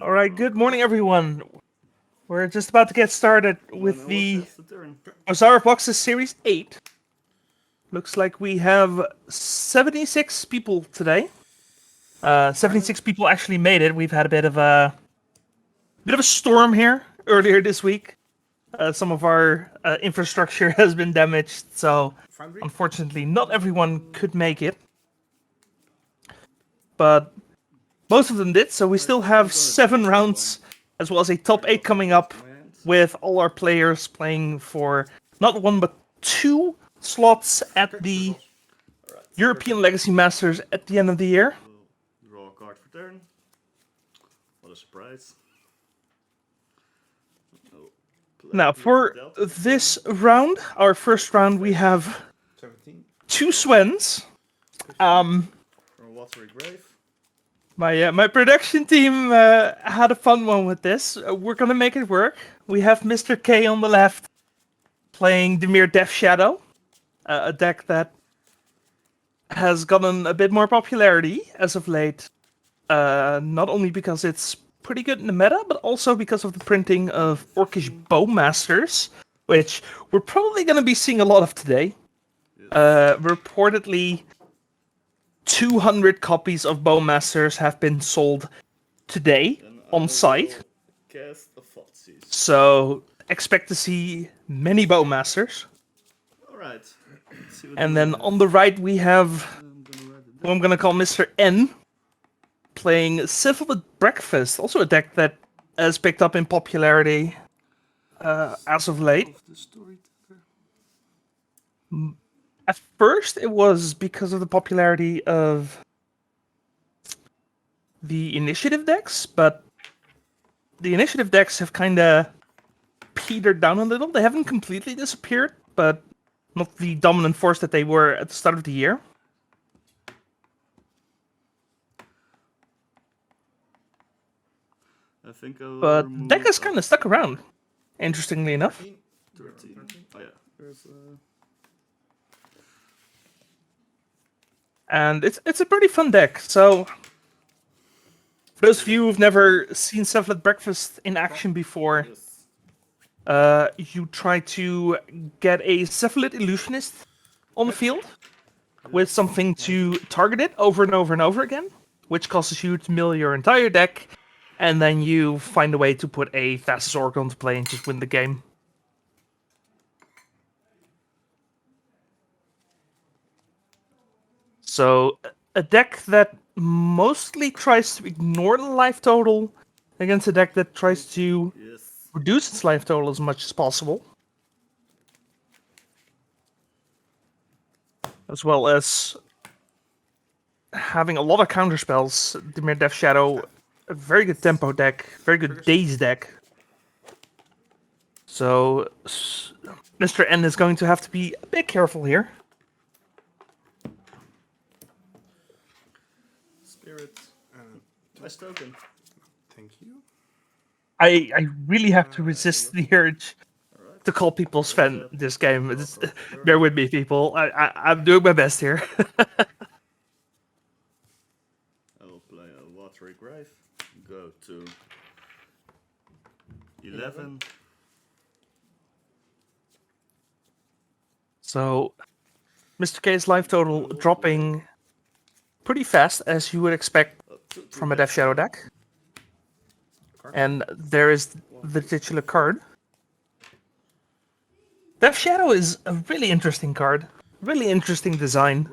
All right, good morning, everyone. We're just about to get started with the Bazaar of Boxes Series 8. Looks like we have 76 people today. 76 people actually made it. We've had a bit of a storm here earlier this week. Some of our infrastructure has been damaged, so unfortunately not everyone could make it. But most of them did, so we still have 7 rounds, as well as a top 8 coming up, with all our players playing for not 1 but 2 slots at the European Legacy Masters at the end of the year. Draw a card for turn. What a surprise. Now, for this round, our first round, we have 2 Swens. From Watery Grave. My production team had a fun one with this. We're gonna make it work. We have Mr. K on the left playing Dimir Death Shadow, a deck that has gotten a bit more popularity as of late. Not only because it's pretty good in the meta, but also because of the printing of Orcish Bowmasters, which we're probably gonna be seeing a lot of today. Reportedly, 200 copies of Bowmasters have been sold today on site. So expect to see many Bowmasters. Alright. And then on the right we have who I'm gonna call Mr. N playing Cephalid Breakfast, also a deck that has picked up in popularity as of late. At first, it was because of the popularity of the initiative decks, but the initiative decks have kind of petered down a little. They haven't completely disappeared, but not the dominant force that they were at the start of the year. I think But deck has kind of stuck around, interestingly enough. 13. Oh yeah, there's And it's a pretty fun deck. So, for those of you who've never seen Cephalid Breakfast in action before, you try to get a Cephalid Illusionist on the field with something to target it over and over and over again, which causes you to mill your entire deck, and then you find a way to put a Thassa's Oracle into play and just win the game. So, a deck that mostly tries to ignore the life total against a deck that tries to reduce its life total as much as possible. As well as having a lot of counterspells. Dimir Death Shadow, a very good tempo deck, very good daze deck. So, Mr. N is going to have to be a bit careful here. Spirits. Nice token. Thank you. I really have to resist the urge to call people Sven this game. Bear with me, people. I'm doing my best here. I will play a Watery Grave. Go to 11. So, Mr. K's life total dropping pretty fast, as you would expect from a Death Shadow deck. And there is the titular card. Death Shadow is a really interesting card. Really interesting design.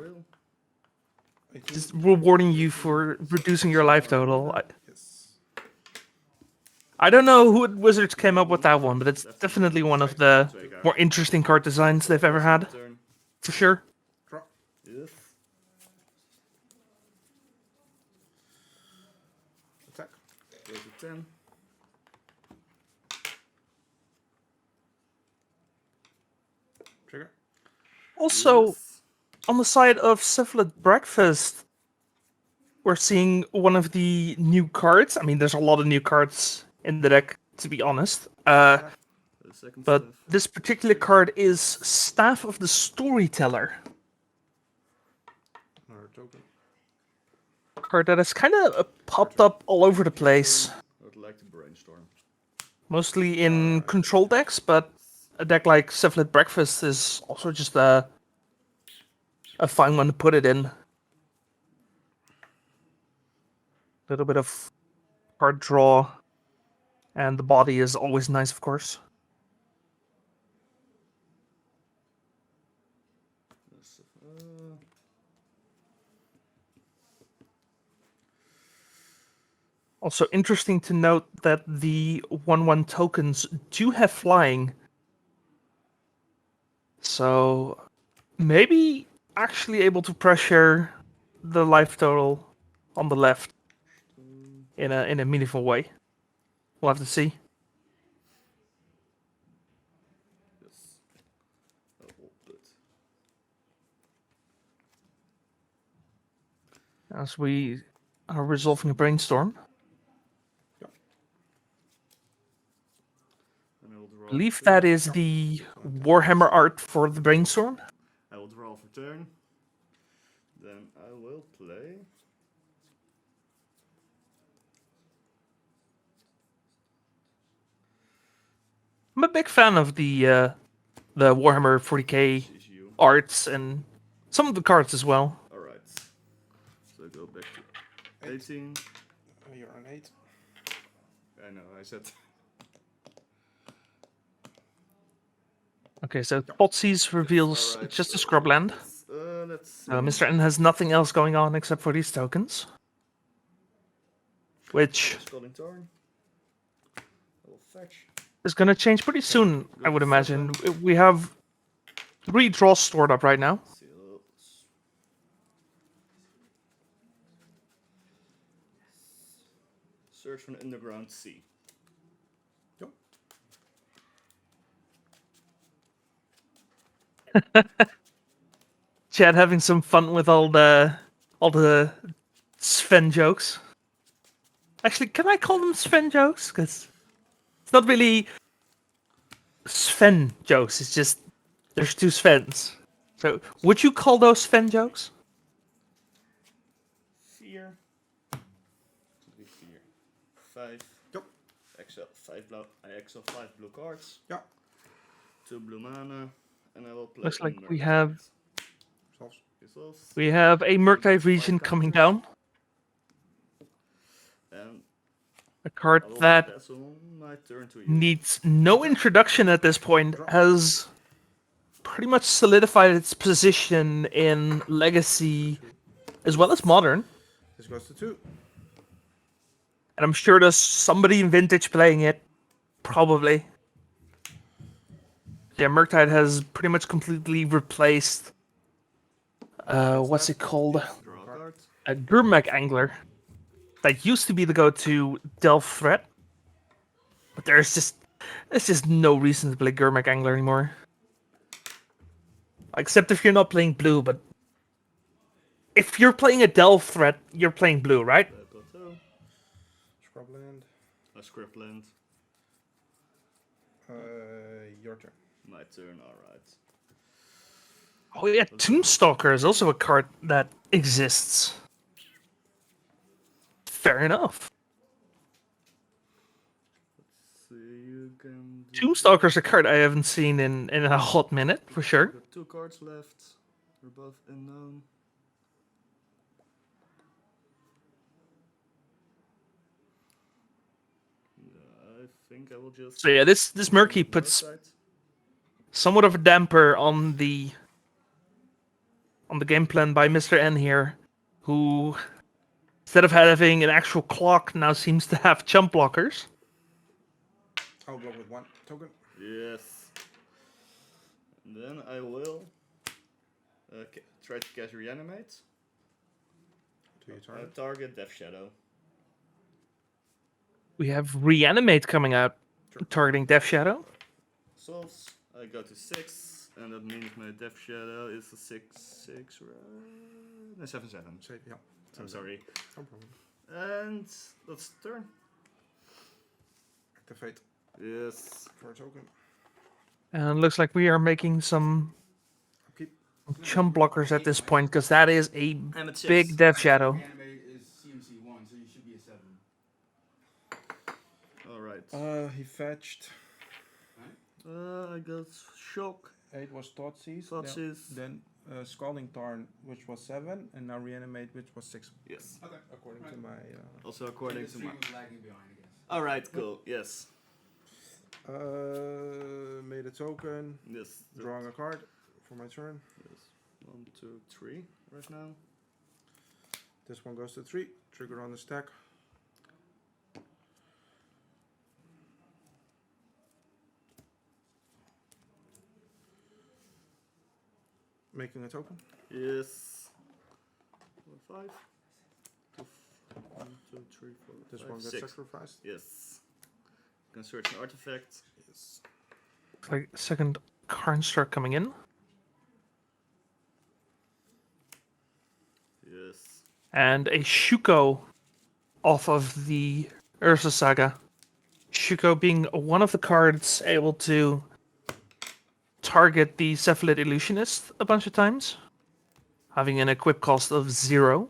Just rewarding you for reducing your life total. I don't know who at Wizards came up with that one, but it's definitely one of the more interesting card designs they've ever had. For sure. Draw. Yes. Attack. Go to 10. Trigger. Also, on the side of Cephalid Breakfast, we're seeing one of the new cards. I mean, there's a lot of new cards in the deck, to be honest. But this particular card is Staff of the Storyteller. Another token. Card that has kind of popped up all over the place. brainstorm. Mostly in control decks, but a deck like Cephalid Breakfast is also just a fine one to put it in. A little bit of card draw, and the body is always nice, of course. Also interesting to note that the 1/1 tokens do have flying. So maybe actually able to pressure the life total on the left in a meaningful way. We'll have to see. Yes. I will put. As we are resolving a brainstorm. And I will draw I believe for that turn. is the Warhammer art for the brainstorm. I will draw for turn. Then I will play. I'm a big fan of the Warhammer 40k CCU. arts and some of the cards as well. Alright. So go back to 18. You're on 8. I know, I said. Okay, so Potsies reveals Alright, just a so scrubland. let's see. Mr. N has nothing else going on except for these tokens. Which Scalding Tarn. I will fetch. is going to change pretty soon, I would imagine. We have 3 draws stored up right now. Seals. Search for an underground sea. Chad having some fun with all the Sven jokes. Actually, can I call them Sven jokes? Because it's not really Sven jokes. It's just there's 2 Svens. So would you call those Sven jokes? Fear. Fear. 5. Yep. Exile 5 blue. I exile 5 blue cards. Yeah. 2 blue mana, and I will play. Looks like we Murktide. have Resolves. we have a Murktide region coming down. And A card I will that pass on my turn to you. needs no introduction at this point, has pretty much solidified its position in Legacy as well as Modern. This goes to 2. And I'm sure there's somebody in Vintage playing it. Probably. Yeah, Murktide has pretty much completely replaced... what's it called? Draw a card. A Gurmag Angler. That used to be the go-to Delve threat. But there's just no reason to play Gurmag Angler anymore. Except if you're not playing blue, but... If you're playing a Delve threat, you're playing blue, right? Plateau. Scrubland. A scriptland. Your turn. My turn, alright. Oh yeah, Tombstalker is also a card that exists. Fair enough. So you can do Tombstalker's a card I haven't seen in a hot minute, for sure. got 2 cards left. They're both unknown. Yeah, I think I will just. So yeah, this Murky puts Murktide. somewhat of a damper on the game plan by Mr. N here, who instead of having an actual clock now seems to have chump blockers. I'll block with 1 token. Yes. And then I will try to cast Reanimate. To your turn. Target Death Shadow. We have Reanimate coming out, targeting Death Shadow. Solves. I go to 6, and that means my Death Shadow is a 6/6, right? No, 7/7. Save, yeah. I'm sorry. No problem. And that's turn. Activate Yes. for a token. And looks like we are making some Keep. chump blockers at this point, because that is a I'm at 6. big Death Shadow. Reanimate is CMC 1, so you should be a 7. Alright. He fetched. I got Shock. 8 was Thoughtseize. Thoughtseize. Then Scalding Tarn, which was 7, and now Reanimate, which was 6. Yes. Okay. According to my. Also according to my. stream was lagging behind, I guess. Alright, cool. Yes. Made a token. Yes. Drawing a card for my turn. Yes. 1, 2, 3 right now. This one goes to 3. Trigger on the stack. Making a token. Yes. 4, 5. 1, 2, 3, 4. This 5, one gets 6. sacrificed. Yes. Can search an artifact. Yes. Looks like second construct coming in. Yes. And a Shuko off of the Ursa Saga. Shuko being one of the cards able to target the Cephalid Illusionist a bunch of times, having an equip cost of 0.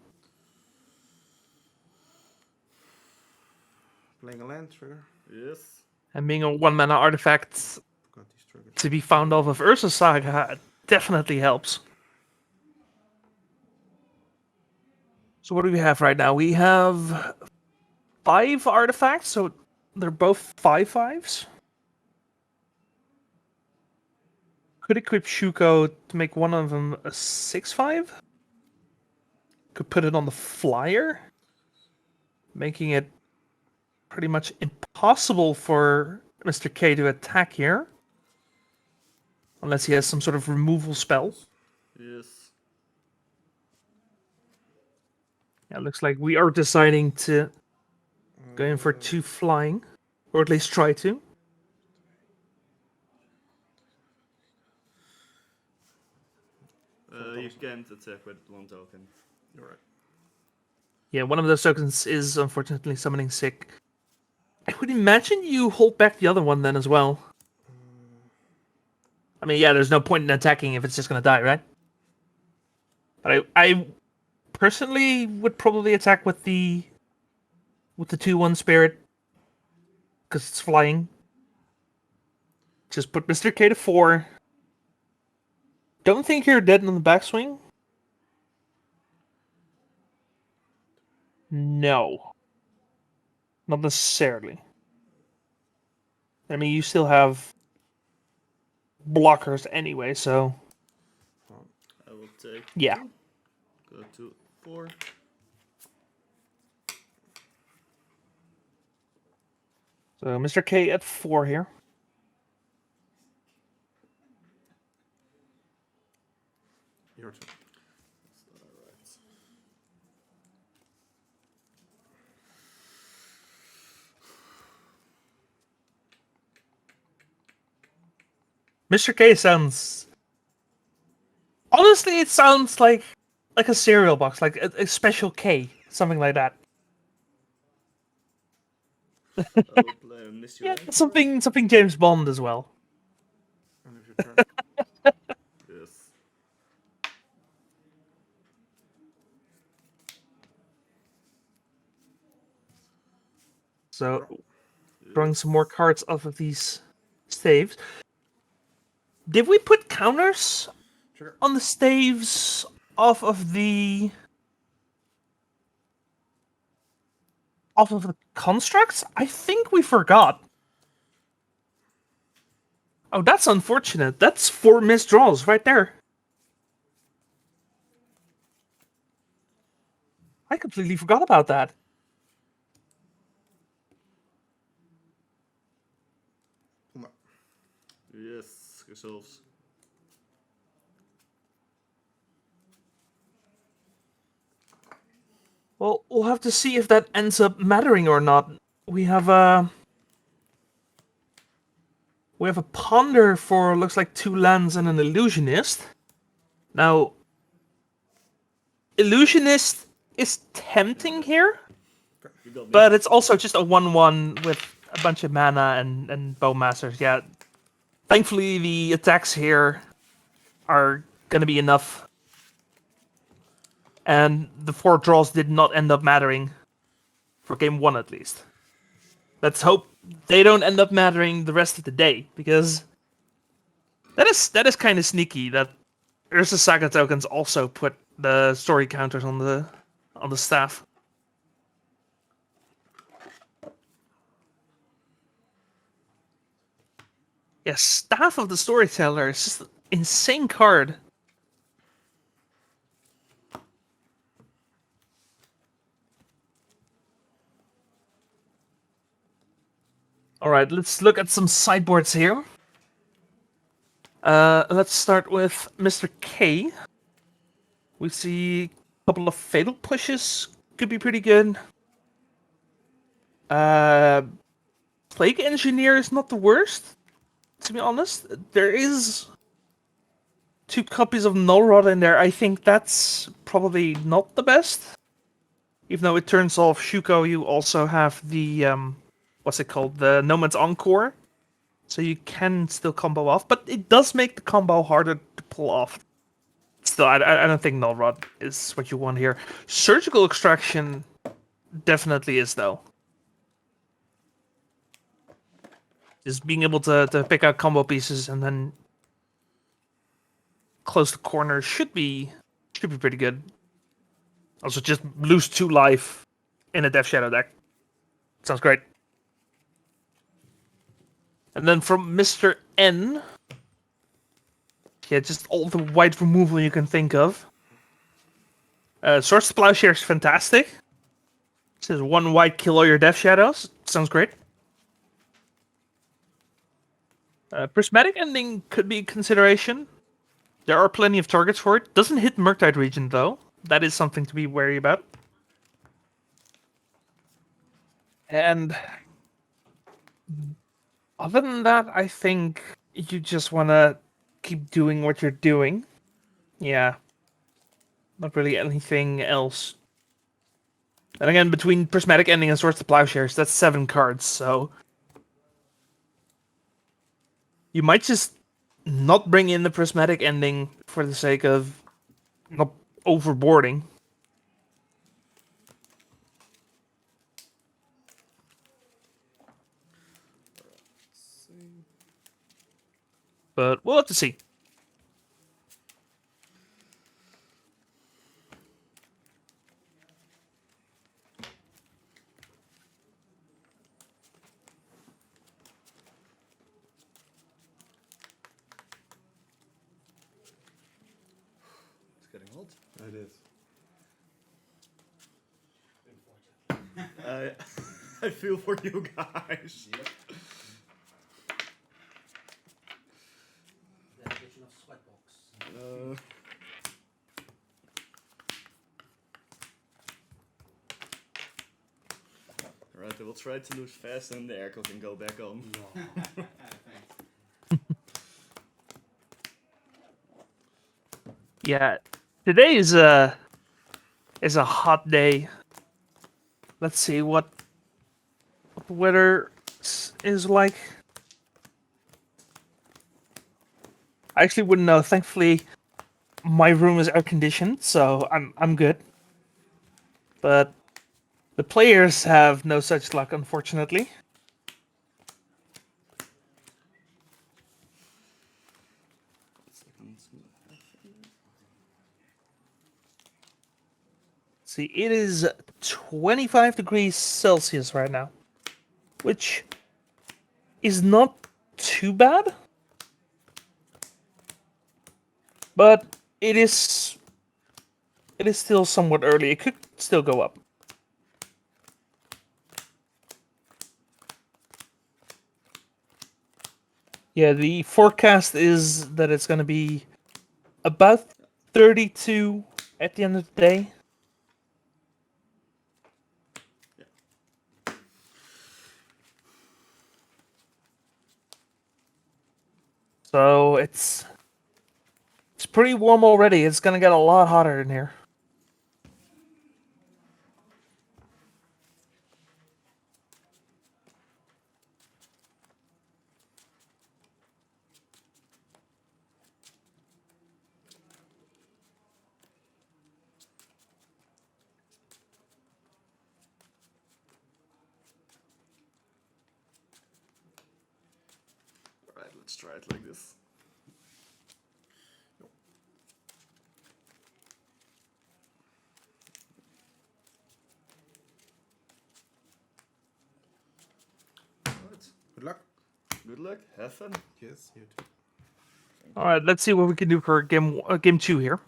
Playing a land trigger. Yes. And being a 1-mana artifact Got these triggers. to be found off of Ursa Saga definitely helps. So what do we have right now? We have 5 artifacts, so they're both 5/5s. Could equip Shuko to make one of them a 6/5. Could put it on the flyer, making it pretty much impossible for Mr. K to attack here. Unless he has some sort of removal spell. Yes. Yeah, it looks like we are deciding to go in for 2 flying. Or at least try to. You can't attack with 1 token. You're right. Yeah, one of those tokens is unfortunately summoning sick. I would imagine you hold back the other one then as well. I mean, yeah, there's no point in attacking if it's just gonna die, right? But I personally would probably attack with the 2/1 spirit because it's flying. Just put Mr. K to 4. Don't think you're dead on the backswing. No. Not necessarily. I mean, you still have blockers anyway, so I will take. yeah. 2. Go to 4. So Mr. K at 4 here. Your turn. Alright. Mr. K sounds... Honestly, it sounds like a cereal box, like a special K, something like that. I will play a Mystery Yeah, Land. something James Bond as well. End of your turn. Yes. So, drawing some more cards off of these staves. Did we put counters Trigger. on the staves off of the constructs? I think we forgot. Oh, that's unfortunate. That's 4 missed draws right there. I completely forgot about that. Puma. Yes. Resolves. Well, we'll have to see if that ends up mattering or not. We have a ponder for looks like 2 lands and an illusionist. Now, illusionist is tempting here, You got me. but it's also just a 1/1 with a bunch of mana and bowmasters. Yeah, thankfully the attacks here are gonna be enough, and the 4 draws did not end up mattering for game 1 at least. Let's hope they don't end up mattering the rest of the day, because that is kind of sneaky that Ursa Saga tokens also put the story counters on the staff. Yeah, Staff of the Storyteller is just an insane card. Alright, let's look at some sideboards here. Let's start with Mr. K. We see a couple of Fatal Pushes. Could be pretty good. Plague Engineer is not the worst, to be honest. There is 2 copies of Null Rod in there. I think that's probably not the best. Even though it turns off Shuko, you also have the, what's it called? The Nomad's Encore. So you can still combo off, but it does make the combo harder to pull off. Still, I don't think Null Rod is what you want here. Surgical Extraction definitely is, though. Just being able to pick out combo pieces and then close the corner should be pretty good. Also, just lose 2 life in a Death Shadow deck. Sounds great. And then from Mr. N, yeah, just all the white removal you can think of. Swords to Plowshare is fantastic. It says 1 white, kill all your Death Shadows. Sounds great. Prismatic Ending could be a consideration. There are plenty of targets for it. Doesn't hit Murktide region, though. That is something to be wary about. And other than that, I think you just want to keep doing what you're doing. Yeah. Not really anything else. And again, between Prismatic Ending and Swords to Plowshares, that's 7 cards, so you might just not bring in the Prismatic Ending for the sake of not overboarding. But we'll have to see. It's getting hot. It is. I feel for you guys. Yep. Definition of sweatbox. Alright, I will try to lose fast and the airco can go back on. No. Thanks. Yeah, today is a hot day. Let's see what the weather is like. I actually wouldn't know. Thankfully, my room is air conditioned, so I'm good. But the players have no such luck, unfortunately. See, it is 25 degrees Celsius right now, which is not too bad, but it is still somewhat early. It could still go up. Yeah, the forecast is that it's going to be about 32 at the end of the day. So it's pretty warm already. It's gonna get a lot hotter in here. Alright, let's try it like this. Alright, Good luck. good luck, have fun. Yes, you too. All right, let's see what we can do for game 2 here.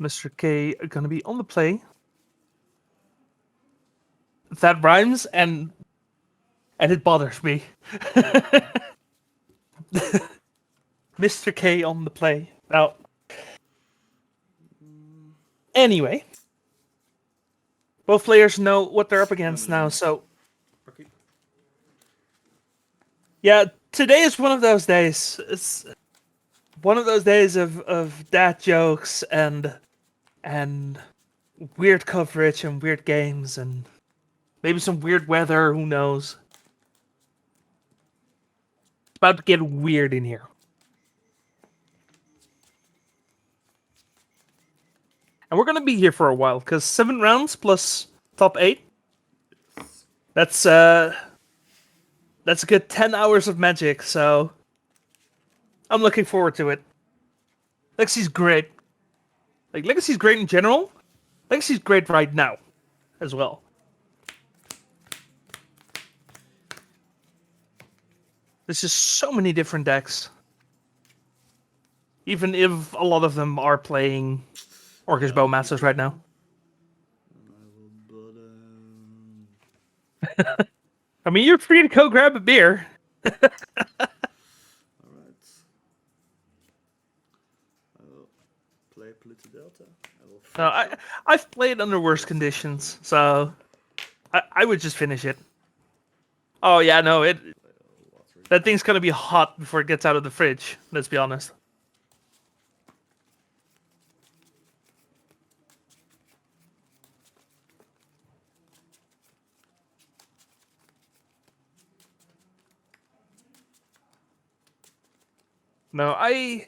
Mr. K gonna be on the play. That rhymes, and it bothers me. Mr. K on the play. Now, anyway, both players know what they're up against now, so Okay. yeah, today is one of those days. It's one of those days of dad jokes and weird coverage and weird games and maybe some weird weather, who knows. It's about to get weird in here. And we're gonna be here for a while, because 7 rounds plus top 8. That's a good 10 hours of Magic, so I'm looking forward to it. Legacy's great. Like, Legacy's great in general. Legacy's great right now, as well. There's just so many different decks. Even if a lot of them are playing Orcish Bowmasters right now. I will bottom. I mean, you're free to go grab a beer. Alright. I will play Pluto Delta. I will No, I've played under worse conditions, so I would just finish it. Oh yeah, no, that thing's gonna be hot before it gets out of the fridge. Let's be honest. No, I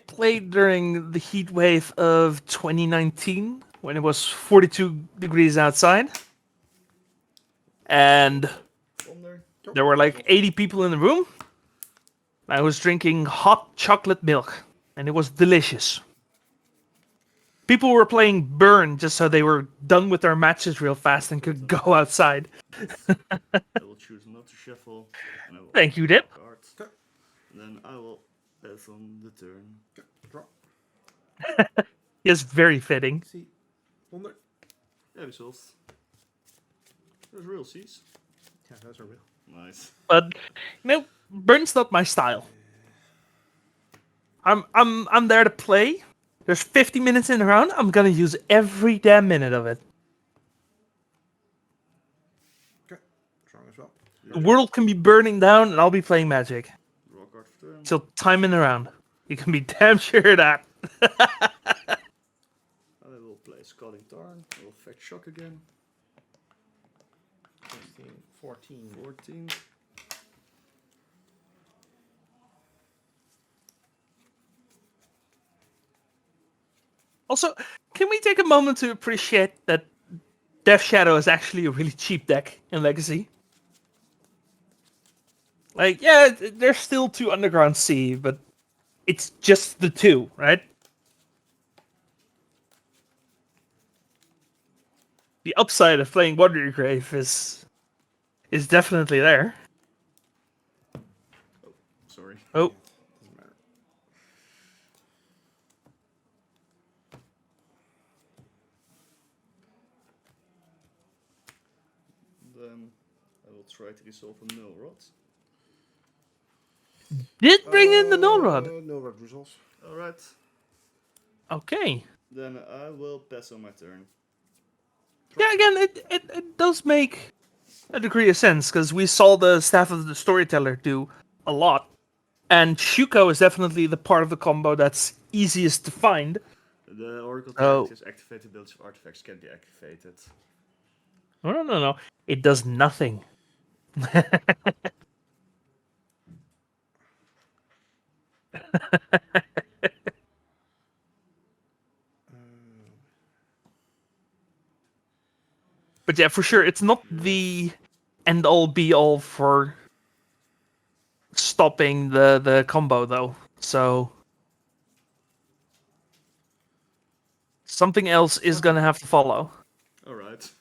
played during the heat wave of 2019 when it was 42 degrees outside, and Thunder. there were like 80 people in the room. I was drinking hot chocolate milk, and it was delicious. People were playing Burn just so they were done with their matches real fast and could go outside. I will choose not to shuffle. And I will Thank you, Dip. cards. Okay. Then I will pass on the turn. Okay. Draw. Yes, very fitting. See. Wonder. Yeah, results. There's real C's. Yeah, those are real. Nice. But Burn's not my style. I'm there to play. There's 50 minutes in the round. I'm gonna use every damn minute of it. Okay. Strong as well. The world can be burning down, and I'll be playing Magic Draw card for turn. till time in the round. You can be damn sure of that. I will play Scalding Tarn. I will effect Shock again. 16, 14. 14. Also, can we take a moment to appreciate that Death Shadow is actually a really cheap deck in Legacy? Like, yeah, there's still 2 Underground Sea, but it's just the 2, right? The upside of playing Wandering Grave is definitely there. Sorry. Oh, Doesn't matter. Then I will try to resolve a Mill Rod. did bring in the Null Rod. No rod results. Alright. Okay. Then I will pass on my turn. Yeah, again, it does make a degree of sense, because we saw the Staff of the Storyteller do a lot. And Shuko is definitely the part of the combo that's easiest to find. The Oracle Oh. Tactics activated abilities of artifacts can be activated. No. It does nothing. But yeah, for sure, it's not the end-all be-all for stopping the combo, though. So something else is gonna have to follow. Alright.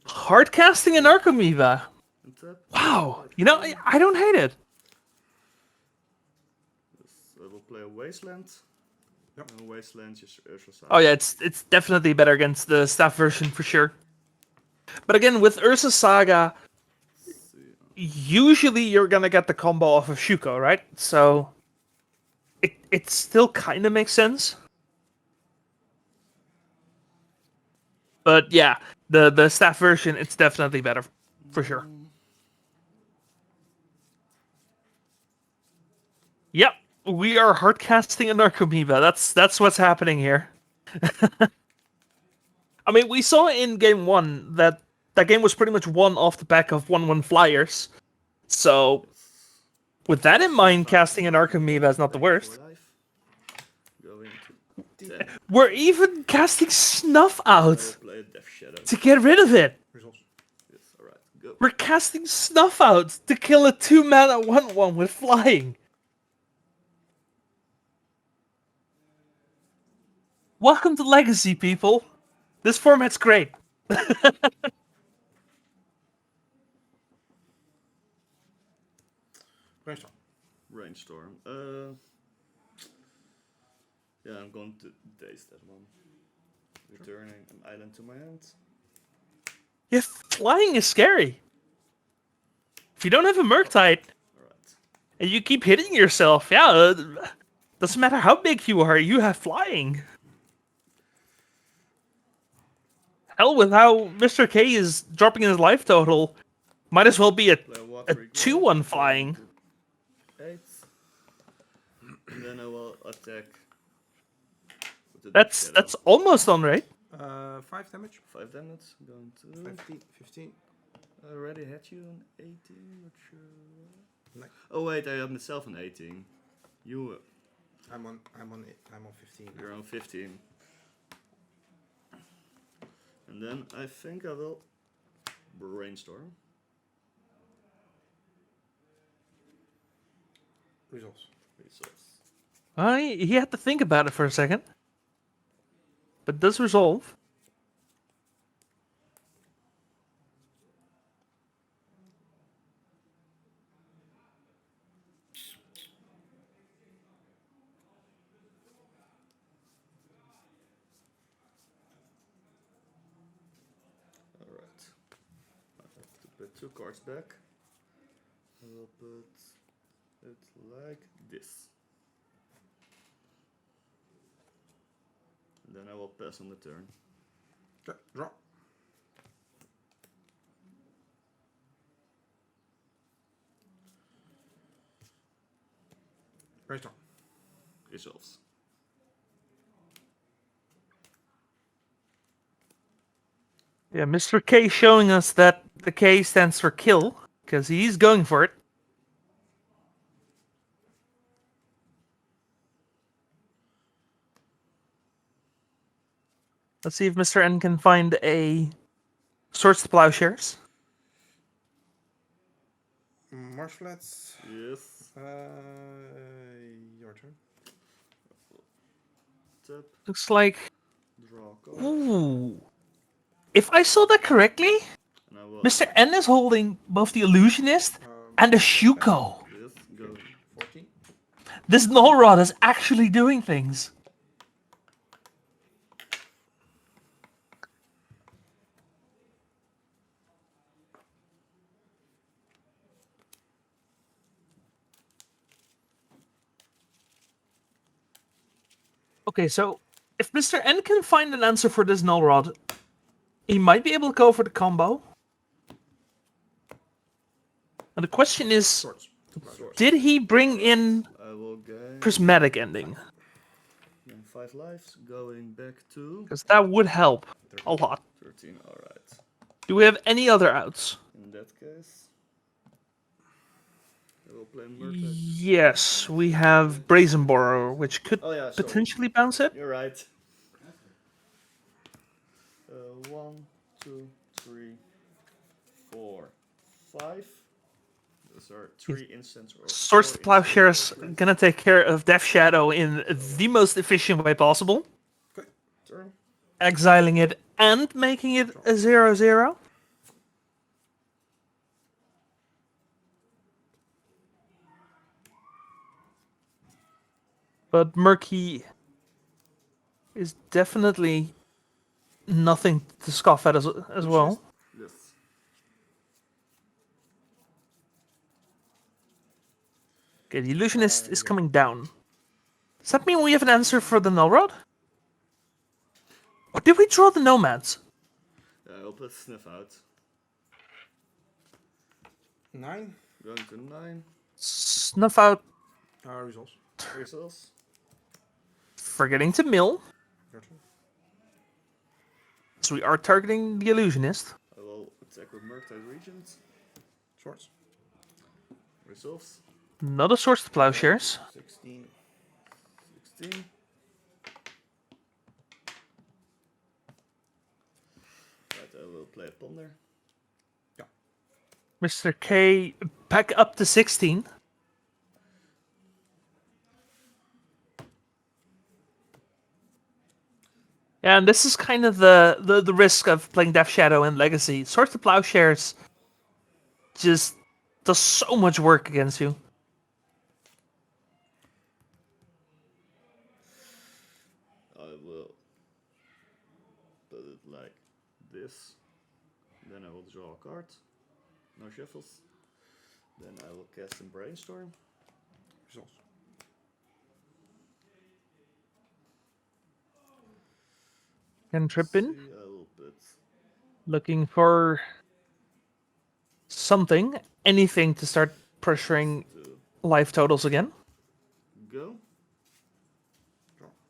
Hardcasting and Archimiva. Untap. Wow, you know, I don't hate it. I will play a Wasteland. Yep. And Wasteland, just Ursa Saga. Oh yeah, it's definitely better against the staff version for sure. But again, with Ursa Saga, usually you're gonna get the combo off of Shuko, right? So it still kind of makes sense. But yeah, the staff version, it's definitely better for sure. Yep, we are hardcasting an Archimiva. That's what's happening here. I mean, we saw in game 1 that game was pretty much won off the back of 1/1 flyers. So, with that in mind, casting an Archimiva is not the worst. Going to 10. We're even casting Snuff I will out play a Death Shadow. to get rid of it. Results. Yes, alright, go. We're casting Snuff out to kill a 2-mana 1/1 with flying. Welcome to Legacy, people. This format's great. Brainstorm. Rainstorm. Yeah, I'm going to daze that one. Returning an island to my hand. Yeah, flying is scary. If you don't have a Murktide, Alright. and you keep hitting yourself, yeah, doesn't matter how big you are, you have flying. Hell, with how Mr. K is dropping his life total, might as well be a Play a watery 2/1 flying. 8. And then I will attack. With the Death That's Shadow. almost on, right? 5 damage. 5 damage. Going to. 15. I already had you on 18. Not sure. Like, Oh wait, I had myself on 18. You, I'm on 15. you're on 15. And then I think I will brainstorm. Results. Resource. He had to think about it for a second. But does resolve. Alright. I have to put 2 cards back. I will put it like this. And then I will pass on the turn. Okay, draw. Brainstorm. Resolves. Yeah, Mr. K showing us that the K stands for kill, because he's going for it. Let's see if Mr. N can find a Swords to Plowshares. Marsh flats. Yes. Your turn. Tap. Looks like... Draw a card. Ooh. If I saw that correctly, And I will. Mr. N is holding both the Illusionist and the Shuko. Yes, go. 14. This Null Rod is actually doing things. Okay, so if Mr. N can find an answer for this Null Rod, he might be able to go for the combo. And the question is, Swords. did he bring in I will gain. Prismatic Ending? Gain 5 lives. Going back to Because that would help a lot. 13. Alright. Do we have any other outs? In that case, I will play Murtag. Yes, we have Brazen Borrower, which could Oh yeah, sorry. potentially bounce it. You're right. 1, 2, 3, 4, 5. Those are 3 instants or Swords 4 to Plowshares instants. gonna take care of Death Shadow in the most efficient way possible. Turn. Exiling it and making it a 0/0. But Murky is definitely nothing to scoff at as well. Yes. Okay, the Illusionist is coming down. Does that mean we have an answer for the Null Rod? Or did we draw the Nomads? I'll put Sniff out. 9. Going to 9. Snuff out, Results. Results. forgetting to mill. Your turn. So we are targeting the Illusionist. I will attack with Murktide Regent. Swords. Results. Not a Swords to Plowshares. 16. 16. Right, I will play a Ponder. Mr. K back up to 16. Yeah, and this is kind of the risk of playing Death Shadow and Legacy. Swords to Plowshares just does so much work against you. I will put it like this. Then I will draw a card. No shuffles. Then I will cast some Brainstorm. Results. Cantrip in. I will put Looking for something, anything to start pressuring life totals again. go.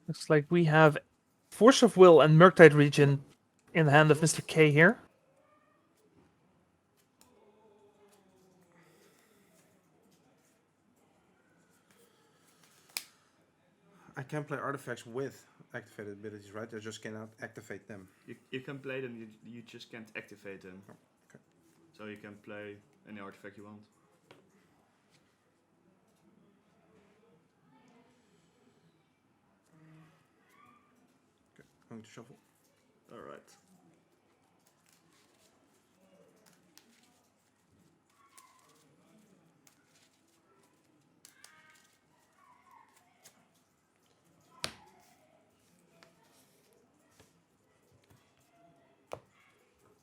Looks like we have Force of Will and Murktide Regent in the hand of Mr. K here. I can play artifacts with activated abilities, right? I just cannot activate them. You can play them, you just can't activate them. Oh, okay. So you can play any artifact you want. Okay, going to shuffle. Alright.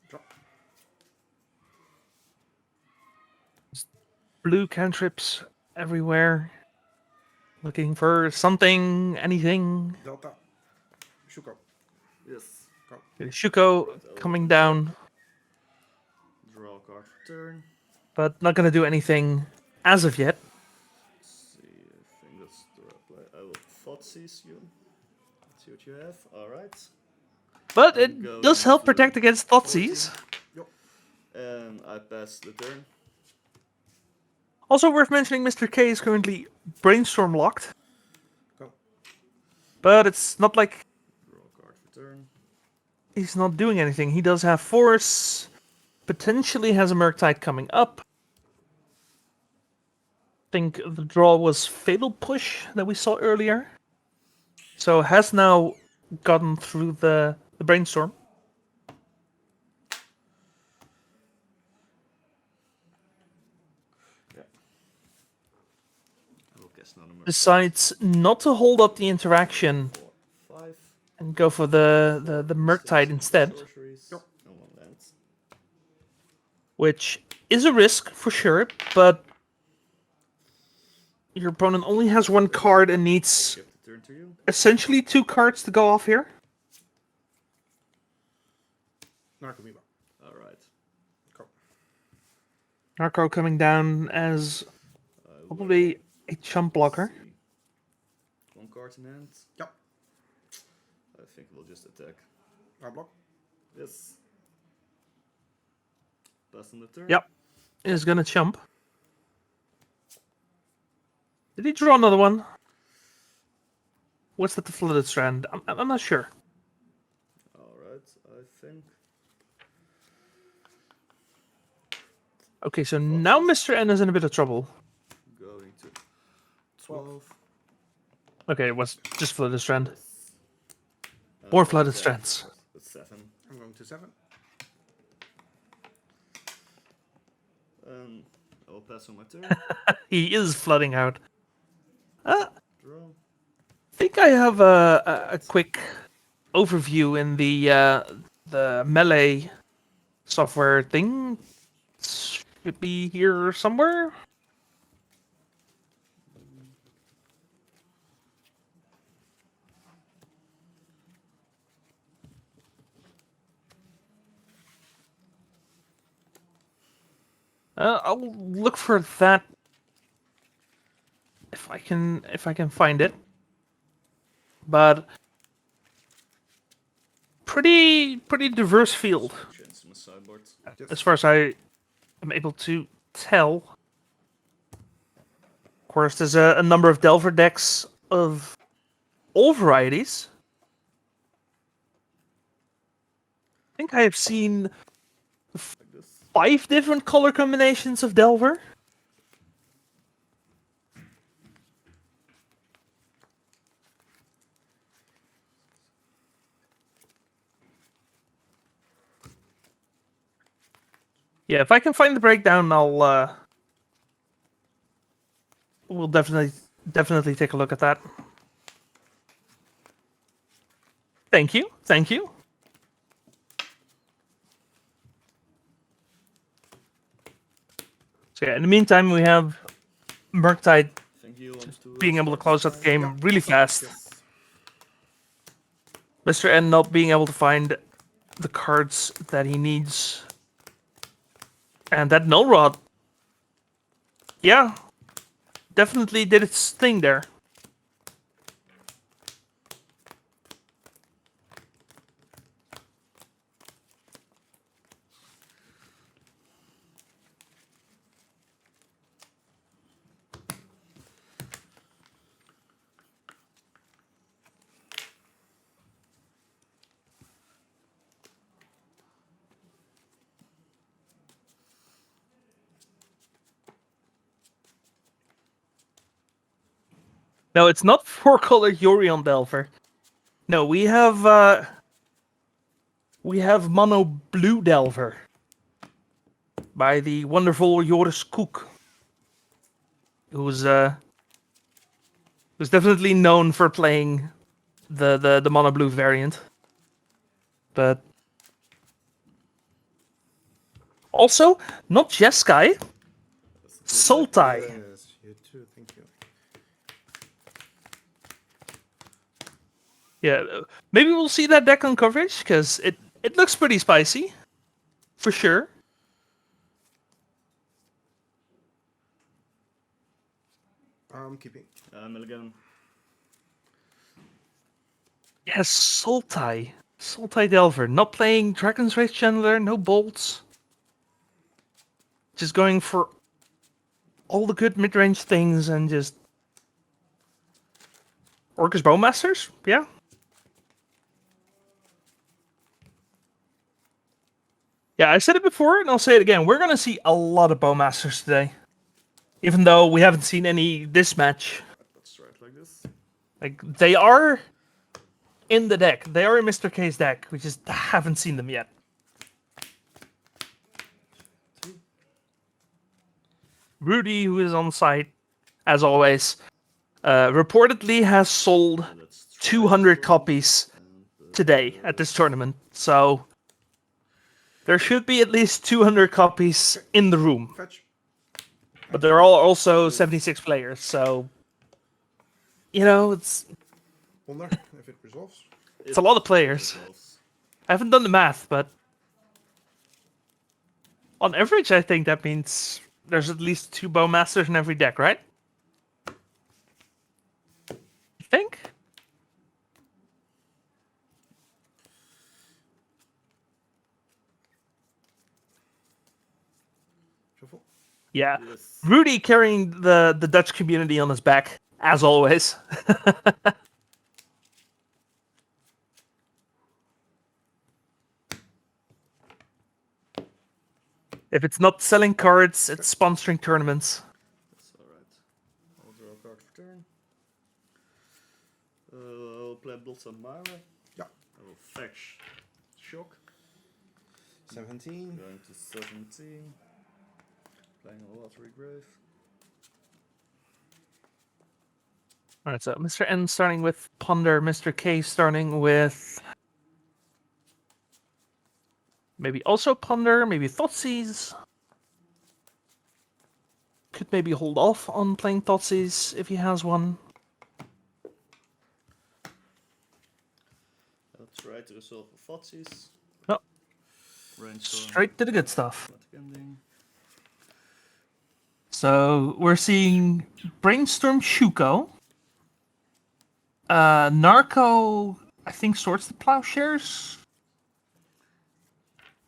Drop. Blue cantrips everywhere. Looking for something, anything. Delta. Shuko. Yes. Go. Shuko coming down, Draw a card for turn. but not gonna do anything as of yet. Let's see, I think that's the right play. I will Thoughtseize you. Let's see what you have. Alright. But I'm it going does help to protect against Thoughtseize. 14. And I pass the turn. Also worth mentioning, Mr. K is currently Brainstorm locked. Go. But it's not like Draw a card for turn. he's not doing anything. He does have Force, potentially has a Murktide coming up. I think the draw was Fatal Push that we saw earlier. So has now gotten through the Brainstorm. Yeah. I will cast another Murktide. Decides not to hold up the interaction 4, 5. and go for the Murktide instead, Sorceries. And 1 land. which is a risk for sure, but your opponent only has 1 card and needs Give the turn to you. essentially 2 cards to go off here. Narcomoeba. Alright. Go. Narco coming down as probably a chump blocker. 1 card in hand. Yep. I think we'll just attack. I block. Yes. Pass on the turn. Yep, is gonna chump. Did he draw another one? What's that, the Flooded Strand? I'm not sure. Alright, I think. Okay, so now Mr. N is in a bit of trouble. Going to 12. Okay, it was just Flooded Strand. Yes. More I'll Flooded attack Strands. with 7. I'm going to 7. I will pass on my turn. He is flooding out. I Draw. think I have a quick overview in the melee software thing. Should be here somewhere. I'll look for that if I can find it. But pretty diverse field Change my sideboard. as far as I am able to tell. Of course, there's a number of Delver decks of all varieties. I think I have seen Like this. 5 different color combinations of Delver. Yeah, if I can find the breakdown, we'll definitely take a look at that. Thank you. So yeah, in the meantime, we have Murktide Think you want to being able to start close this out the time? game really fast. Yes. Mr. N not being able to find the cards that he needs. And that Null Rod, yeah, definitely did its thing there. No, it's not 4-color Yorion Delver. No, we have Mono Blue Delver by the wonderful Joris Koek, who's definitely known for playing the Mono Blue variant, but also not Jeskai, Sultai. Yes, you too. Thank you. Yeah, maybe we'll see that deck on coverage because it looks pretty spicy, for sure. I'm keeping. Milligan. Yes, Sultai Delver, not playing Dragon's Rage Chandler, no bolts, just going for all the good mid-range things and just Orcus Bowmasters, yeah. Yeah, I said it before and I'll say it again. We're gonna see a lot of Bowmasters today, even though we haven't seen any this match. Let's try it like this. Like they are in the deck. They are in Mr. K's deck. We just haven't seen them yet. Rudy, who is on site, as always, reportedly has sold Let's try 200 this one. copies today at this tournament. So there should be at least 200 copies in the room. Fetch. But there are also 76 players, so you know it's Wonder if it resolves. a lot of players. I haven't done the math, but on average, I think that means there's at least 2 Bowmasters in every deck, right? I think. Shuffle. Yeah. Yes. Rudy carrying the Dutch community on his back, as always. If it's not selling cards, it's sponsoring tournaments. That's alright. I'll draw a card for turn. I'll play Blossom Myra. Yeah. I will fetch Shock. 17. Going to 17. Playing a Lottery Grave. Alright, so Mr. N starting with Ponder, Mr. K starting with maybe also Ponder, maybe Thoughtseize. Could maybe hold off on playing Thoughtseize if he has one. I'll try to resolve a Thoughtseize. Oh, Brainstorm. straight to the good stuff. Automatic ending. So we're seeing Brainstorm Shuko. Narco, I think, sorts the plowshares.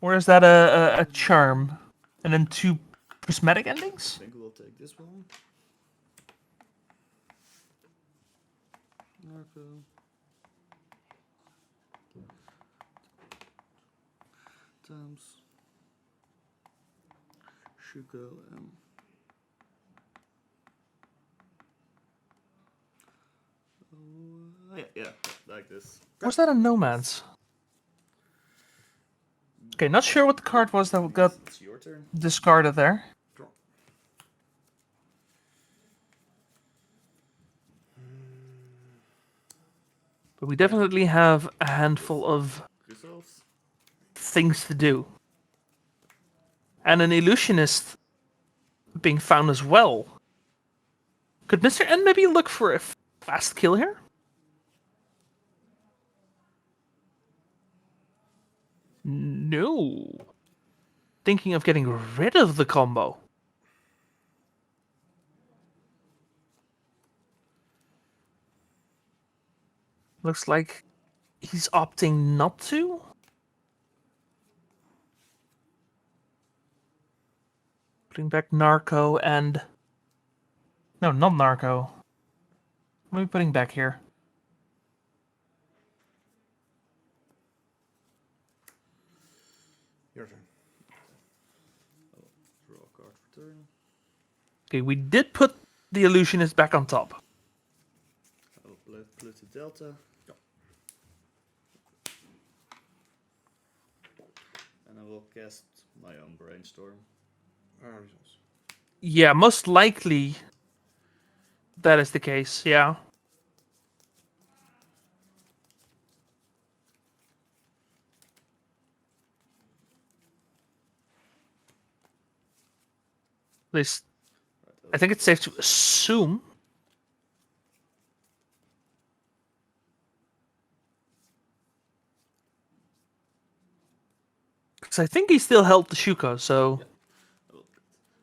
Or is that a charm? And then 2 prismatic endings? I think we'll take this one. Narco. Times. Shuko and yeah, like this. Was that a Nomads? Okay, not sure what the card was that got It's your turn. discarded there. Draw. But we definitely have a handful of Resolves. things to do. And an illusionist being found as well. Could Mr. N maybe look for a fast kill here? No. Thinking of getting rid of the combo. Looks like he's opting not to. Putting back Narco and... No, not Narco. What are we putting back here? Your turn. Draw a card for turn. Okay, we did put the illusionist back on top. I'll play Pluto Delta. Yeah. And I will cast my own Brainstorm. Results. Yeah, most likely that is the case, yeah. At least, I think it's safe to assume. Because I think he still held the Shuko, so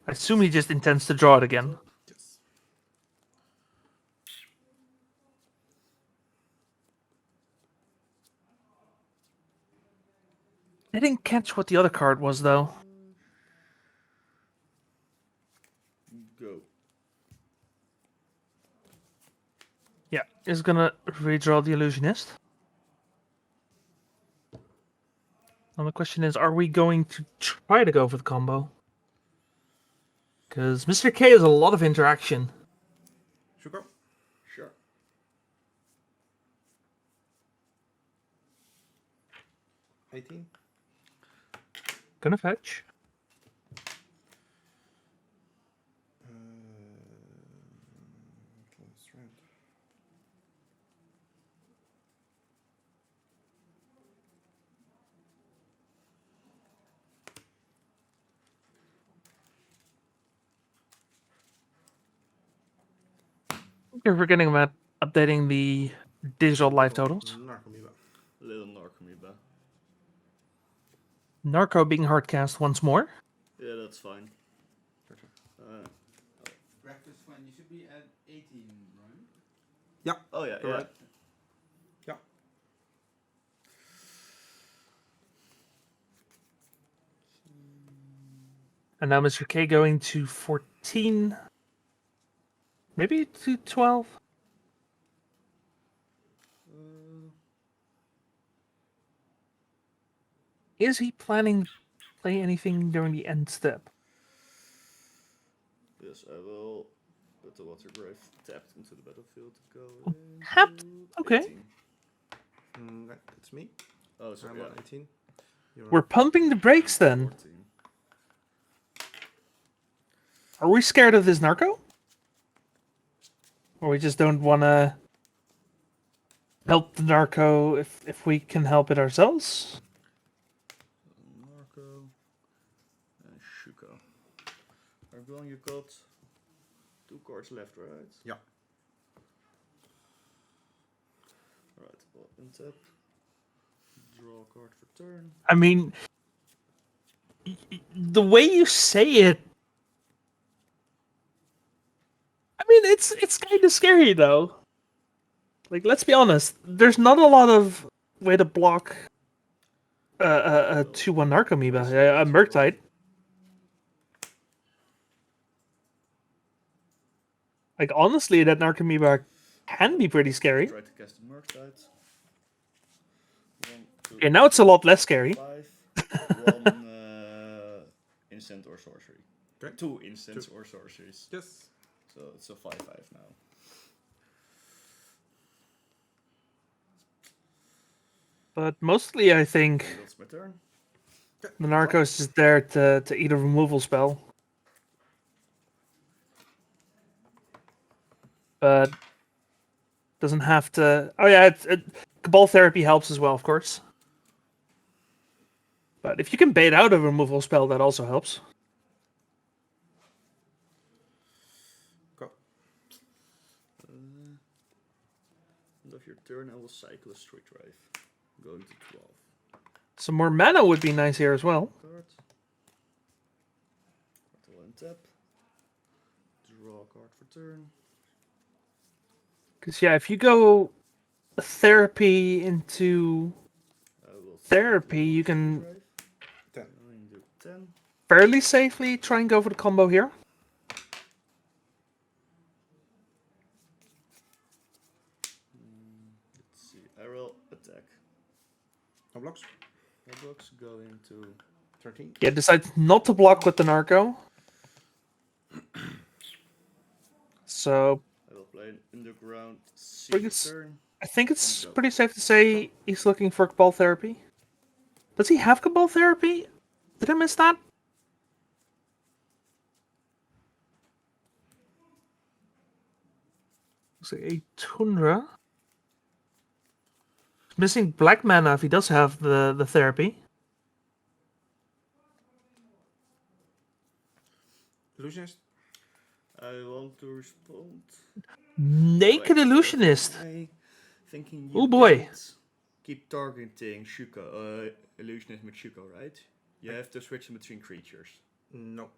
I assume he just intends to draw it again. Yes. I didn't catch what the other card was, though. Go. Yeah, is gonna redraw the illusionist. Now the question is, are we going to try to go for the combo? Because Mr. K has a lot of interaction. Shuko. Sure. 18. Gonna fetch. That's right. You're forgetting about updating the digital life totals. Narcomoeba. Little Narcomoeba. Narco being hardcast once more. Yeah, that's fine. Breakfast fun. You should be at 18, right? Yeah. Oh yeah, Correct. Yeah. And now Mr. K going to 14. Maybe to 12. Is he planning play anything during the end step. Yes, I will put the water grave tapped into the battlefield. Go Tapped? into Okay. 18. That's me. Oh, sorry, I'm yeah. on 18. You're We're on pumping the brakes then. 14. Are we scared of this narco? Or we just don't want to help the narco if we can help it ourselves? Marco and Shuko. Argon, you got 2 cards left, right? Yeah. Right, well, untap. Draw a card for turn. I mean, the way you say it, I mean, it's kind of scary though. Like, let's be honest. There's not a lot of way to block a 2/1 Narcomoeba, a Murktide. Like, honestly, that Narcomoeba can be pretty scary. Try to cast the Murktide. 1, 2, Okay, now it's a lot less scary. 5. 1 instant or sorcery. Okay. 2 instants or sorceries. Yes. So it's a 5/5 now. But mostly, I think That's my turn. the Narco is just there to eat a removal spell. But doesn't have to. Oh yeah, Cabal Therapy helps as well, of course. But if you can bait out a removal spell, that also helps. Go. End of your turn, I will cycle a Street Drive. Going to 12. Some more mana would be nice here as well. Card. I will untap. Draw a card for turn. Because yeah, if you go therapy into I will therapy, you can 10. Going to 10. fairly safely try and go for the combo here. Let's see. I will attack. No blocks. My box going to 13. Yeah, decides not to block with the Narco. So I will play an underground Pretty sea s- turn. I think it's pretty safe to say he's looking for Cabal Therapy. Does he have Cabal Therapy? Did I miss that? Looks like a Tundra. Missing black mana if he does have the therapy. Illusionist. I want to respond. Naked Illusionist. I thinking Oh you boy. can't keep targeting Shuko, Illusionist with Shuko, right? You have to switch in between creatures. No.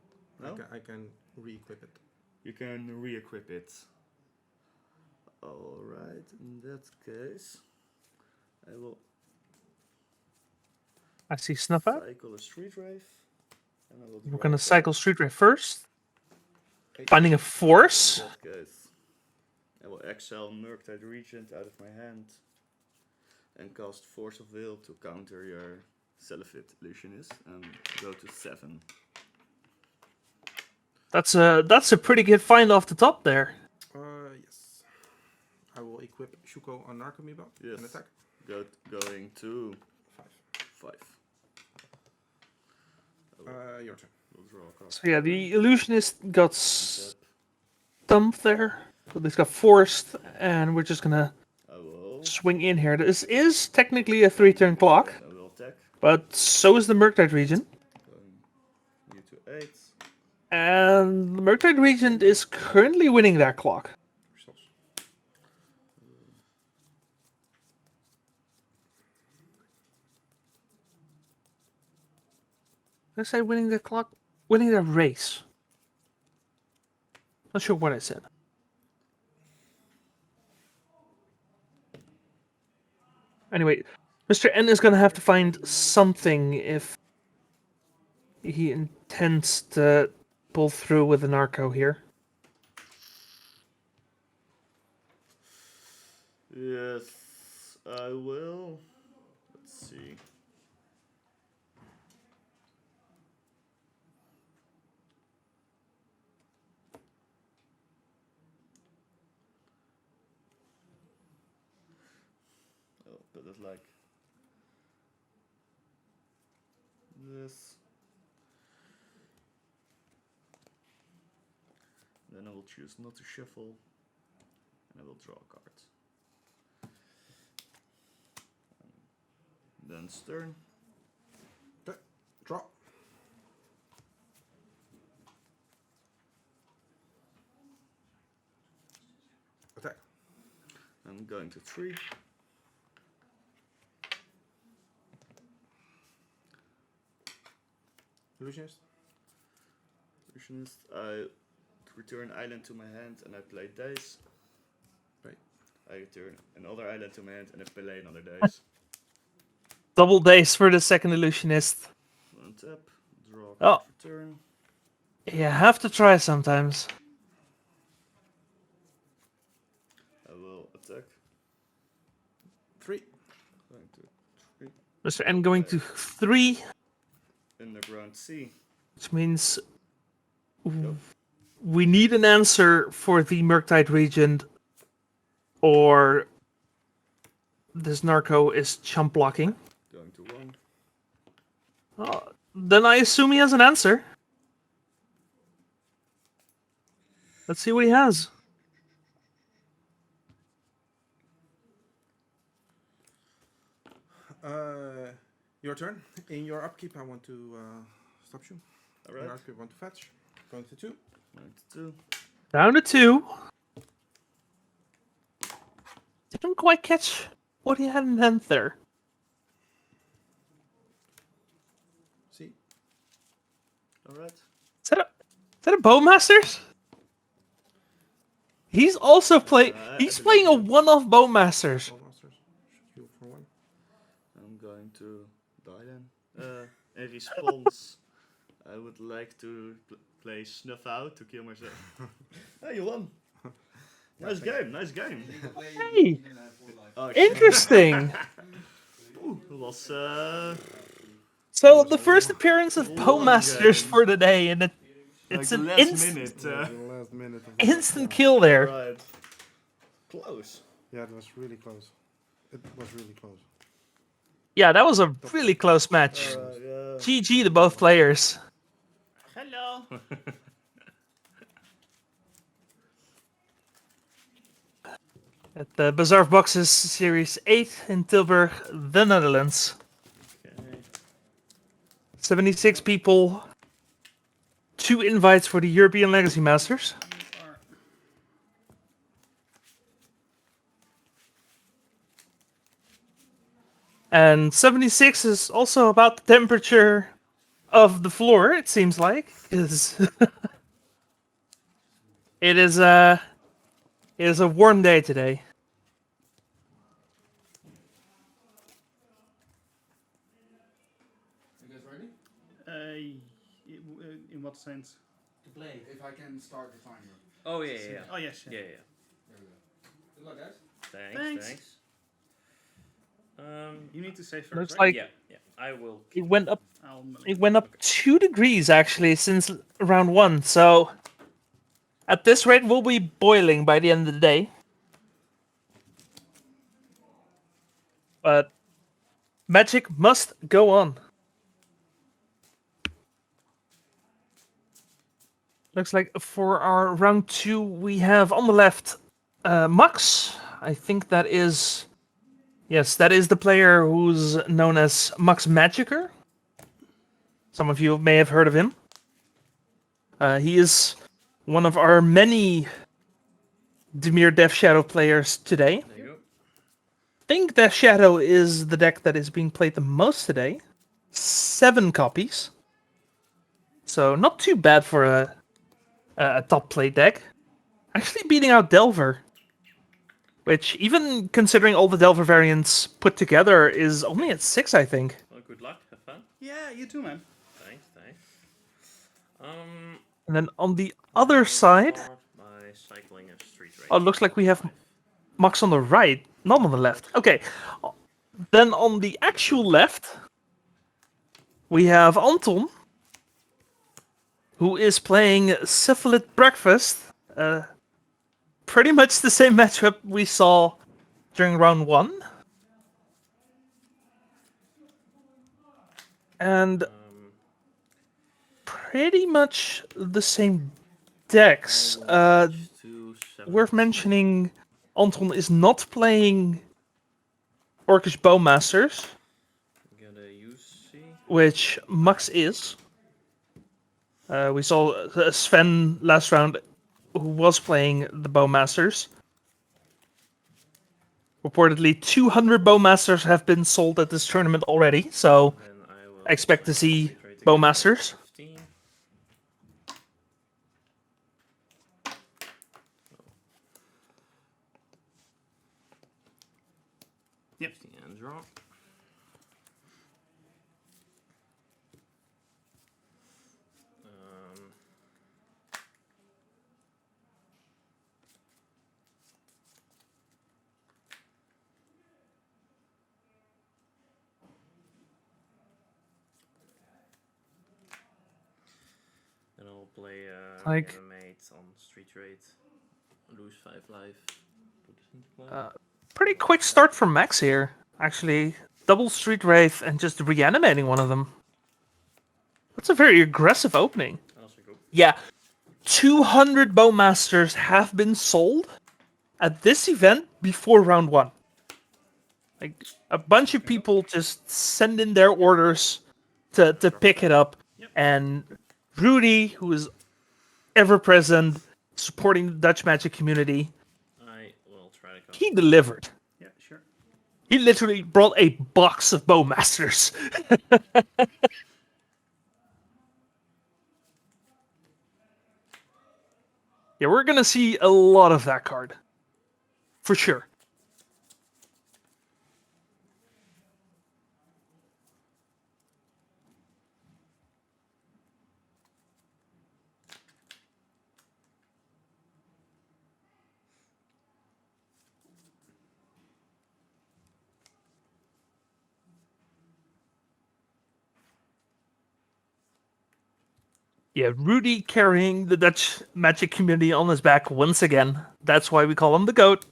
No? I can re-equip it. You can re-equip it. Alright, in that case, I will I see Snuff Out. cycle a Street Rave. And I will We're draw gonna a cycle card. Street Ray first. 8. Finding a Force. In that case, I will exile Murktide Regent out of my hand and cast Force of Will to counter your Cephalid Illusionist and go to 7. That's a pretty good find off the top there. Yes. I will equip Shuko on Narcomoeba Yes. and attack. Going to 5. 5. Your turn. We'll draw a card. So yeah, the Illusionist got Untap. stumped there. So this got forced, and we're just gonna I will. swing in here. This is technically a 3-turn clock, I will attack. but so is the Murktide Regent. Going you to 8. And the Murktide Regent is currently winning that clock. Results. Did I say winning the clock? Winning the race. Not sure what I said. Anyway, Mr. N is going to have to find something if he intends to pull through with the Narco here. Yes, I will. Let's see. but it's like this. Then I will choose not to shuffle, and I will draw a card. Then turn. Okay. Draw. Attack. I'm going to 3. Illusionist. Illusionist. I return island to my hand and I play dice. Right. I return another island to my hand and I play another dice. Double days for the second illusionist. Untap, draw a Oh. card for turn. You have to try sometimes. I will attack. 3. Going to 3. Mr. N going to 3, Underground Sea. which means Go. we need an answer for the Murktide region, or this narco is chump blocking. Going to 1. Oh, then I assume he has an answer. Let's see what he has. Your turn. In your upkeep, I want to stop you. In your Alright. upkeep, I want to fetch. Going to 2. Going to 2. Down to 2. Didn't quite catch what he had in hand there. See? Alright. Is that a Bowmasters? He's also playing. He's playing a one-off Bowmasters. Bowmasters. Shoot you for 1. I'm going to die then. In response, I would like to play Snuff Out to kill myself. Hey, you won! Nice game, nice game. Hey, Oh, interesting. Ooh, that was So the first appearance of Long Bowmasters game. for the day, and like it's the an last minute. The last minute of the instant kill there. Right. Close. Yeah, it was really close. It was really close. Yeah, that was a really close match. Yeah. GG to both players. Hello. At the Bazaar of Boxes Series 8 in Tilburg, the Netherlands. Okay. 76 people. 2 invites for the European Legacy Masters. And 76 is also about the temperature of the floor, it seems like. 'Cause it is a warm day today. You guys ready? In what sense? To play. If I can start the timer. Oh yeah. Oh yes. Yeah. There we go. Good luck, guys. Thanks. You need to say first. Looks right? like Yeah. I will. it went up. I'll It went up 2 degrees actually since round 1. So at this rate, we'll be boiling by the end of the day. But magic must go on. Looks like for our round 2, we have on the left Max. I think that is. Yes, that is the player who's known as Max Magicer. Some of you may have heard of him. He is one of our many Dimir Death Shadow players today. There you go. I think Death Shadow is the deck that is being played the most today. 7 copies. So not too bad for a top play deck. Actually beating out Delver. Which, even considering all the Delver variants put together, is only at 6, I think. Well, good luck. Have fun. Yeah, you too, man. Thanks. And then on the other side, Start by cycling a street race. oh, it looks like we have Max on the right, not on the left. Okay. Then on the actual left, we have Anton, who is playing Cephalid Breakfast. Pretty much the same matchup we saw during round 1. And pretty much the same decks. Worth mentioning, Anton is not playing Orcish Bowmasters, which Max is. We saw Sven last round, who was playing the Bowmasters. Reportedly, 200 Bowmasters have been sold at this tournament already, so I expect to see Bowmasters. Yep. And draw. Then I'll play Like- Animate on Street Rate. Lose 5 life. Put this into play. Pretty quick start from Max here, actually. Double Street Wraith and just reanimating one of them. That's a very aggressive opening. Also go. Yeah, 200 Bowmasters have been sold at this event before round 1. Like, a bunch of people just send in their orders to pick it up. Yep. And Rudy, who is ever present, supporting the Dutch Magic community, I will try to go. he delivered. Yeah, sure. He literally brought a box of Bowmasters. Yeah, we're gonna see a lot of that card. For sure. Yeah, Rudy carrying the Dutch Magic community on his back once again. That's why we call him the GOAT.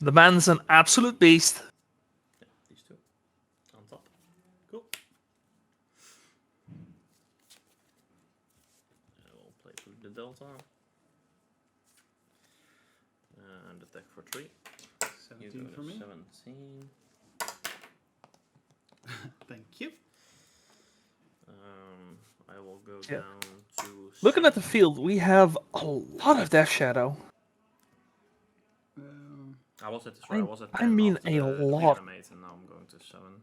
The man's an absolute beast. Yeah, these two. On top. Cool. I will play through the Delta. And attack for 3. You 17 go for to me. 17. Thank you. I will go Yeah. down to. Looking at the 7. field, we have a lot of Death Shadow. I was at this. I- I was at I 10 mean after a the lot. Animate, and now I'm going to 7.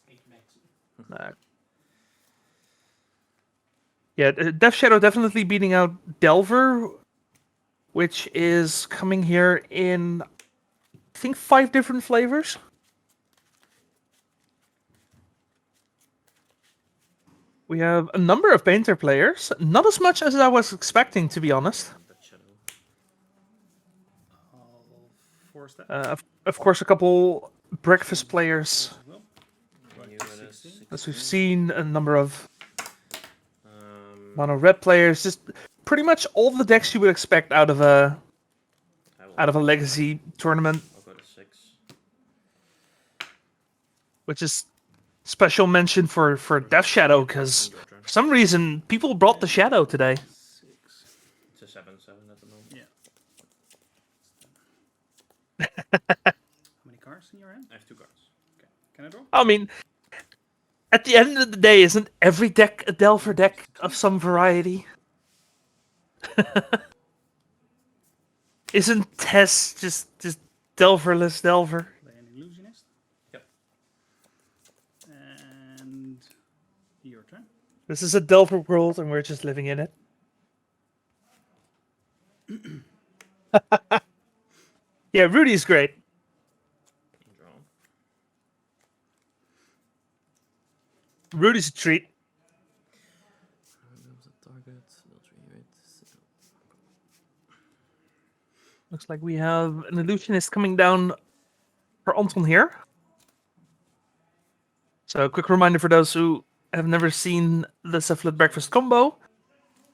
8 max. Yeah, Death Shadow definitely beating out Delver, which is coming here in, I think, 5 different flavors. We have a number of Painter players, not as much as I was expecting, to be honest. That shadow. I'll force that. Of course, a couple Breakfast players, as well. And you to go to 16. as we've 16. seen a number of Um, mono red players. Just pretty much all the decks you would expect out of a I will legacy tournament, I'll go to 6. which is special mention for Death Shadow because Your turn. for some reason people brought the Shadow today. 6. It's a 7/7 at the moment. Yeah. How many cards in your hand? I have 2 cards. Okay. Can I draw? I mean, at the end of the day, isn't every deck a Delver deck of some variety? Isn't Tess just Delverless Delver? Play an illusionist. Yep. And your turn. This is a Delver world, and we're just living in it. Yeah, Rudy's great. Draw. Rudy's a treat. Build a target. Build 3 rate. Looks like we have an illusionist coming down for Anton here. So, a quick reminder for those who have never seen the Cephalid Breakfast combo.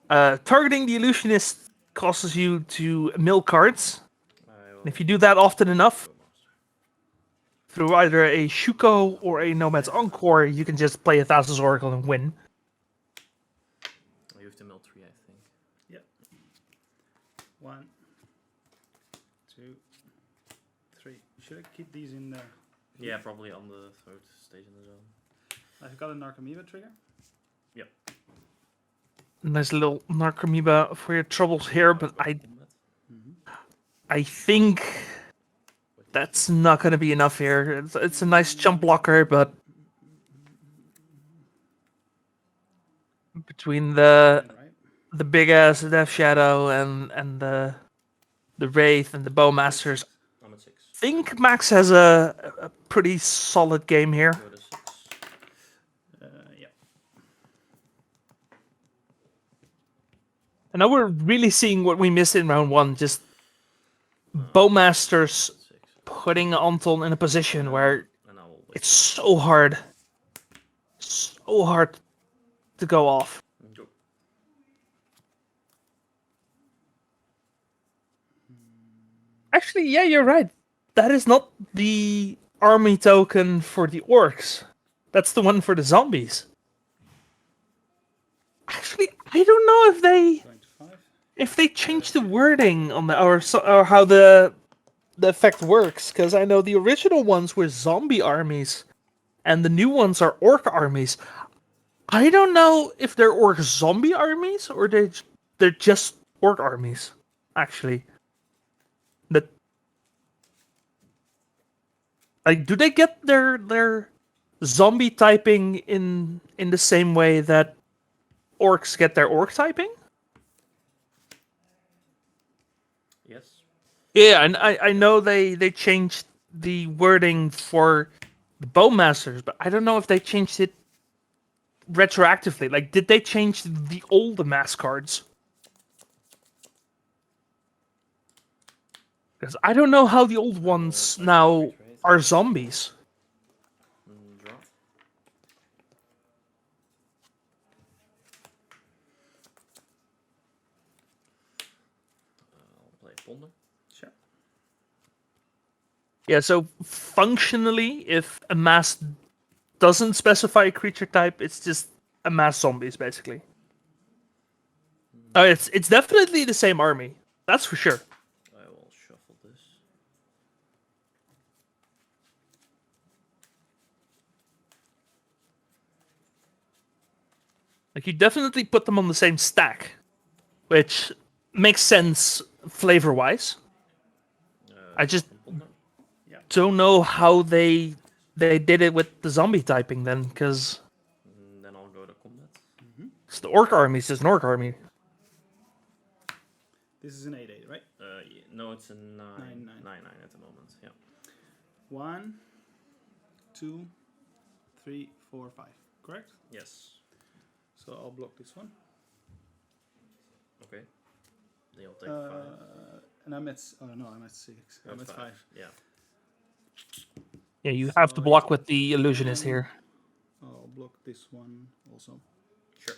Targeting the illusionist causes you to mill cards. I will And if you do that often enough, go master. through either a Shuko or a Nomad's Encore, you can just play a Thassa's Oracle and win. You have to mill 3, I think. Yep. 1, 2, 3. Should I keep these in there? Yeah, probably on the 3rd stage in the zone. I've got a Narcomoeba trigger. Yep. Nice little Narcomoeba for your troubles here, but Combat. I think that's not going to be enough here. It's a nice jump blocker, but between the Right. big ass Death Shadow and the Wraith and the Bowmasters, I'm at 6. I think Max has a pretty solid game here. Go to 6. Yeah. And now we're really seeing what we missed in round 1, just Bowmasters 6. putting Anton in a position where And I will wait. it's so hard to go off. Go. Actually, yeah, you're right. That is not the army token for the orcs. That's the one for the zombies. Actually, I don't know if Going to 5. they changed the wording on the or how the effect works, because I know the original ones were zombie armies, and the new ones are orc armies. I don't know if they're orc zombie armies or they're just orc armies. Actually, that like, do they get their zombie typing in the same way that orcs get their orc typing? Yes. Yeah, and I know they changed the wording for the Bowmasters, but I don't know if they changed it retroactively. Like, did they change the old mass cards? Because I don't know how the old ones now are zombies. Draw. I'll play Ponder. Sure. Yeah, so functionally, if a mass doesn't specify a creature type, it's just a mass zombies, basically. Oh, it's definitely the same army. That's for sure. I will shuffle this. Like, you definitely put them on the same stack, which makes sense flavor-wise. I just Ponder. don't know how they did it with the zombie typing then, because Then I'll go to combat. the orc army is just an orc army. This is an 8-8, right? No, it's a 9. 9-9. 9-9 at the moment. Yeah. 1, 2, 3, 4, 5. Correct? Yes. So I'll block this one. Okay. Then you'll take 5. And I'm at... Oh, no, I'm at 6. I'm at 5. Yeah. Yeah, you have to block with the illusionist here. I'll block this one also. Sure.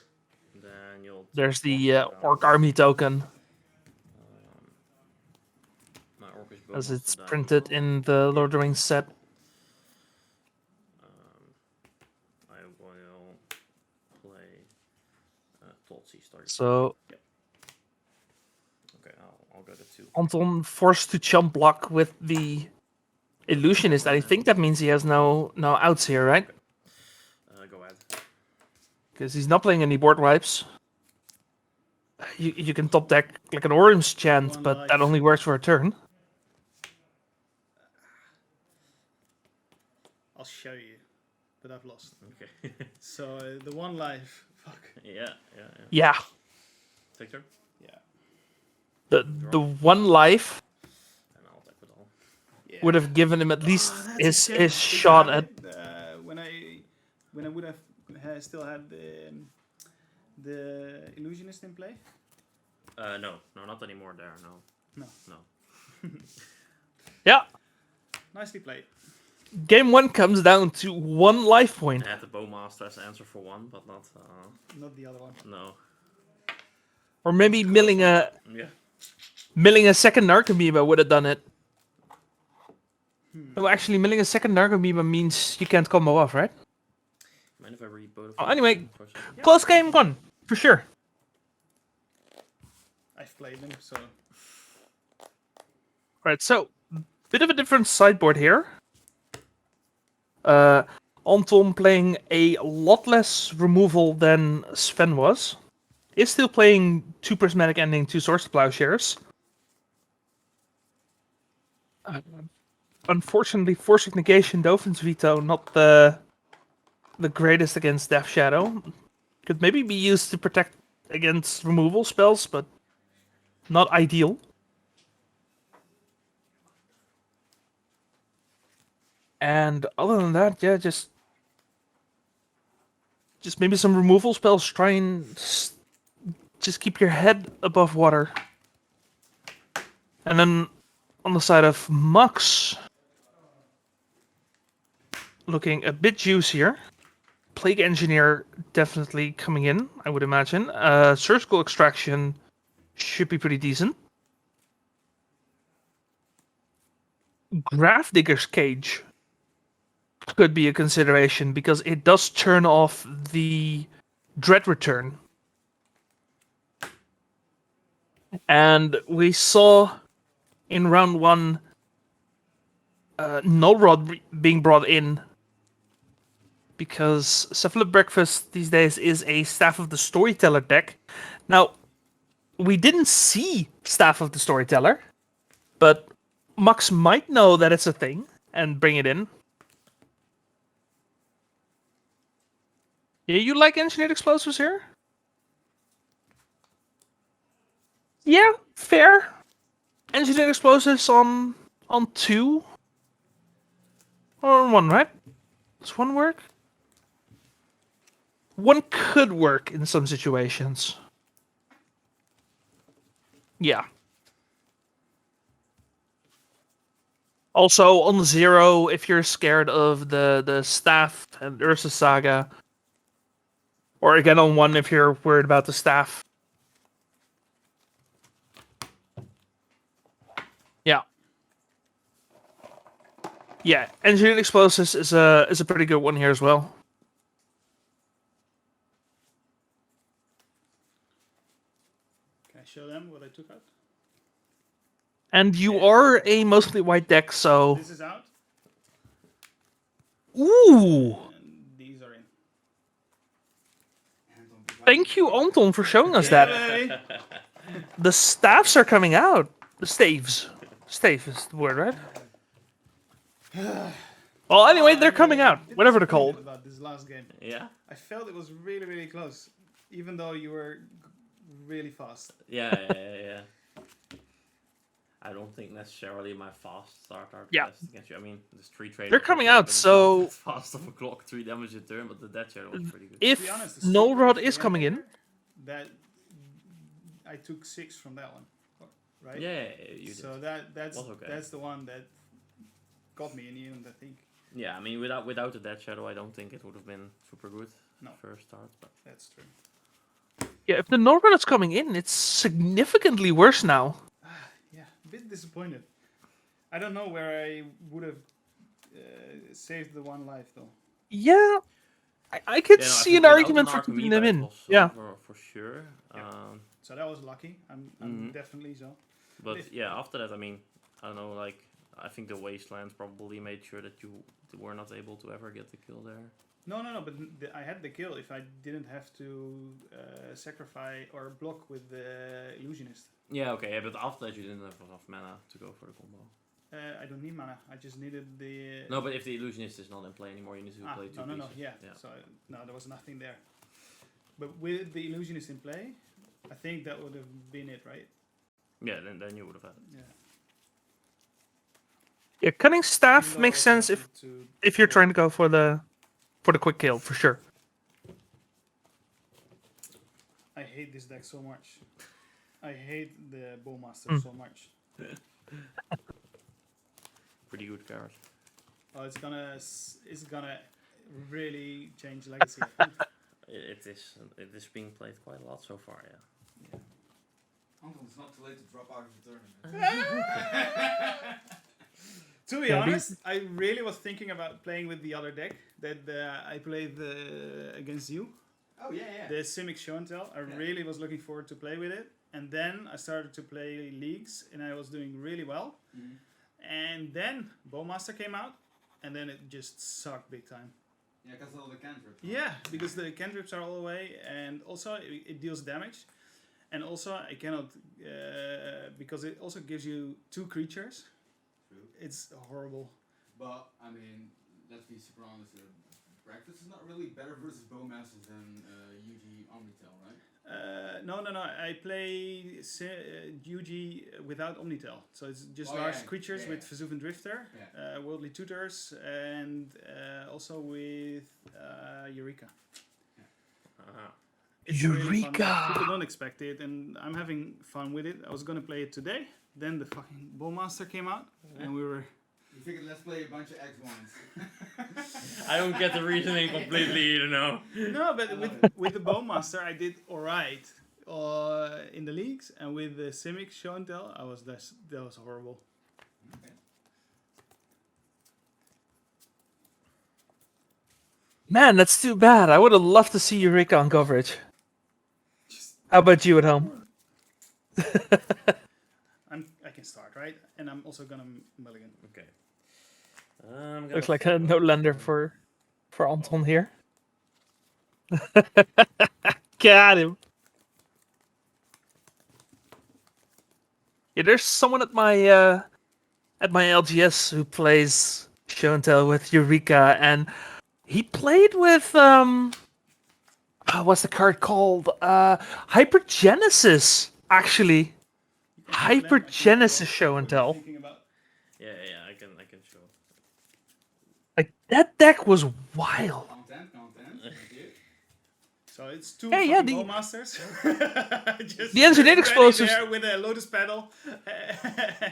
Then you'll. take There's the block down. orc army token, My orcish as bowmaster it's down printed below. in the Lord of the Rings set. I will play Toltzi start. So Okay, I'll go to 2. Anton forced to chump block with the illusionist. I think that means he has no outs here, right? Go ahead. Because he's not playing any board wipes. You can top deck like an orange chant, One but life. that only works for a turn. I'll show you, but I've lost. Okay. So the 1 life... Fuck. yeah. Yeah, Take turn. Yeah. the one life And I'll attack with all. Yeah. would have given him at least That's a shame, his because shot I at. had, when I would have still had the illusionist in play. No, not anymore there. No. Yeah, Nicely played. game 1 comes down to 1 life point. I had the bowmaster as answer for 1, but not. Not the other one. No. Or maybe milling Yeah. a second Narcomoeba would have done it. Well, actually, milling a second Narcomoeba means you can't combo off, right? Mind if I read both of Oh, them anyway, for a second? close game 1, for sure. I've played them, so Right, so, bit of a different sideboard here. Anton playing a lot less removal than Sven was. Is still playing 2 Prismatic Ending, 2 Swords to Plowshares. Unfortunately, Force of Negation, Dolphin's Veto, not the greatest against Death Shadow. Could maybe be used to protect against removal spells, but not ideal. And other than that, yeah, just maybe some removal spells. Try and just keep your head above water. And then on the side of Mux, looking a bit juicier. Plague Engineer definitely coming in, I would imagine. Surgical Extraction should be pretty decent. Gravedigger's Cage could be a consideration because it does turn off the Dread Return. And we saw in round 1 Null Rod being brought in because Cephalid Breakfast these days is a Staff of the Storyteller deck. Now, we didn't see Staff of the Storyteller, but Mux might know that it's a thing and bring it in. Yeah, you like Engineered Explosives here? Yeah, fair. Engineered Explosives on 2? Or on 1, right? Does 1 work? 1 could work in some situations. Yeah. Also, on 0, if you're scared of the staff and Ursa Saga. Or again on 1 if you're worried about the staff. Yeah. Yeah, Engineered Explosives is a pretty good one here as well. can I show them what I took out? And you are a mostly white deck, so... This is out, Ooh! and these are in. Thank you, Anton, for showing us that. Hey! The staffs are coming out. The staves. Stave is the word, right? Well, anyway, they're coming out. I'm a bit Whatever they're disappointed called. about this last game. Yeah? I felt it was really, really close, even though you were really fast. Yeah. I don't think necessarily my fast start are Yeah. best against you. I mean, there's 3 trade. They're coming out, so- Fast of a clock, 3 damage a turn, but the death shadow was pretty good. To be honest, If the Null Super Rod Raid is coming in, that I took 6 from that one, right? Yeah, you did. So that's Was okay. that's the one that got me in the end, I think. Yeah, I mean, without the death shadow, I don't think it would have been super good. No. First start, but That's true. yeah, if the Null Rod is coming in, it's significantly worse now. Yeah, a bit disappointed. I don't know where I would have saved the 1 life though. Yeah, I could yeah, no, I see think an without argument an for keeping Archimede, them it in. was Yeah. for sure. Yeah. So that was lucky. I'm Mhm. definitely so. But If- yeah, after that, I mean, I don't know, like, I think the Wastelands probably made sure that you were not able to ever get the kill there. No, but I had the kill if I didn't have to sacrifice or block with the Illusionist. Yeah, okay, yeah, but after that you didn't have enough mana to go for the combo. I don't need mana. I just needed the. No, but if the Illusionist is not in play anymore, you need to play 2 no, pieces. yeah. So no, there was nothing there. But with the Illusionist in play, I think that would have been it, right? Yeah, then you would have had it. Yeah. Yeah, cutting staff Even though makes I sense wanted to if you're trying to go for the quick kill, for sure. I hate this deck so much. I hate the Bowmaster so much. Pretty good card. Oh, it's gonna really change Legacy. I think. It is being played quite a lot so far, yeah. Anton, it's not too late to drop out of the tournament. To be Yeah, honest, I really was thinking about playing with the other deck that I played against you. Oh yeah, yeah. The Simic Show and Tell. I really was looking forward to play with it. And then I started to play leagues and I was doing really well. Mhm. And then Bowmaster came out and then it just sucked big time. Yeah, because of all the cantrips. Yeah, because the cantrips are all away and also it deals damage. And also I cannot, because it also gives you 2 creatures. True. It's horrible. But I mean, let's be super honest. Rakdos is not really better versus Bowmasters than UG Omnitel, right? No. I play UG without Omnitel. So it's just Oh, large yeah, creatures yeah, with yeah. Vesuvian Drifter, Yeah. Worldly Tutors, and also with Eureka. Uh-huh. It's really fun. Eureka! People don't expect it, and I'm having fun with it. I was gonna play it today. Then the fucking Bowmaster came out, and we were... You figured let's play a bunch of X1s. I don't get the reasoning completely either, no. No, but I love with the Bowmaster, I did alright in the leagues, and with the Simic Show and Tell, that was horrible. Okay. Man, that's too bad. I would have loved to see Eureka on coverage. How about you at home? I can start, right? And I'm also gonna mulligan. Okay. Looks like a no lander for Anton here. Got him. Yeah, there's someone at my LGS who plays Show and Tell with Eureka, and he played with what's the card called? Hypergenesis, actually. Hypergenesis Show and Tell. Thinking about Yeah, I can show. Like that deck was wild. Content. Thank you. so it's 2 Hey, yeah, fucking the- Bowmasters. Just The engineered ready explosives- there with a Lotus Paddle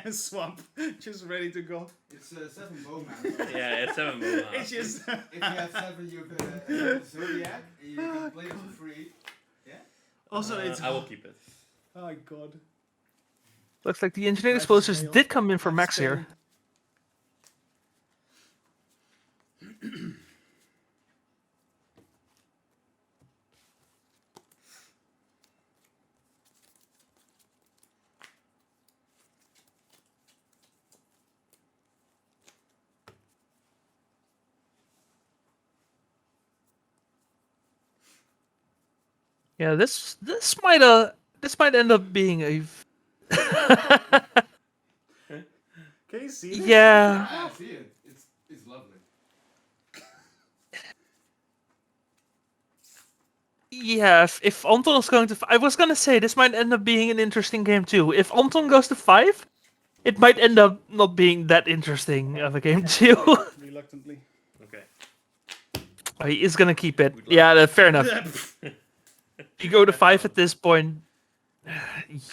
and Swamp, just ready to go. It's 7 Bowmasters. Yeah, it's 7 Bowmasters. It's just If you have 7, you have Zodiac, and you can play it for free. Yeah? also it's I will keep it. oh my god. Looks like the engineered explosives did come in for Max here. Yeah, this might end up being a Can you see this? yeah. I see it. It's lovely. Yeah, if Anton is going to... I was going to say, this might end up being an interesting game too. If Anton goes to 5, it might end up not being that interesting of a game too. Reluctantly. Okay. Oh, he is going to keep it. Yeah, fair enough. If you go to 5 at this point...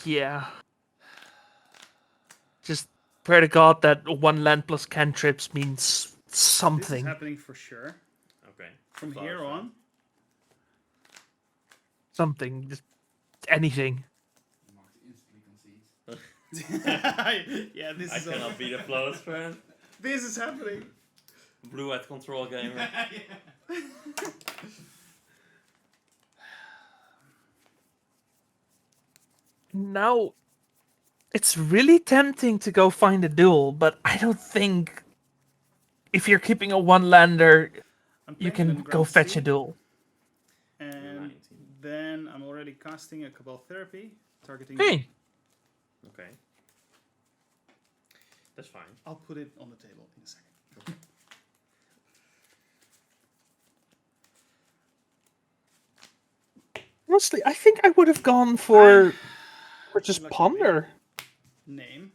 Yeah. Just pray to God that 1 land plus cantrips means This is something. happening for sure. Okay. From Flowers, here huh? on. Something. Just anything. Max instantly concedes. Yeah, this I is cannot be the flawless friend. this is happening. Blue at control gamer. Now, it's really tempting to go find a duel, but I don't think if you're keeping a 1-lander, I'm you playing can on go ground fetch C, a duel. And 19. then I'm already casting a Cabal Therapy, targeting... Hey, Okay. That's fine. I'll put it on the table in a second. honestly, I think I would have gone for just Lucky Ponder. Name.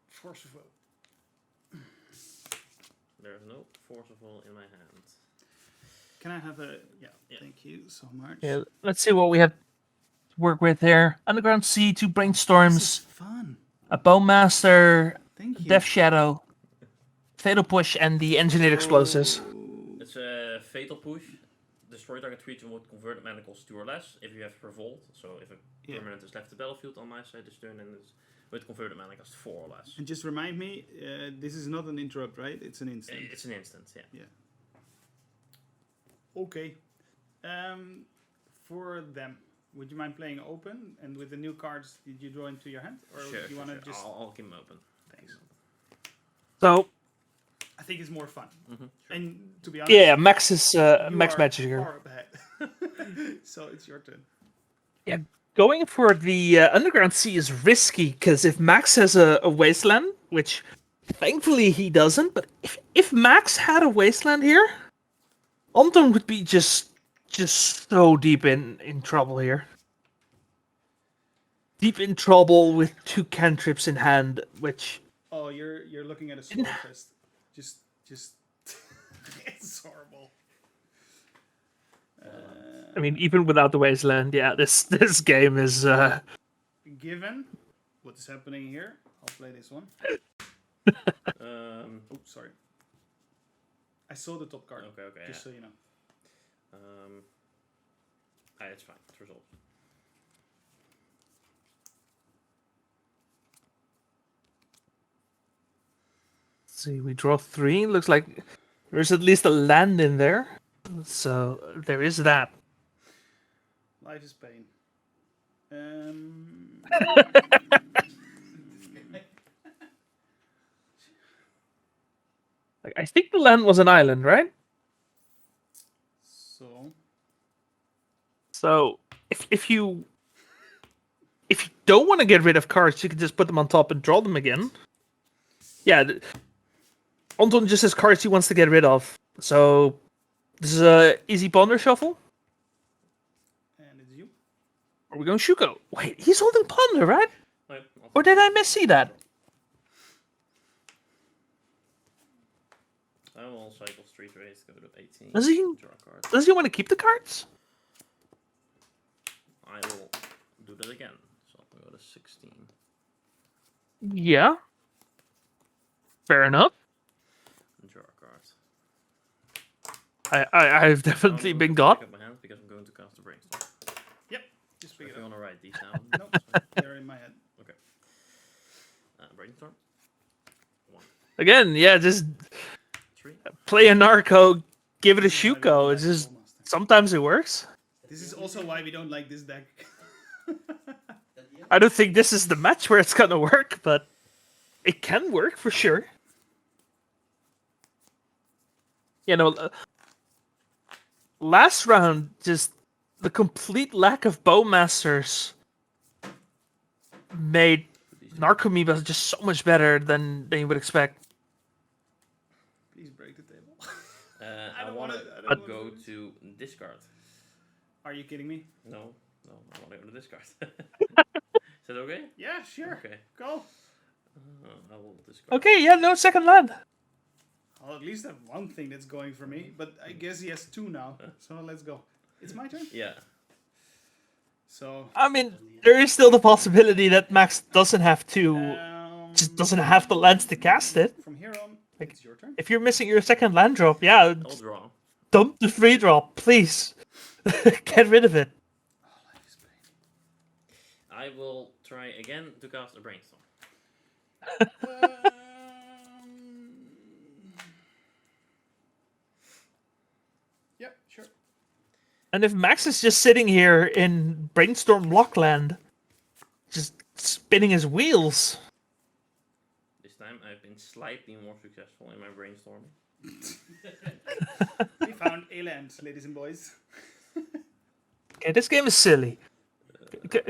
Force of Will. There's no force of will in my hand. Can I have a... Yeah, Yeah. thank you so much. Yeah, let's see what we have to work with here. Underground Sea, 2 This is Brainstorms, fun. a Bowmaster, Thank you. Death Shadow, Fatal Push, and the Engineered Explosives. Oh. It's a fatal push. The destroy target creature with converted mana cost 2 or less. If you have Revolt, so if a permanent is left the battlefield on my side this turn, and it's with converted mana cost 4 or less. And just remind me, this is not an interrupt, right? It's an instant. It's an instant, yeah. Okay. For them, would you mind playing open? And with the new cards, did you draw into your hand? Or Sure, do you want to just... I'll keep them open. Thanks. So I think it's more fun. Sure. And to be honest... yeah, Max is you Max are Magic here. far ahead. So it's your turn. Yeah, going for the Underground Sea is risky, because if Max has a Wasteland, which thankfully he doesn't, but if Max had a Wasteland here, Anton would be just so deep in trouble here. Deep in trouble with 2 cantrips in hand, which... Oh, you're looking at a sword fist. Just it's horrible. I mean, even without the Wasteland, yeah, this game is... Given what is happening here, I'll play this one. Oh, sorry. I saw the top card. Okay, Just so you know. It's fine. It's resolved. See, we draw 3. Looks like there's at least a land in there. So there is that. Life is pain. Like, I think the land was an island, right? So if you don't want to get rid of cards, you can just put them on top and draw them again. Yeah, Anton just has cards he wants to get rid of. So this is a easy ponder shuffle. And it's you. Or we going Shuko? Wait, he's holding ponder, right? Wait, Or did I missee that? I will cycle Street Race, go to 18. Does he? Draw a card. Does he want to keep the cards? I will do that again. So I'll go to 16. Yeah. Fair enough. And draw a card. I've definitely been got. Pick up my hand because I'm going to cast the Brainstorm. Yep. Just So pick if it you up. want to write these down. No, they're in my head. Okay. Brainstorm. 1, Again, yeah, just 3. play a narco, give it a This is why we don't Shuko. like It's just Bowmaster. sometimes it works. This is also why we don't like this deck. I don't think this is the match where it's gonna work, but it can work for sure. You know, last round, just the complete lack of Bowmasters made Narcomoeba just so much better than you would expect. Please break the table. I don't want wanna- I to don't go wanna lose. to discard. Are you kidding me? No, I want to go to discard. Is that okay? Yeah, sure. Okay. Go. I will discard. Okay, yeah, no second land. I'll at least have one thing that's going for me, but I guess he has 2 now. So let's go. It's my turn. Yeah. So I mean, there is still the possibility that Max doesn't have to, just doesn't have the lands to cast it. from here on, it's your turn. If you're missing your second land drop, yeah, I'll just draw. dump the free drop, please. Get rid of it. Oh, life is pain. I will try again to cast a Brainstorm. Yep, sure. And if Max is just sitting here in Brainstorm Lockland, just spinning his wheels, This time I've been slightly more successful in my brainstorming. We found a land, ladies and boys. okay, this game is silly.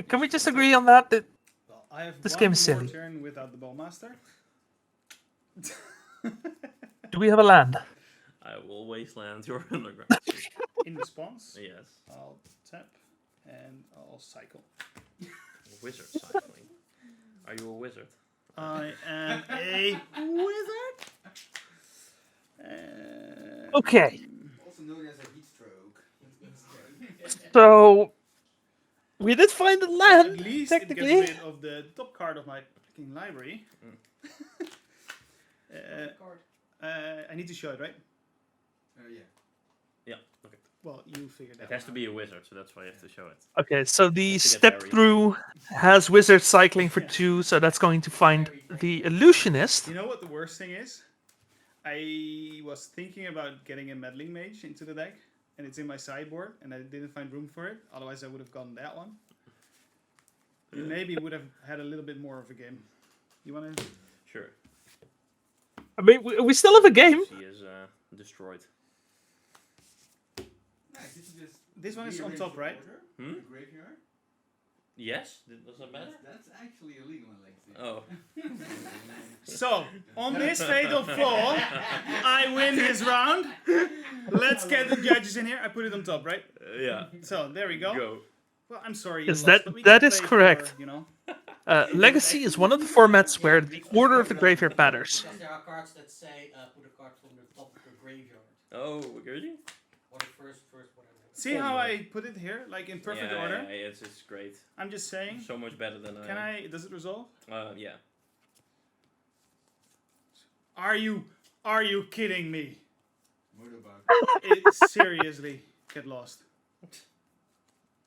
Can we just agree on that? That Well, I have This one game is more silly. turn without the Bowmaster. do we have a land? I will wasteland your underground. In response, Yes. I'll tap and I'll cycle. Wizard cycling. Are you a wizard? I am a wizard. Okay, Also known as a heat stroke. so we did find a At land, least technically. it gets rid of the top card of my fucking library. Card. I need to show it, right? Yeah. Yeah. Okay. Well, you figured that It has one to out. be a wizard, so that's why you have to show it. Okay, so the Have to get step buried. through has wizard cycling for Yeah. 2, so that's going to find the illusionist. You know what the worst thing is? I was thinking about getting a meddling mage into the deck, and it's in my sideboard, and I didn't find room for it. Otherwise, I would have gotten that one. You maybe would have had a little bit more of a game. You wanna? Sure. I mean, we still have a game. She is destroyed. Nice. Did you just This one is on rearrange top, the right? order? Hmm? The graveyard? Yes? Does that matter? That's actually illegal in Legacy. Oh. So on this fatal fall, I win this round. Let's get the judges in here. I put it on top, right? Yeah. So there we go. Go. Well, I'm sorry. You Yes, lost, that- but we that can is play correct. For, you know. Legacy is one of the formats where the order of the graveyard matters. Because there are cards that say put a card from the top of the graveyard. Oh, really? Or the first whatever. See how I put it here, like in perfect yeah, order. Yeah, it's great. I'm just saying. So much better than Can I? Does it resolve? Yeah. Are you kidding me? Murderbug. Seriously, get lost.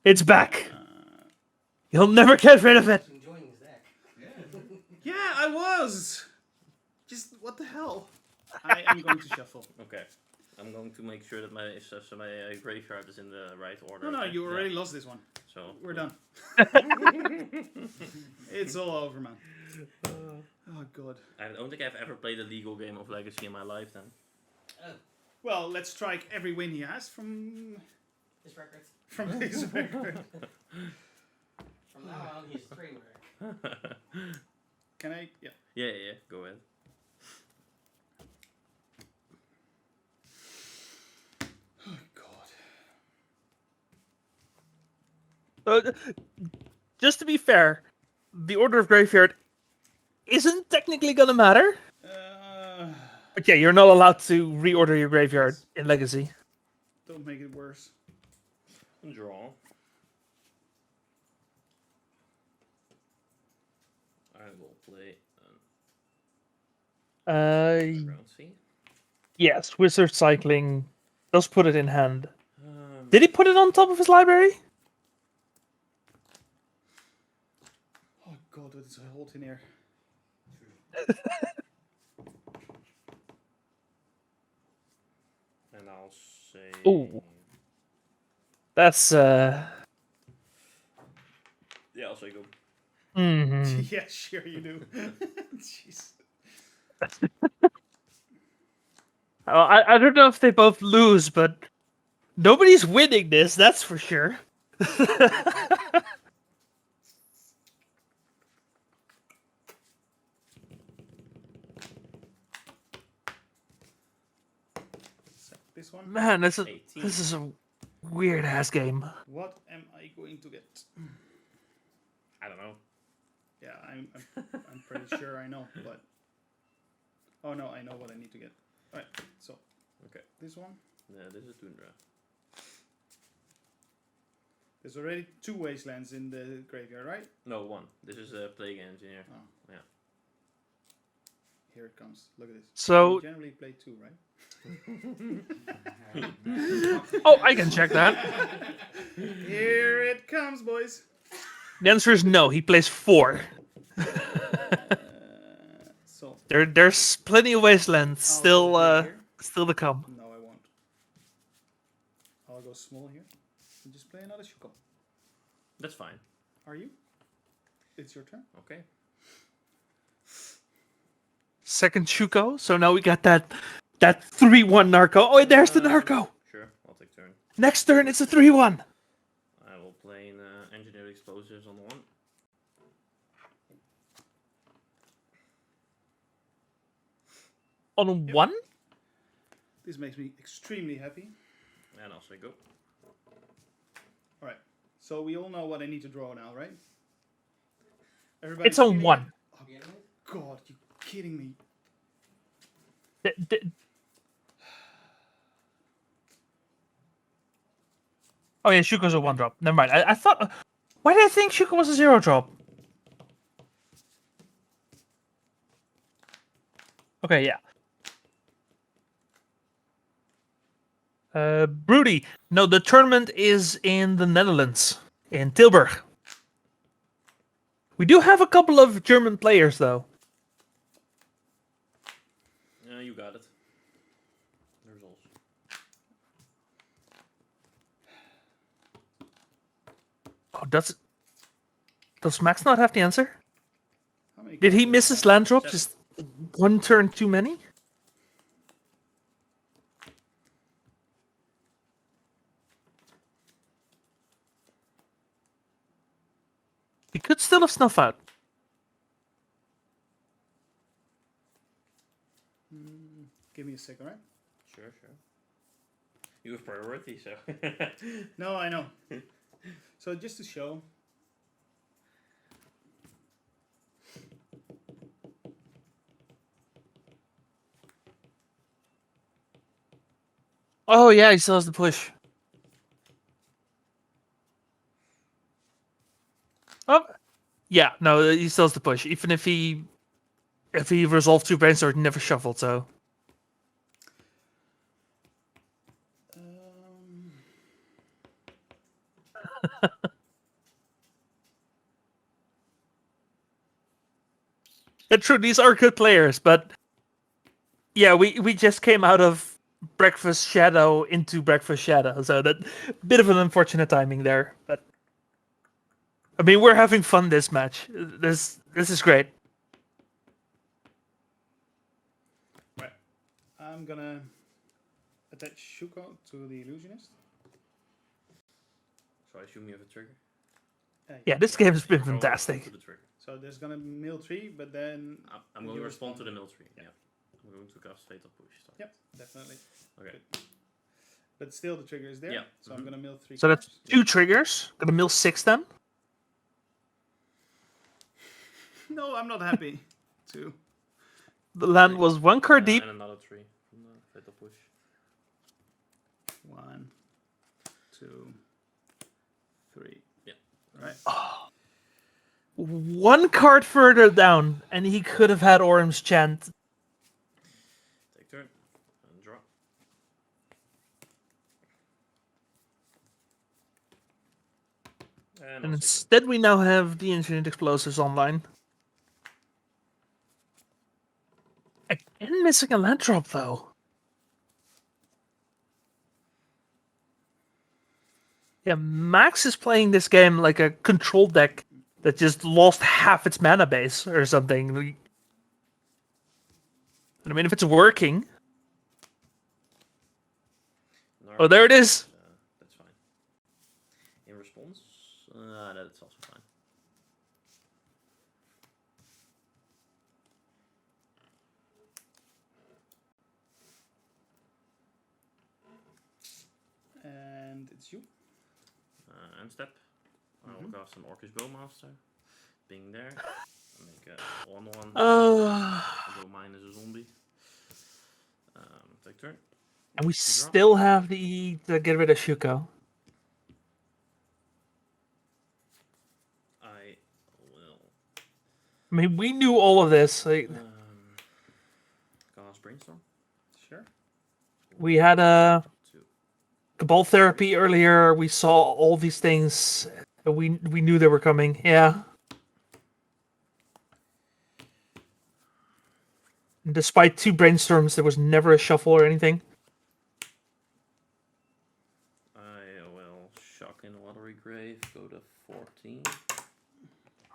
It's back. You'll never get rid of it. I was enjoying his deck. Yeah. Yeah, I was. Just what the hell? I am going to shuffle. Okay. I'm going to make sure that my graveyard is in the right order. No, okay? you already Yeah. lost this one. So We're done. It's all over, man. Oh god. I don't think I've ever played a legal game of Legacy in my life. Then. Oh, Well, let's strike every win he has from his record. his record. From now on, he's a train wreck. Can I? Yeah. Yeah. Go ahead. Oh god. Just to be fair, the order of graveyard isn't technically gonna matter. But yeah, you're not allowed to reorder your graveyard in Legacy. Don't make it worse. Draw. I will play round C. Yes, wizard cycling does put it in hand. Did he put it on top of his library? Oh god, what is a hold in here? And I'll say. Ooh. That's Yeah, I'll say go. mhm. Yeah, sure you do. Jeez. I don't know if they both lose, but nobody's winning this, that's for sure. So, this one. Man, this 18. is a weird ass game. What am I going to get? I don't know. Yeah, I'm pretty sure I know, but oh no, I know what I need to get. All right, so Okay. this one. Yeah, this is Tundra. There's already 2 wastelands in the graveyard, right? No, one. This is a Plague Engineer. Oh. Yeah. Here it comes. Look at this. So, You generally play 2, right? oh, I can check that. Here it comes, boys. The answer is no. He plays 4. So There's plenty of wastelands I'll still go here. still to come. No, I won't. I'll go small here and just play another Shuko. That's fine. Are you? It's your turn. Okay. Second Shuko. So now we got that 3-1 narco. Oh, there's the narco. Sure, I'll take turn. Next turn, it's a 3-1. I will play in Engineered Explosives on the one. On 1? This makes me extremely happy. And I'll say go. All right. So we all know what I need to draw now, right? Everybody. It's on 1. Oh God, you kidding me? Oh yeah, Shuko's a 1 drop. Never mind. I thought. Why did I think Shuko was a 0 drop? Okay, yeah. Broody. No, the tournament is in the Netherlands, in Tilburg. We do have a couple of German players, though. Yeah, you got it. The results. Oh, does Max not have the answer? How many Did he cards miss do I his have? land drop? 7. Just one turn too many? He could still have snuff out. Give me a second, right? Sure. You have priority, so. No, I know. So just to show. Oh yeah, he still has the push. Oh, yeah, no, he still has the push. Even if he resolved 2 brainstorms, he never shuffled. So Um, yeah, true, these are good players, but yeah, we just came out of Breakfast Shadow into Breakfast Shadow, so that bit of an unfortunate timing there. But I mean, we're having fun this match. This is great. right. I'm gonna attach Shuko to the illusionist. So I assume you have a trigger. Yeah, this game has been Go fantastic. to the trigger. So there's gonna be mill 3, but then I'm going you to respond to the respond. mill tree. Yeah. I'm going to cast Fatal Push. So. Yep, definitely. Okay. But still, the trigger is there. Yeah. So I'm gonna mill 3. So that's cards. 2 triggers. Gonna mill 6 then. No, I'm not happy. 2. The land was 1 card deep. And another 3 from the Fatal Push. 1, 2, 3. Yeah. Right. 1 card further down, and he could have had Orm's Chant. Take turn. And draw. And also instead, we now have the Infinite Explosives online. Again, missing a land drop, though. Yeah, Max is playing this game like a control deck that just lost half its mana base or something. And I mean, if it's working. Oh, there it is. That's fine. In response, that's also fine. And it's you. End step. I will cast an Orcish Bowmaster. Being there. Make a 1/1. Although mine is a zombie. Take turn. And we still have the to get rid of Shuko. I will. I mean, we knew all of this. Like, Cast Brainstorm. Sure. we had a 2. Cabal Therapy earlier. We saw all these things. We knew they were coming. Yeah. And despite 2 brainstorms, there was never a shuffle or anything. I will shock in Watery Grave. Go to 14.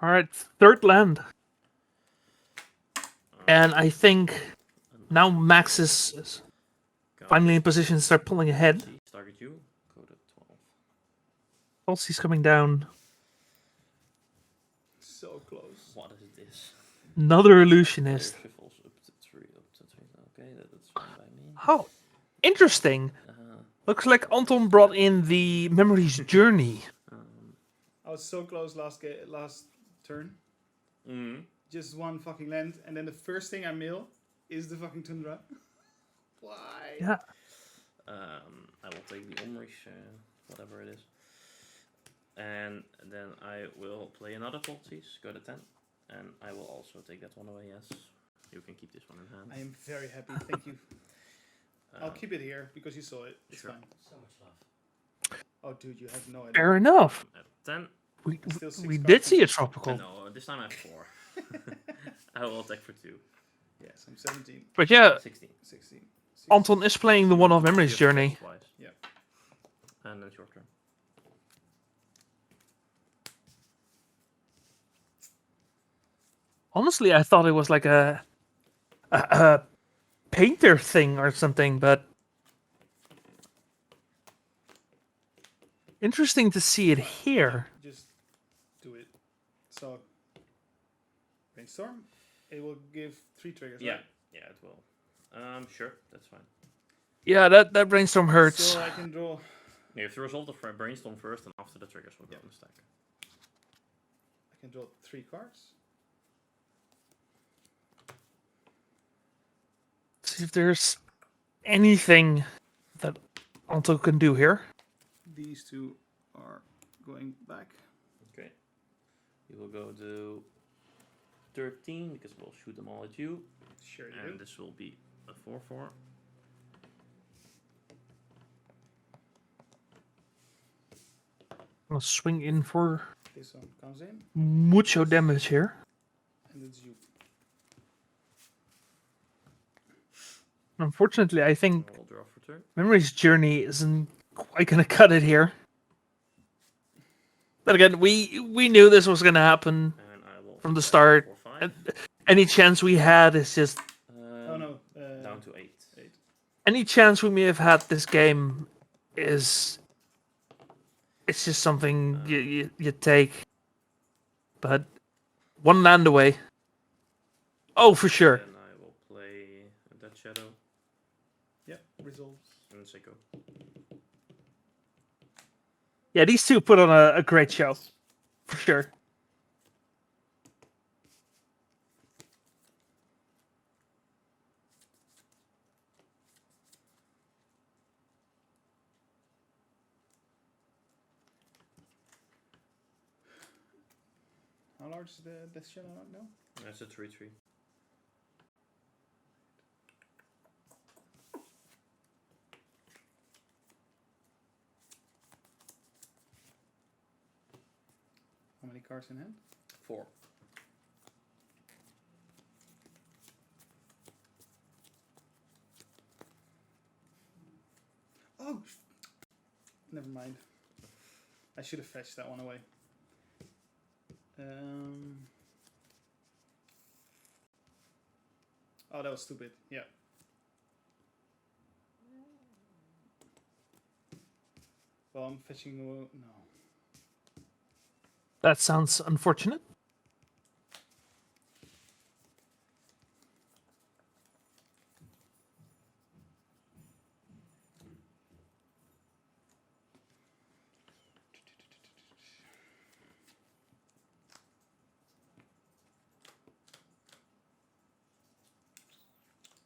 All right, 3rd land. And I think now Max is finally in position to start pulling ahead. Target you. Go to 12. Tulsi's coming down. So close. What is this? Another illusionist. Shuffles up to 3. Okay, that's fine by me. Oh, interesting. Looks like Anton brought in the Memories Journey. I was so close last turn. Just 1 fucking land, and then the first thing I mill is the fucking Tundra. Why? Yeah. I will take the Omrish, whatever it is. And then I will play another Poltsies, go to 10. And I will also take that one away, yes. You can keep this one in hand. I am very happy, thank you. I'll keep it here because you saw it. It's Sure. fine. So much love. Oh, dude, you have no idea. Fair enough. At 10. We, Still six we cards did see a in- tropical. No, this time I have 4. I will attack for 2. Yes, I'm 17, But yeah, 16. 16. Anton is playing the One of Memories You have to journey. roll twice. Yeah. And then it's your turn. Honestly, I thought it was like a painter thing or something, but interesting to see it here. Just do it. So, brainstorm. It will give 3 triggers. Yeah. Right? Yeah, it will. Sure, that's fine. Yeah, that brainstorm hurts. So I can draw. Yeah, you have to resolve the brainstorm first, and after the triggers will go on the stack. I can draw 3 cards. See if there's anything that Anton can do here. These 2 are going back. Okay. You will go to 13 because we'll shoot them all at you. Sure you And do. this will be a 4/4. I'll swing in for This one comes in, mucho damage here. and it's you. Unfortunately, I think We'll draw for turn. Memory's Journey isn't quite gonna cut it here. But again, we knew this was gonna happen. And I will From the attack start, for 5. and any chance we had is just Oh no. Down to 8. any chance we may have had this game is it's just something you take. But one land away. Oh, for sure. Then I will play that shadow Yep, resolves. and Seiko. Yeah, these two put on a great show. For sure. How large is the shadow now? That's a 3/3. How many cards in hand? 4. Oh, never mind. I should have fetched that one away. Oh, that was stupid. Yeah. Well, I'm fetching. No. That sounds unfortunate.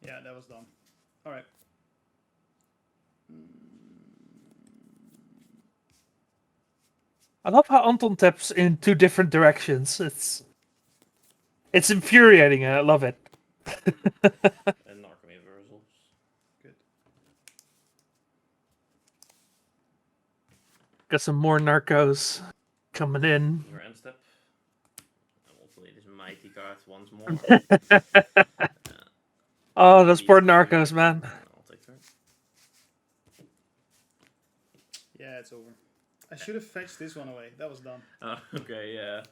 Yeah, that was dumb. All right. I love how Anton taps in 2 different directions. It's infuriating. I love it. And Narcomy reversals. Good. Got some more narcos coming in. Your end step. I will play this mighty card once more. Oh, those poor narcos, man. I'll take turn. Yeah, it's over. I should have fetched this one away. That was dumb. Oh, okay, yeah.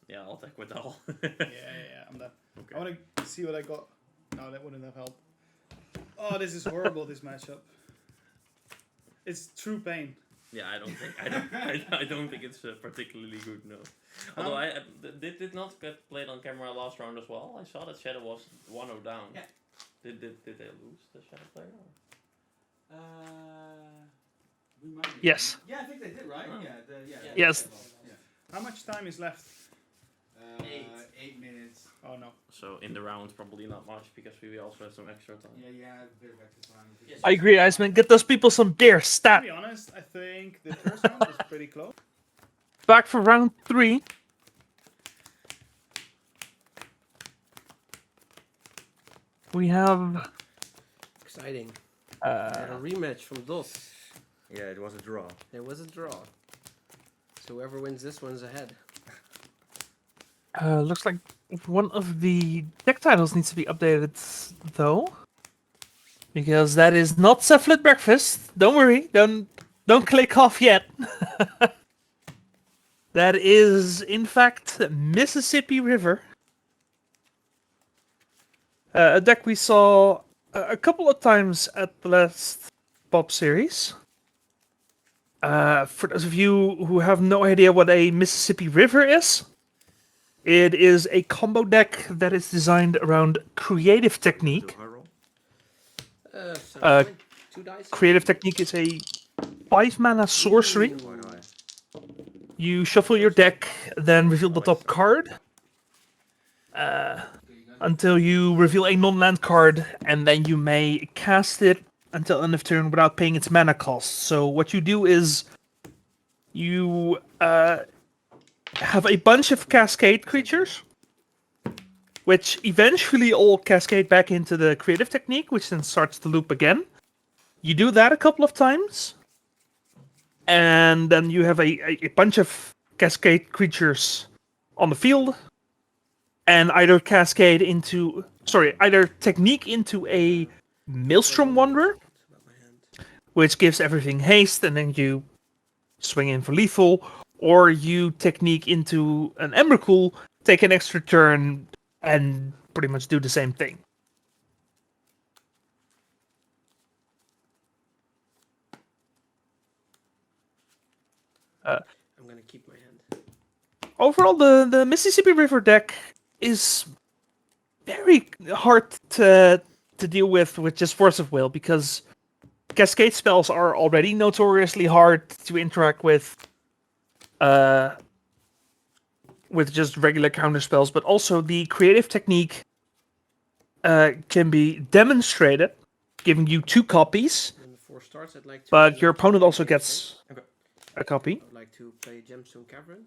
Yeah, I'll attack with all. Yeah, I'm done. Okay. I want to see what I got. No, that wouldn't have helped. Oh, this is horrible. This matchup. It's true pain. Yeah, I don't think it's particularly good. No. Although I did not get played on camera last round as well. I saw that Shadow was 1-0 down. Yeah. Did they lose the Shadow player? Or? Remind me. Yes. Yeah, I think they did, right? Oh. Yeah. Yes. Yeah. How much time is left? 8 minutes. Oh no. So in the round, probably not much because we also had some extra time. Yeah, a bit of extra time. Yes. I agree, Iceman. Get those people some beer. To Stat. be honest, I think the first round was pretty close. Back for round 3. We have Exciting. And a rematch from DOS. Yeah, it was a draw. It was a draw. So whoever wins this one's ahead. Looks like one of the deck titles needs to be updated, though. Because that is not Cephalid Breakfast. Don't worry. Don't click off yet. That is, in fact, Mississippi River. A deck we saw a couple of times at the last Pop series. For those of you who have no idea what a Mississippi River is, it is a combo deck that is designed around creative technique. Do high roll. So Uh, 2 dice. Creative technique is a 5-mana sorcery. Quite high. You shuffle your deck, then reveal the top card until you reveal a non-land card, and then you may cast it until end of turn without paying its mana cost. So what you do is you have a bunch of cascade creatures, which eventually all cascade back into the creative technique, which then starts the loop again. You do that a couple of times, and then you have a bunch of cascade creatures on the field, and either technique into a Maelstrom Wanderer, which gives everything haste, and then you swing in for lethal, or you technique into an Emrakul, take an extra turn, and pretty much do the same thing. I'm gonna keep my hand. Overall, the Mississippi River deck is very hard to deal with just Force of Will, because cascade spells are already notoriously hard to interact with just regular counter spells, but also the creative technique can be demonstrated, giving you 2 copies, When the 4 starts, I'd like to. but your opponent also gets Okay. a copy. I would like to play Gemstone Cavern,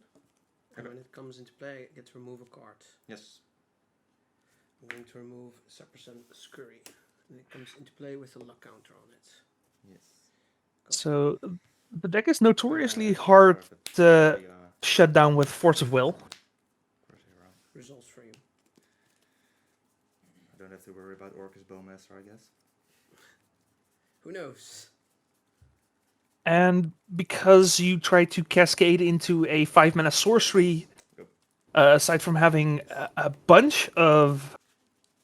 and when it comes into play, I get to remove a card. Yes. I'm going to remove Saperson Scurry, and it comes into play with a luck counter on it. Yes. So the deck is notoriously hard to shut down with Force of Will. Results for you. I don't have to worry about Orcus Bowmaster, I guess. Who knows? And because you try to cascade into a 5-mana sorcery, aside from having a bunch of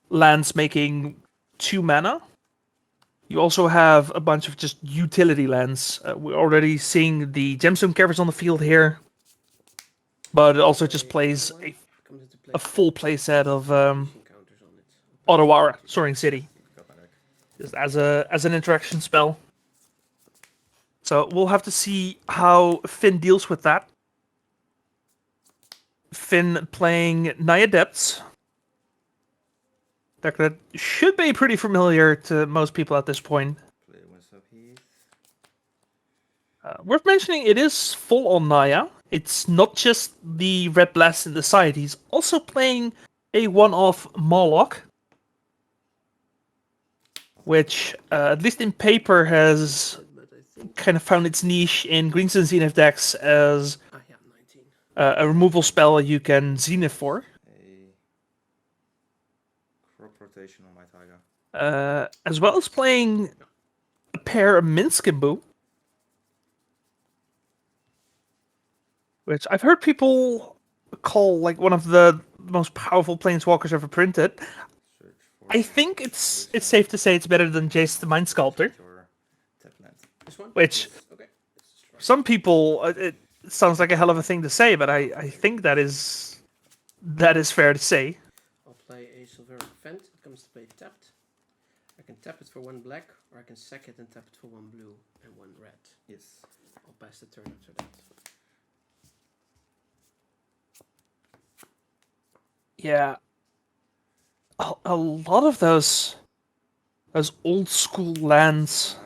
lands making 2 mana, you also have a bunch of just utility lands. We're already seeing the Gemstone Caverns on the field here, but it also just plays Comes into play a full playset of counters on it. Ottawara, Soaring City, Got my deck. just as an interaction spell. So we'll have to see how Finn deals with that. Finn playing Naya Depths. Deck that should be pretty familiar to most people at this point. Play Windswept Heath. Worth mentioning, it is full on Naya. It's not just the Red Blast in the side. He's also playing a one-off Moloch, which, at least in paper, has But I think. kind of found its niche in Greens and Zenith decks as Yeah, 19. a removal spell you can Zenith for. A crop rotation on my Tiger. As well as playing a pair of Minskimbu, which I've heard people call like one of the most powerful planeswalkers ever printed. Search for I think it's safe to say it's better than Jace the Mind Sculptor, or Tapland. This one? which Yes. Okay. Let's just try. some people, it sounds like a hell of a thing to say, but I think that is fair to say. I'll play a Silver Vent. It comes to play tapped. I can tap it for 1 black, or I can sack it and tap it for 1 blue and 1 red. Yes. I'll pass the turn after that. Yeah, a lot of those old school lands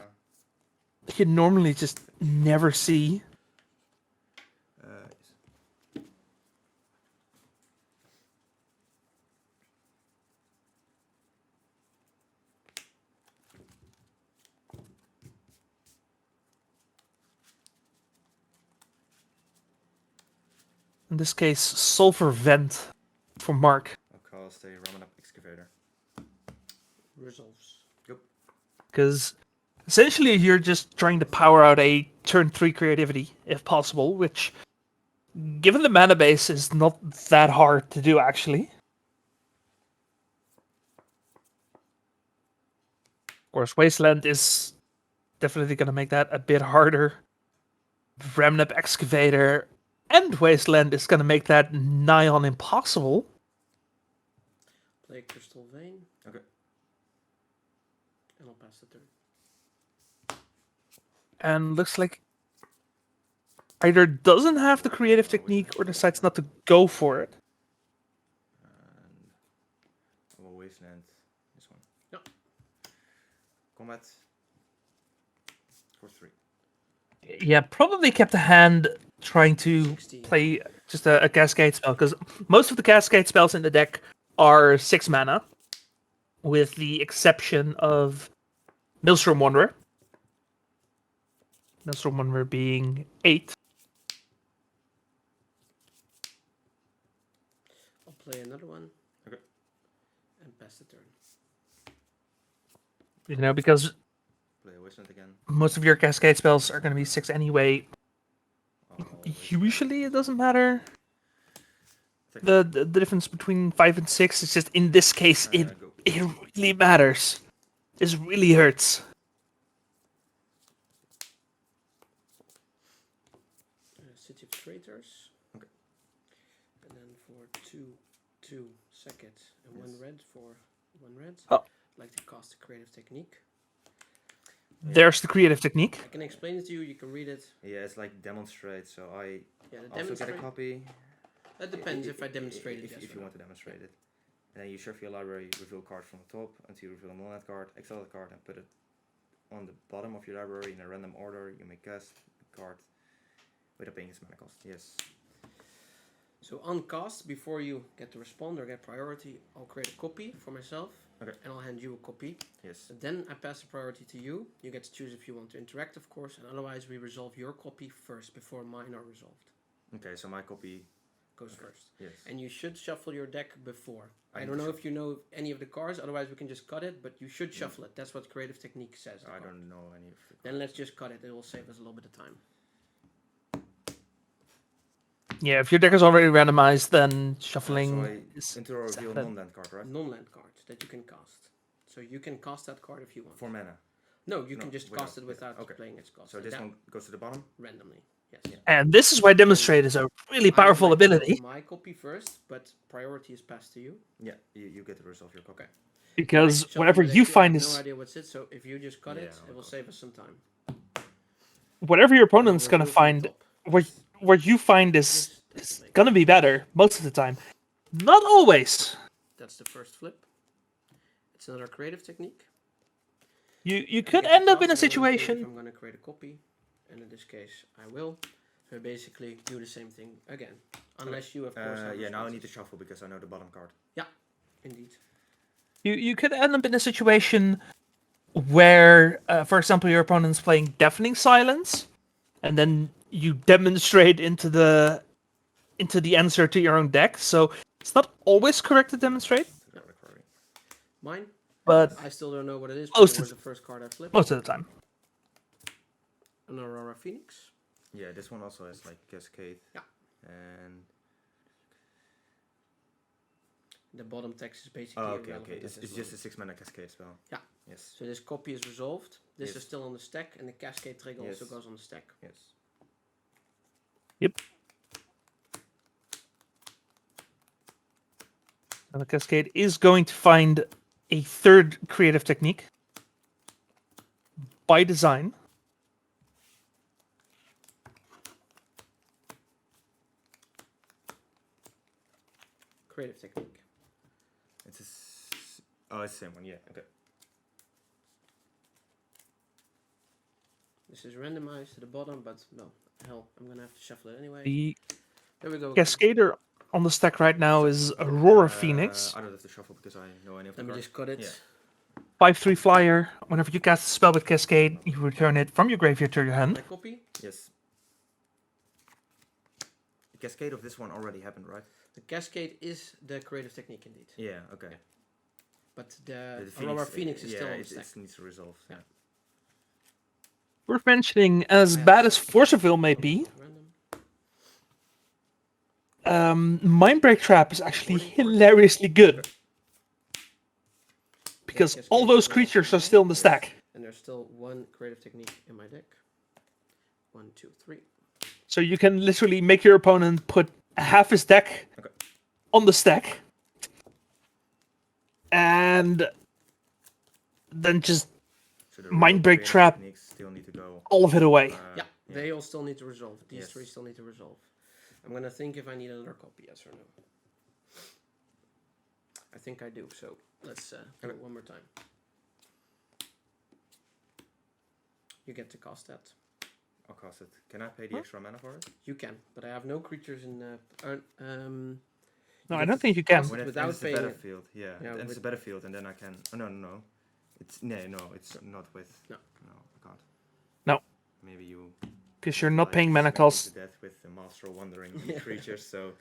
you normally just never see. Yes. In this case, Sulfur Vent for Mark. I'll cast a Ramen Up Excavator. Resolves. Because essentially you're just trying to power out a turn 3 creativity, if possible, which, given the mana base, is not that hard to do, actually. Of course, Wasteland is definitely going to make that a bit harder. Remnant Excavator and Wasteland is going to make that nigh on impossible. Play Crystal Vein. Okay. And I'll pass the turn. And looks like either doesn't have the creative technique or decides not to go for it. And I will Wasteland this one. Yep. Combat. For 3. Yeah, probably kept a hand trying to 60. play just a Cascade spell, because most of the Cascade spells in the deck are 6 mana, with the exception of Maelstrom Wanderer. Maelstrom Wanderer being 8. I'll play another one. Okay. And pass the turn. You know, because Play a Wasteland again. most of your Cascade spells are going to be 6 anyway. I'll Usually it doesn't matter. Take The difference between 5 and 6 is just, in this case, it go. really matters. This really hurts. City of Traitors. Okay. And then for 2 second and 1 red for 1 red. Oh. I'd like to cast a creative technique. There's the creative technique. I can explain it to you, you can read it. Yeah, it's like demonstrate, so I Yeah, the also get a demonstrate. copy. That depends if I demonstrate it. yes If or you no. want to demonstrate it. And then you shuffle your library, reveal a card from the top until you reveal a non-land card, exile the card and put it on the bottom of your library in a random order. You may cast the card without paying its mana cost. Yes. So on cast, before you get to respond or get priority, I'll create a copy for myself. Okay. And I'll hand you a copy. Yes. And then I pass the priority to you. You get to choose if you want to interact, of course, and otherwise we resolve your copy first before mine are resolved. Okay, so my copy Goes first. Yes. And you should shuffle your deck before. I I need don't to know if you know any of the cards, otherwise we can just cut it, but you should shuffle it. That's what creative technique says. the I card. don't know any of the Then let's just cut it. It will save us a little bit of time. Yeah, if your deck is already randomized, then shuffling So I is into a reveal standard. non-land card, right? Non-land card that you can cast. So you can cast that card if you want. For mana. No, you No, can just without- cast it without okay. playing its cost. So this one goes to the bottom? randomly. Yes. Yeah. And this is why Demonstrate is a really I would powerful like to ability, resolve my copy first, but priority is passed to you. Yeah, you get to resolve your copy. Okay. because Shuffle whatever the you deck, find I have is no idea what's it. So if you just cut Yeah, it, I'll it will cut. save us some time. whatever your opponent's We'll gonna do it from the find. top. What you find is gonna be better most of the time. Not always. That's the first flip. It's another creative technique. You I could get to end up cast in a and I wanna choose if situation. I'm going to create a copy, and in this case, I will. So basically, do the same thing again, unless you, of course, have Yeah, now I need to responses. shuffle because I know the bottom card. Indeed. You could end up in a situation where, for example, your opponent's playing Deafening Silence, and then you demonstrate into the answer to your own deck. So it's not always correct to demonstrate, To the recording. Mine, but I still don't know what it is. Most But it of was the first card I flipped. most of the time. An Aurora Phoenix. Yeah, this one also has like Cascade. Yeah. And The bottom text is basically oh, okay, irrelevant okay. at It's this just a moment. 6 mana Cascade spell. Yeah. Yes. So this copy is resolved. This Yes. is still on the stack, and the Cascade trigger also Yes. goes on the stack. Yes. And the Cascade is going to find a third creative technique by design. Creative technique. It's oh, it's the same one. Yeah. Okay. This is randomized to the bottom, but no, hell, I'm gonna have to shuffle it anyway. The There we go. Cascader on the stack right now is Aurora Phoenix. I don't have to shuffle because I know any of the Let me cards. just cut it. Yeah. 5/3 flyer. Whenever you cast a spell with Cascade, you return it from your graveyard to your hand. My copy. Yes. The cascade of this one already happened, right? The cascade is the creative technique indeed. Yeah, okay. Yeah. But the The Aurora Phoenix is still on the it stack. needs to resolve. Yeah. Worth mentioning, as I bad have as Force of Will may be, Random. Mindbreak Trap is actually Boarding force. hilariously good. Because Cascade all those is creatures are resolved still in the Yes. stack. And there's still one creative technique in my deck. 1, 2, 3. So you can literally make your opponent put half his deck Okay. on the stack. And then just So the Mindbreak real creative Trap. techniques still need to go. all of it away. Yeah, they all still need to resolve. These Yes. 3 still need to resolve. I'm gonna think if I need another copy, yes or no. I think I do, so let's do it one more time. You get to cast that. I'll cost it. Can I pay the extra mana for it? You can, but I have no creatures in. No, I don't think you can. Cast When it without enters the paying it. battlefield, yeah. Yeah, It enters with- the battlefield, and then I can. Oh no. It's it's not with. No. I can't. No. Maybe you. Because you're not like, paying mana smack me cost. to death with the Master of Wandering Yeah. creatures, so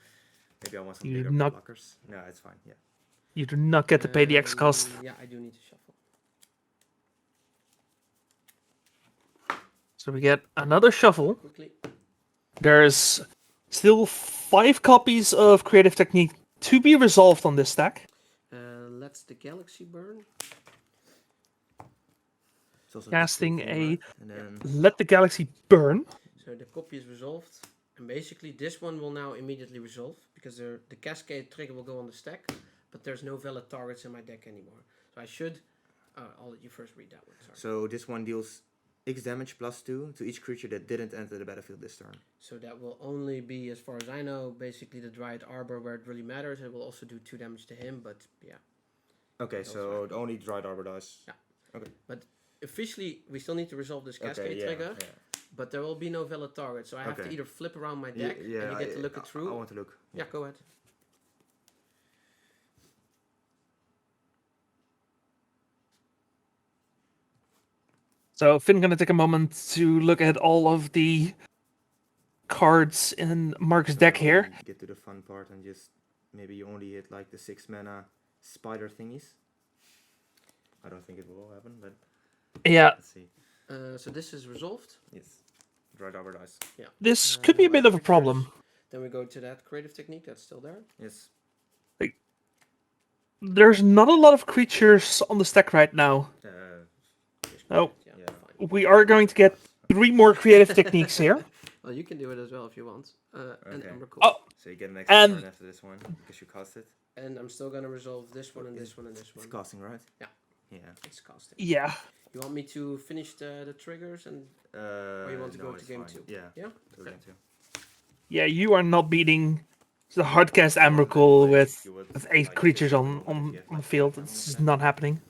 maybe I want some You bigger not- blockers. No, it's fine. Yeah. You do not get to pay the X cost. Yeah, I do need to shuffle. So we get another shuffle. Quickly. There's still 5 copies of Creative Technique to be resolved on this stack. Let's the galaxy burn. It's also Casting just two a- thing, right? And then Let the Galaxy burn. So the copy is resolved. And basically this one will now immediately resolve. Because the cascade trigger will go on the stack. But there's no valid targets in my deck anymore. So I should... I'll let you first read that one. Sorry. so this one deals X damage +2 to each creature that didn't enter the battlefield this turn. So that will only be, as far as I know, basically the Dryad Arbor where it really matters. It will also do 2 damage to him, but yeah. Okay, That's so fine. only Dryad Arbor dies. Yeah. Okay. But officially, we still need to resolve this cascade Okay, trigger. But there will be no valid target. So I have to Okay. either flip around my deck and you get to look it through. I want to look. Yeah, go ahead. So Finn gonna take a moment to look at all of the cards in Mark's So deck now here. we get to the fun part and just maybe you only hit like the 6 mana spider thingies. I don't think it will happen, but Yeah, let's see. So this is resolved. Yes. Dryad Arbor dies. Yeah. this could be a bit of a problem. Then we go to that creative technique. That's still there. Yes. There's not a lot of creatures on the stack right now. Oh. Yeah, Yeah. fine. We are going to get 3 more Creative Techniques here. Well, you can do it as well if you want. And Okay. Ember Oh, So you get an extra And- turn after this one because you cast it. And I'm still gonna resolve this one and this one and this It's one. casting, right? Yeah. Yeah. It's casting. yeah. You want me to finish the triggers and Or you want to go to game 2? Yeah. Yeah. Go Okay. game 2. Yeah, you are not beating the hardcast Emrakul with You would 8 like creatures this on, one, but if on, you have, on like, the field. 5 on It's the just back, not happening.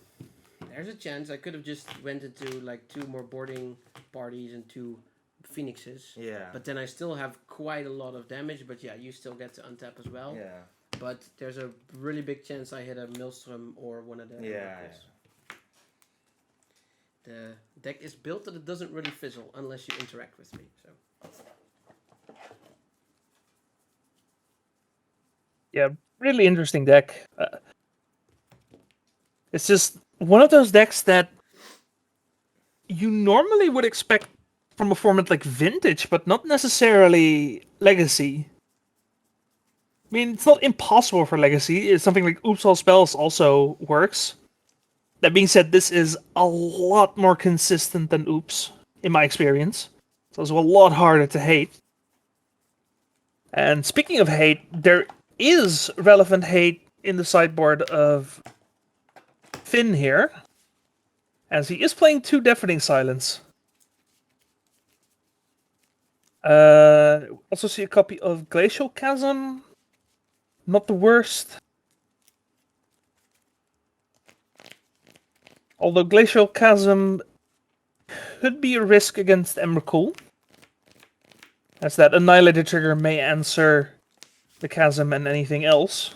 There's a chance I could have just went into like 2 more boarding parties and 2 phoenixes. Yeah. But then I still have quite a lot of damage. But yeah, you still get to untap as well. Yeah. But there's a really big chance I hit a Maelstrom or one of the Yeah, Emrakuls. The deck is built that it doesn't really fizzle unless you interact with me. So Yeah, really interesting deck. It's just one of those decks that you normally would expect from a format like Vintage, but not necessarily Legacy. I mean, it's not impossible for Legacy. It's something like Oops All Spells also works. That being said, this is a lot more consistent than Oops, in my experience. It's also a lot harder to hate. And speaking of hate, there is relevant hate in the sideboard of Finn here, as he is playing 2 Deafening Silence. Also see a copy of Glacial Chasm. Not the worst. Although Glacial Chasm could be a risk against Emrakul, as that Annihilator trigger may answer the Chasm and anything else.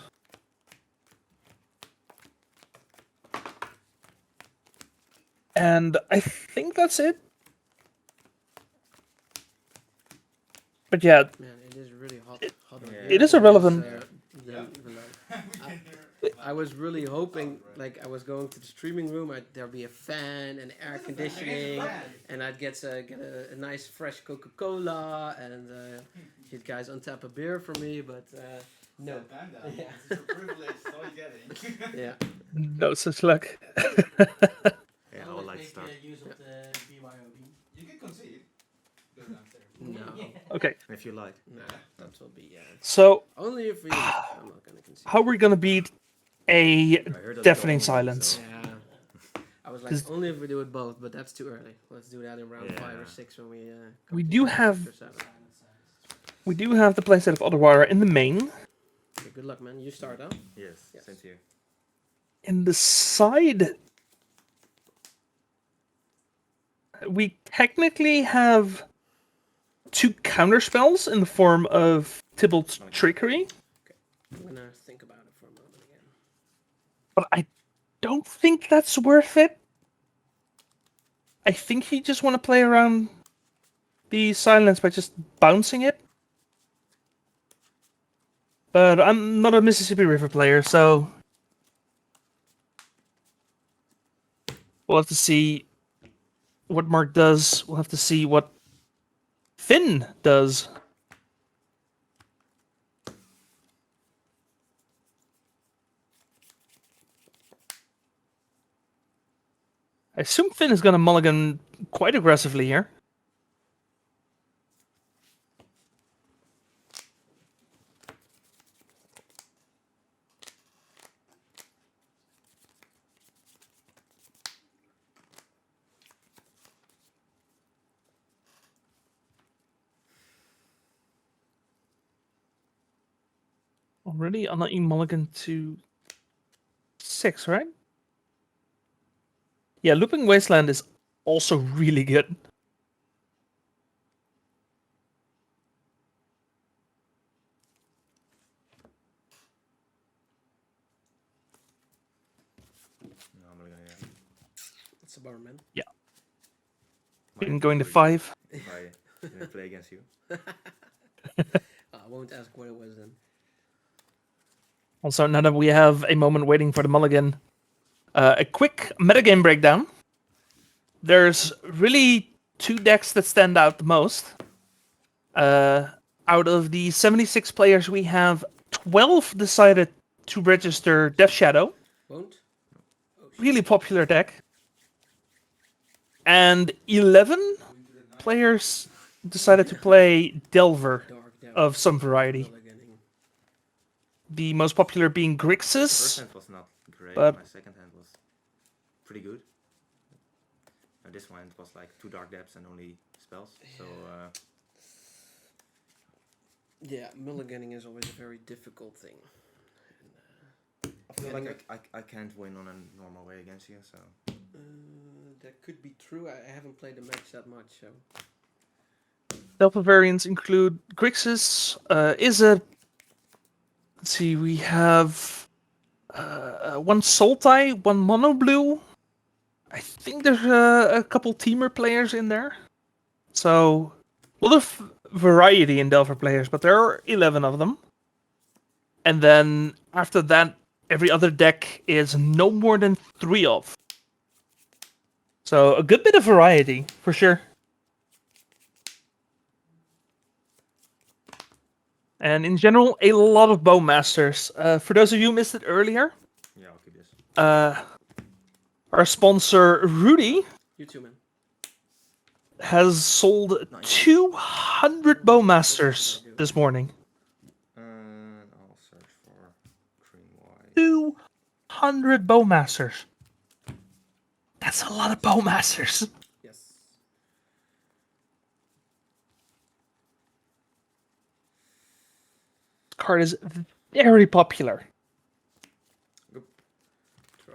And I think that's it. But yeah, man, it is really hot. How do I Yeah. hear It is it? irrelevant. Then below. I was really hoping, like I was going to the streaming room, there'd be a fan and air conditioning, and I'd get a nice fresh Coca-Cola, and you guys untap a beer for me, but no. Yeah. It's a privilege, that's all you're getting. Yeah. No such luck. Yeah, I would like to start. Use of the BYOB. You can concede. Go downstairs. No. Okay, If you like. No, that will be so only if we. I'm not gonna concede. how are we gonna beat a I heard that's deafening the only, silence? so- Yeah. I was like, 'Cause- only if we do it both, but that's too early. Let's do that in round 5 or Yeah. 6 when we. We come do to have- 6 or 7. We do have the playset of Ottawara in the main. Okay, good luck, man. You start, huh? Yes, Yes. same to you. In the side, we technically have 2 counter spells in the form of Tybalt's Trickery, I'm gonna think about it for a moment again. but I don't think that's worth it. I think you just want to play around the silence by just bouncing it. But I'm not a Mississippi River player, so we'll have to see what Mark does. We'll have to see what Finn does. I assume Finn is going to mulligan quite aggressively here. Already unlucky mulligan to 6, right? Yeah, Looping Wasteland is also really good. No, I'm gonna yeah. It's a bar, man. Been going to 5. If I didn't play against you. I won't ask what it was then. Also, now that we have a moment waiting for the mulligan, a quick metagame breakdown. There's really 2 decks that stand out the most. Out of the 76 players we have, 12 decided to register Death Shadow. Won't? Oh, shit. Really popular deck. And 11 players decided to play Delver Dark Devil. of some variety. Mulliganing. The most popular being First Grixis. hand was not great, But- my second hand was pretty good. And this one was like 2 dark depths and only spells. So Yeah, mulliganing is always a very difficult thing. I feel like I can't win on a normal way against you, so That could be true. I haven't played the match that much, so. Delta variants include Grixis, Izzet. Let's see, we have 1 Sultai, 1 Mono Blue. I think there's a couple Teamer players in there. So, a lot of variety in Delver players, but there are 11 of them. And then after that, every other deck is no more than 3 of. So, a good bit of variety, for sure. And in general, a lot of Bowmasters. For those of you who missed it earlier, yeah, I'll keep this. our sponsor Rudy You too, man. has sold 200 Bowmasters this morning. And I'll search for cream white. 200 Bowmasters. That's a lot of Bowmasters. Yes. This card is very popular. Draw.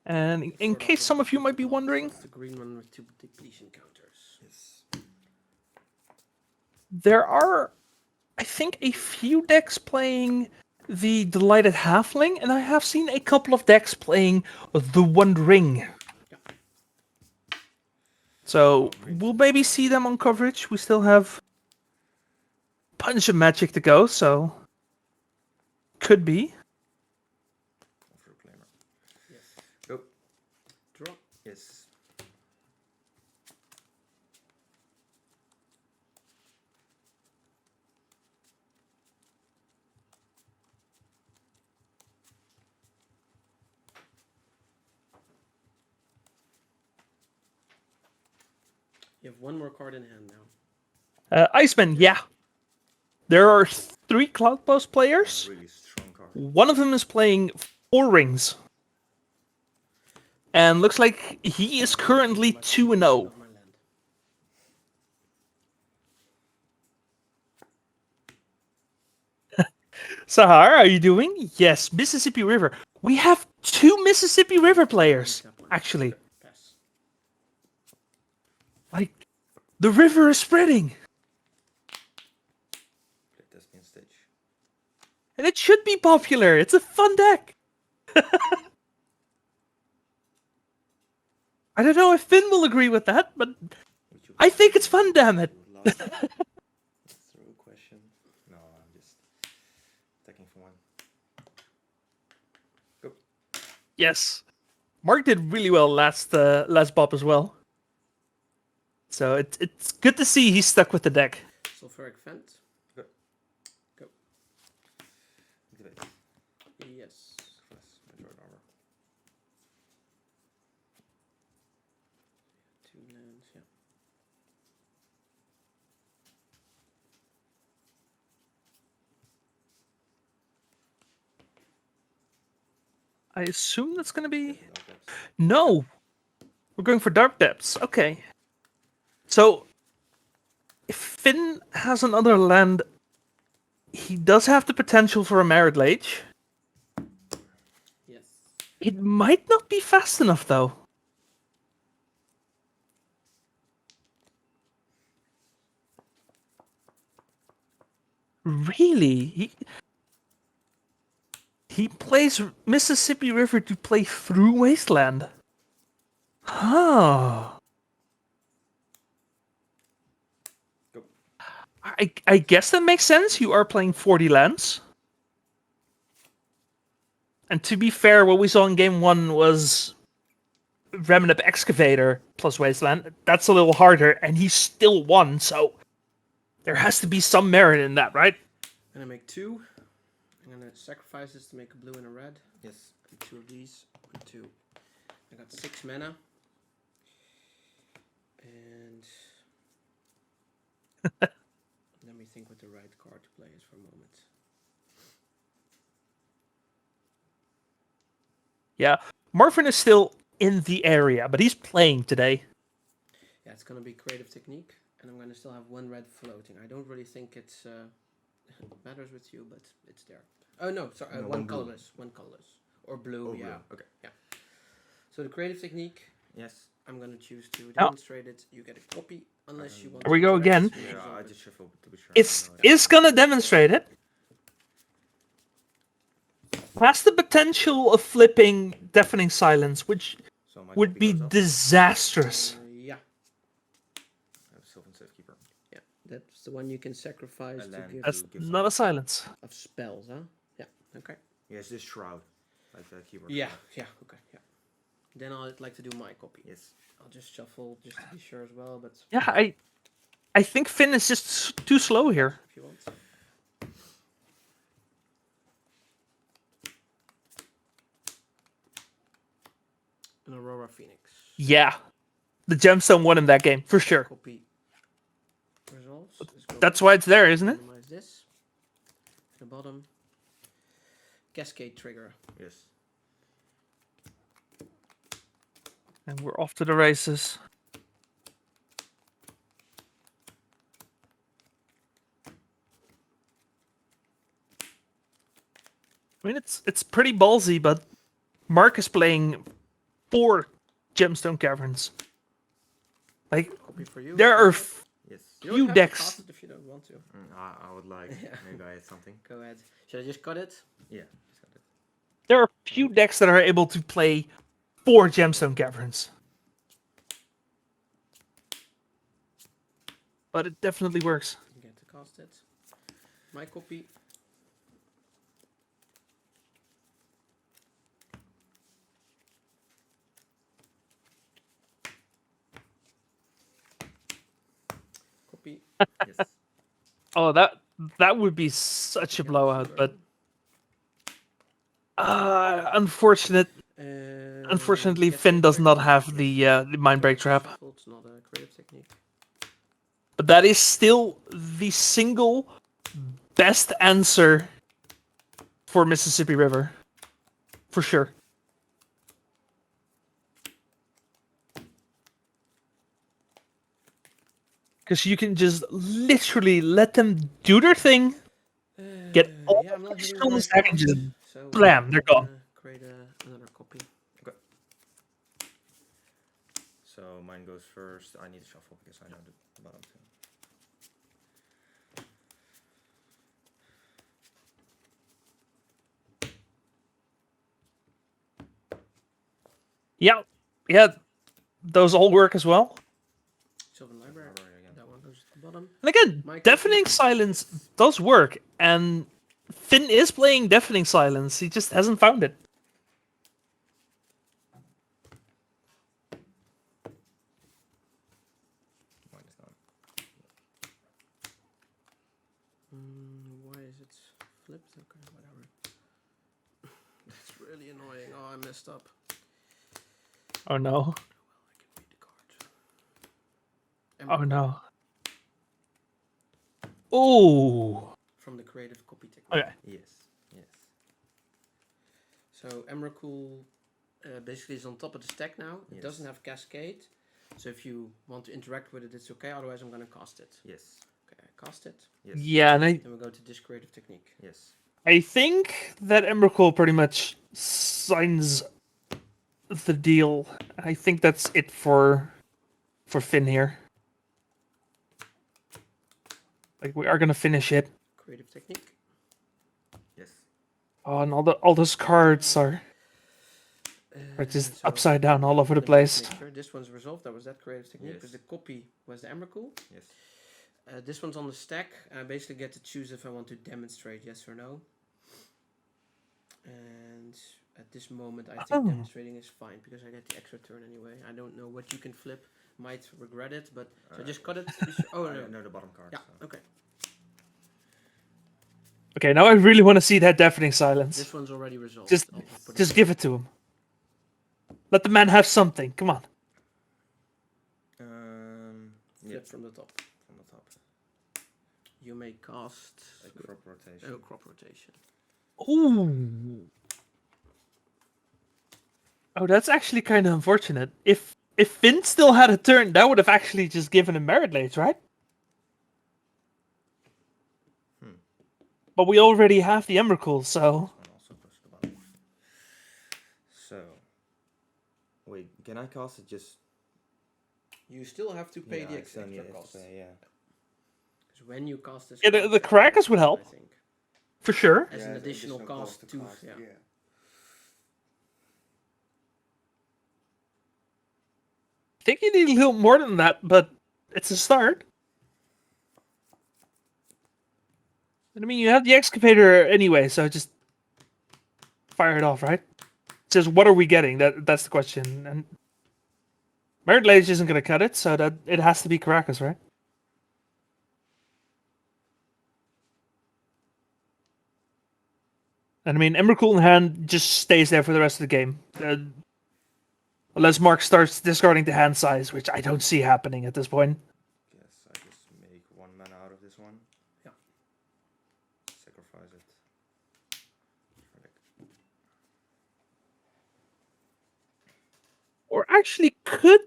And in case some of you might be wondering, The green one with 2 depletion counters. Yes. there are, I think, a few decks playing the Delighted Halfling, and I have seen a couple of decks playing the One Ring. So we'll maybe see them on coverage. We still have a bunch of Magic to go, so could be. Proclaimer. Yes. Go. Draw. Yes. You have one more card in hand now. Iceman, yeah. There are 3 Cloudpost players. Really strong card. One of them is playing 4 rings. And looks like he is currently 2-0. Of my land. Sahar, are you doing? Yes, Mississippi River. We have 2 Mississippi River players, actually. Pass. Like, the river is spreading. Play Thespian Stage. And it should be popular. It's a fun deck. I don't know if Finn will agree with that, but Would you I think it's fun, damn it. last throw question? No, I'm just attacking for 1. Go. Yes. Mark did really well last Bob as well. So it's good to see he's stuck with the deck. Sulfuric Vent. Go. Go. Activate. Yes. Class. Majority armor. 2 lands, yeah. I assume that's going to be... Dark Depths. No. We're going for Dark Depths. Okay. So, if Finn has another land, he does have the potential for a Merit Lage. Yes. It might not be fast enough, though. Really? He plays Mississippi River to play through Wasteland. Huh. Go. I guess that makes sense. You are playing 40 lands. And to be fair, what we saw in game 1 was Remnant Excavator plus Wasteland. That's a little harder, and he still won, so there has to be some merit in that, right? I'm gonna make 2. I'm gonna sacrifice this to make a blue and a red. Yes. And 2 of these. And 2. I got 6 mana. And let me think what the right card to play is for a moment. Yeah. Marvin is still in the area, but he's playing today. Yeah, it's gonna be Creative Technique, and I'm gonna still have 1 red floating. I don't really think it's matters with you, but it's there. Oh no, sorry, No, 1 one blue. colorless, 1 colorless, or blue. Oh, yeah. blue. Okay. So the Creative Technique, Yes. I'm gonna choose to Oh. demonstrate it. You get a copy, unless you want. Here we to go interact. again. You Yeah, I resolve just it. shuffle to be sure. It's gonna demonstrate it. Has the potential of flipping Deafening Silence, which So my would copy be goes off. disastrous. Yeah, I have Sylvan Safekeeper. yeah, that's the one you can sacrifice And to then give That's give not a silence. of spells, huh? Yeah. Okay. Yes, this shroud. Like the keyboard. Yeah. shroud. Yeah. Okay. Yeah. Then I'd like to do my copy. Yes. I'll just shuffle just to be sure as well, but Yeah, I think Finn is just too slow here. if you want. An Aurora Phoenix. Yeah, the gemstone won in that game for sure. Copy resolves. Let's go That's back. why it's there, isn't it? Minimize this. At the bottom. Cascade trigger. Yes. And we're off to the races. I mean, it's pretty ballsy, but Mark is playing 4 gemstone caverns. Like, Copy for you. there are Yes. You don't few have to decks. pass it if you don't want to. I would like. Yeah. Maybe I had something. Go ahead. Should I just cut it? Yeah. Just got it. There are few decks that are able to play 4 gemstone caverns. but it definitely works. Get to cast it. My copy. Copy. Yes. Oh, that would be such a blowout, but unfortunate. Unfortunately, Get Finn to does not trigger. have the mind break trap. Shuffle, it's not a creative technique. But that is still the single best answer for Mississippi River. For sure. Because you can just literally let them do their thing, get all yeah, I'm not the hitting on the the stack, and right just count, so blam, they're I'm gone. gonna create another copy. So mine goes first. I need to shuffle because I know the bottom two. Yeah, yeah, those all work as well. Sylvan Library. Library again. That one goes to the bottom. And again, My Deafening copy. Silence does work, and Finn is playing Deafening Silence. He just hasn't found it. Mine is gone. Why is it flipped? Okay, whatever. That's really annoying. Oh, I messed up. Oh no. I can read the cards. Oh no. Oh. From the creative copy technique. Okay. Yes. Yes. So Emrakul basically is on top of the stack now. It Yes. doesn't have Cascade. So if you want to interact with it, it's okay. Otherwise, I'm going to cast it. Yes. Okay, I cast it. Yes. Yeah, and Then we go to this creative technique. Yes. I think that Emrakul pretty much signs the deal. I think that's it for Finn here. Like, we are gonna finish it. Creative technique. Yes. Oh, and all those cards are just So upside down all over the let me place. make sure this one's resolved. That was that creative technique. Because Yes. the copy was the Emrakul. Yes. This one's on the stack. I basically get to choose if I want to demonstrate yes or no. And at this moment, I think Oh. demonstrating is fine because I get the extra turn anyway. I don't know what you can flip. Might regret it, but so I just cut it. Oh I no. know the bottom card. Yeah. So. Okay. Okay, now I really want to see that Deafening Silence. This one's already resolved. Just I'll put just it give it to him. Let the man have something. Come on. Yeah. flip from the top. From the top. You may cast A crop rotation. oh, crop rotation. Ooh. Oh, that's actually kind of unfortunate. If Finn still had a turn, that would have actually just given him Merit Blades, right? But we already have the Emrakul, so... This one also goes to the bottom. So. Wait, can I cast it just? You still have to pay yeah, the I extra still need it to cost. pay, yeah. Because when you cast this, Yeah, the Caracas would help. I think For sure. as an additional cost to yeah. I think you need a little more than that, but it's a start. I mean, you have the Excavator anyway, so just fire it off, right? Just what are we getting? That's the question. And Merit Blades isn't going to cut it, so that it has to be Caracas, right? And I mean, Emrakul in hand just stays there for the rest of the game. Unless Mark starts discarding the hand size, which I don't see happening at this point. Guess I just make 1 mana out of this one. Yeah. Sacrifice it. Or actually could...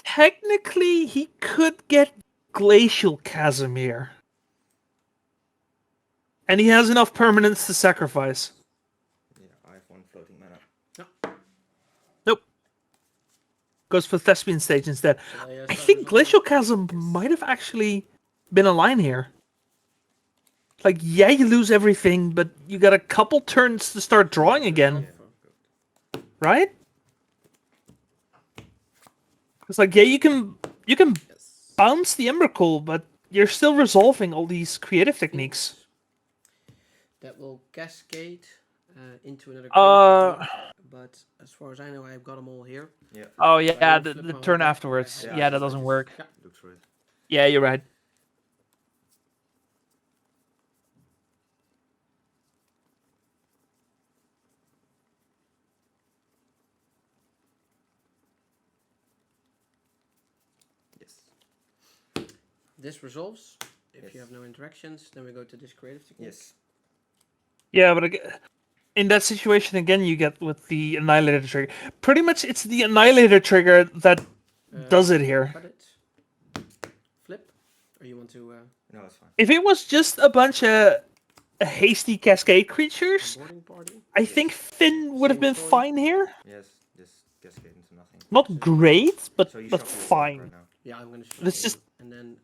Technically, he could get Glacial Chasm here. And he has enough permanents to sacrifice. Yeah, I have 1 floating mana. Nope. Goes for Thespian Stage instead. Shall I I start think resolving? Glacial Chasm might have actually been a line here. Like, yeah, you lose everything, but you got a couple turns to start drawing again, Yeah, good. right? It's like, yeah, you can Yes. bounce the Emrakul, but you're still resolving all these creative techniques. That will cascade into another Uh, creative technique. But as far as I know, I've got them all here. Yeah, Oh I yeah, will the flip my whole turn deck. afterwards. I Yeah, have that to doesn't just- work. Yeah. looks right. Yeah, you're right. Yes. This resolves. If you Yes. have no interactions, then we go to this creative technique. Yes. Yeah, but in that situation again, you get with the Annihilator trigger. Pretty much, it's the Annihilator trigger that does it here. Cut it. Flip. Or you want to No, it's fine. If it was just a bunch of hasty cascade creatures, boarding party? I think Finn would have Same been story. fine here. Yes, just cascade into nothing. Not great, but So you shuffle your deck fine. right now. Yeah, I'm gonna shuffle. Let's just- And then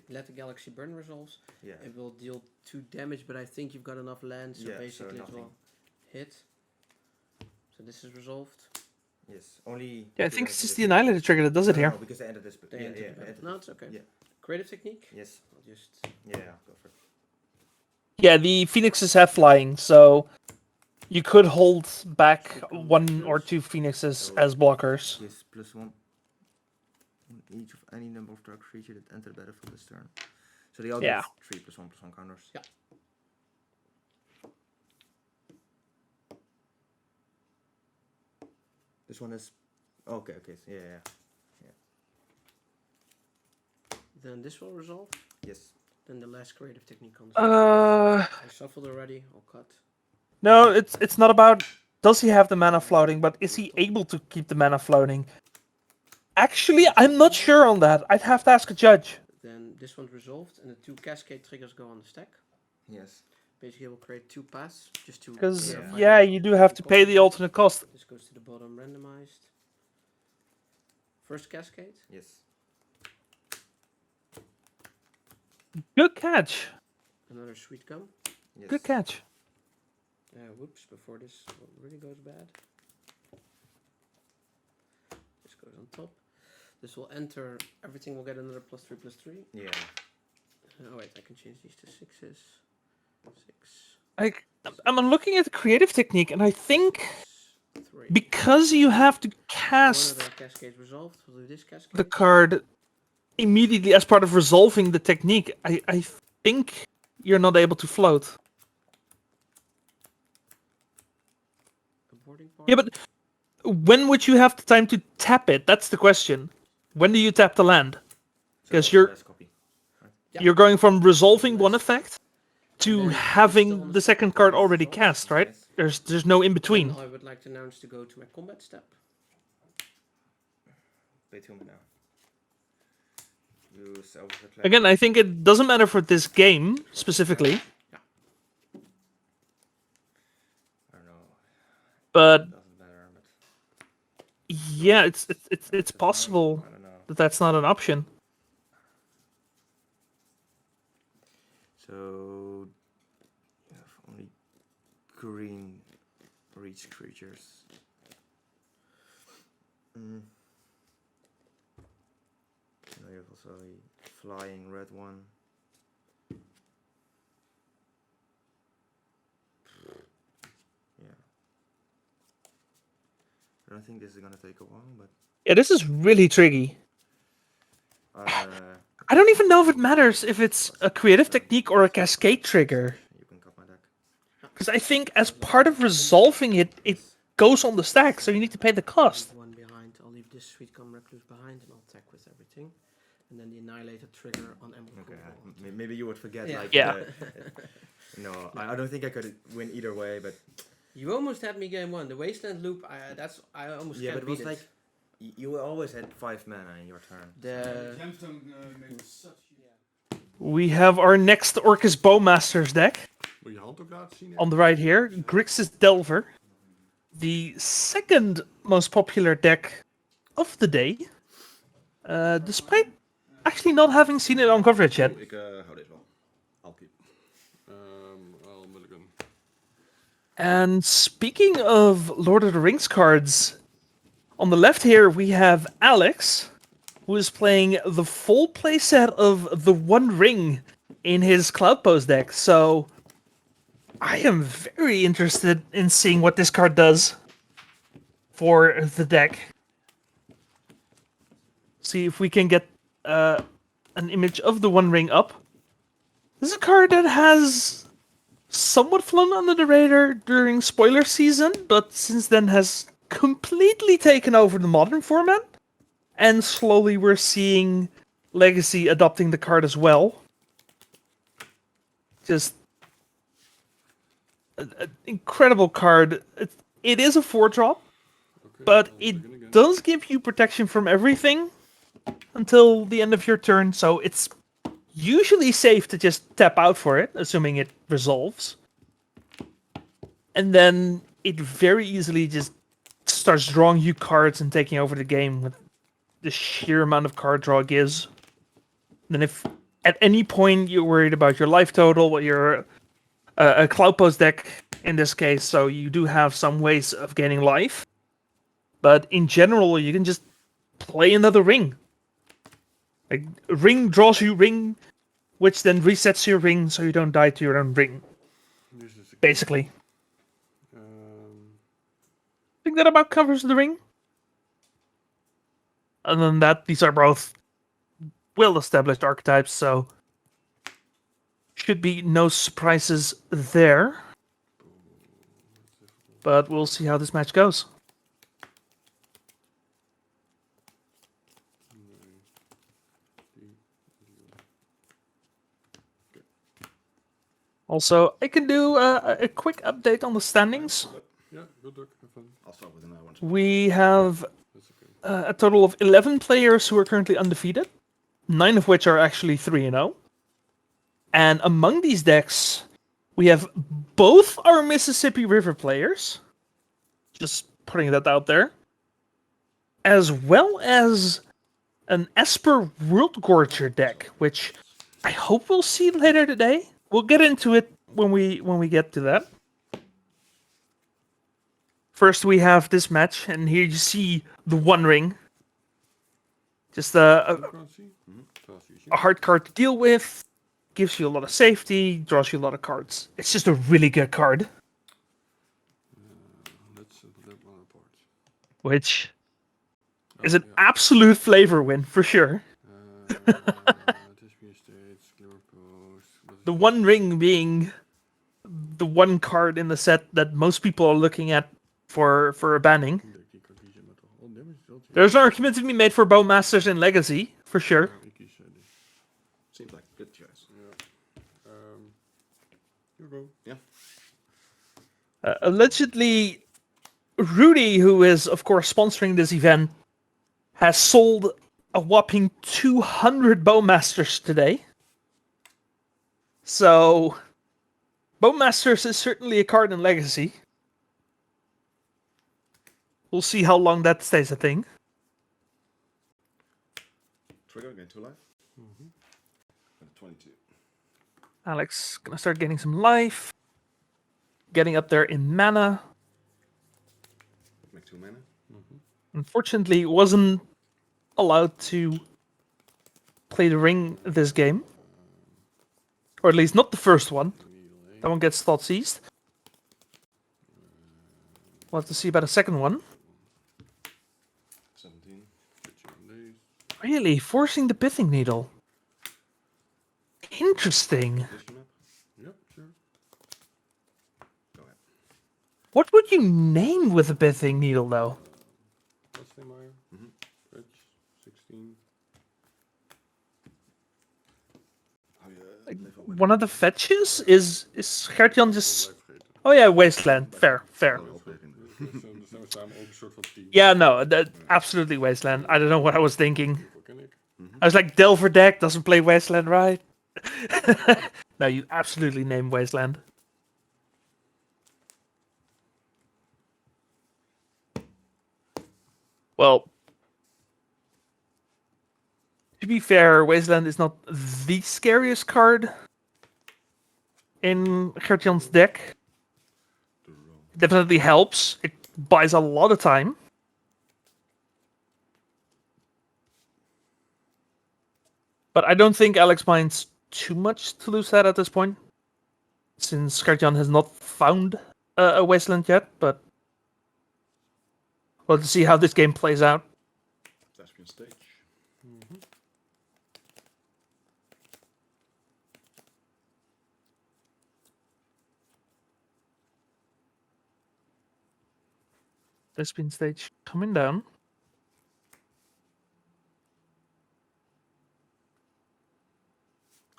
let the Galaxy Burn resolves. Yeah. It will deal 2 damage, but I think you've got enough land, so Yeah, so basically it nothing. will hit. So this is resolved. Yes. Only. Yeah, I think it's just the Annihilator trigger that does it here. No, because they ended this. They Yeah, entered yeah. the battle. ended No, it. it's okay. Yeah. Creative technique. Yes. I'll just Yeah, go for it. Yeah, the Phoenixes have flying, so you could hold back Should come 1 or first. 2 Phoenixes as blockers. Yes, +1 on each of any number of target creature that enter the battlefield this turn. So they all Yeah. get 3 +1/+1 counters. Yeah. This one is. Okay, so yeah. then this will resolve. Yes. Then the last creative technique comes. Uh, I shuffled already. I'll cut. no, it's not about does he have the mana floating, but is he able to keep the mana floating? Actually, I'm not sure on that. I'd have to ask a judge. Then this one's resolved, and the 2 cascade triggers go on the stack. Yes. Basically, we'll create 2 paths just to. Because, verify yeah, that you do have to pay the alternate cost. This goes to the bottom, randomized. First cascade. Yes. Good catch. Another sweet gum. Yes. Good catch. Whoops, before this really goes bad. This goes on top. This will enter, everything will get another +3/+3. Yeah. Oh wait, I can change these to 6s. 6, I'm looking at the creative technique, and I think 3. because you have to One of cast the cascades resolved. We'll do this cascade. the card immediately as part of resolving the technique, I think you're not able to float. A boarding party. Yeah, but when would you have the time to tap it? That's the question. When do you tap the land? So 'Cause that's you're- the last copy. Yeah. You're going from resolving one Less. effect to then it's still having on the the second stack card when it already resolves. cast, right? Yes. There's no in Then between. I would like to announce to go to my combat step. Pay 2 now. You self-reflect. Again, I think it doesn't matter for this game specifically, I don't know. but Doesn't matter, but yeah, it's possible I don't know. that that's not an option. So you have only green reach creatures. Now you have also a flying red one. Yeah. I don't think this is gonna take a while, but Yeah, this is really tricky. uh, I don't even know if it matters if it's a creative technique or a cascade trigger. you can cut my deck. Because I think as part of resolving it, it goes on the stack, so you need to pay the cost. Leave one behind. I'll leave this sweet gum recluse behind, and I'll attack with everything. And then the annihilator trigger on Emerald. Okay, maybe you would forget Yeah. like Yeah. no, I don't think I could win either way, but You almost had me game 1. The wasteland loop. I almost yeah, can't but it was beat like you always had 5 mana in your turn. the Gemstone made such. We have our next Orcus Bowmasters deck Wil je hand ook laten zien? on the right here. Grixis Delver. The second most popular deck of the day. Despite actually not having seen it on coverage yet. Ik hou deze wel. I'll keep. I'll mulligan. And speaking of Lord of the Rings cards, on the left here we have Alex, who is playing the full playset of the One Ring in his Cloudpost deck. So I am very interested in seeing what this card does for the deck. See if we can get an image of the One Ring up. This is a card that has somewhat flown under the radar during spoiler season, but since then has completely taken over the modern format. And slowly we're seeing Legacy adopting the card as well. Just an incredible card. It is a 4-drop, but it does give you protection from everything until the end of your turn, so it's usually safe to just tap out for it, assuming it resolves. And then it very easily just starts drawing you cards and taking over the game with the sheer amount of card draw it gives. Then if at any point you're worried about your life total, well, you're a Cloudpost deck in this case, so you do have some ways of gaining life. But in general, you can just play another ring. Like, ring draws you ring, which then resets your ring so you don't die to your own ring. Basically. I think that about covers the ring. Other than that, these are both well-established archetypes, so should be no surprises there. But we'll see how this match goes. Also, I can do a quick update on the standings. Yeah, good luck. Have fun. I'll start with another one. We have a total of 11 players who are currently undefeated, 9 of which are actually 3-0. And among these decks, we have both our Mississippi River players, just putting that out there, as well as an Esper Worldgorger deck, which I hope we'll see later today. We'll get into it when we get to that. First, we have this match, and here you see the One Ring. Just a hard card to deal with. Gives you a lot of safety, draws you a lot of cards. It's just a really good card. Let's put that one apart. Which is an absolute flavor win, for sure. The One Ring being the one card in the set that most people are looking at for a banning. There's an argument to be made for Bowmasters in Legacy, for sure. Seems like a good choice. Yeah. You go. Yeah. Allegedly, Rudy, who is, of course, sponsoring this event, has sold a whopping 200 Bowmasters today. So, Bowmasters is certainly a card in Legacy. We'll see how long that stays a thing. Trigger, gain 2 life. And 22. Alex gonna start getting some life. Getting up there in mana. Make 2 mana. Unfortunately, wasn't allowed to play the ring this game. Or at least not the first one. That one gets thought seized. We'll have to see about a second one. 17. Really? Forcing the Pithing Needle. Interesting. Yep, sure. Go ahead. What would you name with a Pithing Needle, though? What's name Maya? Fetch 16. One of the fetches is Gert-Jan just... Oh yeah, Wasteland. Fair. Yeah, no, that absolutely Wasteland. I don't know what I was thinking. I was like, Delver deck doesn't play Wasteland, right? No, you absolutely name Wasteland. Well, to be fair, Wasteland is not the scariest card in Gert-Jan's deck. It definitely helps. It buys a lot of time. But I don't think Alex minds too much to lose that at this point, since Karjan has not found a wasteland yet. But we'll see how this game plays out. Thespian stage. Thespian stage coming down.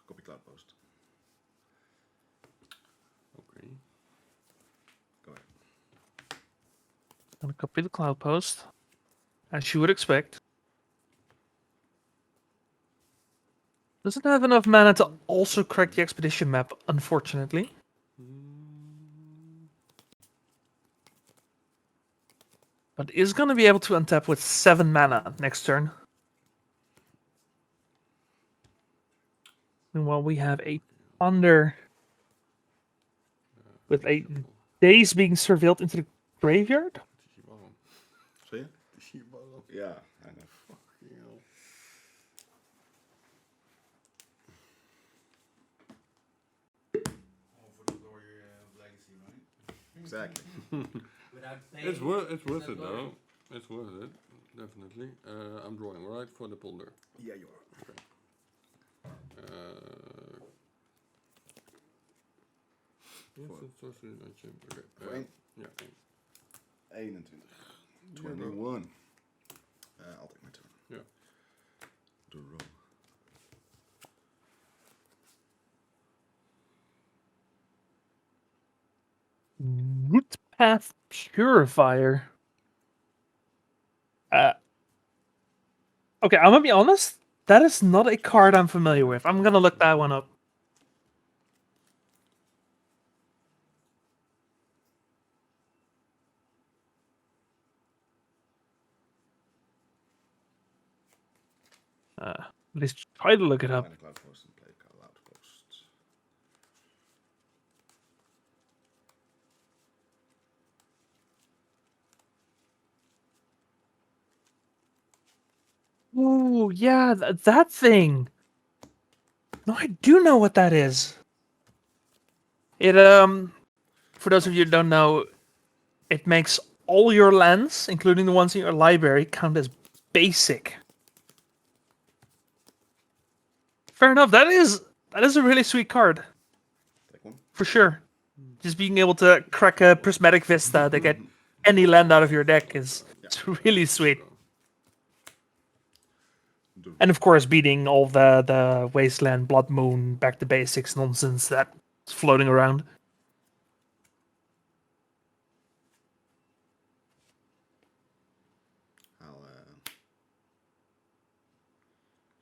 Copy Cloudpost. Okay. Go ahead. Gonna copy the Cloudpost, as you would expect. Doesn't have enough mana to also crack the expedition map, unfortunately. But is gonna be able to untap with 7 mana next turn. Meanwhile, we have a Thunder with a Daze being surveilled into the graveyard. Zie je? Die zie je boven. Ja, I know. Fucking hell. All for the glory of legacy, right? Exactly. Without It's paying, worth it not though. It's worth it, definitely. I'm drawing right for the ponder. Yeah, you are. Yes, it's also a chimp. Okay. Voor één? Ja, 21. 21. I'll take my turn. Ja. Do roll. Rootpath Purifier. Okay, I'm gonna be honest. That is not a card I'm familiar with. I'm gonna look that one up. At least try to look it up. Find a Cloudpost and play Cloudpost. Ooh, yeah, that thing. No, I do know what that is. It for those of you who don't know, it makes all your lands, including the ones in your library, count as basic. Fair enough. That is a really sweet card. Take one. For sure. Just being able to crack a Prismatic Vista to get any land out of your deck is it's really sweet. And of course, beating all the Wasteland, Blood Moon, back to basics nonsense that's floating around. I'll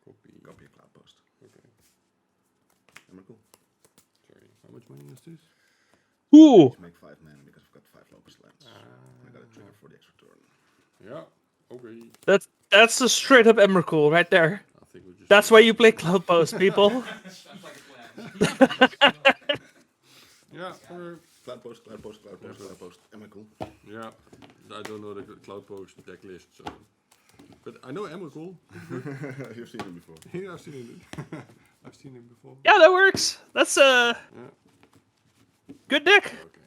Copy. copy a Cloudpost. Okay. Emrakul. Sorry. How much money is this? Ooh! To make 5 mana because I've got 5 Locust lands. I got a trigger for the extra turn. Yeah. Okay. That's a straight up Emrakul right there. I think we just. That's why you play Cloudpost, people. Sounds like a plan. Yeah. Okay. Cloudpost. Emrakul. Yeah. I don't know the Cloudpost deck list, so. But I know Emrakul. You've seen him before. Yeah, I've seen it. I've seen him before. Yeah, that works. That's a good deck. Okay.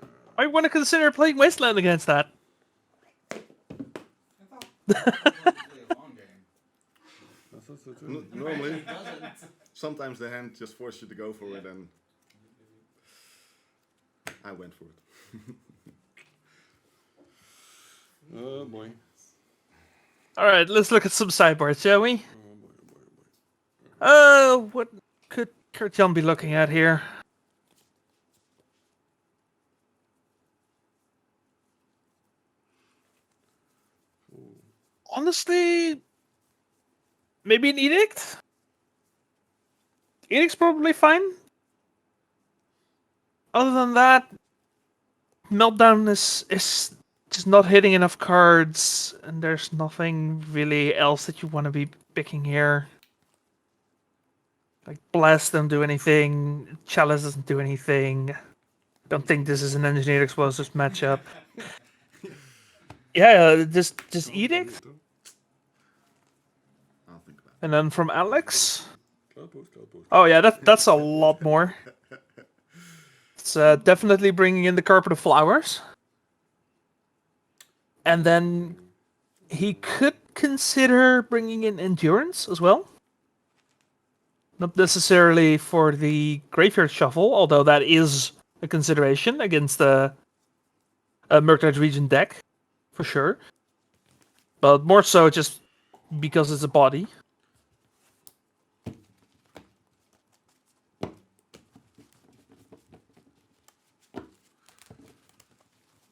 Uh, I want to consider playing Wasteland against that. I thought it was a long game. That's also true. Normally, It doesn't. sometimes the hand just forces you to go for it, and I went for it. Oh boy. All right, let's look at some sideboards, shall we? Oh boy. Oh boy. What could Kurt-Jan be looking at here? Honestly, maybe an Edict? Edict's probably fine. Other than that, Meltdown is just not hitting enough cards, and there's nothing really else that you want to be picking here. Like, Blast doesn't do anything, Chalice doesn't do anything. Don't think this is an Engineered Explosives matchup. Yeah, just Edict? And then from Alex. Cloudpost. Oh yeah, that's a lot more. It's definitely bringing in the carpet of flowers. And then he could consider bringing in endurance as well. Not necessarily for the graveyard shuffle, although that is a consideration against the Murktide region deck, for sure. But more so just because it's a body.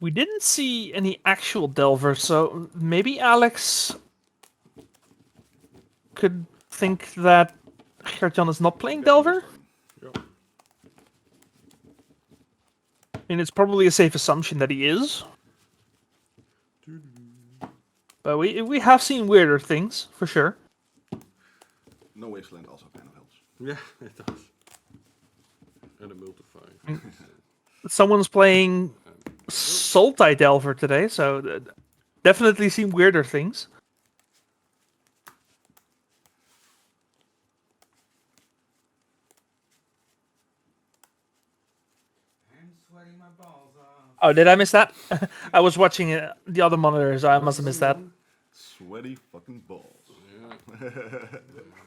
We didn't see any actual Delver, so maybe Alex could think that Gert-Jan is not playing Delver? Yep. I mean, it's probably a safe assumption that he is. But we have seen weirder things, for sure. No Wasteland also kind of helps. Yeah, it does. And a multiplier. Someone's playing Sultai Delver today, so definitely seen weirder things. I'm sweating my balls off. Oh, did I miss that? I was watching the other monitor, so I must have missed that. Sweaty fucking balls. Yeah.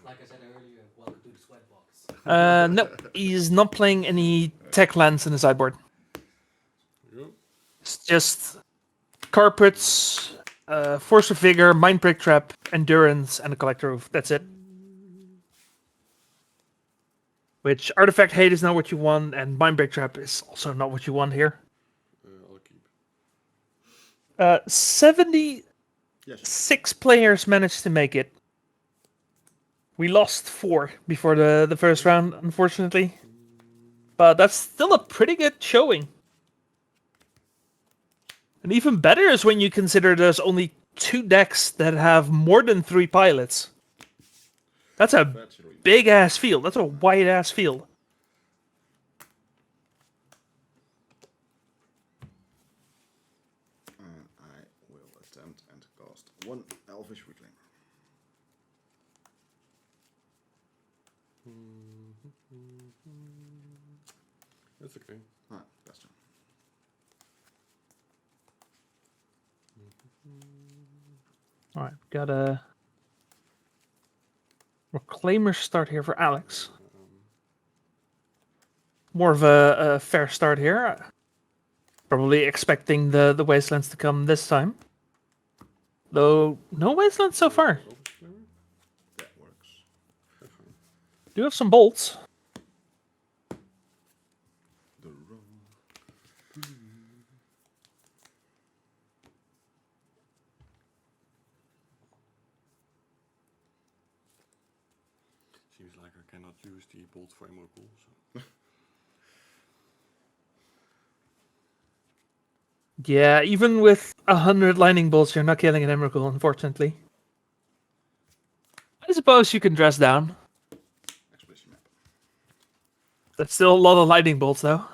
Like I said earlier, welcome to the sweatbox. No, he's not playing any tech lands in the sideboard. Yep. It's just carpets, Force of Vigor, Mindbreak Trap, Endurance, and a Collector Roof. That's it. Which Artifact Hate is not what you want, and Mindbreak Trap is also not what you want here. I'll keep. 76 players managed to make it. We lost 4 before the first round, unfortunately. But that's still a pretty good showing. And even better is when you consider there's only 2 decks that have more than 3 pilots. That's a big-ass field. That's a wide-ass field. And I will attempt and cast 1 Elvish Reclaimer. That's okay. Ah, that's done. Alright, got a Reclaimer start here for Alex. More of a fair start here. Probably expecting the Wastelands to come this time. Though, no Wastelands so far. That works. Do have some bolts. The roll. Seems like I cannot use the bolt for Emrakul. So. Yeah, even with 100 lightning bolts, you're not killing an Emrakul, unfortunately. I suppose you can dress down. Expedition map. That's still a lot of lightning bolts, though.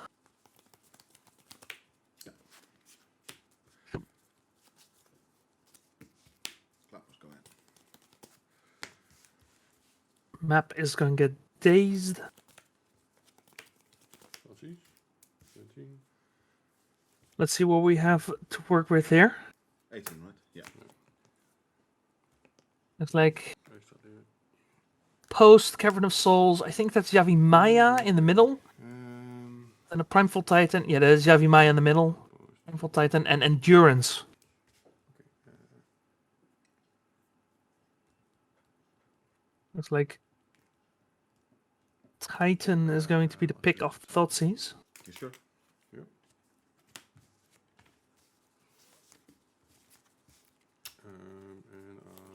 Cloudpost, go ahead. Map is going to get dazed. What's he? 17. Let's see what we have to work with here. 18, right? Yeah. Looks like I start here. Post, Cavern of Souls. I think that's Yavi Maya in the middle. And a Primeval Titan. Yeah, there's Yavi Maya in the middle. Primeval Titan and Endurance. Looks like Titan is going to be the pick of Thoughtseize. You sure? Yep.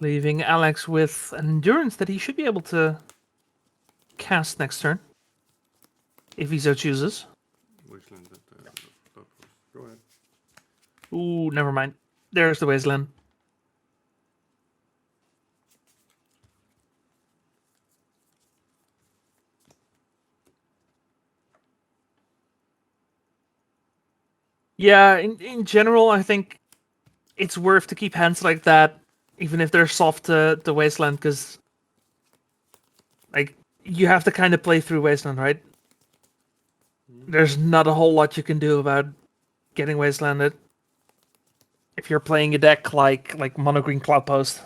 Leaving Alex with an Endurance that he should be able to cast next turn. If he so chooses. Wasteland at Cloudpost. Go ahead. Ooh, never mind. There's the Wasteland. Yeah, in general, I think it's worth to keep hands like that, even if they're soft to Wasteland, because Like, you have to kind of play through Wasteland, right? There's not a whole lot you can do about getting Wastelanded. If you're playing a deck like Mono Green Cloudpost.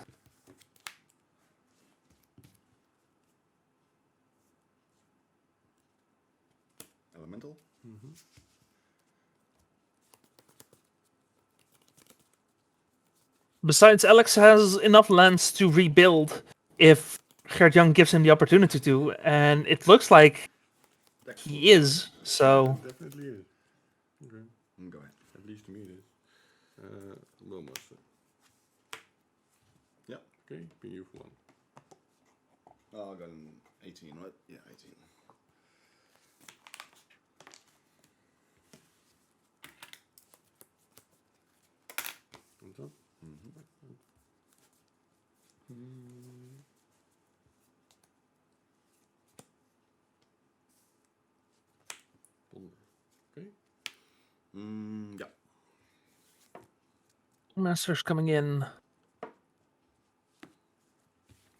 Elemental. Besides, Alex has enough lands to rebuild if Gert-Jan gives him the opportunity to, and it looks like Deck he is, so... Definitely is. Okay. Go ahead. At least to me it is. Bowmaster. Yep. Okay, PU for 1. Oh, I got an 18, right? Yeah, 18. On top. Okay. Yeah. Masters coming in.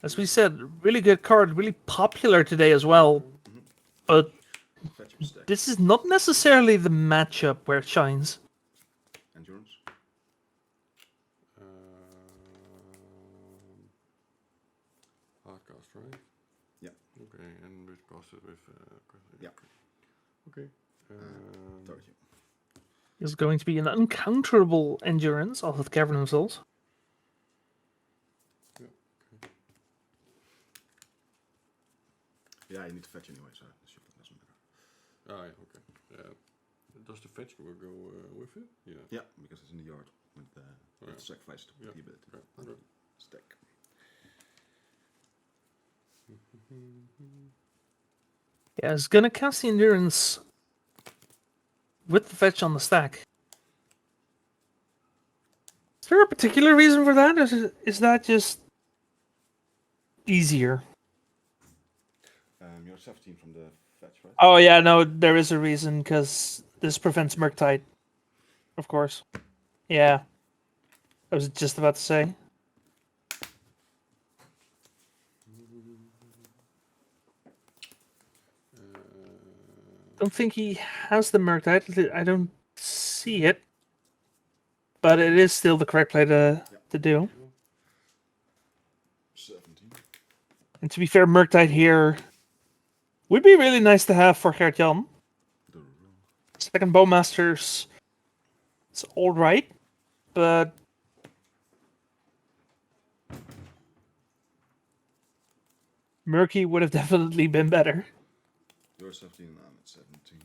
As we said, really good card, really popular today as well. But Fetch your stack. this is not necessarily the matchup where it shines. Endurance. Hardcast, right? Yeah. Okay, and with cost it with Yeah. Okay. 30. Is going to be an uncounterable endurance off of Cavern of Souls. Yeah, you need to fetch anyway, so it doesn't matter. Ah, yeah, okay. Does the fetch go with it? Yeah. Yeah, because it's in the yard with the sacrifice to Yeah. the ability. Okay. Stack. Yeah, it's gonna cast the endurance with the fetch on the stack. Is there a particular reason for that? Or is that just easier? You're 17 from the fetch, right? Oh yeah, no, there is a reason, because this prevents Murktide. Of course. Yeah. I was just about to say. Don't think he has the Murktide. I don't see it. But it is still the correct play to do. 17. And to be fair, Murktide here would be really nice to have for Gert-Jan. Second Bowmasters, it's alright, but Murky would have definitely been better. You're 17, I'm at 17.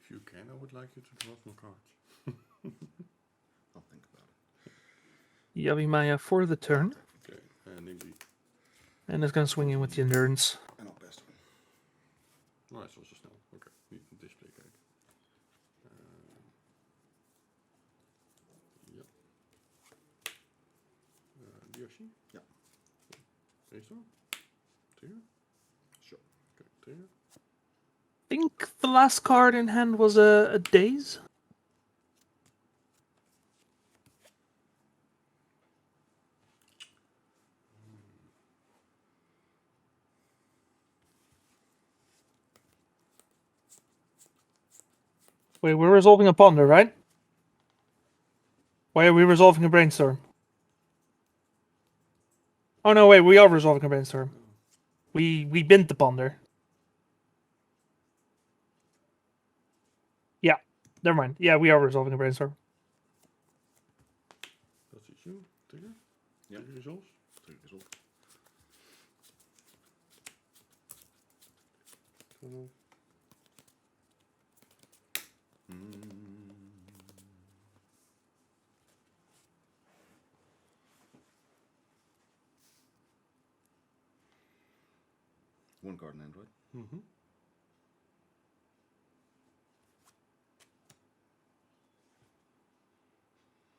If you can, I would like you to draw some cards. I'll think about it. Yavi Maya for the turn, Okay, and indeed. and it's going to swing in with the endurance. En I'll pass to him. Oh, hij is wel zo snel. Oké, niet een display kijken. Ja. DRC? Ja. Deze? Trigger? Sure. Oké, trigger. I think the last card in hand was a Daze. Wait, we're resolving a Ponder, right? Why are we resolving a Brainstorm? Oh no, wait, we are resolving a Brainstorm. We bent the Ponder. Yeah, never mind. Yeah, we are resolving a Brainstorm. That's issue. Trigger? Ja. Trigger resolves? Trigger is op. One card in hand, right? Mm-hmm.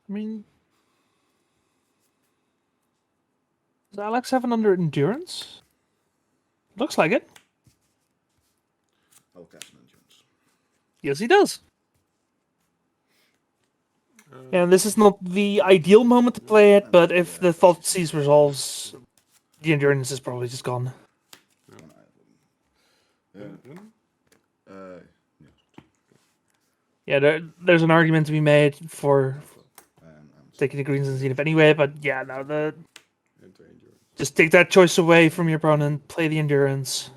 I mean, does Alex have an under endurance? Looks like it. I'll cast an endurance. Yes, he does. And this is not the ideal moment to play it, but if the Thoughtseize resolves, the endurance is probably just gone. One item. Yeah. Yeah, there's an argument to be made for And taking the greens and Zenith anyway, but yeah, no, Enter endurance. just take that choice away from your opponent, play the endurance.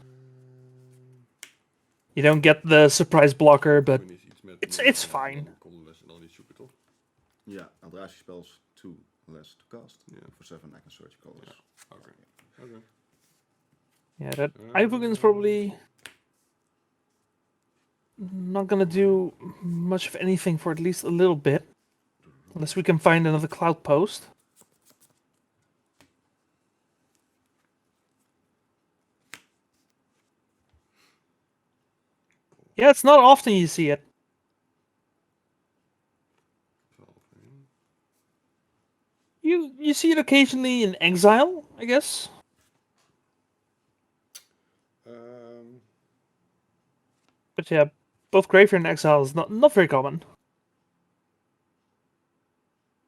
You don't get the surprise blocker, but Gewoon is iets met it's fine. colorless en al die zoeken toch? ja, spells 2 less to cast. Yeah. For 7 I can search colors. Okay. Okay. Yeah, that Ivogan's probably not gonna do much of anything for at least a little bit. Unless we can find another Cloudpost. Yeah, it's not often you see it. You see it occasionally in Exile, I guess. But yeah, both Graveyard and Exile is not very common.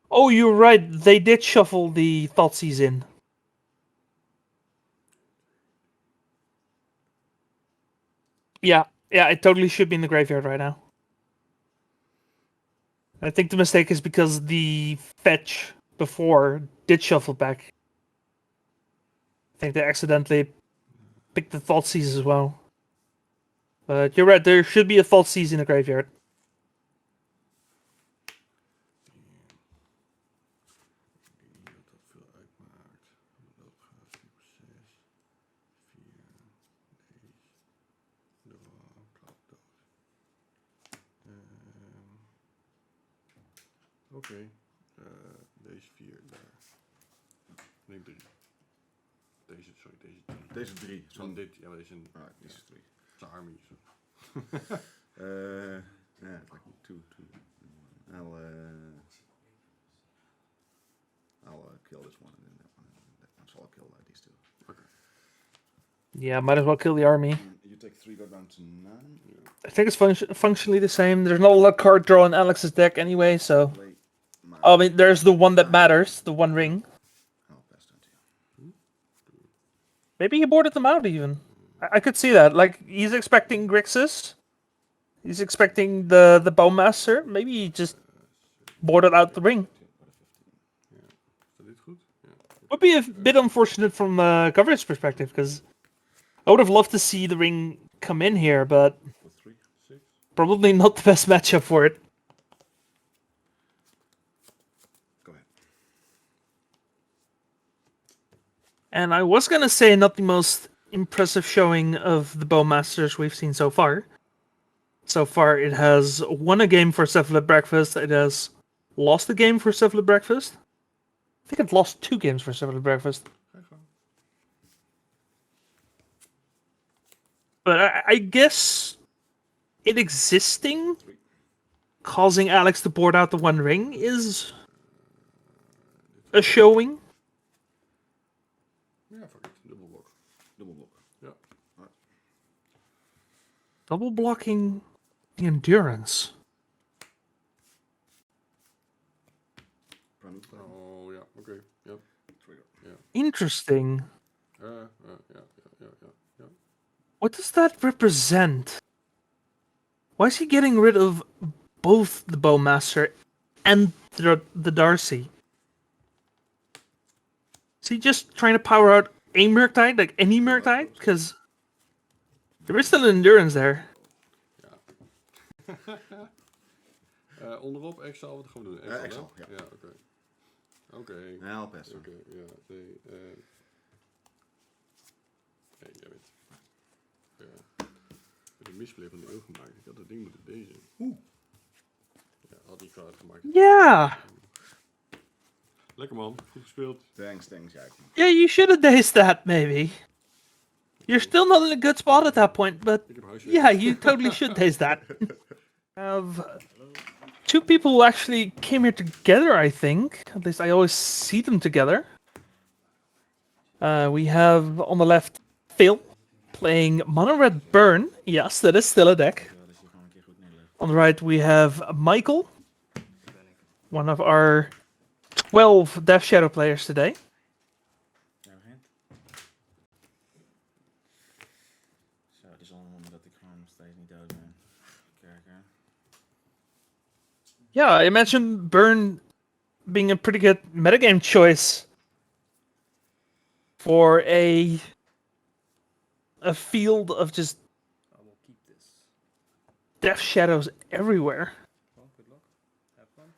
Oh, you're right. They did shuffle the Thoughtseize in. Yeah, it totally should be in the graveyard right now. I think the mistake is because the fetch before did shuffle back. I think they accidentally picked the Thoughtseize as well. But you're right, there should be a Thoughtseize in the graveyard. Oké, deze 4 daar. Nee, 3. Deze, sorry, deze 3. Deze 3. Zo'n dit, ja, deze een. Alright, deze 3. It's an army. So. Yeah, like 2. I'll kill this one and then that one and that one. So I'll kill these 2. Okay. Yeah, might as well kill the army. You take 3, go down to 9. Yeah. I think it's functionally the same. There's not a lot of card draw in Alex's deck anyway, so... I mean, there's the one that matters, the One Ring. I'll pass that to you. Maybe he boarded them out even. I could see that. Like, he's expecting Grixis. He's expecting the Bowmaster. Maybe he just boarded out the ring. Is dit goed? Ja. Would be a bit unfortunate from a coverage perspective, because I would have loved to see the ring come in here, but For 3, 6. probably not the best matchup for it. Go ahead. And I was gonna say not the most impressive showing of the Bowmasters we've seen so far. So far, it has won a game for Cephalid Breakfast. It has lost a game for Cephalid Breakfast. I think it lost 2 games for Cephalid Breakfast. But I guess it existing, causing Alex to board out the One Ring is a showing. Ja, fuck it. Dubbel blok. Double block. Ja. Double blocking the endurance. Oh, ja, oké. Ja. Trigger. Interesting. Ja. What does that represent? Why is he getting rid of both the Bowmaster and the Darcy? Is he just trying to power out a Murktide, like any Murktide? Because there is still endurance there. Onderop Exile, wat gaan we doen? Exile, hè? ja. Ja, oké. Oké. Ja, I'll pass. Oké, ja, nee. Nee, jij weet. Ja. Ik heb een misplay van de eeuw gemaakt. Ik had dat ding moeten deze. Ja, had die kaart gemaakt. Yeah. Lekker man, goed gespeeld. Thanks, ja. Yeah, you should have dazed that, maybe. You're still not in a good spot at that point, but Ik heb huiswerk. yeah, you totally should daze that. Have 2 people who actually came here together, I think. At least I always see them together. We have on the left Phil playing Mono Red Burn. Yes, that is still a deck. On the right we have Michael one of our 12 Death Shadow players today. Alright. Zo, het is allemaal omdat ik gewoon nog steeds niet dood ben. Kijken. Yeah, I imagine Burn being a pretty good metagame choice for a field of just I will keep this. Death Shadows everywhere. Well, good luck. Have fun.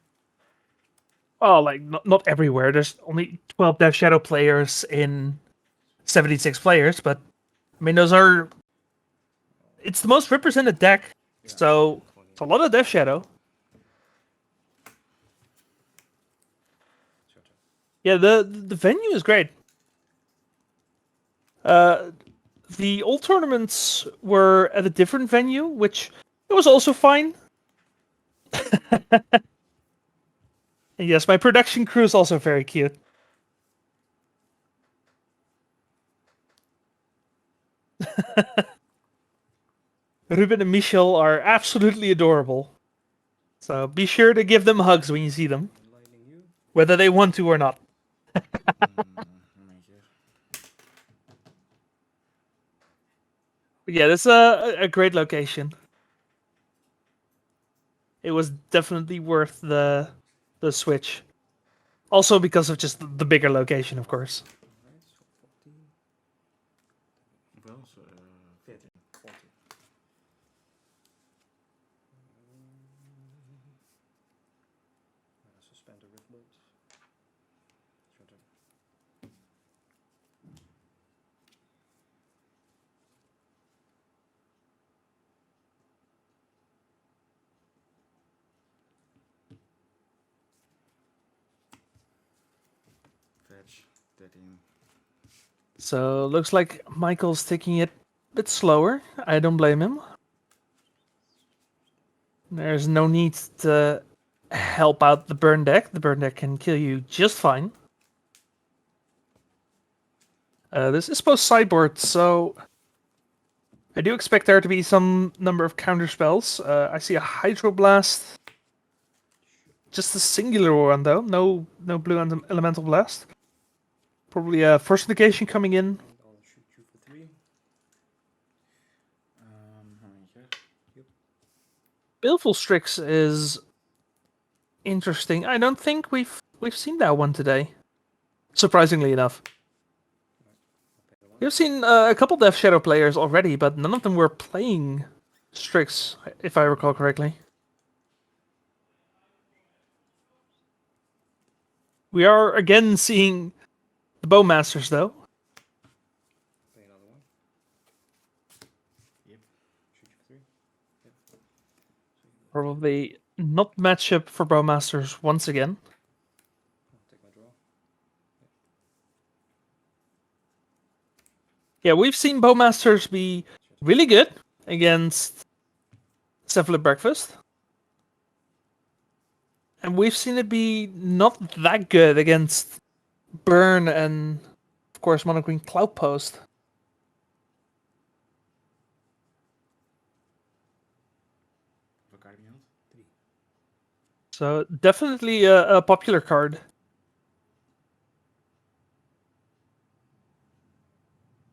Oh, like not everywhere. There's only 12 Death Shadow players in 76 players, but I mean those are. It's the most represented deck, so it's a lot of Death Shadow. Yeah, the venue is great. The old tournaments were at a different venue, which it was also fine. And yes, my production crew is also very cute. Ruben and Michel are absolutely adorable. So be sure to give them hugs when you see them, Enlightening you. whether they want to or not. But yeah, this is a great location. It was definitely worth the switch. Also because of just the bigger location, of course. Alright, so 14. Hoeveel? 14. 40. Suspend the riftbolt. It's your turn. Fetch. 13. So looks like Michael's taking it a bit slower. I don't blame him. There's no need to help out the burn deck. The burn deck can kill you just fine. This is post sideboard, so I do expect there to be some number of counter spells. I see a Hydroblast. Just a singular one though. No blue elemental blast. Probably a first negation coming in. And I'll shoot you for 3. How many keer? Baleful Strix is interesting. I don't think we've seen that one today. Surprisingly enough. We've seen a couple Death Shadow players already, but none of them were playing Strix, if I recall correctly. We are again seeing the Bowmasters, though. Play another one. Yep. Shoot you for 3. Yep. So you Probably not matchup for Bowmasters once again. I'll take my draw. Yeah, we've seen Bowmasters be really good against Cephalid Breakfast. And we've seen it be not that good against Burn and, of course, Mono Green Cloudpost. Hoeveel kaarten heb je in je hand? 3. So definitely a popular card.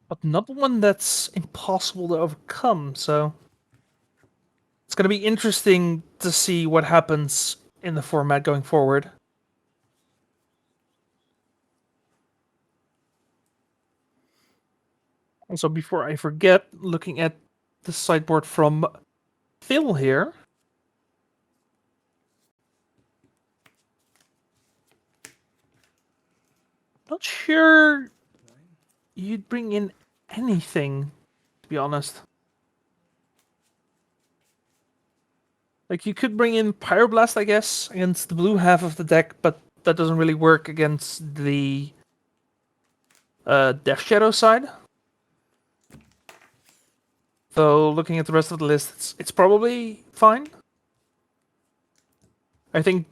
But not one that's impossible to overcome, so it's going to be interesting to see what happens in the format going forward. Also, before I forget, looking at the sideboard from Phil here. Not sure 9. you'd bring in anything, to be honest. Like, you could bring in Pyroblast, I guess, against the blue half of the deck, but that doesn't really work against the Death Shadow side. So, looking at the rest of the list, it's probably fine. I think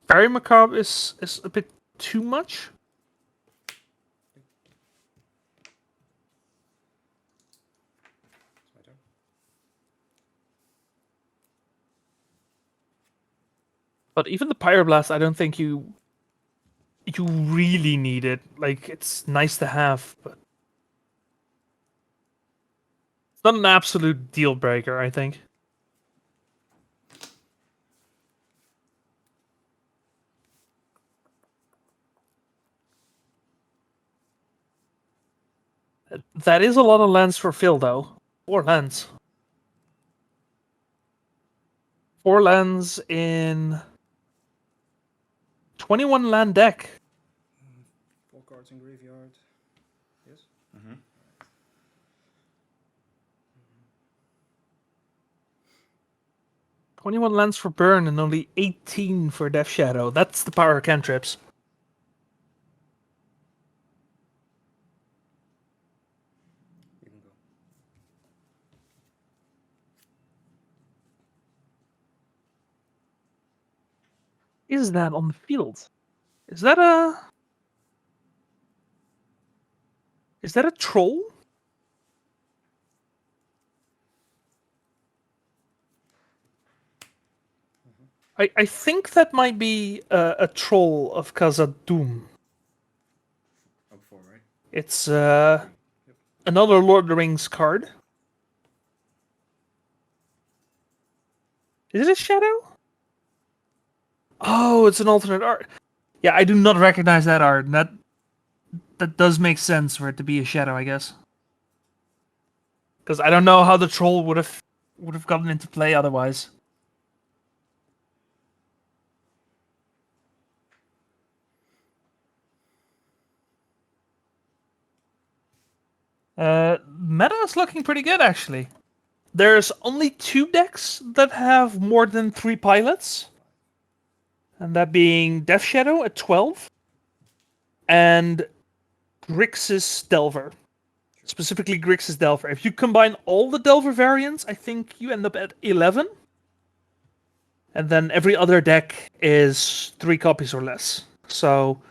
Fairy Macabre is a bit too much. It's my turn. But even the Pyroblast, I don't think you really need it. Like, it's nice to have, but it's not an absolute deal breaker, I think. That is a lot of lands for Phil, though. 4 lands. 4 lands in 21 land deck. 4 cards in graveyard. Yes. Mm-hmm. 21 lands for burn and only 18 for Death Shadow. That's the power of cantrips. You can go. Is that on the field? Is that a troll? I think that might be a troll of Khazad-dûm. Up 4, right? It's another Lord of the Rings card. Is it a shadow? Oh, it's an alternate art. Yeah, I do not recognize that art. And that does make sense for it to be a shadow, I guess. Because I don't know how the troll would have gotten into play otherwise. Meta is looking pretty good, actually. There's only 2 decks that have more than 3 pilots. And that being Death Shadow at 12 and Grixis Delver. Specifically Grixis Delver. If you combine all the Delver variants, I think you end up at 11. And then every other deck is 3 copies or less. So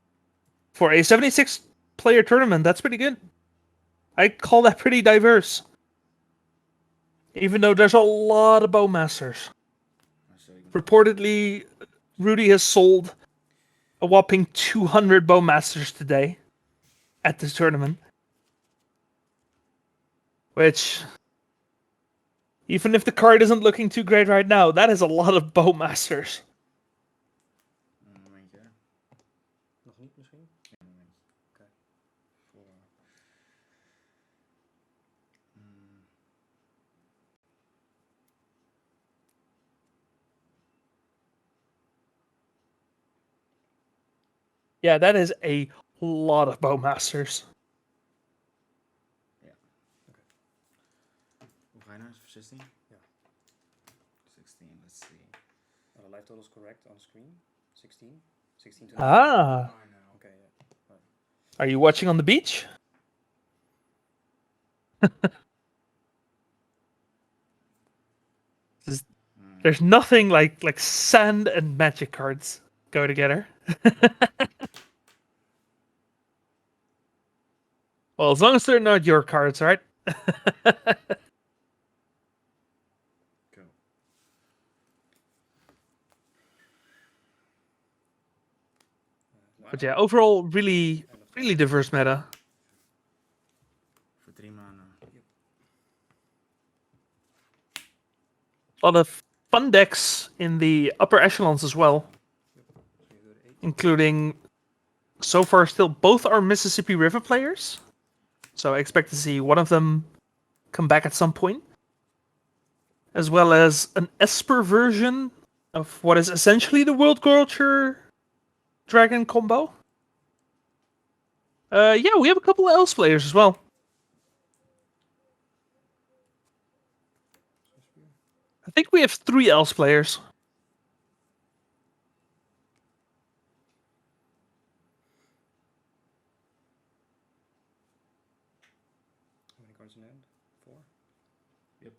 for a 76 player tournament, that's pretty good. I call that pretty diverse. Even though there's a lot of Bowmasters. Reportedly, Rudy has sold a whopping 200 Bowmasters today at this tournament. Which, even if the card isn't looking too great right now, that is a lot of Bowmasters. Eentje. Nog niet misschien? Ja, een momentje. Oké. 4. Yeah, that is a lot of Bowmasters. Hoe ga je nou? 16? Ja. 16, let's see. Are the life totals correct on screen? 16? 16 to 9? Ah. Okay, yeah. Are you watching on the beach? There's nothing like sand and magic cards go together. Well, as long as they're not your cards, right? Go. But yeah, overall, really diverse meta. Voor 3 mana. A lot of fun decks in the upper echelons as well. Including, so far still, both are Mississippi River players. So I expect to see one of them come back at some point. As well as an Esper version of what is essentially the Worldgorger Dragon combo. Yeah, we have a couple of Elves players as well. I think we have 3 Elves players. How many cards in hand? 4? Yep.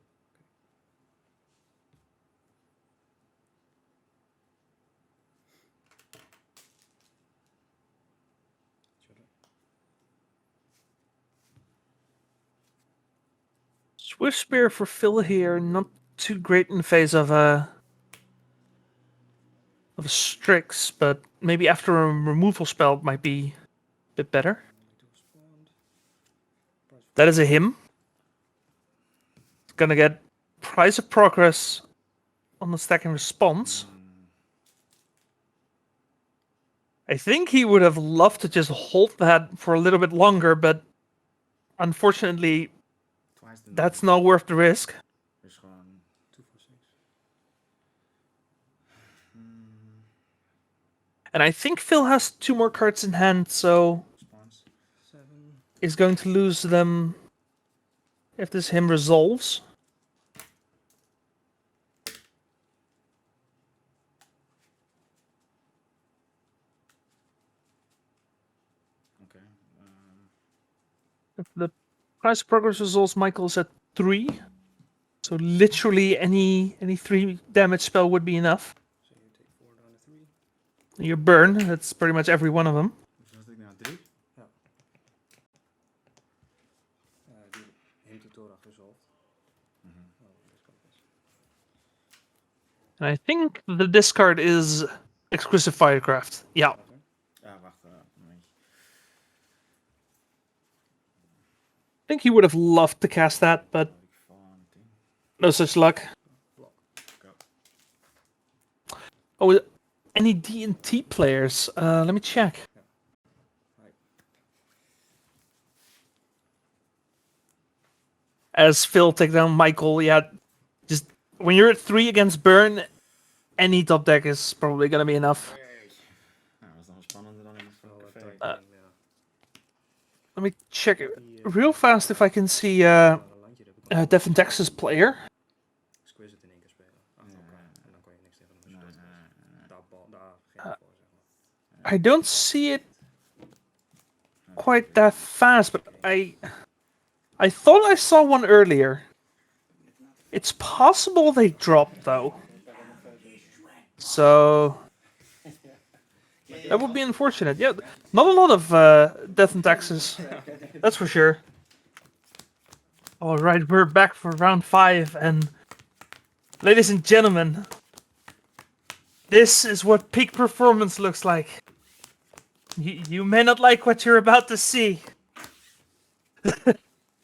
Swift Spear for Phil here, not too great in the face of of Strix, but maybe after a removal spell it might be a bit better. That is a him. It's gonna get Price of Progress on the stack in response. I think he would have loved to just hold that for a little bit longer, but unfortunately, Twice the that's not worth the risk. Dus gewoon 2 for 6. And I think Phil has 2 more cards in hand, so Spawns. 7. is going to lose them if this him resolves. Okay. If the Price of Progress resolves, Michael's at 3. So literally any 3 damage spell would be enough. So you take 4 down to 3. You burn, that's pretty much every one of them. Dus dat ik nou 3. Ja. Die him to Torah resolved. Oh, this card is. And I think the discard is Exclusive Firecraft. Yeah. Ja, wacht. Nee. I think he would have loved to cast that, but no such luck. Oh, any D&T players? Let me check. As Phil take down Michael, yeah, just when you're at 3 against Burn, any top deck is probably gonna be enough. Nou, dat is nog spannender dan in het café. Let me check it real fast if I can see Devin Texas player. Exquisite in één keer spelen. Achter elkaar. En dan kan je niks tegen hem doen. Daar geen voor, zeg maar. I don't see it quite that fast, but I thought I saw one earlier. It's possible they dropped though. So that would be unfortunate. Yeah, not a lot of Death and Taxes. That's for sure. Alright, we're back for round 5, and ladies and gentlemen, this is what peak performance looks like. You may not like what you're about to see,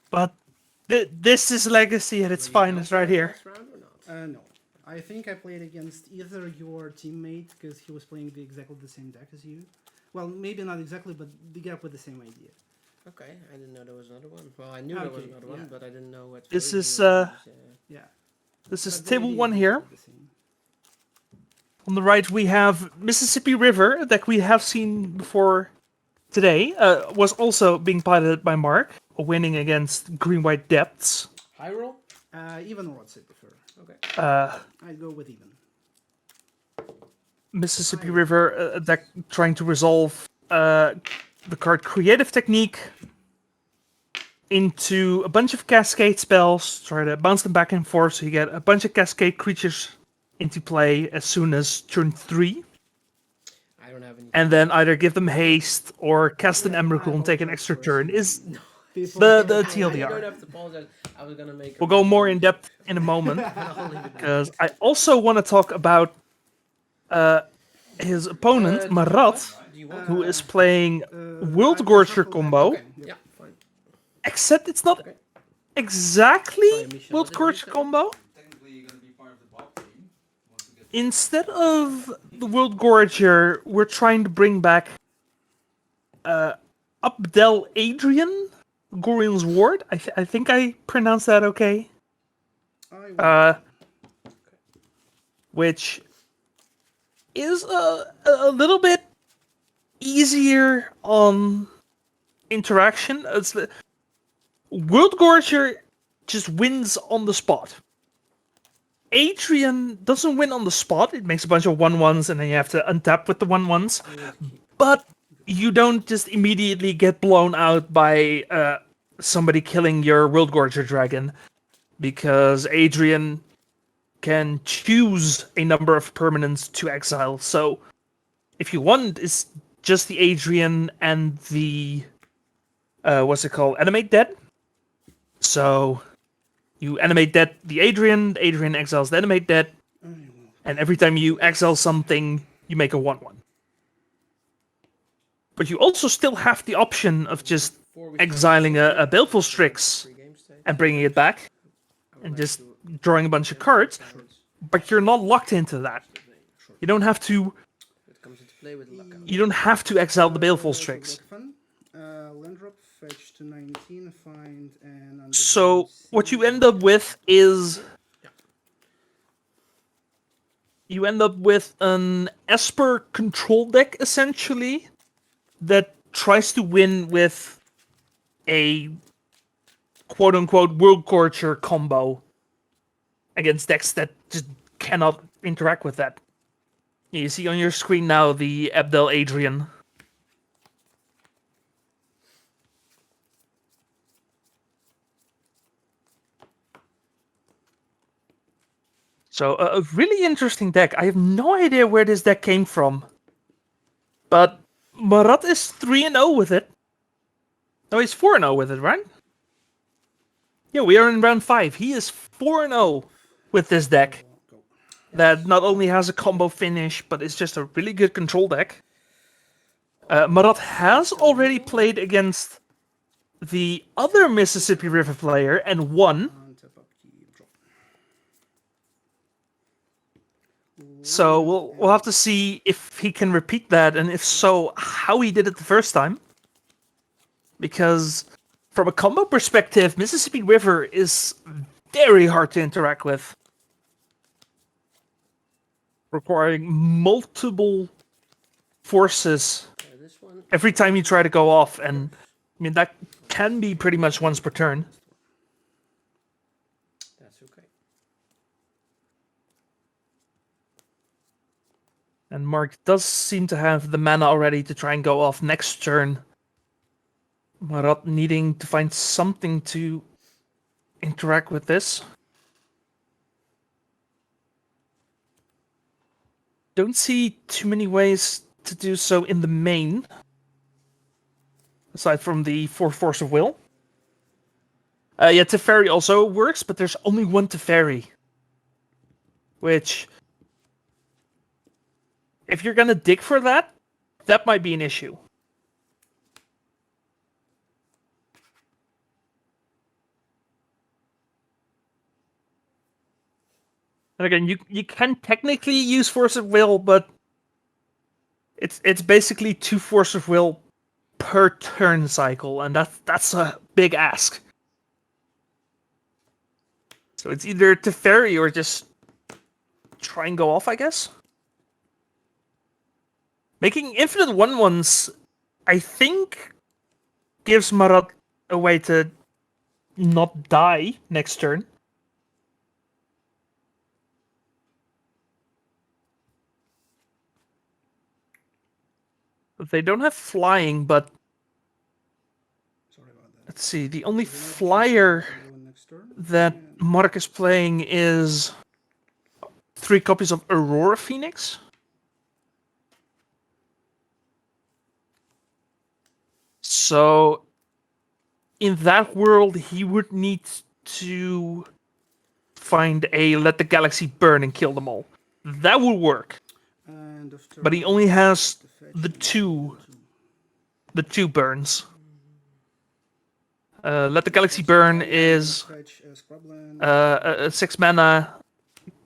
but this is Legacy at its finest right here. No. I think I played against either your teammate, because he was playing exactly the same deck as you. Well, maybe not exactly, but the gap with the same idea. Okay, I didn't know there was another one. Well, I knew there was another one, but I didn't know what. This is Yeah. This is But the table idea 1 is here. the same. On the right, we have Mississippi River, a deck we have seen before today. Was also being piloted by Mark, winning against Green-White Depths. High roll? Even or what's it prefer? Okay. I'd go with even. Mississippi River, a deck trying to resolve the card Creative Technique into a bunch of Cascade spells, try to bounce them back and forth so you get a bunch of Cascade creatures into play as soon as turn 3. I don't have any. And then either give them haste or cast an Emrakul and take an extra turn is the You TLDR. don't have to apologize. I was gonna make. We'll go more in depth in a moment, because I also want to talk about his opponent, Marat, who is playing Worldgorger combo. Okay. Yeah, fine. Except it's not Okay. exactly Sorry, Michel, what did you Worldgorger say? combo. Technically, you're gonna be part of the Bob team. Once you get Instead of the Worldgorger, we're trying to bring back Abdel Adrian, Gorian's Ward. I think I pronounced that okay. Which is a little bit easier on interaction. Worldgorger just wins on the spot. Adrian doesn't win on the spot. It makes a bunch of 1/1s and then you have to untap with the 1/1s. But you don't just immediately get blown out by somebody killing your Worldgorger dragon, because Adrian can choose a number of permanents to exile. So if you want, it's just the Adrian and the animate dead. So you animate dead the Adrian exiles the animate dead, and every time you exile something, you make a 1/1. But you also still have the option of just exiling a Baleful Strix and bringing it back and just drawing a bunch of cards, but you're not locked into that. You don't have to. You don't have to exile the Baleful Strix. Land drop, fetch to 19, find and So what you end up with is you end up with an Esper control deck essentially that tries to win with a quote-unquote Worldgorger combo against decks that just cannot interact with that. You see on your screen now the Abdel Adrian. So a really interesting deck. I have no idea where this deck came from, but Marat is 3-0 with it. No, he's 4-0 with it, right? Yeah, we are in round 5. He is 4-0 with this deck. That not only has a combo finish, but it's just a really good control deck. Marat has already played against the other Mississippi River player and won. So we'll have to see if he can repeat that, and if so, how he did it the first time. Because from a combo perspective, Mississippi River is very hard to interact with, requiring multiple forces every time you try to go off, and I mean that can be pretty much once per turn. That's okay. And Mark does seem to have the mana already to try and go off next turn. Marat needing to find something to interact with this. Don't see too many ways to do so in the main. Aside from the 4 Force of Will. Yeah, Teferi also works, but there's only one Teferi. Which, if you're gonna dig for that, that might be an issue. And again, you can technically use Force of Will, but it's basically 2 Force of Will per turn cycle, and that's a big ask. So it's either Teferi or just try and go off, I guess. Making infinite 1/1s, I think, gives Marat a way to not die next turn. They don't have flying, but let's see. The only flyer that Mark is playing is 3 copies of Aurora Phoenix. So, in that world, he would need to find a Let the Galaxy Burn and kill them all. That would work. But he only has the two burns. Let the Galaxy Burn is a 6 mana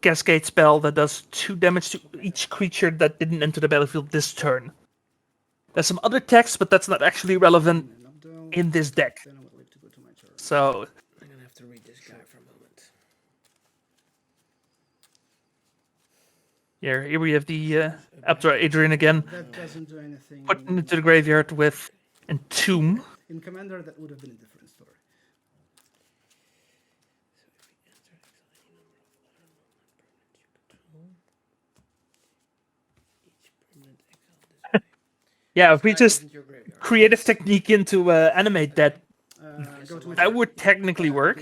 cascade spell that does 2 damage to each creature that didn't enter the battlefield this turn. There's some other text, but that's not actually relevant in this deck. So I'm gonna have to read this guy for a moment. yeah, here we have the Abdel Adrian again. That doesn't do anything. Put into the graveyard with Entomb. In Commander, that would have been a different story. Yeah, if we just creative technique into animate that, that would technically work.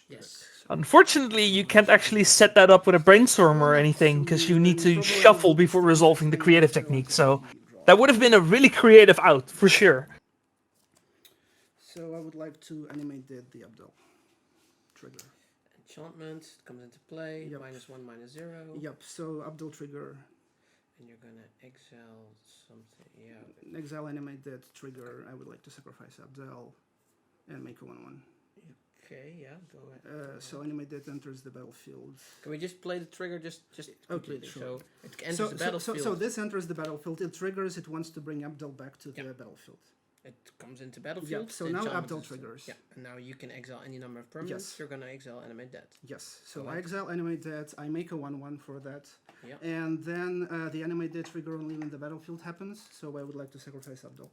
Yes. Unfortunately, you can't actually set that up with a brainstorm or anything, because you need to shuffle before resolving the creative technique, so that would have been a really creative out, for sure. So I would like to animate the Abdel trigger. Enchantment comes into play. Yep. -1, -0. Yep, so Abdel trigger And you're gonna exile something. Yeah. Exile animate that trigger. I would like to sacrifice Abdel and make a 1/1. Okay, yeah, go ahead. So animate that enters the battlefield. Can we just play the trigger just completely? sure. So it enters the battlefield. So this enters the battlefield. It triggers. It wants to bring Abdel back to the battlefield. It comes into battlefield. Yeah. So the now enchantment Abdel is- triggers. Yeah, and now you can exile any number of permanents. Yes. You're gonna exile animate that. Yes. So Go I ahead. exile animate that. I make a 1/1 for that. Yeah. And then the animate that trigger only when the battlefield happens. So I would like to sacrifice Abdel.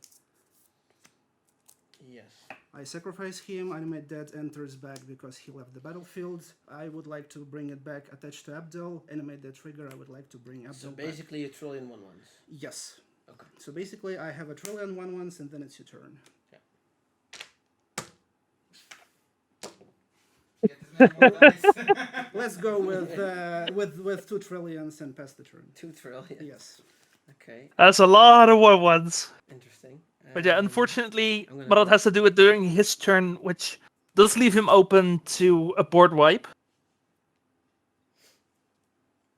Yes. I sacrifice him, animate that enters back because he left the battlefield. I would like to bring it back attached to Abdel, animate that trigger, I would like to bring Abdel So back. basically a trillion 1/1s. Yes. Okay. So basically I have a trillion 1/1s and then it's your turn. Let's go with 2 trillions and pass the turn. 2 trillion. Yes. Okay. That's a lot of 1/1s. Interesting. But yeah, unfortunately, I'm gonna Marat has to do it during his turn, which does leave him open to a board wipe.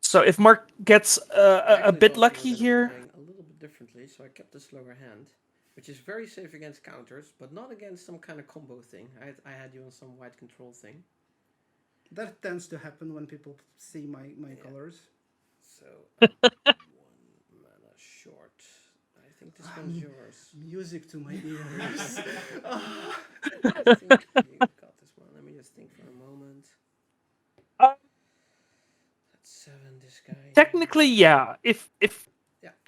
So if Mark gets a bit lucky here, A little bit differently, so I kept the slower hand, which is very safe against counters, but not against some kind of combo thing. I had you on some white control thing. That tends to happen when people see my colors. So 1 mana short. I think this one's yours. Music to my ears. I think you got this one. Let me just think for a moment. That's 7, this guy. technically, yeah. If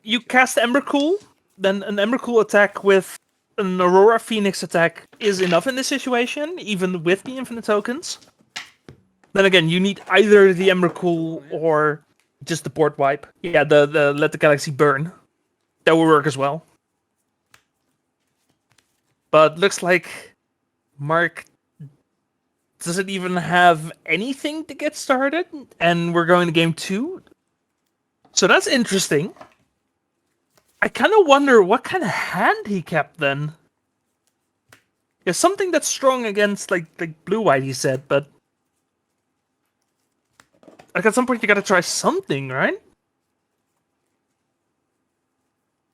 you cast Embercool, then an Embercool attack with an Aurora Phoenix attack is enough in this situation, even with the infinite tokens. Then again, you need either the Embercool or just the board wipe. Yeah, the Let the Galaxy Burn. That will work as well. But looks like Mark doesn't even have anything to get started, and we're going to game 2. So that's interesting. I kind of wonder what kind of hand he kept then. Yeah, something that's strong against like blue-white, he said, but like at some point you gotta try something, right?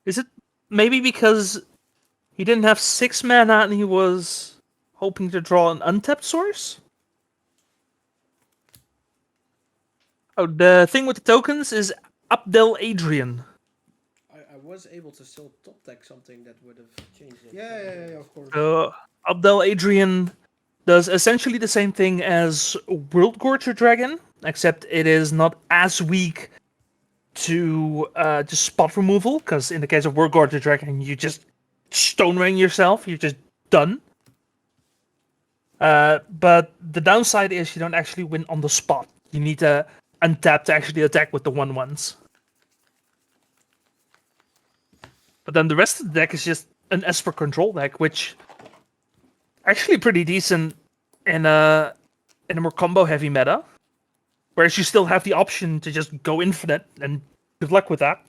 Is it maybe because he didn't have 6 mana and he was hoping to draw an untapped source? Oh, the thing with the tokens is Abdel Adrian. I was able to still top deck something that would have changed it. Yeah, of course. Abdel Adrian does essentially the same thing as Worldgorger Dragon, except it is not as weak to just spot removal, because in the case of Worldgorger Dragon, you just Stone Rain yourself, you're just done. But the downside is you don't actually win on the spot. You need to untap to actually attack with the 1/1s. But then the rest of the deck is just an Esper control deck, which actually pretty decent in a more combo heavy meta. Whereas you still have the option to just go infinite, and good luck with that.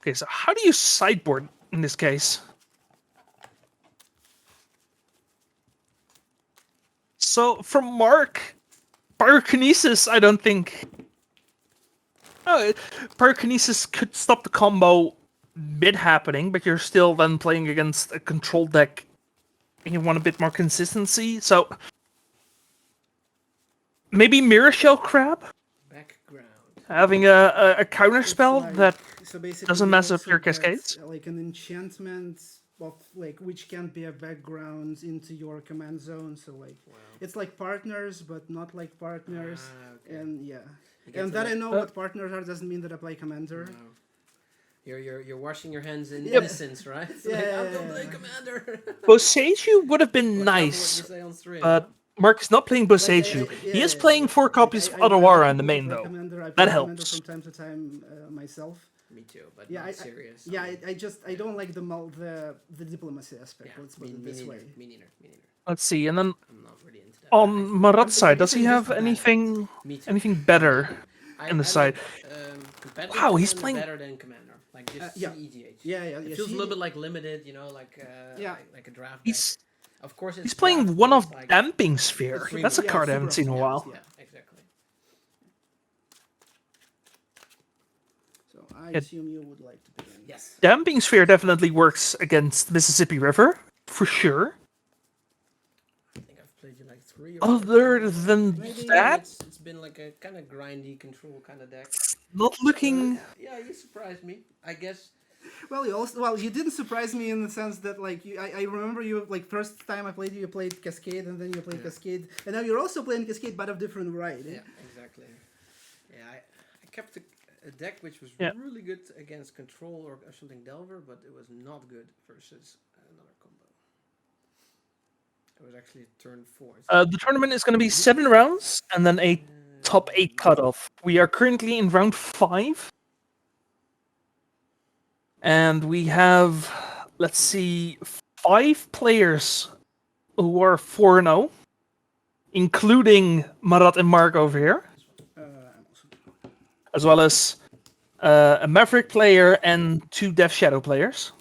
Okay, so how do you sideboard in this case? So from Mark, Pyrokinesis, I don't think. Oh, Pyrokinesis could stop the combo mid happening, but you're still then playing against a control deck, and you want a bit more consistency. So maybe Mirror Shell Crab, Background. having a counter spell Like, that so basically doesn't you mess up also your get, cascades. like an enchantment of like which can be a background into your command zone. So like it's like partners, but not like partners. Okay. And yeah, You get and to that I like- know what partners are doesn't mean that I play commander. No. You're washing your hands in Yep. innocence, right? It's Yeah, like, yeah, I'm gonna yeah, play yeah. commander. Boseiju would have been Watch out for what nice, you say on stream, but Mark is not playing Boseiju. He is playing 4 copies of Otawara in the main, though. That helps. From time to time myself. Me too, but Yeah, not I- serious. Yeah, I don't like the diplomacy aspect. Yeah, Let's put it me this neither, way. me neither. Let's see, and then I'm not really into that. on Marat's side, does he Everything is have bad. anything Me too. anything better in the side? Competitive Wow, he's commander playing- better than commander. Like just yeah. CEDH. Yeah, It feels a little bit like limited, you know, like Yeah. like a draft. He's Of course, it's He's playing draft, one but of it's like Damping Sphere. three That's a more. card I Yeah, haven't seen in a super while. Yeah, exactly. So I Yeah. assume you would like to begin. Yes. Damping Sphere definitely works against Mississippi River, for sure. I think I've played you like 3 or Other 4 than Maybe that, it's been like a kind of grindy control kind of deck. not looking. Yeah, you surprised me. I guess. Well, you didn't surprise me in the sense that like I remember you like first time I played you played Cascade and then you played Cascade and now you're also playing Cascade but of different variety. Yeah, exactly. Yeah, I kept a deck which was Yeah. really good against Control or something Delver, but it was not good versus another combo. It was actually turn 4. The tournament is going to be 7 rounds and then a top 8 cutoff. We are currently in round 5. And we have, let's see, 5 players who are 4-0, including Marat and Mark over here, as well as a Maverick player and 2 Death Shadow players.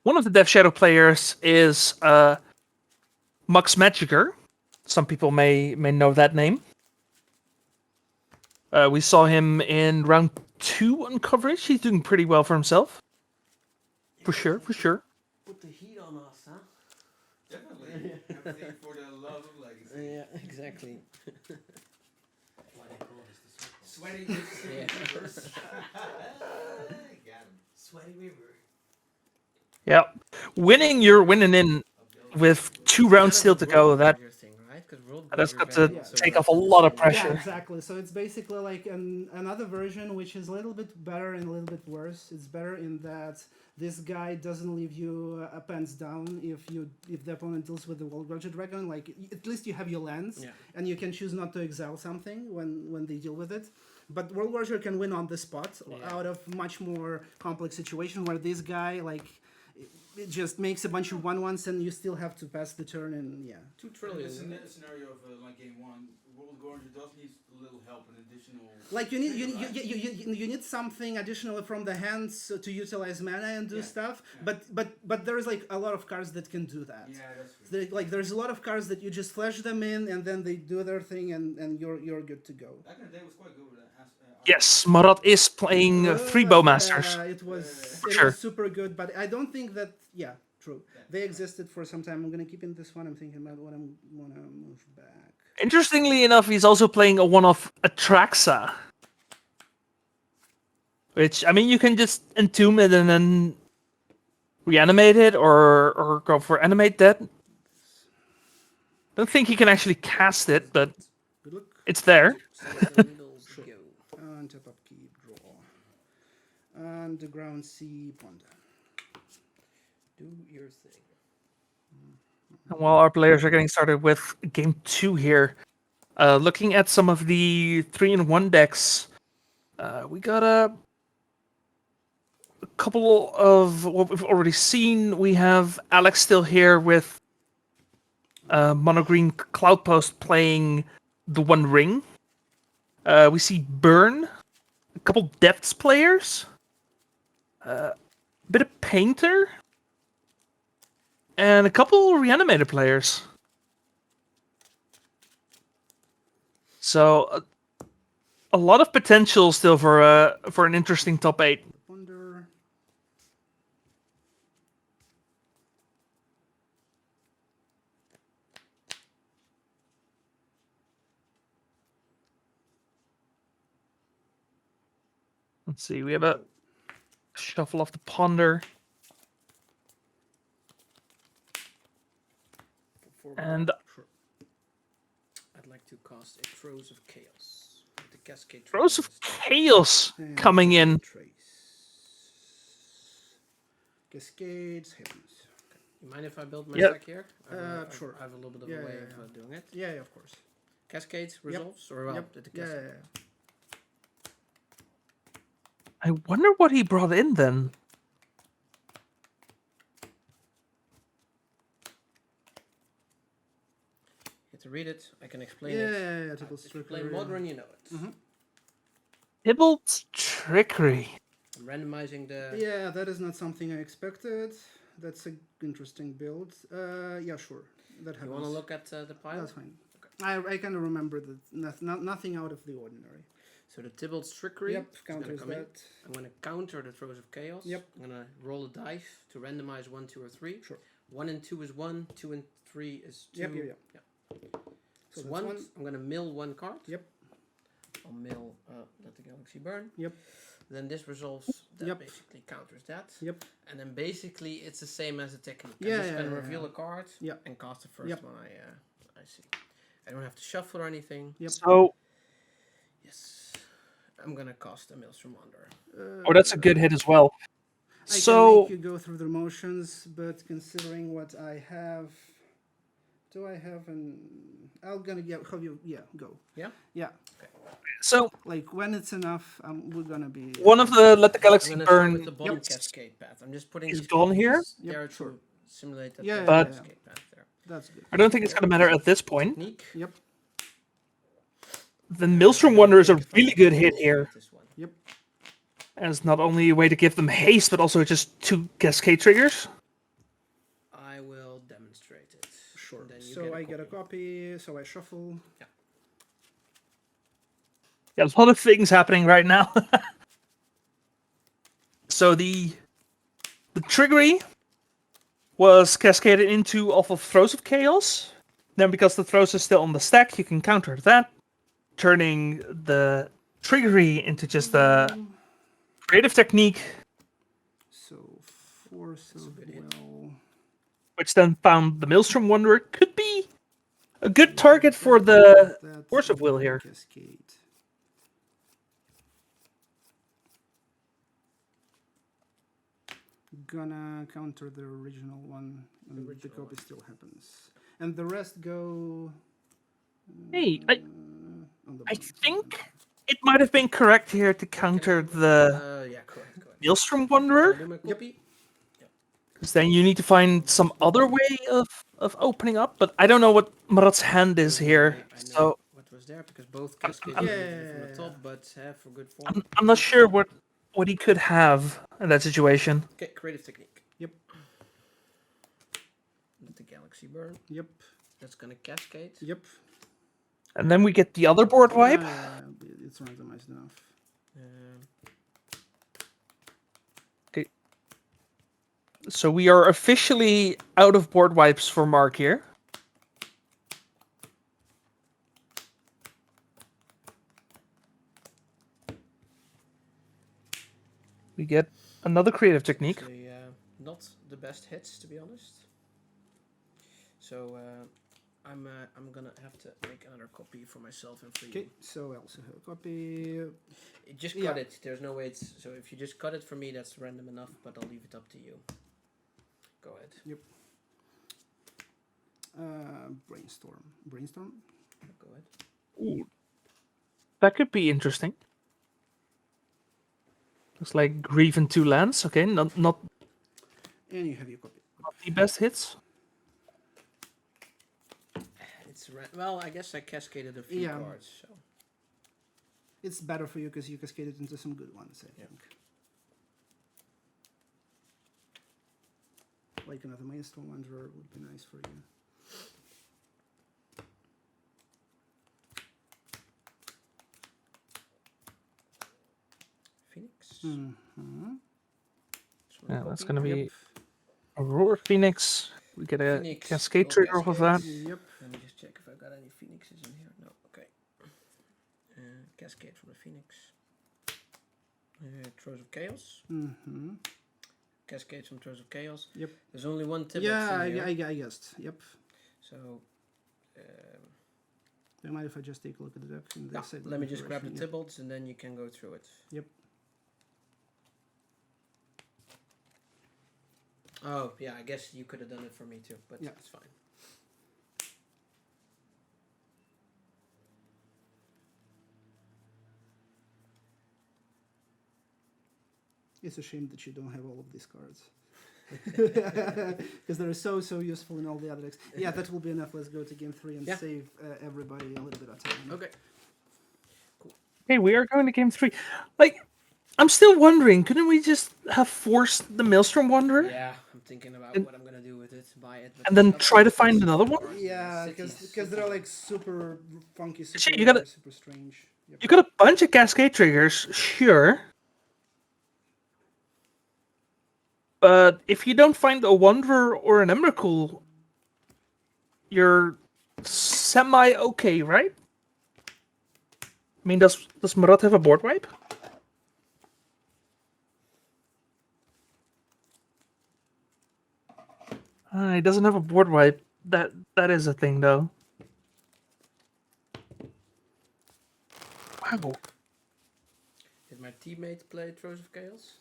One of the Death Shadow players is Max Magiker. Some people may know that name. We saw him in round 2 on coverage. He's doing pretty well for himself. For sure. Put the heat on us, huh? Definitely. Everything for the love of legacy. Yeah, exactly. Why they call this the circle? Sweaty rivers. Got him. Sweaty river. Yeah. Winning, you're winning in with 2 rounds still to go. That's got to take off a lot of pressure. Yeah, exactly. So it's basically like another version which is a little bit better and a little bit worse. It's better in that this guy doesn't leave you pens down if the opponent deals with the Worldgorger dragon. Like at least you have your lands, and you can choose not to exile something when they deal with it. But Worldgorger can win on the spot out of much more complex situation where this guy like. It just makes a bunch of 1/1s and you still have to pass the turn and 2 trillion. In the scenario of like game 1, Worldgorger does need a little help and additional. Like you need something additional from the hands to utilize mana and do stuff. Yeah. But there's like a lot of cards that can do that. Yeah, that's true. Like there's a lot of cards that you just flash them in and then they do their thing and you're good to go. Back in the day was quite good with that. Yes, Marat is playing 3 Bowmasters. It was Sure. super good, but I don't think that true. They existed for some time. I'm gonna keep in this one. I'm thinking about what I'm gonna move back. Interestingly enough, he's also playing a one-off Atraxa. Which, I mean, you can just entomb it and then reanimate it or go for animate that. Don't think he can actually cast it, but Good luck. it's there. And tap up keep draw. And the ground C ponder. Do your thing. And while our players are getting started with game 2 here, looking at some of the 3-in-1 decks, we got a couple of what we've already seen. We have Alex still here with Mono Green Cloudpost playing the One Ring. We see Burn, a couple Depths players, a bit of Painter, and a couple Reanimator players. So a lot of potential still for an interesting top 8. Ponder. Let's see, we have a shuffle off the Ponder. And I'd like to cast a Throes of Chaos. The Cascade. Throes of Chaos coming in. Cascades, Heavens. You mind if I build my Yep. deck here? Sure. I have a little bit of Yeah, a way yeah, of doing it. Yeah, of course. Cascades resolves or Yep. the Yeah, cascade? yeah. I wonder what he brought in then. You have to read it. I can explain Yeah, it. yeah, yeah, Tibble's If you play Trickery. Modern, you know it. Tybalt's Trickery. randomizing the. Yeah, that is not something I expected. That's an interesting build. Yeah, sure. That happens. You want to look at the pile? That's fine. I kind of remember that nothing out of the ordinary. So the Tybalt's Trickery. Yep, is gonna counters come in. that. I'm going to counter the Throes of Chaos. Yep. I'm going to roll a dice to randomize 1, 2, or 3. Sure. 1 and 2 is 1. 2 and 3 is 2. Yep. Yeah. So So that's 1. one. I'm going to mill 1 card. Yep. I'll mill Let the Galaxy Burn. Yep. Then this resolves. That Yep. basically counters that. Yep. And then basically it's the same as a technique. Yeah, I'm just yeah, going to yeah, reveal yeah. a card Yep. and cast the first Yep. one I see. I don't have to shuffle or anything. Yep. So, Yes. I'm going to cast a Maelstrom Wanderer. oh, that's a good hit as well. I can So, make you go through the motions, but considering what I have, do I have an? I'm gonna have you. Yeah, go. Yeah? Yeah. so Like when it's enough, we're gonna be. one of the Let the I'm Galaxy going to start Burn with the bottom Yep. cascade path. I'm just putting is these gone here. copies Yep, there sure. to simulate that Yeah, bottom yeah, yeah. cascade path there. That's good. I don't think it's going to matter at this point. Technique. Yep. The Maelstrom Wanderer is a If I really want good to hit illustrate here. this one. Yep. As not only a way to give them haste, but also just 2 cascade triggers. I will demonstrate it. Sure. And then you So I a get a copy. So I shuffle. Yeah, a lot of things happening right now. So the triggery was cascaded into off of Throes of Chaos. Then because the Throes is still on the stack, you can counter that, turning the triggery into just a creative technique, So force of will. which then found the Maelstrom Wanderer. Could be a good target for the That Force of Will here. Cascade. Gonna counter the original one, and the copy still happens. And the rest go. Hey, On the I bottom. think it might have been correct here to counter the Yeah, correct. Go ahead. Maelstrom Can I Wanderer. do my copy? Because then you need to find some other way of opening up. But I don't know what Marat's hand is here. I know So what was there because both cascades I'm- are from the top, but for good form. I'm not sure what he could have in that situation. Okay, creative technique. Yep. Let the Galaxy Burn. Yep. That's gonna cascade. Yep. And then we get the other board wipe. It's randomized enough. So we are officially out of board wipes for Mark here. We get another creative technique. Actually, not the best hits, to be honest. So I'm gonna have to make another copy for myself and for Okay, you. so I also have a copy. Just Yeah. cut it. There's no way it's so. If you just cut it for me, that's random enough. But I'll leave it up to you. Go ahead. Yep. Brainstorm. Brainstorm. Go ahead. Ooh, that could be interesting. Looks like Grieve and 2 lands. Okay, not And you have your copy. the best hits. It's well, I guess I cascaded a few Yeah. cards. So It's better for you because you cascaded into some good ones, I think. Like another Maelstrom Wanderer would be nice for you. Phoenix. Mm-hmm. Yeah, that's gonna be Aurora Phoenix. We get a Phoenix, cascade roll trigger off of that. cascades. Yep. Let me just check if I got any phoenixes in here. No. Okay. Cascade from the phoenix. Throes of Chaos. Mm-hmm. Cascade from Throes of Chaos. Yep. There's only one tip. Yeah, in here. I guessed. Yep. So. Do you mind if I just take a look at the deck? And Yeah, say let me just grab the configuration? Tybalts and then you can go through it. Yep. Oh, yeah, I guess you could have done it for me too, but Yeah. it's fine. It's a shame that you don't have all of these cards. Because they're so useful in all the other decks. Yeah, that will be enough. Let's go to game 3 and Yeah. save everybody a little bit of time. Okay. Okay, we are going to game 3. Like, I'm still wondering, couldn't we just have forced the Maelstrom Wanderer? Yeah, I'm thinking about And- what I'm gonna do with it. Buy it. And then try to find another one? Yeah, because they're like super funky, super Shit, you rare, gotta- super strange. Yep. You got a bunch of Cascade triggers, sure. But if you don't find a Wanderer or an Emrakul, you're semi-okay, right? I mean, does Marat have a board wipe? He doesn't have a board wipe. That is a thing, though. Wow. Did my teammate play Throes of Chaos?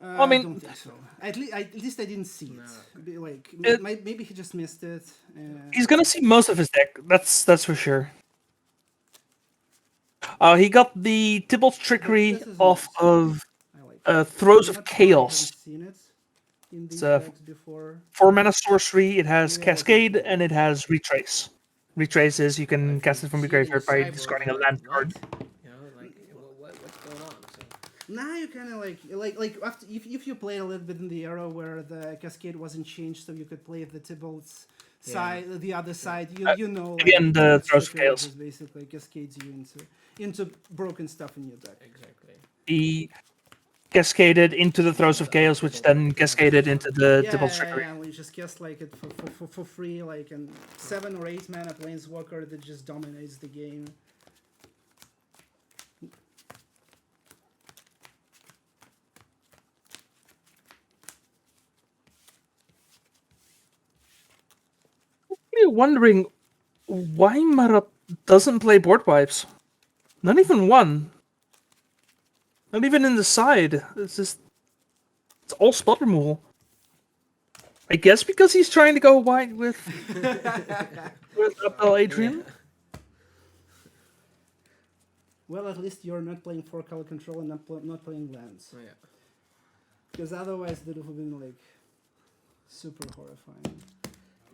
I mean- don't think so. At least I didn't see No. it. Like It- maybe he just missed it. He's gonna see most of his deck. That's for sure. He got the Tybalt's Trickery This is off nice. of I like. Throes of Not sure I haven't Chaos. seen it in these It's a decks before. 4-mana sorcery. It has Yeah, Cascade it's- and it has Retrace. Retrace is you can If cast you it from your see it in the graveyard by sideboard, discarding a you're land like, card. what? You know, like what's going on? So, Now you kind of like after if you played a little bit in the era where the Cascade wasn't changed, so you could play the Tybalt's Yeah. side, the other side. You know, again, the Tybalt's Throes of Trickery Chaos. just basically cascades you into broken stuff in your deck. exactly. He cascaded into the Throes of Chaos, which then cascaded into the Tybalt's Trickery. Yeah, we just cast like it for free, like and 7 or 8 mana planeswalker that just dominates the game. You're wondering why Marat doesn't play board wipes. Not even one. Not even in the side. It's all spot removal. I guess because he's trying to go wide with Abdel Adrian. Well, at least you're not playing 4-color control and not playing lands. Oh, yeah. Because otherwise that would have been like super horrifying.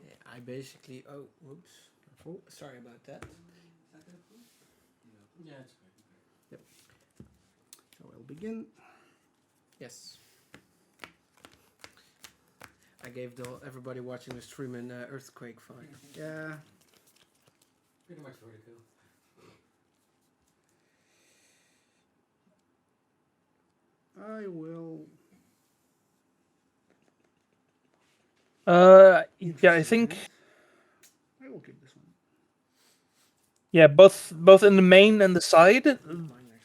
Yeah, I basically. Oh, whoops. Careful. Sorry about that. Yeah, it's great. So I'll begin. Yes. I gave everybody watching the stream an earthquake fight. Yeah. Pretty much vertical. I will. Yeah, I think. I will keep this one. Yeah, both in the main and the side,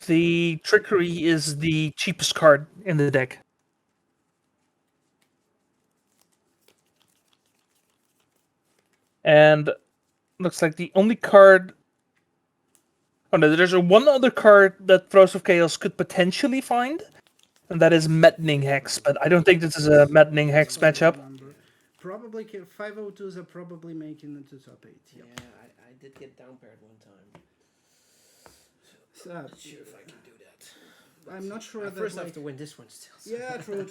the Trickery is the cheapest card in the deck. And looks like the only card. Oh no, there's one other card that Throes of Chaos could potentially find, and that is Maddening Hex. But I don't think this is a Maddening Hex matchup. Probably 502s are probably making it to top 8. Yeah, I did get down paired one time. So, I'm not sure if I can do that. I'm not sure I that first have like, to win this one still. so. Yeah, true.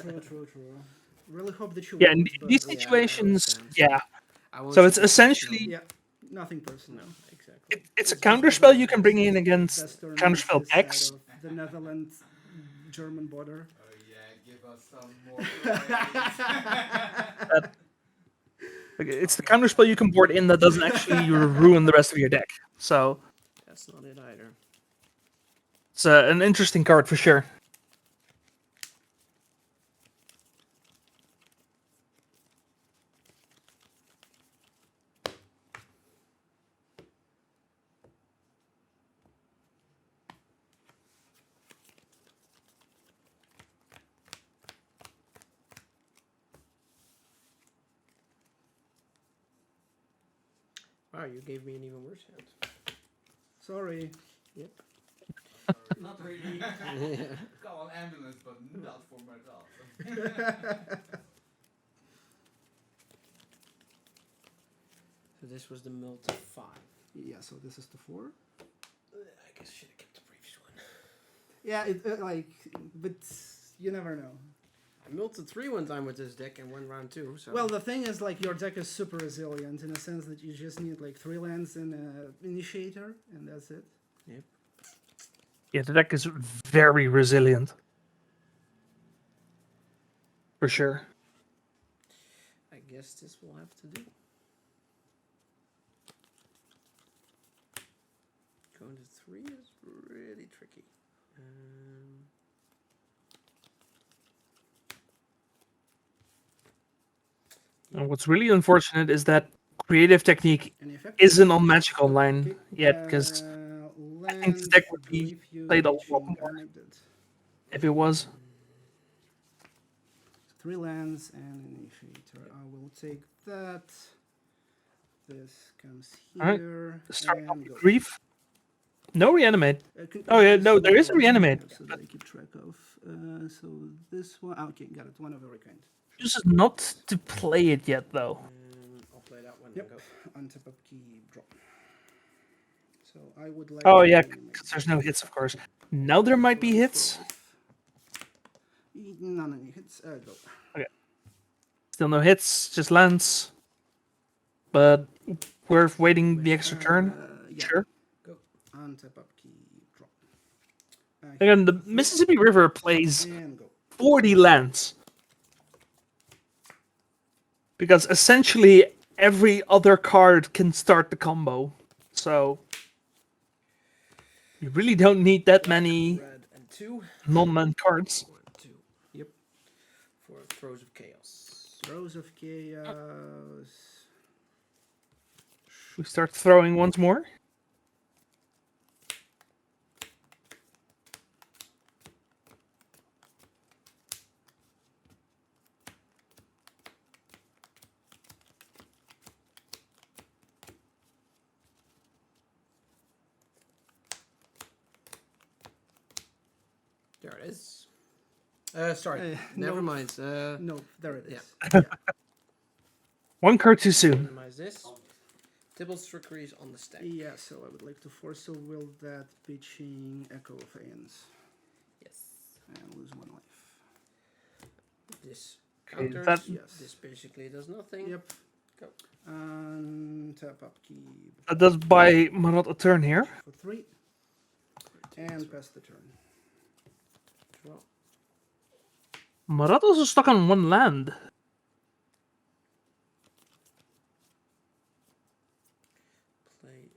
Really hope that you Yeah, won't, in but- these yeah, I situations, understand. yeah. I won't So it's say essentially Yeah, nothing personal. No, exactly. it's a counterspell you can bring in against Best tournament counterspell this side decks. of the Netherlands German border. Oh yeah, give us some more. It's the counterspell you can board in that doesn't actually ruin the rest of your deck. So That's not it either. it's an interesting card for sure. Wow, you gave me an even worse hand. Sorry. Yep. Not really. Call an ambulance, but not for my dog. So this was the multi 5. Yeah, so this is the 4. I guess I should have kept the previous one. Yeah, but you never know. I multed 3 one time with this deck and won round 2. So. Well, the thing is, like, your deck is super resilient in a sense that you just need like 3 lands and an initiator, and that's it. Yep. Yeah, the deck is very resilient. for sure. I guess this will have to do. Going to 3 is really tricky. And what's really unfortunate is that creative technique Any effect? isn't on Magic Online Okay, yet, because I think this land, deck would be Graveyard, played a lot Chain, more Connected. if it was. 3 lands and Initiator. I will take that. This comes Alright, here. Start off And with go. Grief. No reanimate. Could Oh yeah, this no, there is a one reanimate. so that I keep track of. So this one, okay, got it. One of every kind. Chooses not to play it yet, though. I'll play that one. Yep. And go. Untap upkeep, draw. So I would like. Oh to yeah, make because there's no hits, of course. Now there might be 5, hits. 5. None any hits. Go. Still no hits, just lands. But worth waiting the extra turn. Yeah. Sure. Go. Untap upkeep, draw. Again, the Mississippi River plays And go. 40 lands. Because essentially every other card can start the combo. So you really don't need that many Red and 2. non-land cards. 1, 2. Yep. For Throes of Chaos. Throes of Chaos. We start throwing once more. There it is. Sorry. Never no. mind. No, there it is. Yeah. One card too soon. Minimize this. Tibble's Trickery is on the stack. Yeah, so I would like to force a will that pitching Echo of Aeons Yes. and lose 1 life. This Okay, counters. that- Yes. This basically does nothing. Yep. Go. Tap upkeep That does buy Marot a turn here. for 3. And pass the turn. Draw. Marot also stuck on 1 land. Play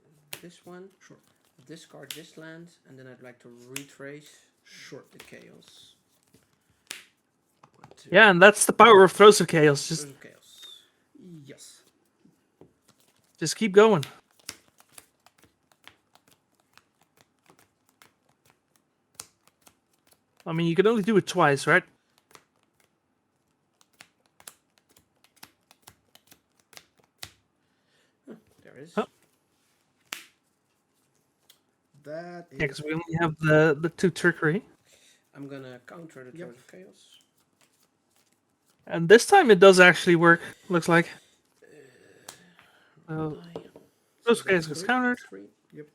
this one. Sure. Discard this land, and then I'd like to retrace short the chaos. 1, 2. Yeah, and that's the power of Throes of Chaos. Throes of Chaos. Yes. Just keep going. I mean, you can only do it twice, right? There it is. Oh. That is. Yeah, because we only have the 2 trickery. I'm gonna counter the Yep. Throes of Chaos. And this time it does actually work, looks like. Nine. Throes So of Chaos that's gets 3. countered. 3. Yep.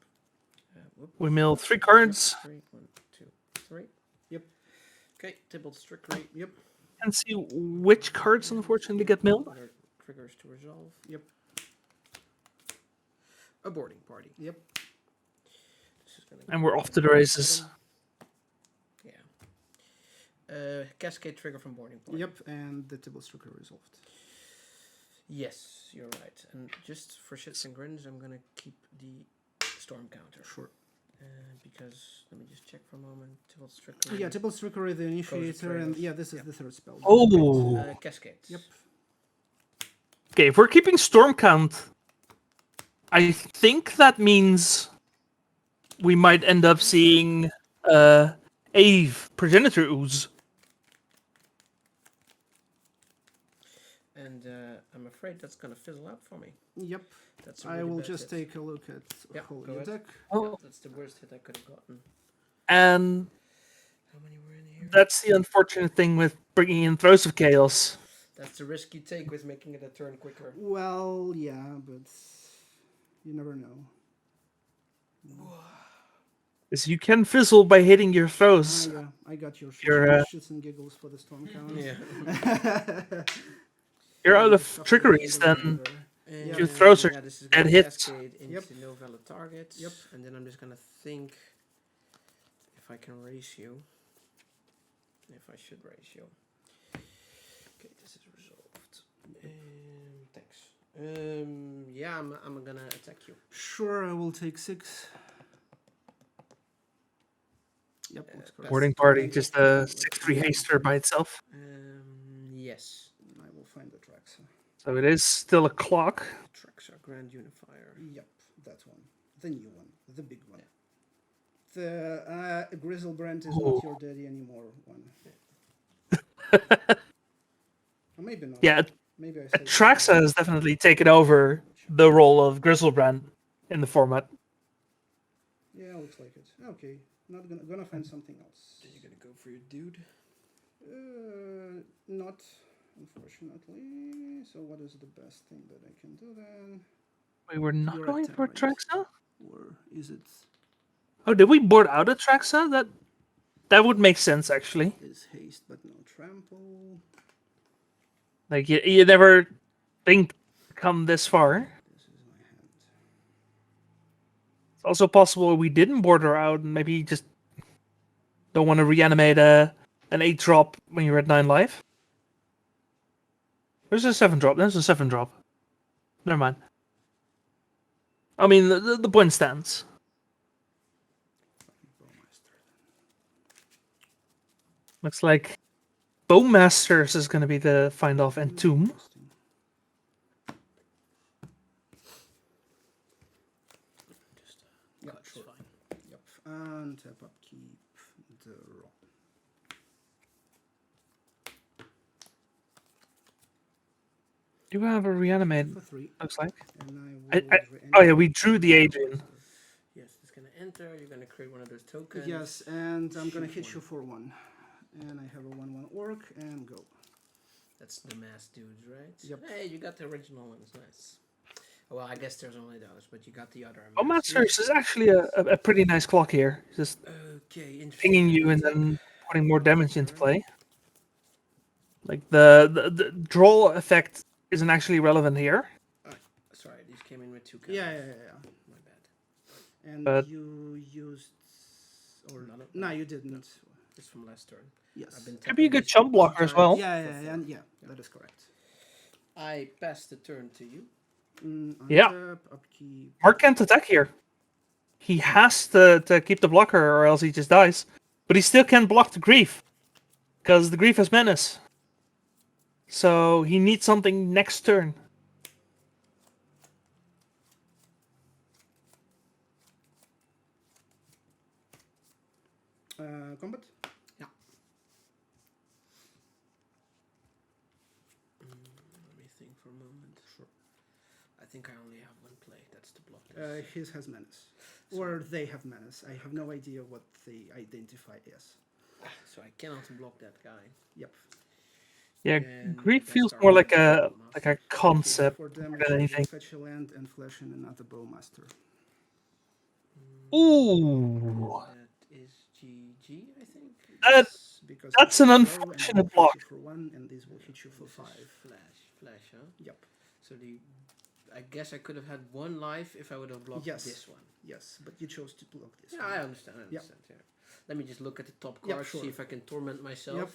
Whoop. We mill 3 cards. 3. 1, 2, 3. Yep. Okay, Tibble's Trickery. Yep. And see which cards unfortunately get milled. Other triggers to resolve. Yep. A boarding party. Yep. This is gonna And we're off to the races. Yeah. Cascade trigger from boarding party. Yep. And the Tibble Striker resolved. Yes, you're right. And just for shits and grins, I'm gonna keep the storm counter. Sure. Because let me just check for a moment. Tibble's Trickery. Yeah, Tibble Striker, the initiator, and Trails. yeah, this is Yep. the 3rd spell. Oh! Cascades. Yep. Okay, if we're keeping Storm Count, I think that means we might end up seeing Ave Progenitor Ooze. And I'm afraid that's gonna fizzle out for me. Yep. That's a I really will bad just hit. take a look at Yeah, whole go your ahead. deck. Oh. That's the worst hit I could have gotten. And How many were in here? that's the unfortunate thing with bringing in Throes of Chaos. That's the risk you take with making it a turn quicker. Well, yeah, but you never know. Is you can fizzle by hitting your throws. Yeah, I got your You're, shits and giggles for the storm count. Yeah. You're out of trickeries, then And your throws are this is dead gonna hits. cascade into Yep. no valid targets. Yep. And then I'm just gonna think if I can raise you. If I should raise you. Okay, this is resolved. Thanks. Yeah, I'm gonna attack you. Sure, I will take 6. Yep, looks correct. Boarding party, just a 6/3 haster by itself. Yes. I will find the tracks. So it is still a clock. Traxxas Grand Unifier. Yep, that one. The new one. The big one. The Grizzlebrand is not your daddy anymore one. Or maybe not. Yeah, Maybe I said Traxa has definitely taken over the role of Grizzlebrand in the format. Yeah, looks like it. Okay, not gonna find something else. Are you gonna go for your dude? Not, unfortunately. So what is the best thing that I can do then? We were not You're going at 10, for right? Traxa? Or is it? Oh, did we board out a Traxa? That would make sense, actually. Is haste but no trample. Like, you never think to come this far. This is my hand. It's also possible we didn't board her out and maybe just don't want to reanimate an 8 drop when you're at 9 life. There's a 7 drop. There's a 7 drop. Never mind. I mean, the point stands. Looks like Bowmasters is going to be the find off and Tomb. Yeah, sure. Yep. And tap upkeep, draw. Do you have a reanimate? For 3. Looks like. And Oh yeah, we drew the Adrian. Yes, it's gonna enter. You're gonna create one of those tokens. Yes, and I'm gonna Shoot hit one. you for 1. And I have a 1/1 orc and go. That's the mass dudes, right? Yep. Hey, you got the original ones. Nice. Well, I guess there's only those, but you got the other. Bowmasters is actually a pretty nice clock here. Just Okay, pinging you and then putting more damage into play. Like the draw effect isn't actually relevant here. Sorry, these came in with 2 counters. Yeah. My bad. And But- you used, or None of no, them. you didn't. It's from last turn. Yes. I've been Could be a tapping good these chump blocker as well. Yeah, that is correct. I pass the turn to you. Yeah. Untap, upkeep. Mark can't attack here. He has to keep the blocker or else he just dies. But he still can't block the Grief. Because the Grief has menace. So he needs something next turn. Combat? Yeah. Let me think for a moment. Sure. I think I only have one play. That's to block His has menace. Or they have menace. I have no idea what they identify as. So I cannot block that guy. Yep. Yeah, And Grief that's feels our more like Bowmaster. a concept For more damage, than anything. fetch a land and flash in another Bowmaster. Ooh. That is GG, I think. Because That's it's an low and unfortunate will hit block. you for 1, and this will hit you for 5. Flash, huh? Yep. So I guess I could have had 1 life if I would have blocked Yes. this one. Yes, but you chose to block this. Yeah, one. I understand. Yeah. Let me just look at the top Yep, cards, sure. see if I can torment myself. Yep.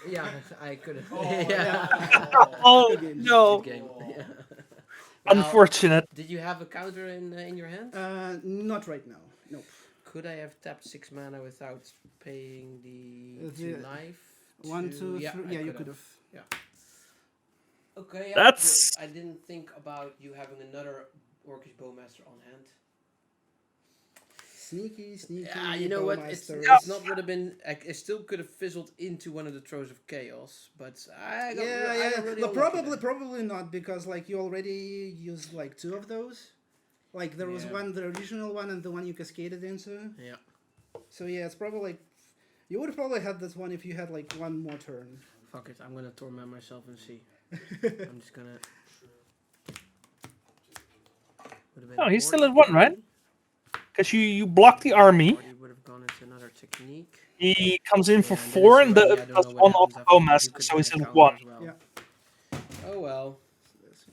Yeah, I could have. Oh Good no! Good game. Yeah. Unfortunate. Did you have a counter in your hand? Not right now. Nope. Could I have tapped 6 mana without paying the The 2 life? 1, 2, 3. Yeah, Yeah, I you could could have. Yeah. Okay. Yeah, That's- I didn't think about you having another Orcish Bowmaster on hand. Sneaky. Yeah, you know what? It's Bowmaster. not would have been. It still could have fizzled into one of the Throes of Chaos, but I got. Yeah. I got really But unlucky there. probably not, because like you already used like 2 of those. Like there was Yeah. one, the original one, and the one you cascaded into. Yeah. So yeah, it's probably like you would have probably had this one if you had like 1 more turn. Fuck it. I'm gonna torment myself and see. I'm just gonna. Oh, he's still at 1, right? Because you block the army. Or he would have gone into another technique. He comes in for Yeah, and 4 then and it's already- I don't does know 1 what off the happens after that. You Bowmaster, could so he's get a in counter 1. as well. Yeah. Oh well.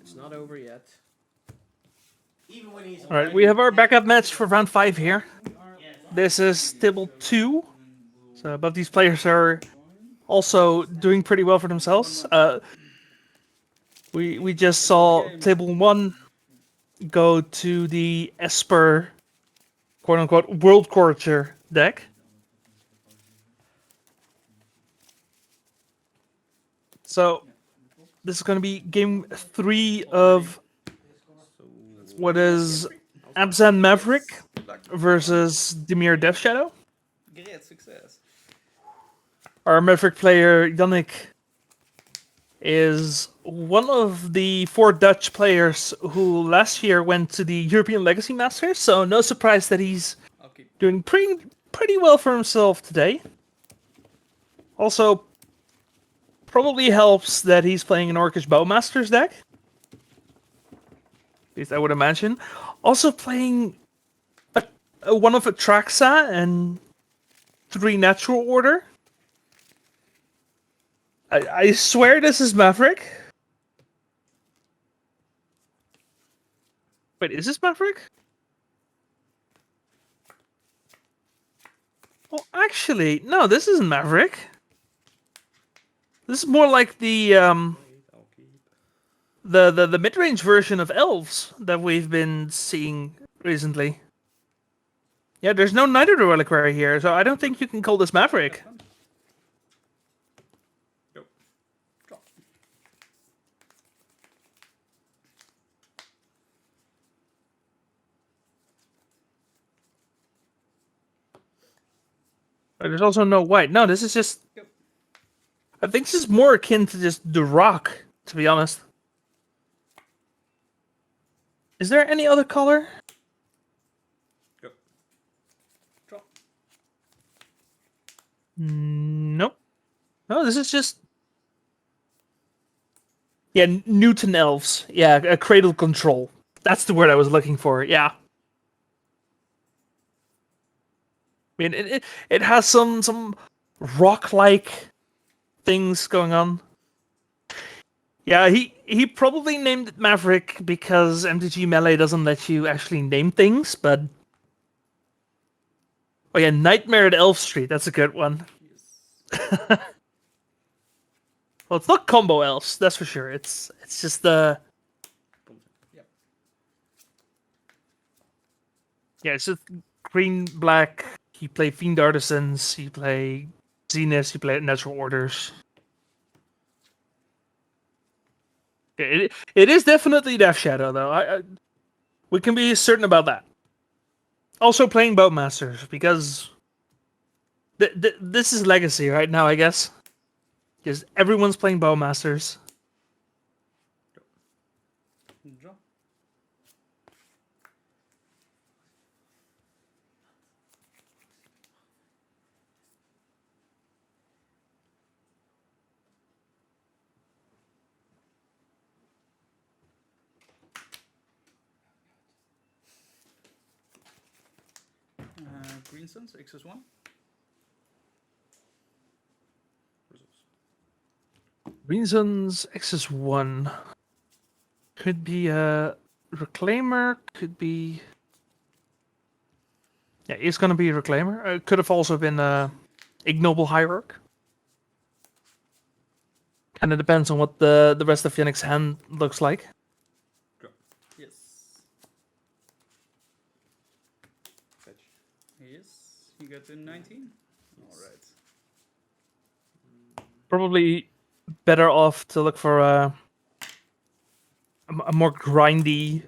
It's not over yet. Even when he's Alright, we have our backup match for round 5 here. This is table 2. So both these players are also doing pretty well for themselves. We just saw table 1 go to the Esper quote unquote Worldgorger deck. So this is going to be game 3 of what is Abzan Maverick versus Dimir Death Shadow. Great success. Our Maverick player Yannick is one of the 4 Dutch players who last year went to the European Legacy Masters, so no surprise that he's doing pretty well for himself today. Also, probably helps that he's playing an Orcish Bowmasters deck. At least I would imagine. Also playing one of Atraxa and 3 Natural Order. I swear this is Maverick. Wait, is this Maverick? Well, actually, no, this isn't Maverick. This is more like the mid-range version of Elves that we've been seeing recently. Yeah, there's no Nighter Reliquary here, so I don't think you can call this Maverick. There's also no white. No, this is just... I think this is more akin to just the rock, to be honest. Is there any other color? Nope. No, this is just... Yeah, Newton Elves. Yeah, a Cradle control. That's the word I was looking for, yeah. I mean, it has some rock-like things going on. Yeah, he probably named it Maverick because MTG Melee doesn't let you actually name things, but... Oh yeah, Nightmare at Elf Street, that's a good one. Well, it's not combo elves, that's for sure. It's just the... Yeah, it's just green, black. You play Fiend Artisans, you play Zeniths, you play Natural Orders. It is definitely Death Shadow, though. We can be certain about that. Also playing Boatmasters, because this is Legacy right now, I guess. Because everyone's playing Bowmasters. Draw. Green Suns, XS1. Reasons XS1 could be a Reclaimer, could be... Yeah, it's gonna be a Reclaimer. It could have also been a Ignoble Hierarch. And it depends on what the rest of Yannick's hand looks like. Yes. Yes. You got to 19? Alright. Probably better off to look for a more grindy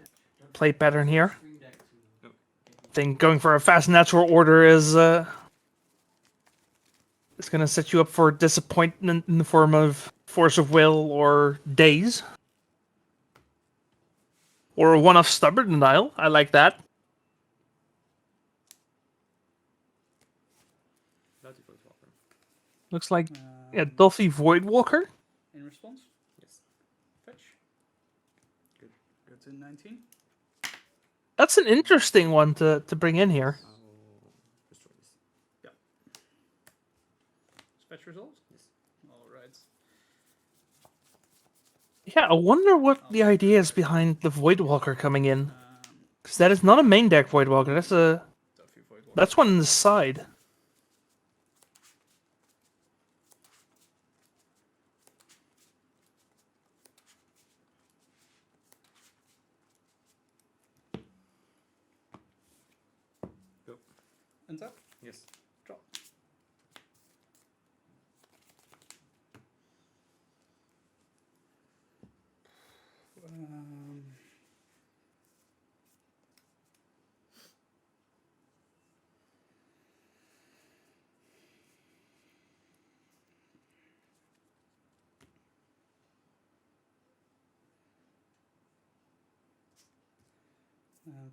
play pattern here. I think going for a fast natural order is it's gonna set you up for disappointment in the form of Force of Will or Daze. Or a one-off Stubborn Denial. I like that. Looks like yeah, Dolphy Voidwalker. In response? Yes. Fetch. Good. Go to 19. That's an interesting one to bring in here. Yeah. Fetch results? Yes. Alright. Yeah, I wonder what the idea is behind the Voidwalker coming in. Because that is not a main deck Voidwalker, that's one on the side. Untap. Yes. Draw.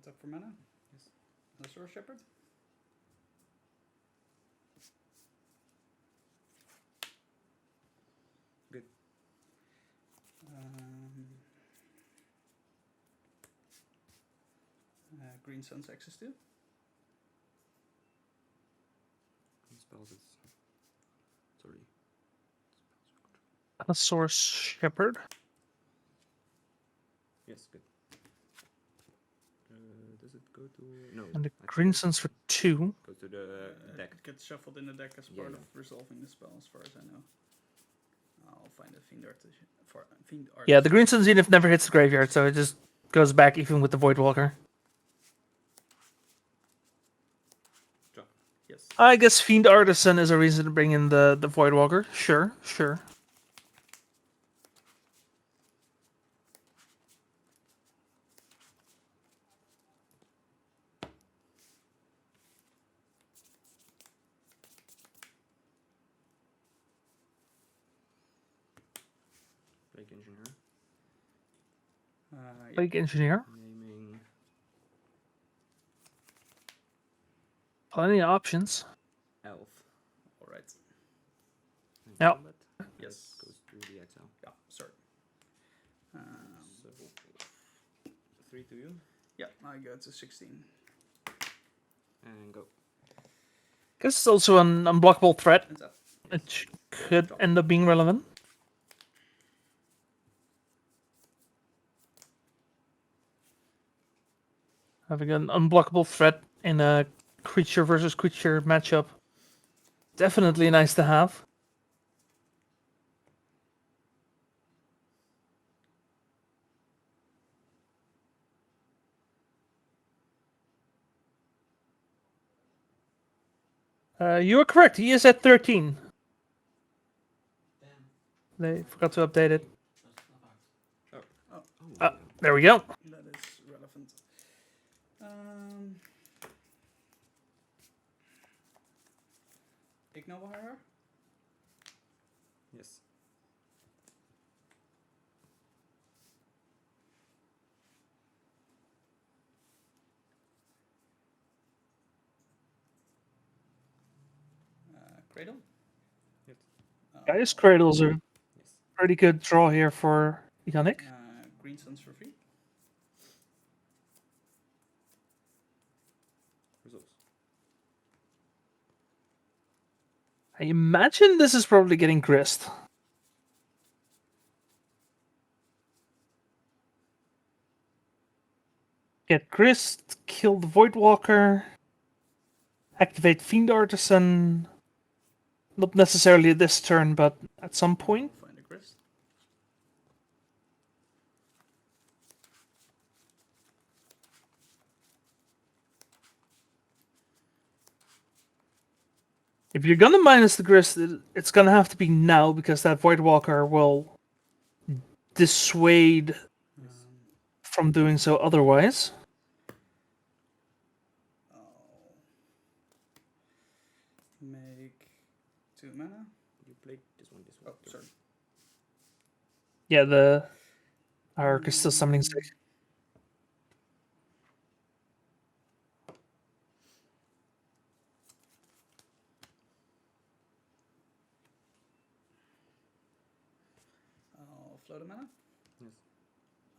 Tap for mana. Yes. Azure Shepherd. Good. Green Sun's access to. Spells it's sorry. A Source Shepherd. Yes, good. Does it go to no? And the I Green think Suns for 2. it goes to the deck. It gets shuffled in the deck as part Yeah. of resolving the spell, as far as I know. I'll find a Fiend Artisan. For Fiend Artisan. Yeah, the Green Sun Zenith never hits the graveyard, so it just goes back even with the Voidwalker. Yes. I guess Fiend Artisan is a reason to bring in the Voidwalker. Sure, sure. Plague Engineer. Yeah. Plague Engineer. Naming. Plenty of options. Elf. Alright. And Yep. combat. Yes. Goes to the exile. Yeah, sorry. So 3 to you. Yeah, I go to 16. And go. Guess it's also an unblockable threat, Untap. which could end up being relevant. Having an unblockable threat in a creature versus creature matchup. Definitely nice to have. You are correct. He is at 13. Damn. They forgot to update it. Just not out. Oh, There we go. that is relevant. Ignoble her. Yes. Cradle. Yes. Guys, Cradle's a Yes. pretty good draw here for Yannick. Green Suns for free. Results. I imagine this is probably getting grist. Get grist, kill the Voidwalker, activate Fiend Artisan. Not necessarily this turn, but at some point. I'll find a grist. If you're gonna minus the grist, it's gonna have to be now because that Voidwalker will dissuade from doing so otherwise. I'll make 2 mana. You played this one. Oh, sorry. Yeah, the Arc is still summoning 6. I'll float a mana. Yes.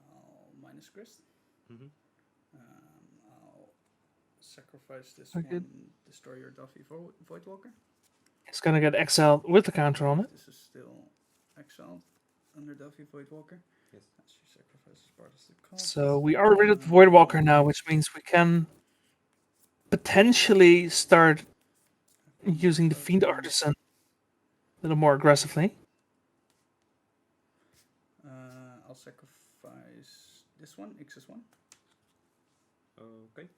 I'll minus grist. Mhm. I'll sacrifice this Okay. one. Destroy your Duffy Voidwalker. It's gonna get exiled with the counter on it. This is still exiled under Duffy Voidwalker. Yes. As you sacrifice as part of the cost. So we are rid of the Voidwalker now, which means we can potentially start using the Fiend Artisan a little more aggressively. I'll sacrifice this one, X's one. Okay.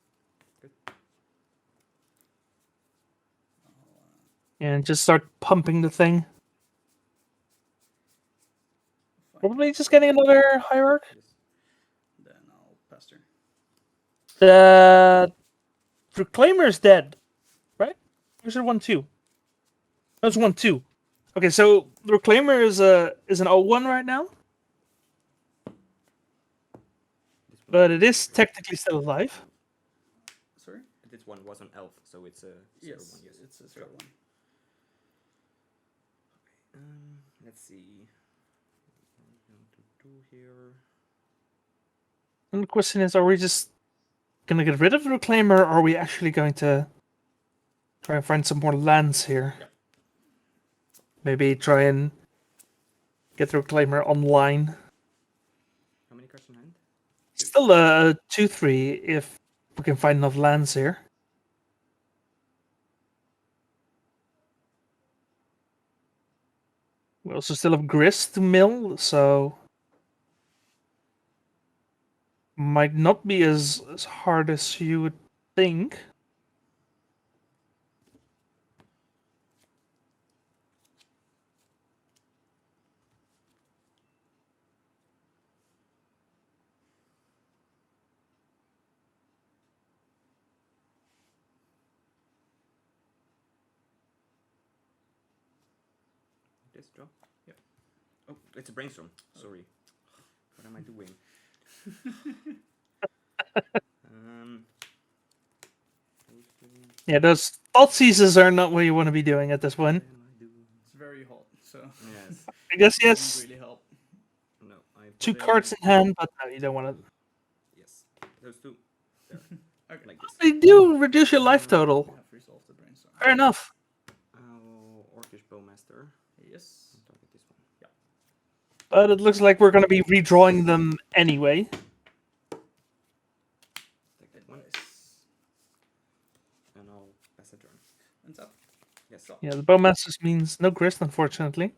Good. And just start pumping the thing. Probably just getting another hierarch. Then I'll pass turn. The Reclaimer's dead, right? Or is it 1-2? No, it's 1-2. Okay, so the Reclaimer is an 0-1 right now, but it is technically still alive. Sorry? This one was an elf, so it's a 0-1, Yes, yes. it's a 0-1. Let's see. What I'm going to do here. And the question is, are we just gonna get rid of the Reclaimer, or are we actually going to try and find some more lands here? Yep. Maybe try and get the Reclaimer online. How many cards in hand? Still a 2-3 if we can find enough lands here. We also still have Grist to mill, so might not be as hard as you would think. This draw? Yep. Oh, it's a brainstorm. Sorry. What am I doing? um, Yeah, those thought seizes are not what you want to be doing at this point. It's very hot, so Yes. I guess it yes. doesn't really help. No, I put 2 cards in hand, but no, you don't want to. Yes. Those two. There. Okay. Like this. They do reduce your life total. We have resolved the brainstorm. Fair enough. Orcish Bowmaster. Yes. I'll target this one. Yeah. But it looks like we're going to be redrawing them anyway. Take that one. And I'll pass a turn. And tap. Yes. Yeah, the Bowmasters means no Grist, unfortunately.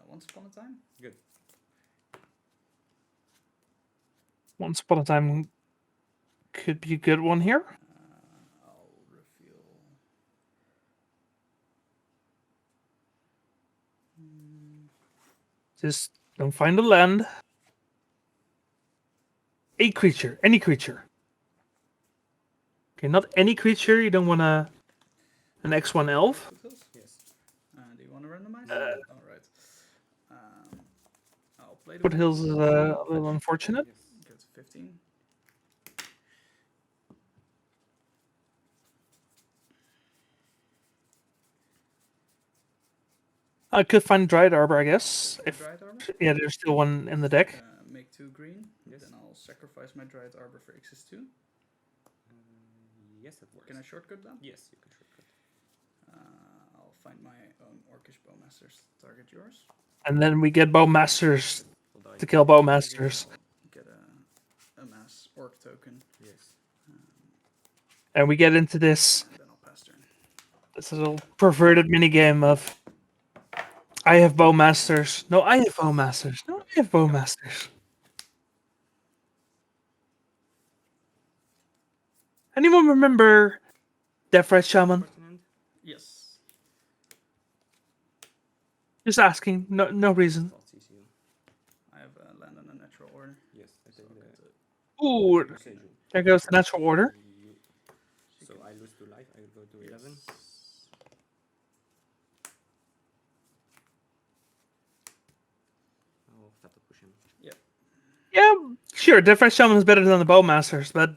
Once upon a time. Good. Once upon a time could be a good one here. I'll reveal. Just don't find a land. A creature, any creature. Okay, not any creature. You don't want an X1 elf. Foothills? Yes. Do you want to randomize? All right. I'll play the Foothills is a little unfortunate. Yes. Get to 15. I could find Dried Arbor, I guess. If Dried Arbor? yeah, there's still one in the deck. Make 2 green. Yes. Then I'll sacrifice my Dried Arbor for X's 2. Yes, it works. Can I shortcut that? Yes, you can shortcut. I'll find my own Orcish Bowmasters. Target yours. And then we get Bowmasters We'll die. to kill Bowmasters. Get a mass Orc token. Yes. And we get into this And then I'll pass turn. this little perverted minigame of I have Bowmasters. No, I have Bowmasters. No, I have Bowmasters. Anyone remember Deathrise Shaman? Cards in hand? Yes. Just asking. No reason. Thought sees you. I have a land in a natural order. Yes, I So take I'll the get to Ooh, Sage. there goes the natural order. So I lose 2 life. I will go to 11. I'll have to push him. Yeah, sure. Deathrise Shaman is better than the Bowmasters, but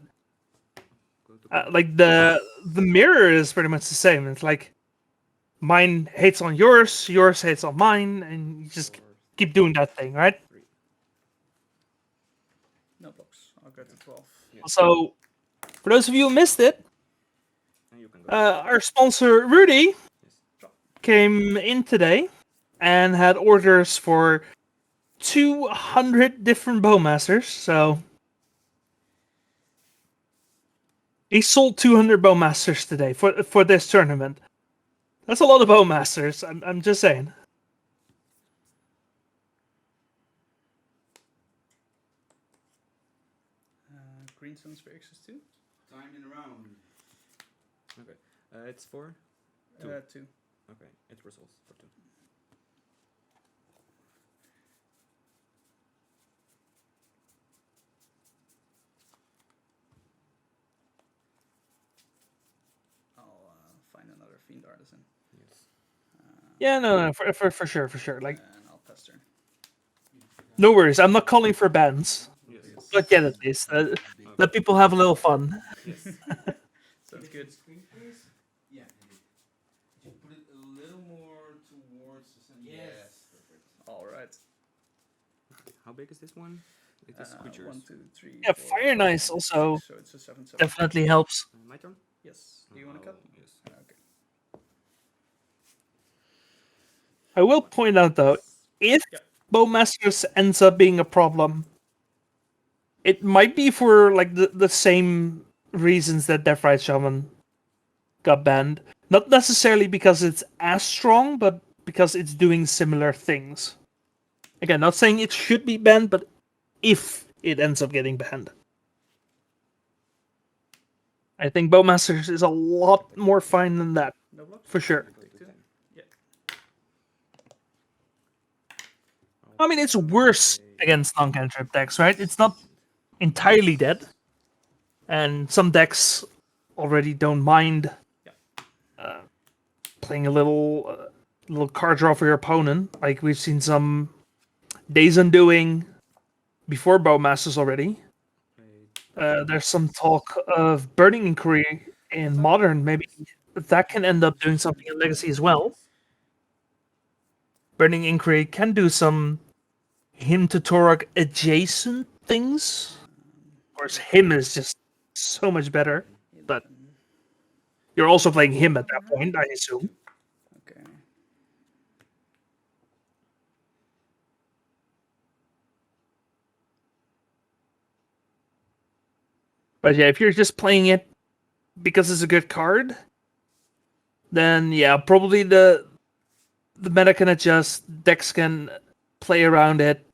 Go to like the mirror is pretty much the same. It's like mine hates on yours, yours hates on mine, and you just keep doing that thing, right? 3. no blocks. I'll go to 12. So, for those of you who missed it, And you can go. our sponsor Rudy came in today and had orders for 200 different Bowmasters. So he sold 200 Bowmasters today for this tournament. That's a lot of Bowmasters. I'm just saying. Green Suns for X's 2. Time in round. Okay. It's 4. Two. 2. Okay, it resolves for 2. I'll find another Fiend Artisan. Yes. Yeah, no, for sure. Like, And I'll pass turn. no worries. I'm not calling for bans. Yes. Not yet, at least. Let people have a little fun. Yes. Sounds good. Screen, please. Yeah, indeed. Just put it a little more towards the center. Yes. Perfect. All right. How big is this one? It is creatures. 1, 2, 3. Yeah, 4, Fire Nice 5, also 6, so it's a 7/7. definitely helps. My turn? Yes. Do you want to cut? Yes. Okay. I will point out though, if Yep. Bowmasters ends up being a problem, it might be for like the same reasons that Deathrite Shaman got banned. Not necessarily because it's as strong, but because it's doing similar things. Again, not saying it should be banned, but if it ends up getting banned. I think Bowmasters is a lot more fine than that, No block? for sure. Go to 10. Yeah. I mean, it's worse against non-cantrip decks, right? It's not entirely dead. And some decks already don't mind playing a little card draw for your opponent. Like we've seen some Days Undoing before Bowmasters already. There's some talk of Burning Inquiry in Modern. Maybe that can end up doing something in Legacy as well. Burning Inquiry can do some Hymn to Torok adjacent things. Of course, Hymn is just so much better, but you're also playing Hymn at that point, I assume. Okay. But yeah, if you're just playing it because it's a good card, then yeah, probably the meta can adjust, decks can play around it,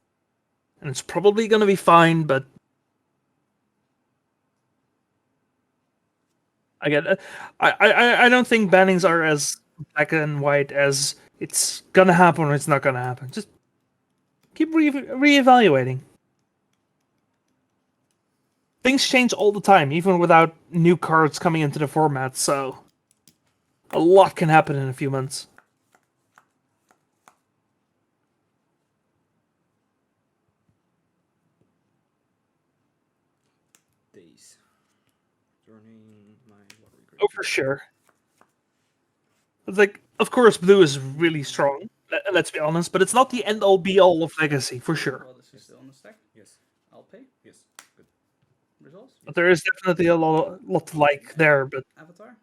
and it's probably gonna be fine. But again, I don't think bannings are as black and white as it's gonna happen or it's not gonna happen. Just keep reevaluating. Things change all the time, even without new cards coming into the format. So a lot can happen in a few months. Days. Turning my lottery grade. Oh, for sure. It's like, of course, blue is really strong. Let's be honest, but it's not the end all be all of Legacy for sure. Well, this is still on the stack. Yes. I'll pay. Yes. Good. Results? But there is definitely a lot to like there. But Avatar?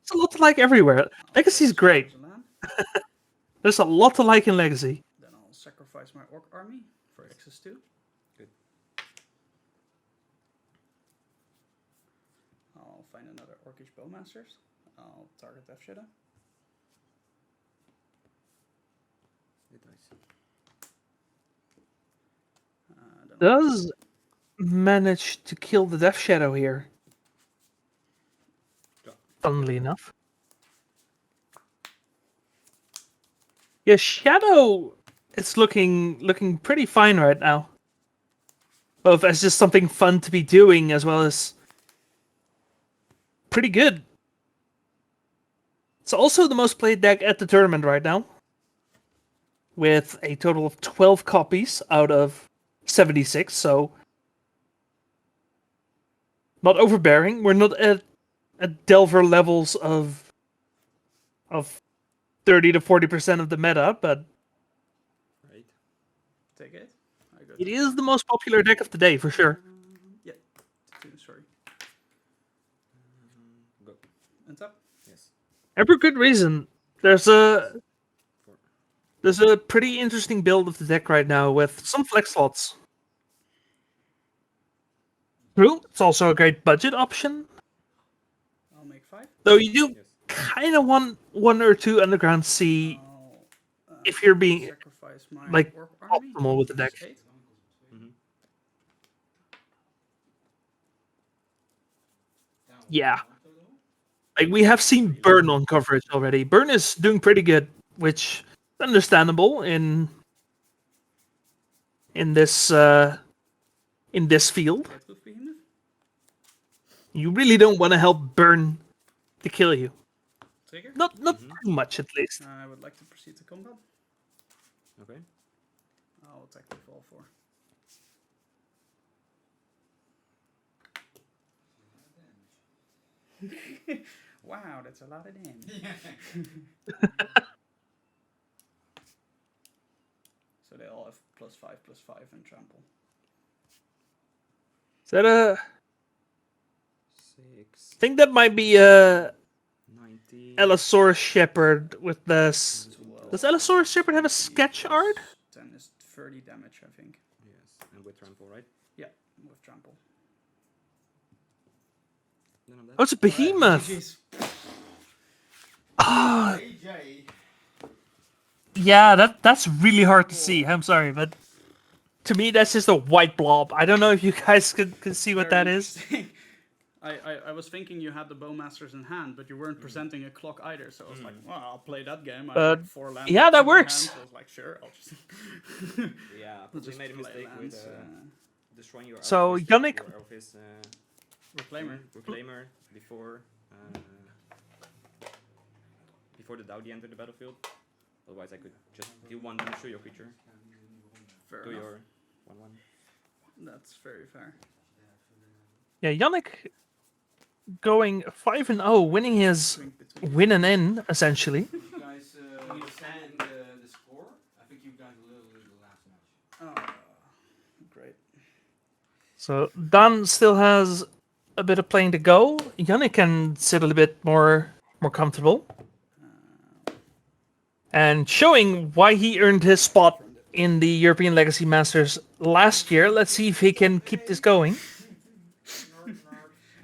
it's a lot to like everywhere. Legacy's great. There's a land. There's a lot to like in Legacy. Then I'll sacrifice my Orc army for access 2. Good. I'll find another Orcish Bowmasters. I'll target Death Shadow. It dies. Then Does manage to kill the Death Shadow here. Yeah. Funnily enough. Yeah, Shadow is looking pretty fine right now. Both as just something fun to be doing as well as pretty good. It's also the most played deck at the tournament right now, with a total of 12 copies out of 76, so not overbearing. We're not at Delver levels of 30 to 40% of the meta, but Right. take it. I got it is the most popular deck of the day for sure. Yeah. 2, sorry. Go. And top. Yes. And for good reason. There's a pretty interesting build of the deck right now with some flex slots. True, it's also a great budget option. I'll make 5. Though you do Yes. kind of want 1 or 2 Underground Sea I'll, if you're being sacrifice my like Orc army. optimal with the deck. 8. Yeah. Like, we have seen Burn on coverage already. Burn is doing pretty good, which is understandable in this field. Get with Behemoth. You really don't want to help Burn to kill you. Trigger. Not too much, at least. I would like to proceed to combat. Okay. I'll attack with all 4. Wow, that's a lot of damage. So they all have +5/+5 and trample. Is that a... 6, I think that might be 19. Allosaurus Shepherd with the... Does 12. Allosaurus Shepherd have a sketch art? 10 is 30 damage, I think. Yes, and with trample, right? Yeah, with trample. None of that. Oh, it's a behemoth! GG's. Ah, AJ. yeah, that's really hard to see. I'm sorry, but to me that's just a white blob. I don't know if you guys can see what Very that is. interesting. I was thinking you had the Bowmasters in hand, but you weren't presenting a clock either. So I was like, well, I'll play that game. I have like 4 land yeah, that drops in my works. hand, so I was like, sure, I'll just. Yeah, I'll but we just made a play mistake with lands, destroying your So, outpost Yannick- or of his Reclaimer. reclaimer before the Dowdy entered the battlefield. Otherwise, I could just deal 1 damage to your creature. Fair To enough. your 1/1. That's very fair. Yeah, Yannick going 5-0, winning his Swing between. win and in essentially. You guys understand the score? I think you guys a little the last match. Oh, great. So Dan still has a bit of playing to go. Yannick can sit a little bit more comfortable. And showing why he earned his spot in the European Legacy Masters last year. Let's see if he can keep this going.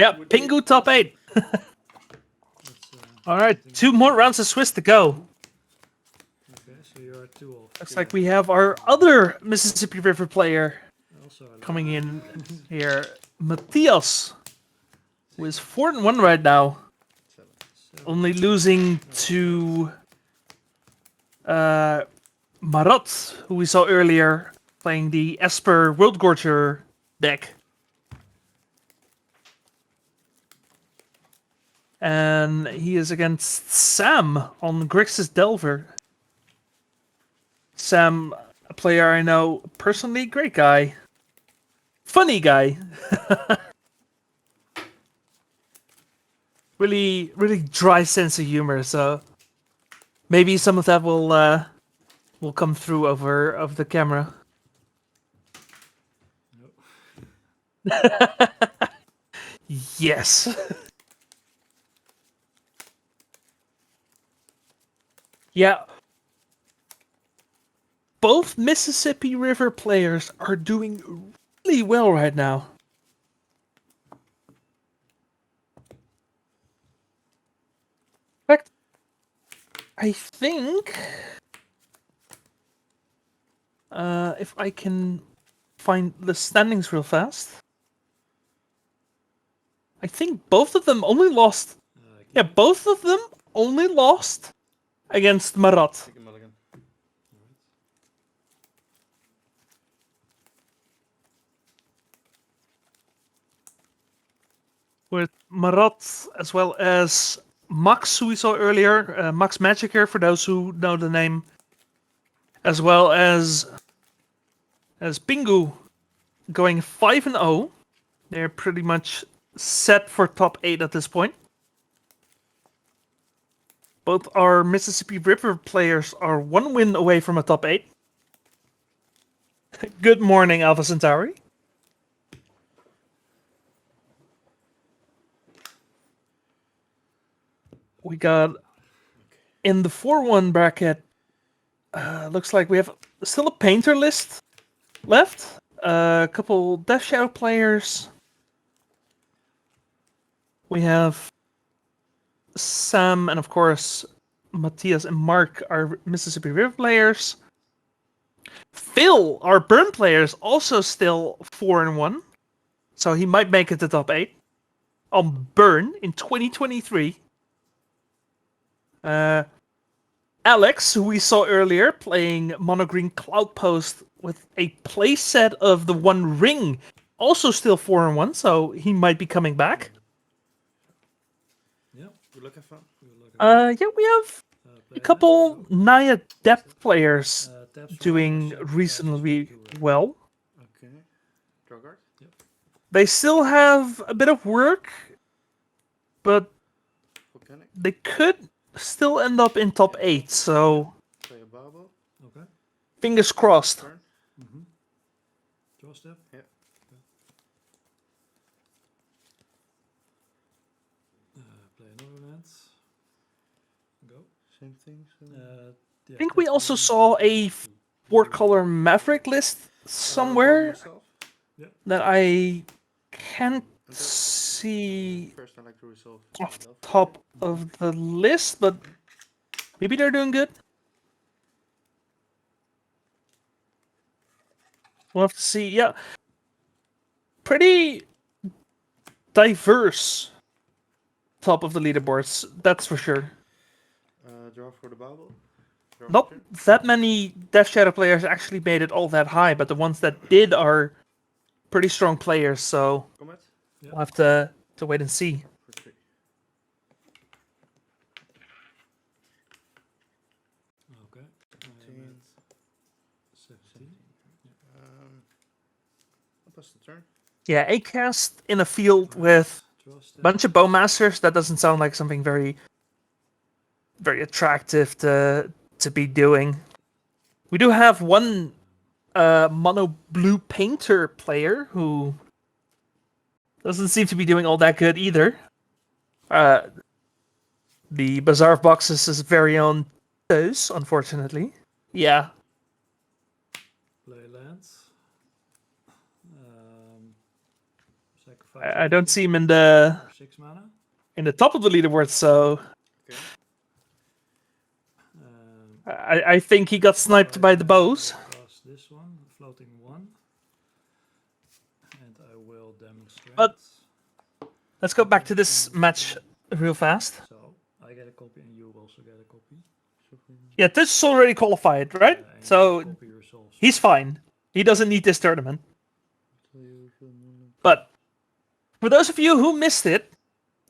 Yeah, Pingu top 8. All right, 2 more rounds of Swiss to go. Okay, so you are 2 off. Looks like we have our other Mississippi River player Also coming in here, Matthias, who is 4-1 right now, only losing to Marat, who we saw earlier playing the Esper Worldgorger deck. And he is against Sam on Grixis Delver. Sam, a player I know personally, great guy. Funny guy. really dry sense of humor, so maybe some of that will come through over the camera. Yes. Yeah. Both Mississippi River players are doing really well right now. In fact, I think if I can find the standings real fast, I think both of them only lost. Yeah, both of them only lost against Marat. Take a mulligan. With Marat as well as Max, who we saw earlier, Max Magicer, for those who know the name, as well as Pingu, going 5-0. They're pretty much set for top 8 at this point. Both our Mississippi River players are 1 win away from a top 8. Good morning, Alpha Centauri. We got in the 4-1 bracket. Looks like we have still a painter list left. A couple Death Shadow players. We have Sam and of course Matthias and Mark, our Mississippi River players. Phil, our Burn players, also still 4-1, so he might make it to top 8 on Burn in 2023. Alex, who we saw earlier, playing Mono Green Cloudpost with a playset of the One Ring, also still 4-1, so he might be coming back. Yeah. Good luck, have fun. Yeah, we have a couple Naya depth players doing reasonably well. Okay. Draw card. They still have a bit of work, but Volcanic. they could still end up in top 8, so Play a bubble. Okay. fingers crossed. Turn. Draw step. Yeah. Play another land. Go. Same thing. I think we also saw a 4-color Maverick list somewhere that I can't see First, I like to resolve. off the top of the list, but maybe they're doing good. We'll have to see. Yeah, pretty diverse top of the leaderboards, that's for sure. Draw for the bubble. Draw Not for turn. that many Death Shadow players actually made it all that high, but the ones that did are pretty strong players, so Combat. we'll have to wait and see. For 3. Okay. 17. 17. I'll pass the turn. Yeah, a cast in a field with Draw a step. bunch of Bowmasters, that doesn't sound like something very attractive to be doing. We do have one mono blue painter player who doesn't seem to be doing all that good either. The Bazaar of Boxes is very own Toes, unfortunately. Yeah. Play lands. Sacrifice. I don't see him in the 6 mana. top of the leaderboard, so Okay. I think he got sniped by the bows. Cast this one, floating 1. And I will demonstrate. But let's go back to this match real fast. So, I get a copy and you also get a copy. Yeah, this is already qualified, right? And So copy resolves. he's fine. He doesn't need this tournament. But for those of you who missed it,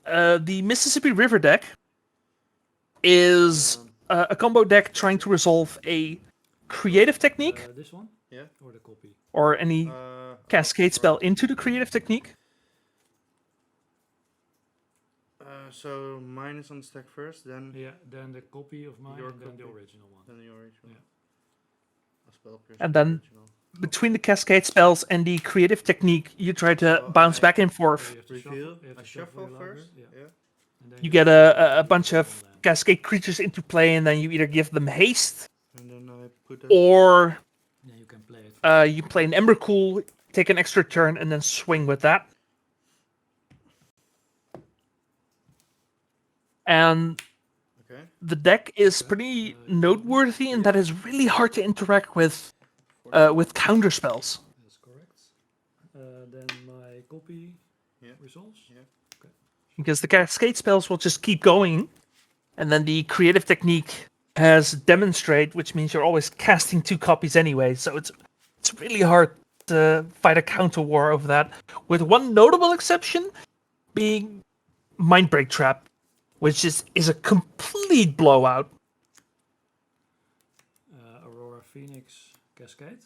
the Mississippi River deck is a combo deck trying to resolve a creative technique This one? Yeah. Or the copy? or any cascade spell into the creative technique. So mine is on the stack first, then Yeah, then the copy of mine Your and then the copy. original one. the original. Yeah. A spell pierce And the then original. between the cascade spells and the creative technique, you try to bounce back and So forth. you have to Reveal. shuffle, you have I to shuffle your library, first. Yeah. Yeah. And then You get a bunch of one land. cascade creatures into play, and then you either give them haste, And then I put that. or Then you can play it. you play an Embercool, take an extra turn, and then swing with that. And Okay. the deck is pretty noteworthy in that it's really hard to interact with counter spells. That's correct. Then my copy Yeah. resolves. Yeah. Because the cascade spells will just keep going, and then the creative technique has demonstrate, which means you're always casting 2 copies anyway, so it's really hard to fight a counter war over that, with one notable exception being Mindbreak Trap, which is a complete blowout. Aurora Phoenix Cascade.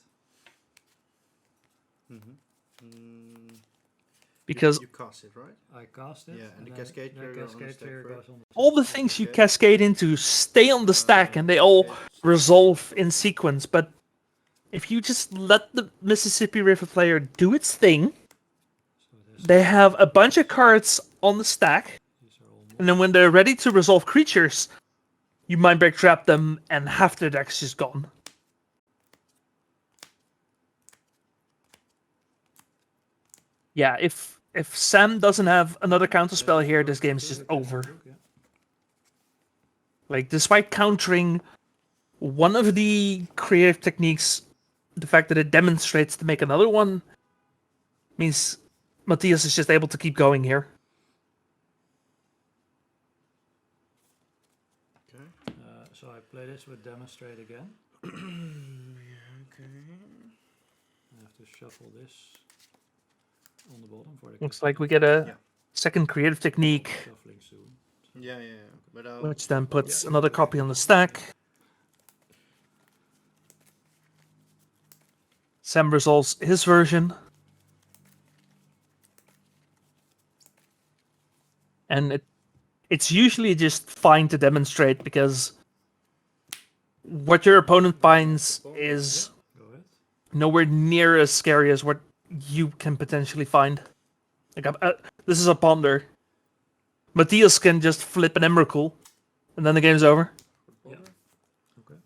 Because you cast it, right? I cast it. Yeah, and the then cascade the trigger on the cascade stack trigger first. goes on the all the things you cascade into stay on the stack and they all resolve in sequence, but if you just let the Mississippi River player do its thing, they have a bunch of cards on the stack, and then when they're ready to resolve creatures, you Mindbreak Trap them and half their deck's just gone. Yeah, if Sam doesn't have another counterspell here, this game is just over. Like, despite countering one of the creative techniques, the fact that it demonstrates to make another one means Matthias is just able to keep going here. Okay. play this with demonstrate again. Okay. I have to shuffle this on the bottom for the. Looks like we get a Yeah. second creative technique, Shuffling soon. Yeah. But I'll which then puts another copy on the stack. Sam resolves his version. And it's usually just fine to demonstrate because what your opponent finds is Go ahead. nowhere near as scary as what you can potentially find. Like this is a ponder. Matthias can just flip an Emrakul, and then the game's over. Yeah. Okay.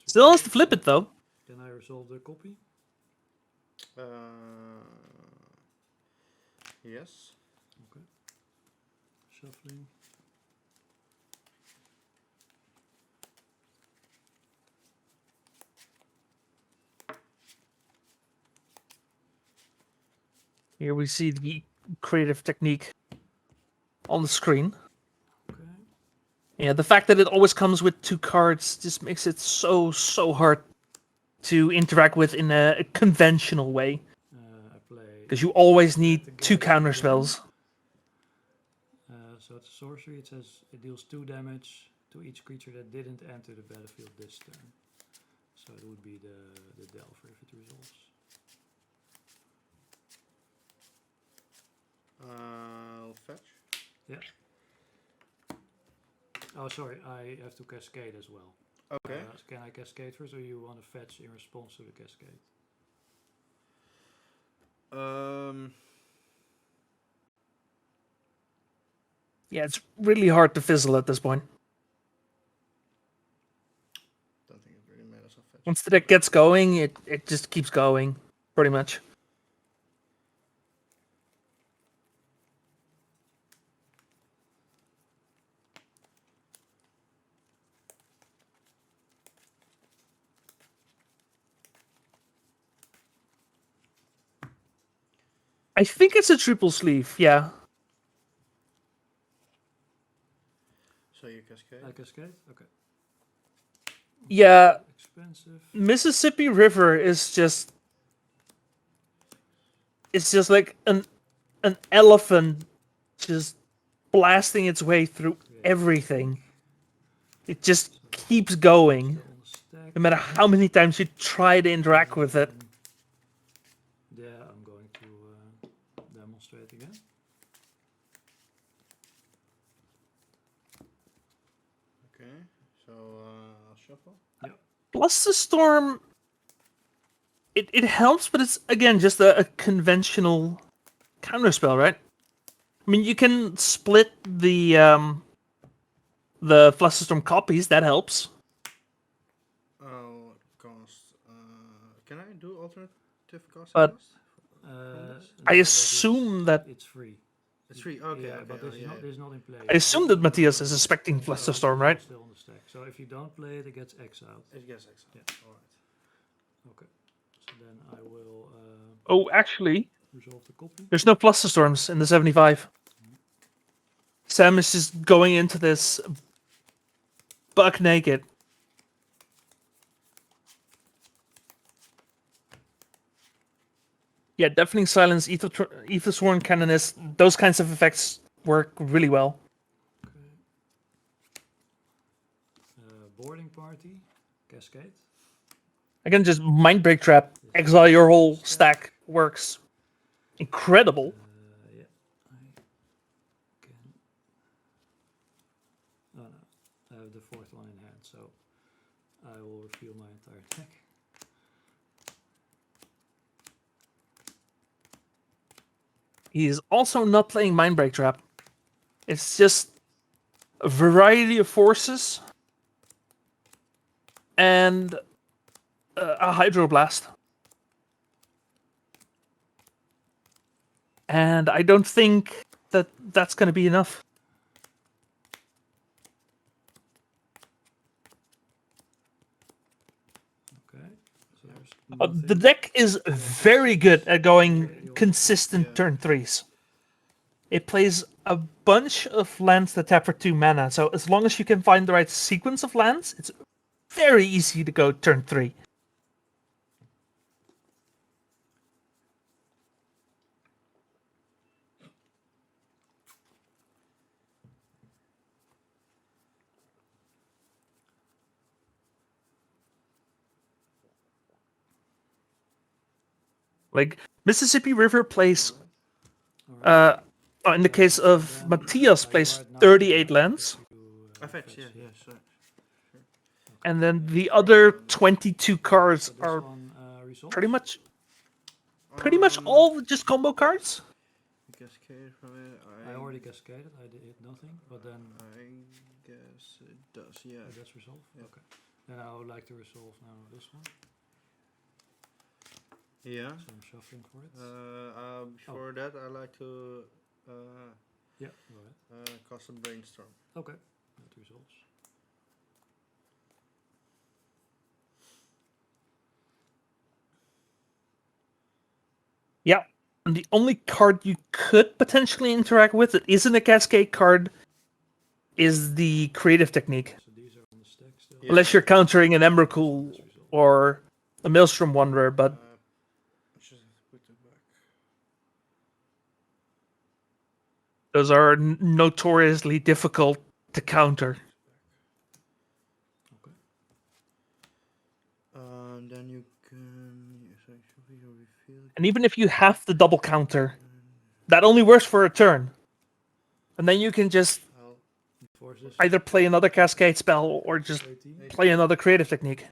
Still has to flip it though. Can I resolve the copy? Yes. Okay. Shuffling. Here we see the creative technique on the screen. Okay. Yeah, the fact that it always comes with 2 cards just makes it so hard to interact with in a conventional way. I play. Because you always need 2 counter spells. So it's a sorcery. It says it deals 2 damage to each creature that didn't enter the battlefield this turn. So it would be the Delver if it resolves. I'll fetch. Yeah. Oh, sorry. I have to cascade as well. Okay. Can I cascade first, or you want to fetch in response to the cascade? Yeah, it's really hard to fizzle at this point. Don't think it really matters. I'll fetch. Once the deck gets going, it just keeps going, pretty much. I think it's a triple sleeve, yeah. So you cascade? I cascade? Okay. Yeah, Expensive. Mississippi River is just... It's just like an elephant just blasting its way through everything. It just keeps going, no matter how many times you try to interact with it. Yeah, I'm going to demonstrate again. Okay, so I'll shuffle. Plus the Storm, it helps, but it's, again, just a conventional counterspell, right? I mean, you can split the Flusterstorm copies, that helps. I'll cast. Can I do alternative casting But cost? I assume that... It's free. It's free. Okay, Yeah, okay. but this is not in play. I assume that Matthias is expecting Flusterstorm, right? Still on the stack. So if you don't play it, it gets exiled. It gets exiled. Yeah. Alright. Okay. So then I will Oh, actually, resolve the copy. there's no Flusterstorms in the 75. Sam is just going into this buck naked. Yeah, Deafening Silence, Aethersworn Canonist, those kinds of effects work really well. Okay. Boarding party, cascade. Again, just Mind Break Trap, exile your whole stack, works. Incredible. Yeah, I can. Oh no, I have the 4th one in hand, so I will reveal my entire deck. He is also not playing Mind Break Trap. It's just a variety of forces and a Hydroblast. And I don't think that that's going to be enough. Okay. So there's The deck is very good at going consistent turn 3s. it plays a bunch of lands that tap for 2 mana. So as long as you can find the right sequence of lands, it's very easy to go turn 3. Like, Mississippi River plays, in the case of Matthias, plays 38 lands. I fetch, yeah, sure. And then the other 22 cards are pretty much all just combo cards. Cascade from it. I already cascaded. I did nothing, but then I guess it does. Yeah. that's resolve. Yeah. Okay. Then I would like to resolve now this one. Yeah. So I'm shuffling for it. Before that, I like to Yeah, go ahead. cast a brainstorm. Okay, that resolves. Yeah. And the only card you could potentially interact with that isn't a Cascade card is the Creative Technique. So these are on the stack still. Yeah. Unless you're countering an Emrakul or a Maelstrom Wanderer, but Just put it back. those are notoriously difficult to counter. Okay. Then you can. Yes, I should be revealed. And even if you have the double counter, that only works for a turn. And then you can just Force this. either play another Cascade spell or just 18. play another Creative Technique.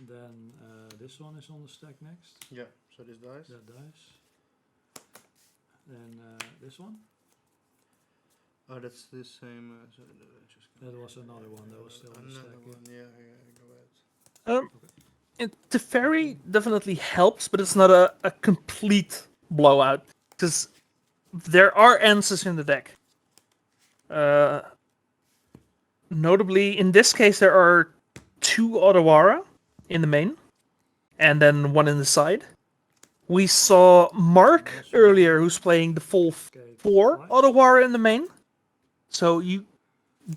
Then this one is on the stack next. Yeah. So this dies. That dies. Then this one. Oh, that's the same. That was another one that was still on the stack. Another one. Yeah. Yeah. Go ahead. Teferi definitely helps, but it's not a complete blowout. Because there are answers in the deck. Notably, in this case, there are 2 Otawara in the main, and then 1 in the side. We saw Mark earlier, who's playing the full 4 Otawara in the main. So you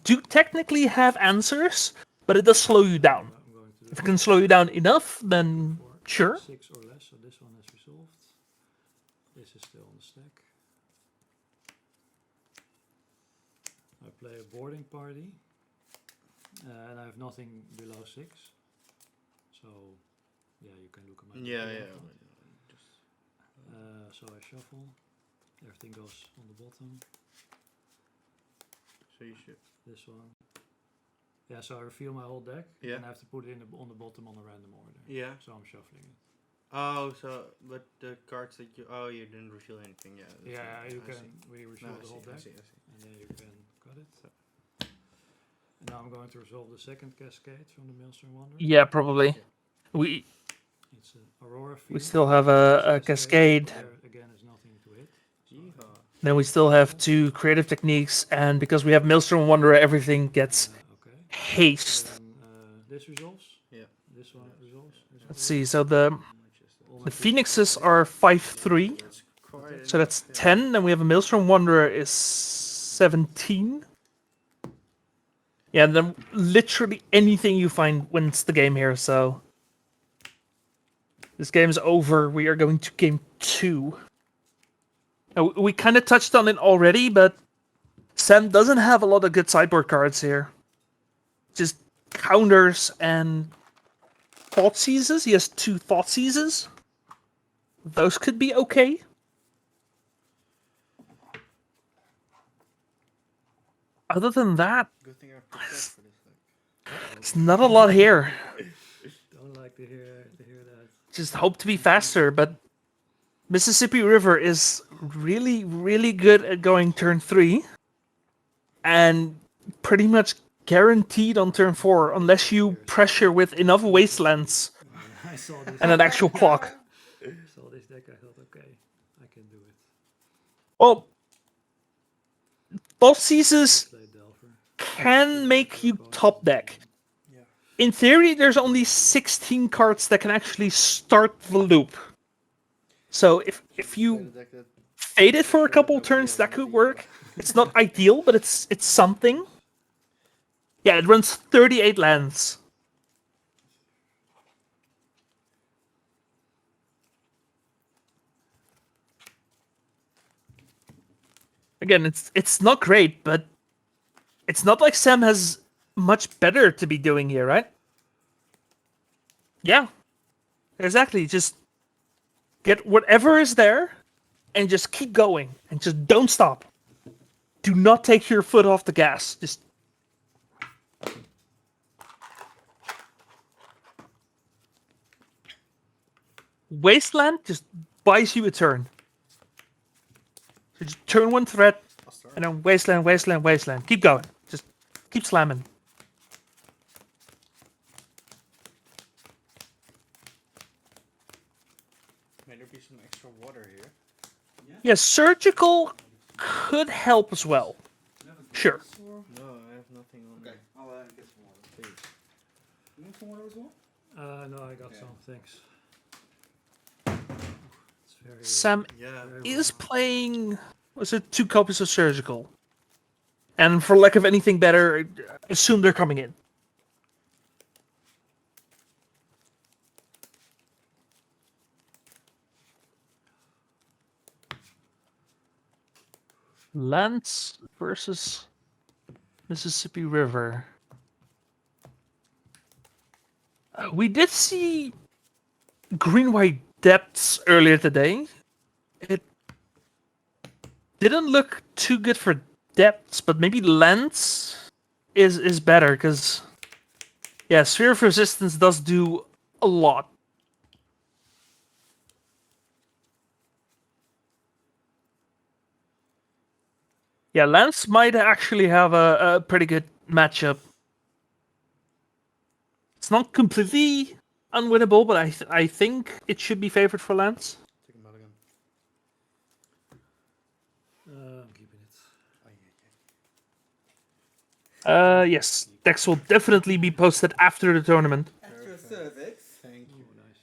do technically have answers, but it does slow you down. I'm going to do If it can slow you down enough, then sure. 6 or less, so this one is resolved. This is still on the stack. I play a boarding party, and I have nothing below 6. So, yeah, you can look at my Yeah. board Yeah. if you want. So I shuffle. Everything goes on the bottom. So you should. This one. Yeah, so I reveal my whole deck, Yeah. and I have to put it on the bottom on a random order. Yeah. So I'm shuffling it. Oh, but the cards that you didn't reveal anything. Yeah. that's Yeah, right. you I can see. reveal No, the whole I deck, see. and then you can cut it. And now I'm going to resolve the second cascade from the Maelstrom Wanderer. Yeah, probably. We It's an Aurora we Field. still have a Cascade. There again is nothing to hit. Yeehaw. Then we still have 2 Creative Techniques, and because we have Maelstrom Wanderer, everything gets Okay. haste. Then this resolves. Yeah. This one resolves. This one Let's see. So the All my Phoenixes are 5/3, That's quite. so that's 10. Then we have a Maelstrom Wanderer is 17. Yeah, and then literally anything you find wins the game here. So this game is over. We are going to game 2. Now, we kind of touched on it already, but Sam doesn't have a lot of good sideboard cards here. Just counters and thought seizes. He has 2 thought seizes. Those could be okay. Other than that, Good thing I prepared for this. it's not a lot here. Don't like to hear that. Just hope to be faster, but Mississippi River is really, really good at going turn 3. And pretty much guaranteed on turn 4, unless you pressure with enough wastelands I saw this. and an actual clock. Saw this deck. I thought, okay, I can do it. Well, both seasons Play Delver. can make you top deck. In theory, there's only 16 cards that can actually start the loop. So if Play you the deck that fade it for a couple turns. That could work. It's not ideal, but it's something. Yeah, it runs 38 lands. Again, it's not great, but it's not like Sam has much better to be doing here, right? Yeah, exactly. Just get whatever is there and just keep going and just don't stop. Do not take your foot off the gas. Just Wasteland just buys you a turn. So just turn one threat, and then Wasteland, Wasteland, Wasteland. Keep going. Just keep slamming. May there be some extra water here? Yeah, surgical could help as well. Sure. No, I have nothing on. Okay, I'll get some water. Please. You want some water as well? No, I got some. Thanks. It's very, Sam very is playing. Was it 2 copies of surgical? And for lack of anything better, assume they're coming in. Lance versus Mississippi River. We did see green-white depths earlier today. It didn't look too good for depths, but maybe Lance is better because yeah, Sphere of Resistance does do a lot. Yeah, Lance might actually have a pretty good matchup. It's not completely unwinnable, but I think it should be favored for Lance. Take him out again. I'm keeping it. Yes, decks will definitely be posted after the tournament. Extra cervix. Thank you. Oh, nice.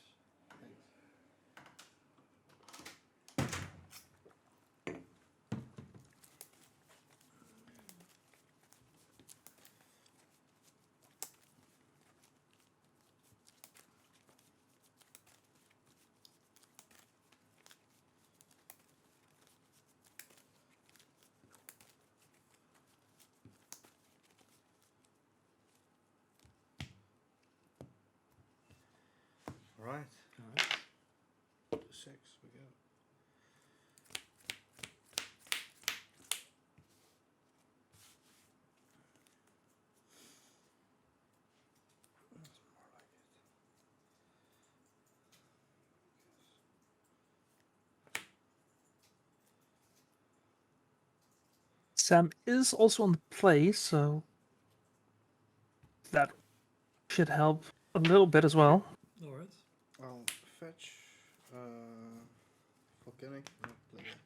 Alright. Alright. 6 we go. That's more like it. Sam is also on the play, so that should help a little bit as well. Alright. I'll fetch volcanic. No, play that.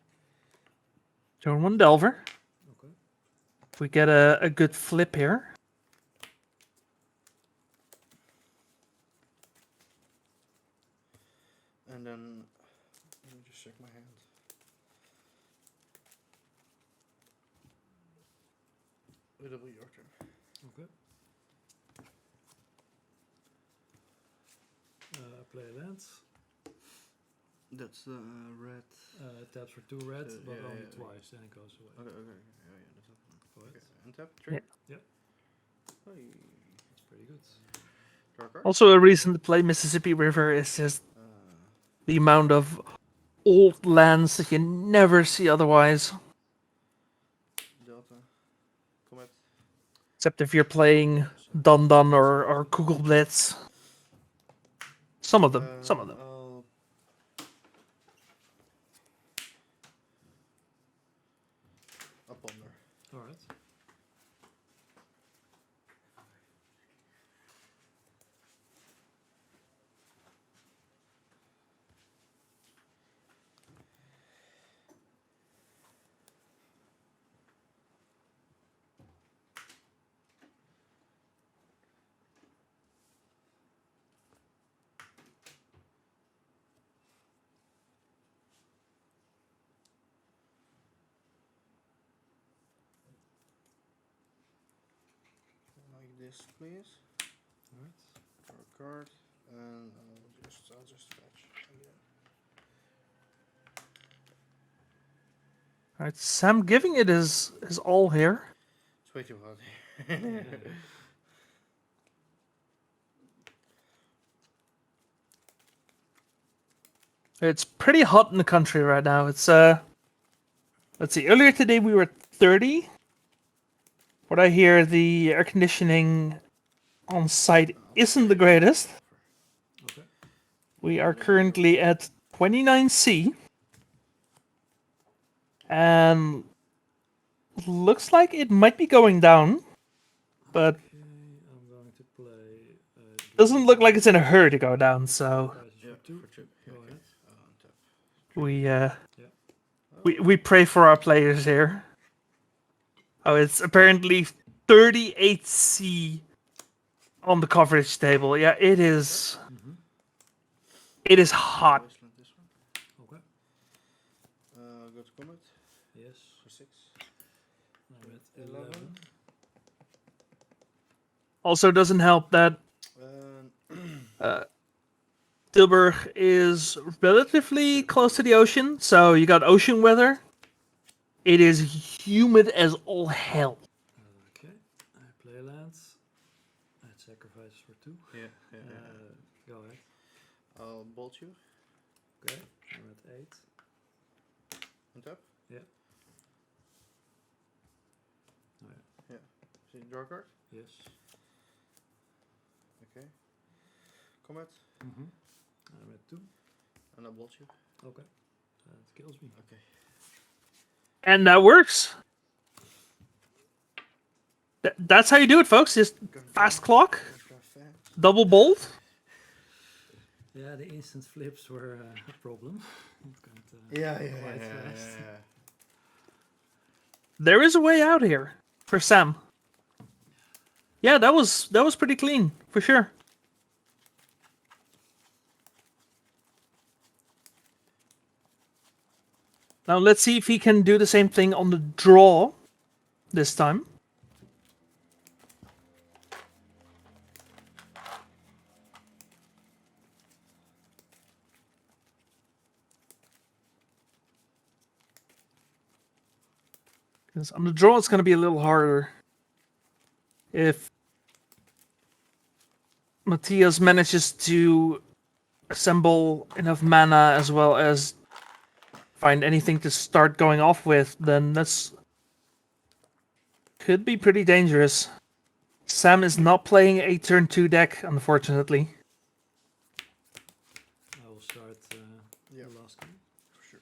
Turn 1 Delver. Okay. If we get a good flip here. And then let me just check my hand. It'll be your turn. Okay. Play a land. That's red. Taps for 2 red, but yeah, only yeah, twice, then it goes away. Okay, okay. Yeah, yeah, that's okay. Go ahead. Okay. Untap, trade? Yeah. Hey. That's pretty good. Draw a card? Also, a reason to play Mississippi River is just the amount of old lands that you never see otherwise. Delta. Comet. Except if you're playing Dun Dun or Kugel Blitz. Some of them. Some of them. I'll ponder. Alright. Yes, please. Alright. Draw a card, and I'll just fetch again. Alright, Sam giving it his all here. It's way too hot. It's pretty hot in the country right now. It's let's see. Earlier today we were at 30. What I hear, the air conditioning on site isn't the greatest. Okay. We are currently at 29C. And looks like it might be going down, but Okay, I'm going to play. doesn't look like it's in a hurry to go down. So For two. Go ahead. we pray for our players here. Oh, it's apparently 38C on the coverage table. Yeah, it is. It is hot. Okay. Go to combat. Yes. For 6. I'm at 11. Also, doesn't help that Tilburg is relatively close to the ocean, so you got ocean weather. It is humid as all hell. Okay. I play lands. I sacrifice for 2. Yeah. Go ahead. I'll bolt you. Okay. I'm at 8. On top. Yeah. Yeah. So you draw a card. Yes. Okay. Combat. I'm at 2. And I'll bolt you. Okay. That kills me. Okay. And that works. That's how you do it, folks. Just fast clock, double bolt. Yeah, the instant flips were a problem. Yeah. There is a way out here for Sam. Yeah, that was pretty clean for sure. Now let's see if he can do the same thing on the draw this time. Because on the draw it's going to be a little harder. If Matthias manages to assemble enough mana as well as find anything to start going off with, then that's could be pretty dangerous. Sam is not playing a turn 2 deck, unfortunately. I will start the last game. For sure.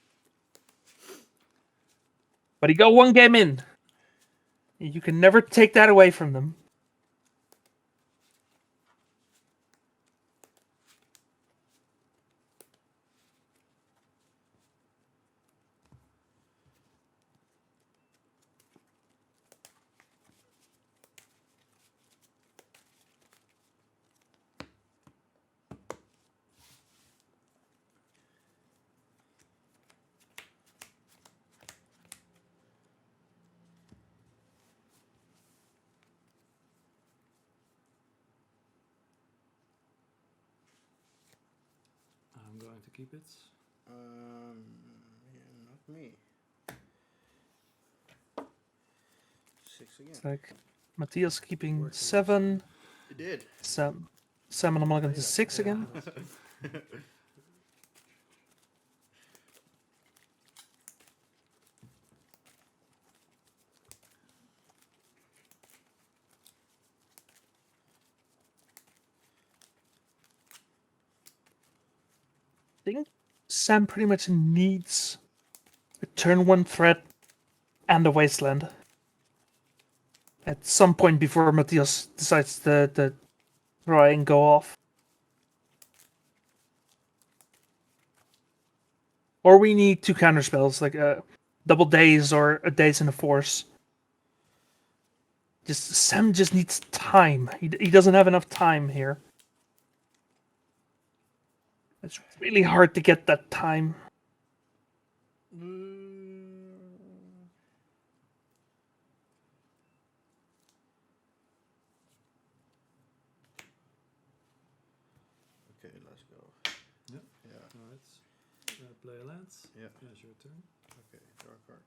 But he got one game in. You can never take that away from them. I'm going to keep it. Not me. 6 again. It's like Matthias keeping 7. You did. Sam and I'm going to 6 again. I think Sam pretty much needs a turn 1 threat and a wasteland at some point before Matthias decides to try and go off. Or we need 2 counter spells, like a double daze or a daze and a force. Sam just needs time. He doesn't have enough time here. It's really hard to get that time. go. Yep. Yeah. Alright. Play a land. Yeah. Yeah, it's your turn. Okay, draw a card.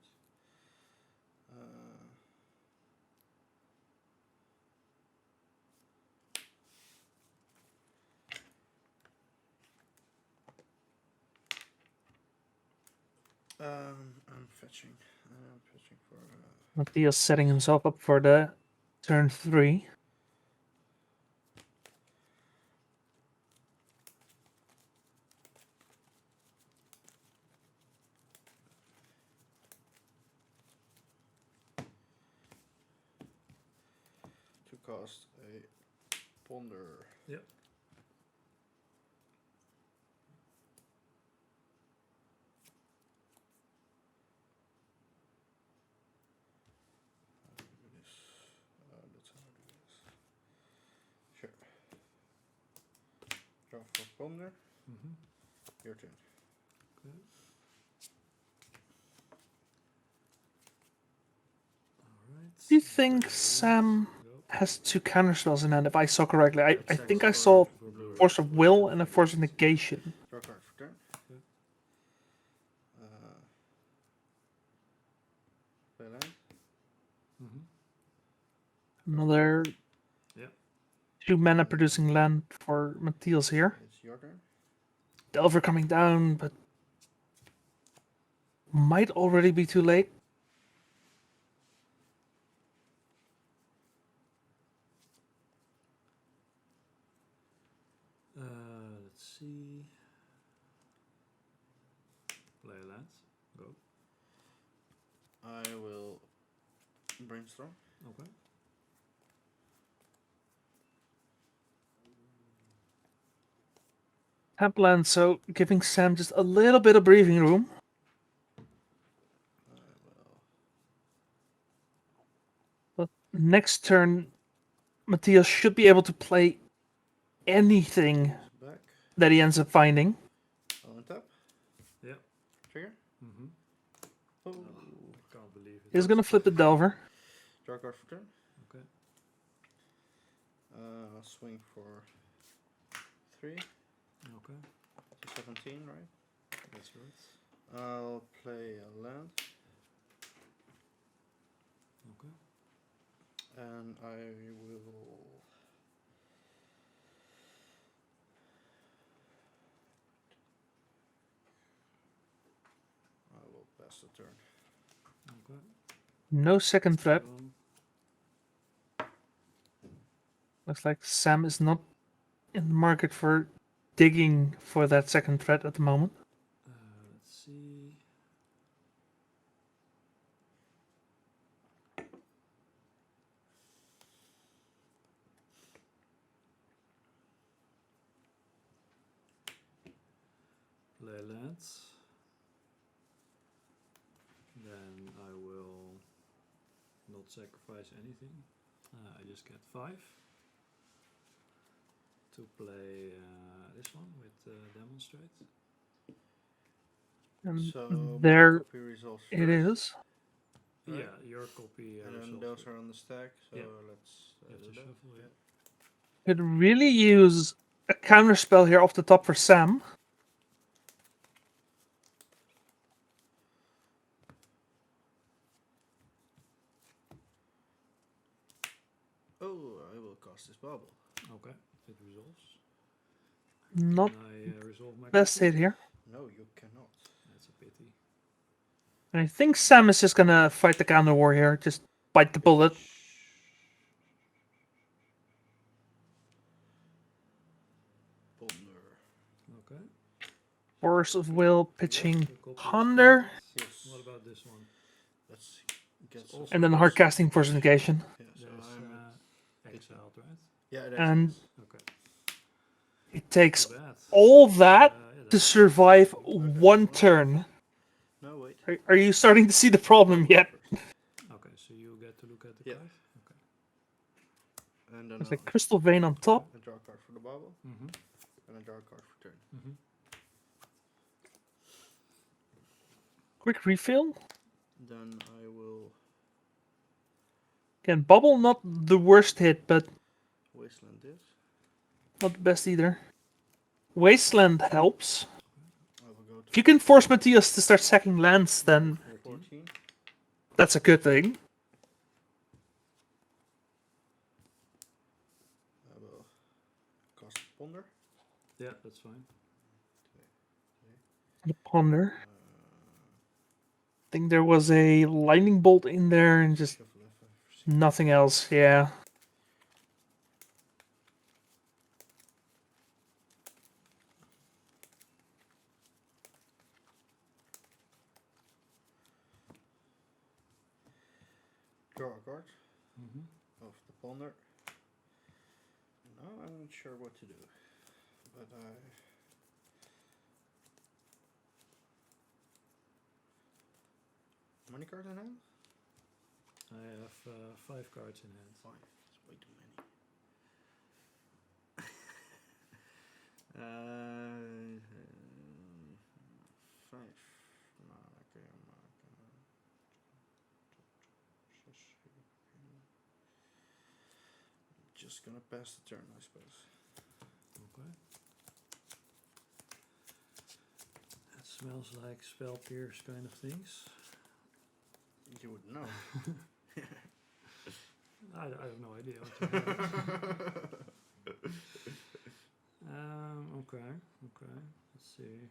I'm fetching. I'm fetching for. Matthias setting himself up for the turn 3. To cast a ponder. Yep. That's how I do this. Sure. Draw for ponder. Mm-hmm. Your turn. Okay. Alright. Do you think Sam has 2 counterspells in hand, if I saw correctly? I think I saw Force of Will and a Force of Negation. Draw a card for turn. Okay. Play land. Mm-hmm. Another Yep. 2 mana producing land for Matthias here. It's your turn. Delver coming down, but might already be too late. Let's see. Play a land. Go. I will brainstorm. Okay. Tap land, so giving Sam just a little bit of breathing room. I will. But next turn, Matthias should be able to play anything Back. that he ends up finding. On tap. Yep. Trigger. Mm-hmm. Oh. Can't believe it. He's gonna flip the Delver. Draw a card for turn. Okay. I'll swing for 3. Okay. So 17, right? That's right. I'll play a land. Okay. And I will. I will pass the turn. Okay. No second threat. So, Looks like Sam is not in the market for digging for that second threat at the moment. let's see. Play lands. Then I will not sacrifice anything. I just get 5 to play this one with demonstrate. And So there my copy resolves it first, is. right? Yeah, your copy. And then resolves those it. are on the stack, so Yeah. let's You have do to that. shuffle, yeah. Could really use a counter spell here off the top for Sam. Oh, I will cast this bubble. Okay, it resolves. Not Can I resolve my best copy? hit here. No, you cannot. That's a pity. And I think Sam is just gonna fight the counter war here. Just bite the bullet. Ponder. Okay. Force of Will pitching The copy is Ponder. granted. Yes. What about this one? Let's get It's some. also And then goes hard casting with Force of Negation. Yeah, so There's I'm exiled, right? yeah, it And exiles. Okay. it takes Too bad. all that Yeah, to that's survive one turn. No, wait. Are you starting to see the problem yet? Okay, so you get to look at the Yeah. card. Okay. And then There's I'll a Crystal Vein on top. I draw a card for the bubble, Mm-hmm. and I draw a card for turn. Mm-hmm. Quick refill. Then I will Again, Bubble not the worst hit, but wasteland this. not the best either. Wasteland helps. I will go to If you can force Matthias to start sacking lands, then 14. that's a good thing. I will cast Ponder. Yeah, that's fine. The Ponder. I think there was a lightning bolt in there and just Shuffle if I've seen. nothing else. Yeah. Draw a card Mm-hmm. of the Ponder. Now I'm not sure what to do, but how many cards in hand? I have 5 cards in hand. 5. It's way too many. Five. No, okay, I'm not gonna. Just gonna pass the turn, I suppose. Okay. It smells like spell pierce kind of things. You would know. I have no idea what to do. Okay. Let's see.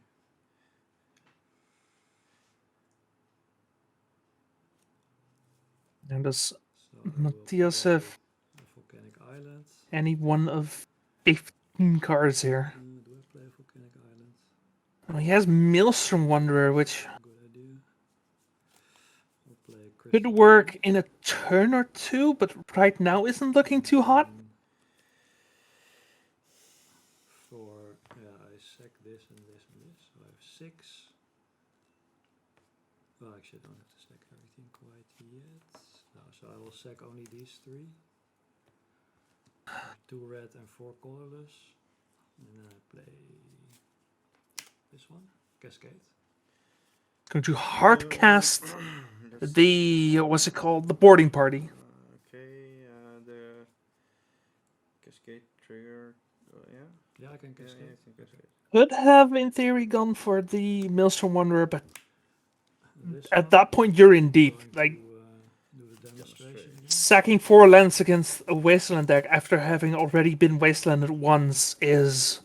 And does So I will Matthias play have a volcanic island. any one of 15 cards here? Do I play a volcanic island? Well, he has Maelstrom Wanderer, which Good idea. I'll play could Crystal work Ball. in a turn or two, but right now isn't looking too hot. I sack this and this and this. So I have 6. Well, actually, I don't have to sack everything quite yet. No, so I will sack only these 3. 2 red and 4 colorless. And then I play this one, Cascade. Going to hardcast the what's it called? The boarding party. Okay, the cascade trigger. Yeah. Yeah, I can Yeah, Cascade. I think cascade. Could have, in theory, gone for the Maelstrom Wanderer, but This at one, that point you're in deep. going Like to do the demonstration again. sacking 4 lands against a Wasteland deck after having already been Wastelanded once is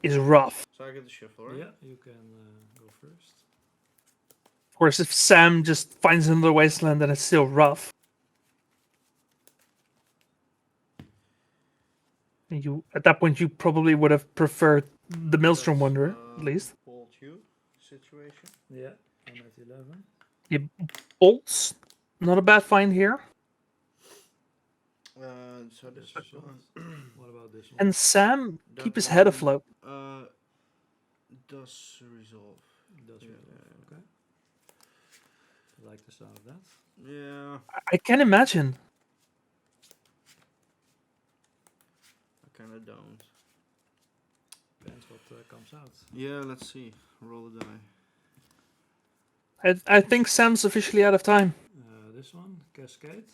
rough. So I get the shuffle, right? Yeah, you can go first. Of course, if Sam just finds another Wasteland, then it's still rough. And you, at that point, you probably would have preferred the Maelstrom That's, Wanderer, at least. Bolt you situation. Yeah, I'm at 11. Yeah, bolts, not a bad find here. So this That's one. What about this one? And Sam, That keep his head one, afloat. Does resolve. Does Yeah, resolve, okay. I like the sound of that. Yeah, I can imagine. I kind of don't. Depends what comes out. Yeah, let's see. Roll a die. I think Sam's officially out of time. This one, Cascade.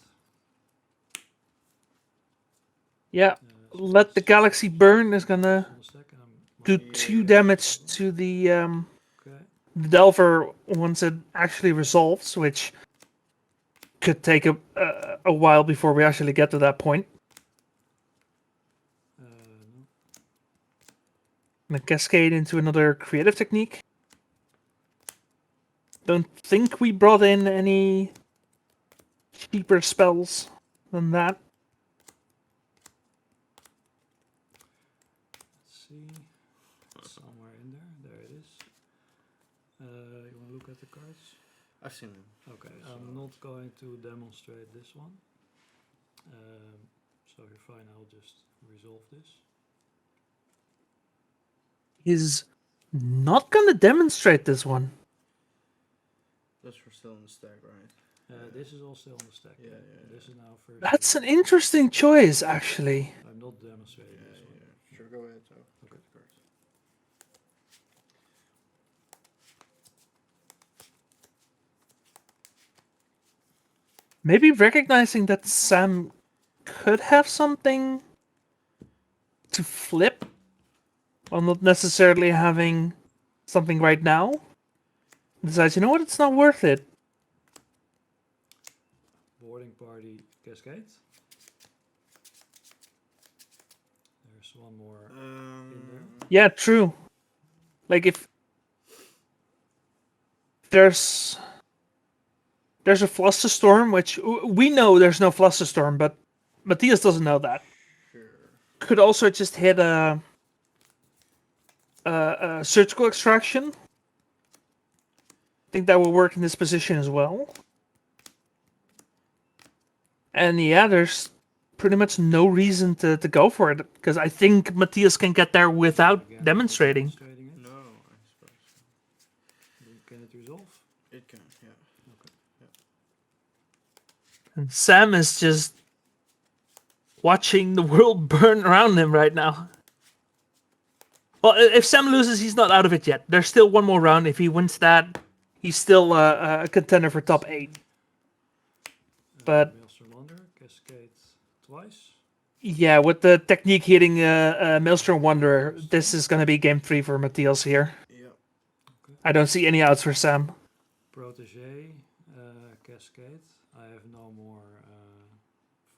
Yeah, So let the it's galaxy burn is gonna on the stack and I'm do marking 2 it. damage to the Okay. Delver once it actually resolves, which could take a while before we actually get to that point. No. And a cascade into another creative technique. Don't think we brought in any cheaper spells than that. Let's see. It's somewhere in there. There it is. You want to look at the cards? I've seen them. Okay, I'm not going to demonstrate this one. So you're fine, I'll just resolve this. He's not gonna demonstrate this one. Those were still in the stack, right? This is all still on the stack. Yeah, Yeah, yeah, This is now first. That's an interesting choice, actually. I'm not demonstrating this one. Sure, go ahead. So. Okay. Maybe recognizing that Sam could have something to flip while not necessarily having something right now, decides, you know what, it's not worth it. Boarding party Cascade. There's one more in there. Yeah, true. Like if there's a Flusterstorm, which we know there's no Flusterstorm, but Matthias doesn't know that. Could also just hit a surgical extraction. I think that will work in this position as well. And yeah, there's pretty much no reason to go for it, because I think Matthias can get there without demonstrating. It. No, I suppose. Can it resolve? It can, yeah. Okay. And Sam is just watching the world burn around him right now. Well, if Sam loses, he's not out of it yet. There's still one more round. If he wins that, he's still a contender for top 8. But Maelstrom Wonder, Cascade twice. yeah, with the technique hitting Maelstrom Wanderer, this is going to be game 3 for Matthias here. Yeah. Okay. I don't see any outs for Sam. Protege, Cascade. I have no more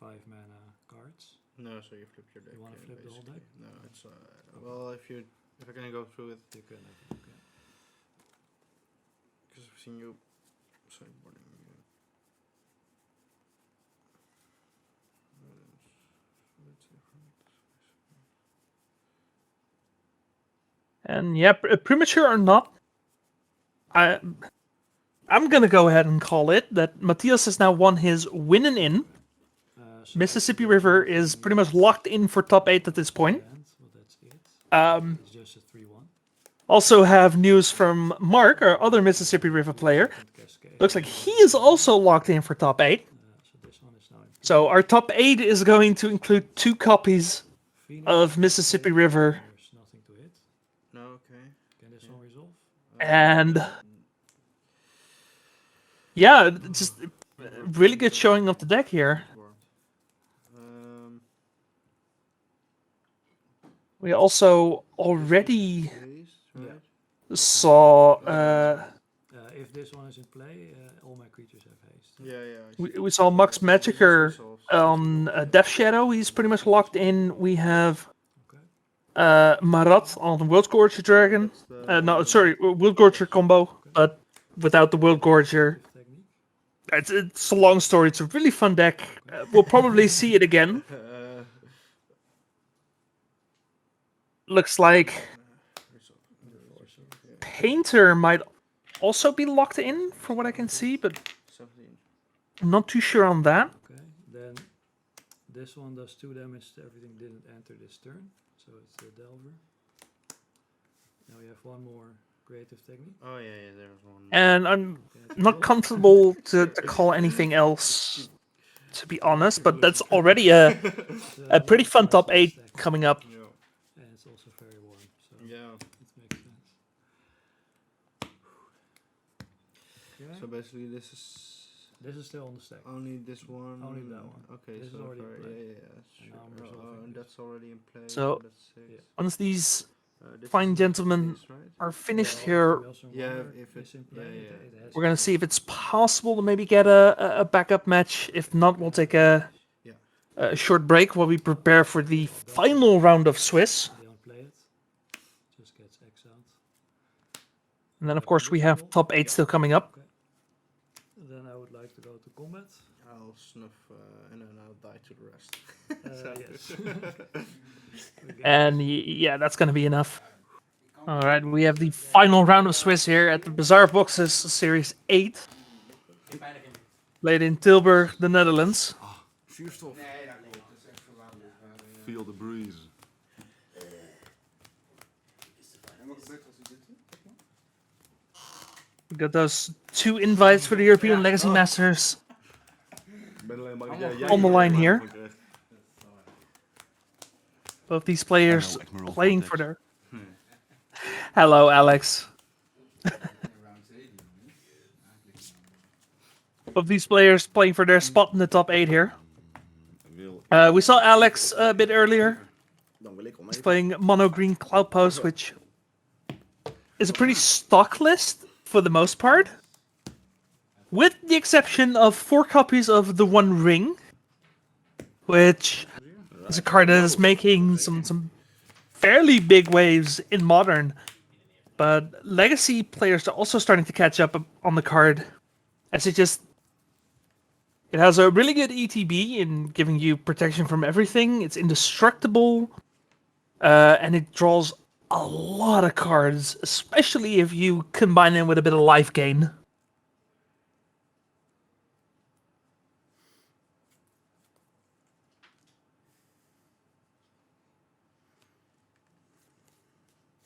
5 mana cards. No, so you flip your deck. You wanna flip the whole basically. deck? No, it's well, if I can go through it, You can have it, okay. because I've seen you sideboarding. And yeah, premature or not, I'm going to go ahead and call it that Matthias has now won his win and in. So Mississippi River is pretty much locked in for top 8 at this point. well, that's it. It's just a 3-1. Also have news from Mark, our other Mississippi River player. Cascade. Looks like he is also locked in for top 8. So this one is now in So our top 8 is going to include 2 copies Phoenix, of Mississippi River. There's nothing to hit. No, okay. Can this one resolve? And yeah, just really good showing of the deck here. We also already saw If this one is in play, all my creatures have haste. Yeah. we saw Max Magicer on Death Shadow. He's pretty much locked in. We have Marat on Worldgorger Dragon. No, sorry, Worldgorger combo, but without the Worldgorger. It's a long story. It's a really fun deck. We'll probably see it again. Looks like Painter might also be locked in, from what I can see, but I'm not too sure on that. Okay, then this one does 2 damage to everything didn't enter this turn, so it's the Delver. Now we have one more creative technique. Oh yeah, there's one. And I'm not comfortable to call anything else, to be honest, but that's already a pretty fun top 8 coming up. And it's also very warm, so Yeah. it makes sense. Okay. So basically, this is still on the stack. only this one. Only that one. Okay, This is so already in far, play. yeah, And now I'm sure. resolving And this. that's already in play. So, that's 6. Yeah. Once these This fine is gentlemen this, right? are finished Well, here, if Maelstrom Yeah, Wonder if is in play, it has we're gonna see if it's possible to maybe get a backup match. If not, we'll take a short break while we prepare for the final round of Swiss. They don't play it. Just gets exiled. And then, of course, we have top 8 still coming up. Okay. Then I would like to go to combat. I'll snuff and then I'll die to the rest. Yes. And yeah, that's gonna be enough. All right, we have the final round of Swiss here at the Bazaar of Boxes Series 8. Played in Tilburg, the Netherlands. Vuurstof. Feel the breeze. We got those 2 invites for the European Legacy Masters on the line here. Both these players playing for their... Hello, Alex. Both these players playing for their spot in the top 8 here. We saw Alex a bit earlier. Dan wil ik om He's even... playing mono green Cloudpost, which is a pretty stock list for the most part, with the exception of 4 copies of the One Ring, which is a card that is making some fairly big waves in Modern. But Legacy players are also starting to catch up on the card, as it has a really good ETB in giving you protection from everything. It's indestructible, and it draws a lot of cards, especially if you combine them with a bit of life gain.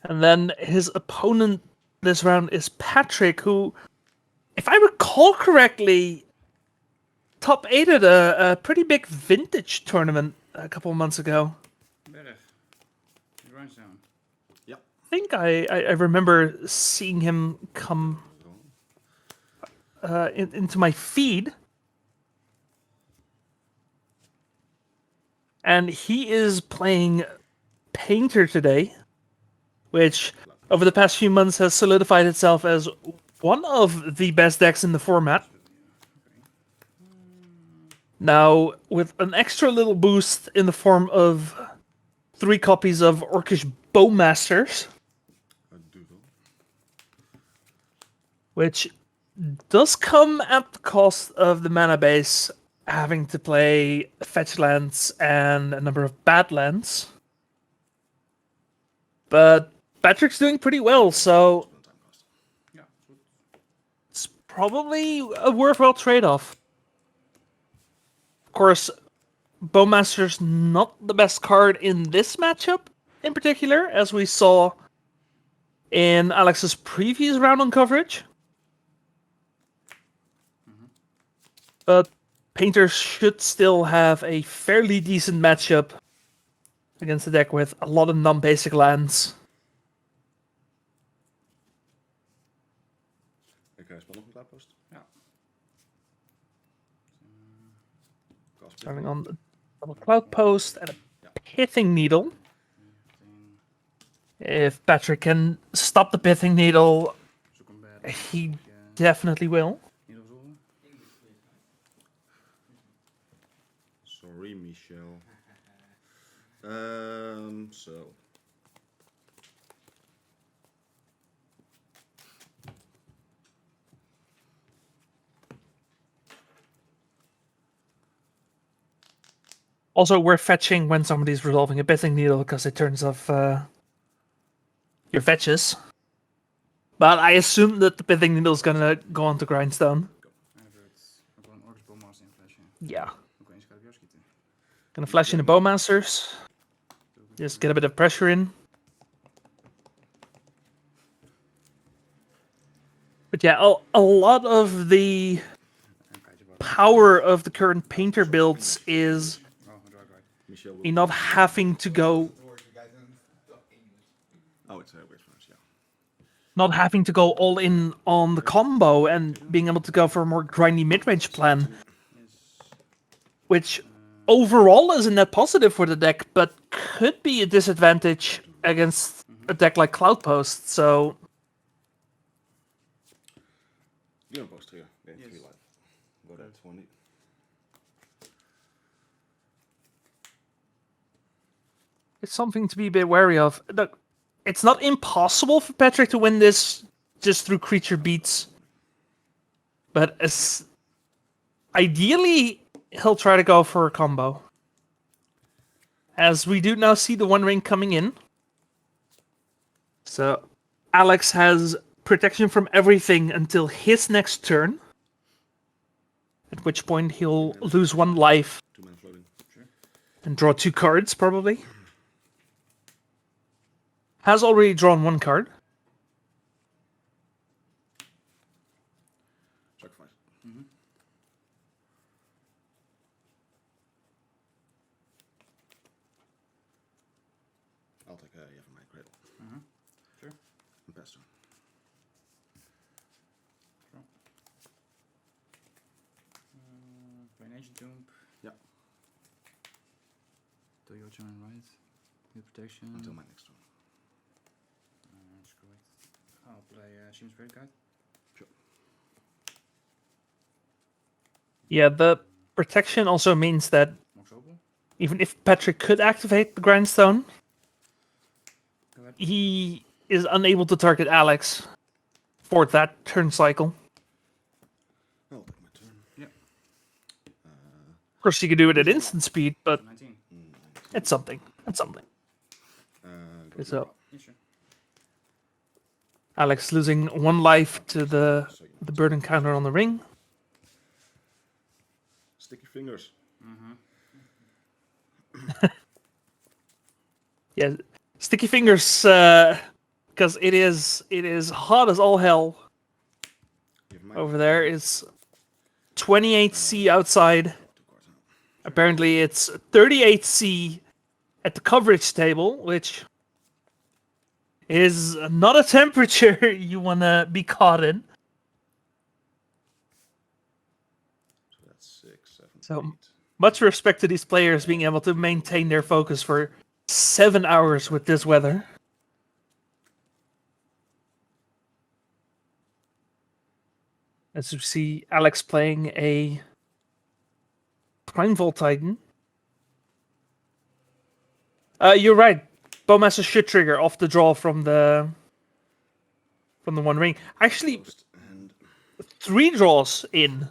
And then his opponent this round is Patrick, who, if I recall correctly, top 8 at a pretty big vintage tournament a couple of months ago. Better. Grindstone. Ja. I think I remember seeing him come into my feed. And he is playing Painter today, which over the past few months has solidified itself as one of the best decks in the format. Now, with an extra little boost in the form of 3 copies of Orcish Bowmasters, which does come at the cost of the mana base having to play fetch lands and a number of bad lands. But Patrick's doing pretty well, so it's probably a worthwhile trade-off. Of course, Bowmaster's not the best card in this matchup in particular, as we saw in Alex's previous round on coverage. But Painter should still have a fairly decent matchup against a deck with a lot of non-basic lands. Ik speel nog een Cloudpost. Ja. Starting on the Cloudpost and a Pithing Needle. If Patrick can stop the Pithing Needle, he definitely will. Sorry, Michel. So. Also worth fetching when somebody's resolving a Pithing Needle, because it turns off your fetches. But I assume that the Pithing Needle is gonna go onto Grindstone. Ook wel een Orcish Bowmaster in flesje. Yeah. Ook eens gaat hij schieten. Gonna flash in the Bowmasters. Just get a bit of pressure in. But yeah, a lot of the power of the current Painter builds is in not having to go... Oh, it's weird for us, yeah. Not having to go all in on the combo and being able to go for a more grindy mid-range plan. Which overall is a net positive for the deck, but could be a disadvantage against a deck like Cloudpost, so... You don't post here. Game 3 live. Go to 20. It's something to be a bit wary of. Look, it's not impossible for Patrick to win this just through creature beats. But ideally, he'll try to go for a combo. As we do now see the One Ring coming in. So, Alex has protection from everything until his next turn. At which point he'll lose 1 life. 2 mana floating. Sure. And draw 2 cards, probably. Has already drawn 1 card. Sacrifice. I'll take yeah from my Cradle. Sure. And pass turn. Play an Ancient Tomb. Ja. Do your turn, right? Good protection. Until my next one. Screw it. I'll play Shim's Spirit Guide. Yeah, the protection also means that even if Patrick could activate the Grindstone, he is unable to target Alex for that turn cycle. I'll take my turn. Yeah. Of course, you could do it at instant speed, but 19. it's something. It's something. So, Yeah, sure. Alex losing 1 life to the burden counter on the ring. Sticky fingers. Yeah, sticky fingers, because it is hot as all hell over there. It's 28C outside. Apparently, it's 38C at the coverage table, which is not a temperature you want to be caught in. So that's 6, 7, So 8. much respect to these players being able to maintain their focus for 7 hours with this weather. As you see, Alex playing a Primeval Titan. You're right. Bowmaster should trigger off the draw from the One Ring. Actually, 3 draws in.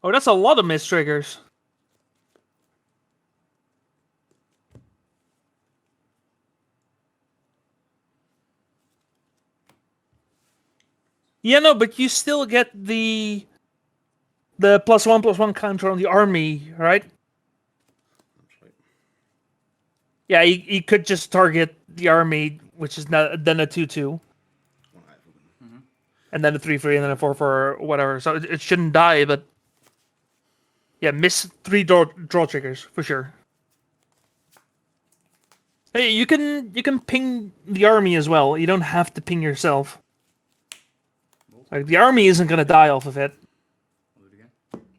Oh, that's a lot of missed triggers. Yeah, no, but you still get the +1/+1 counter on the army, right? That's right. Yeah, he could just target the army, which is then a 2/2. And then a 3/3 and then a 4/4 or whatever. So it shouldn't die, but yeah, miss 3 draw triggers for sure. Hey, you can ping the army as well. You don't have to ping yourself. Like the army isn't gonna die off of it. I'll do it again.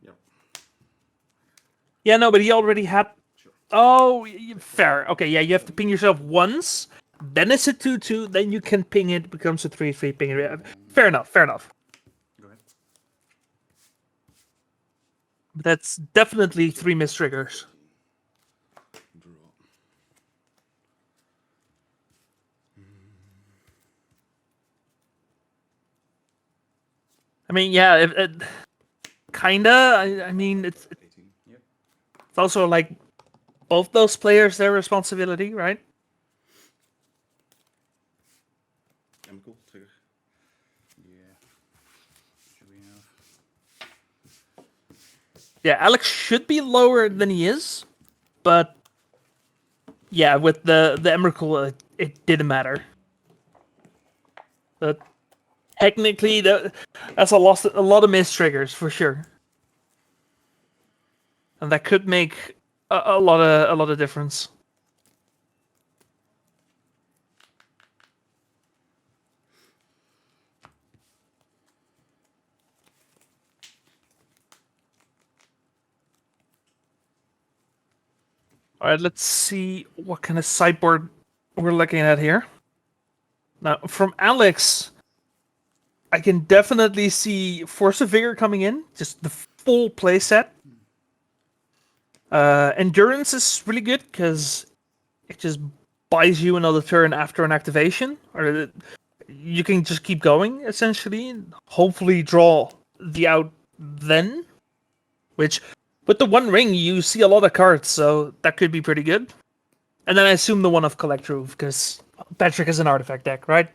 Yep. Yeah, no, but he already had. Oh, fair. Okay, yeah, you have to ping yourself once. Then it's a 2/2. Then you can ping it. Becomes a 3/3 ping. Fair enough. Fair enough. Go ahead. But that's definitely 3 missed triggers. Draw. I mean, yeah, kinda. I mean, it's 18. Yep. it's also like both those players their responsibility, right? Chemical trigger. Yeah. Should be enough. Yeah, Alex should be lower than he is, but yeah, with the Emrakul, it didn't matter. But technically, that's a lot of missed triggers for sure, and that could make a lot of difference. All right, let's see what kind of sideboard we're looking at here. Now, from Alex, I can definitely see Force of Vigor coming in, just the full playset. Endurance is really good because it just buys you another turn after an activation, or you can just keep going essentially, and hopefully draw the out then. Which, with the One Ring, you see a lot of cards, so that could be pretty good. And then I assume the one of Collect Roof, because Patrick is an artifact deck, right?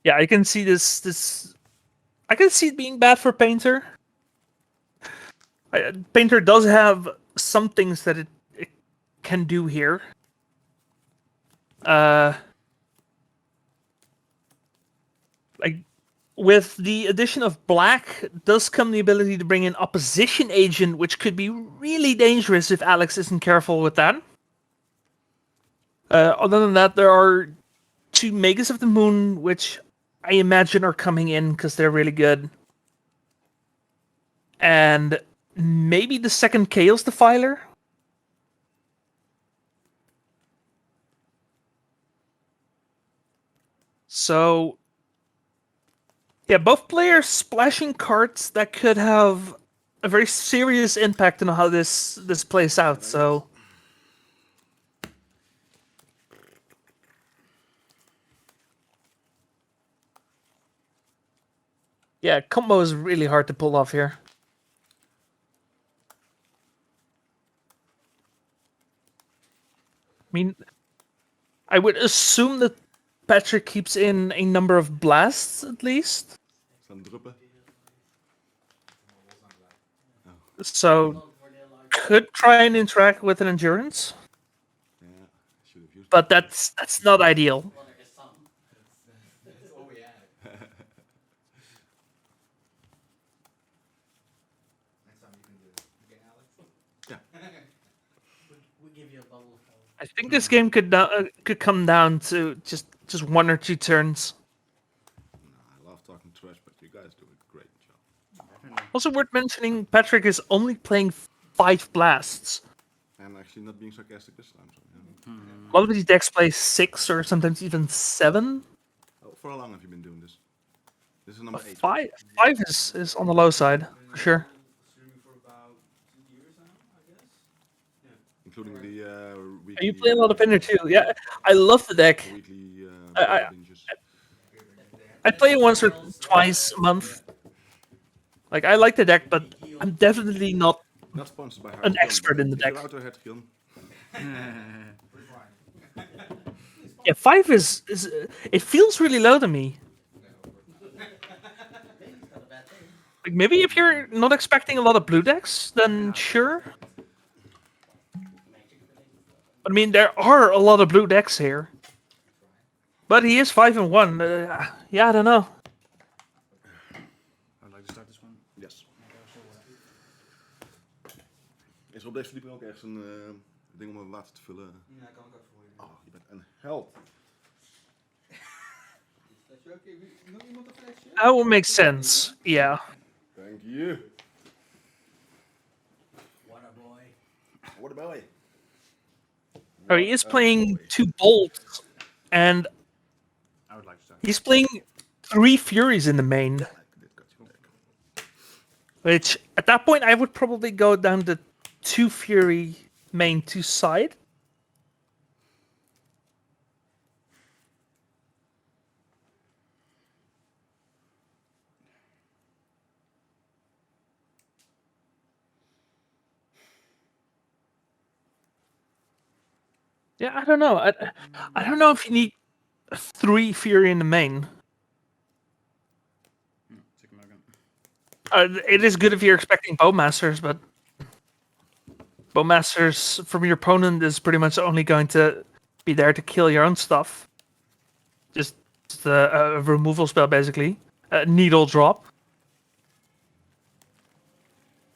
Yeah, I can see this. I can see it being bad for Painter. Painter does have some things that it can do here. Like with the addition of black, does come the ability to bring in opposition agent, which could be really dangerous if Alex isn't careful with that. Other than that, there are 2 Magus of the Moon, which I imagine are coming in because they're really good. and maybe the second Chaos Defiler. So, yeah, both players splashing cards that could have a very serious impact on how this plays out. So, yeah, combo is really hard to pull off here. I mean, I would assume that Patrick keeps in a number of blasts at least. Staan druppen. So could try and interact with an endurance, Yeah, should have used but that's not ideal. Well, there is some. That's all we had. Next time you can do it. Okay, Alex? We give you a bubble of hope. I think this game could come down to just 1 or 2 turns. I love talking trash, but you guys do a great job. Also worth mentioning, Patrick is only playing 5 blasts. I'm actually not being sarcastic this time. So, yeah. A lot of these decks play 6 or sometimes even 7. Oh, for how long have you been doing this? This is number 8. 5 is on the low side for sure. Streaming for about 2 years now, I guess. Yeah. Including the weekly... And you play a lot of Ender too. Yeah, I love the deck. Weekly I binges. I play it once or twice a month. Like, I like the deck, but I'm definitely not Not sponsored by an expert in the deck. If you're out here, Yeah, 5 is it feels really low to me. Like, maybe if you're not expecting a lot of blue decks, then sure. But I mean, there are a lot of blue decks here. But he is 5-1. Yeah, I don't know. I'd like to start this one. Yes. Is er op deze verdieping ook ergens een ding om een water te vullen? Ja, kan ik ook voor je. Oh, je bent een held. Oké, nog iemand een flesje? That would make sense. Yeah. Thank you. What a boy. What a boy. Oh, he is playing 2 bolts, and I would like to start. he's playing 3 furies in the main. Which, at that point, I would probably go down the 2 fury main 2 side. Yeah, I don't know. I don't know if you need 3 fury in the main. Take a Morgan. It is good if you're expecting Bowmasters, but Bowmasters from your opponent is pretty much only going to be there to kill your own stuff. Just a removal spell, basically. Needle drop.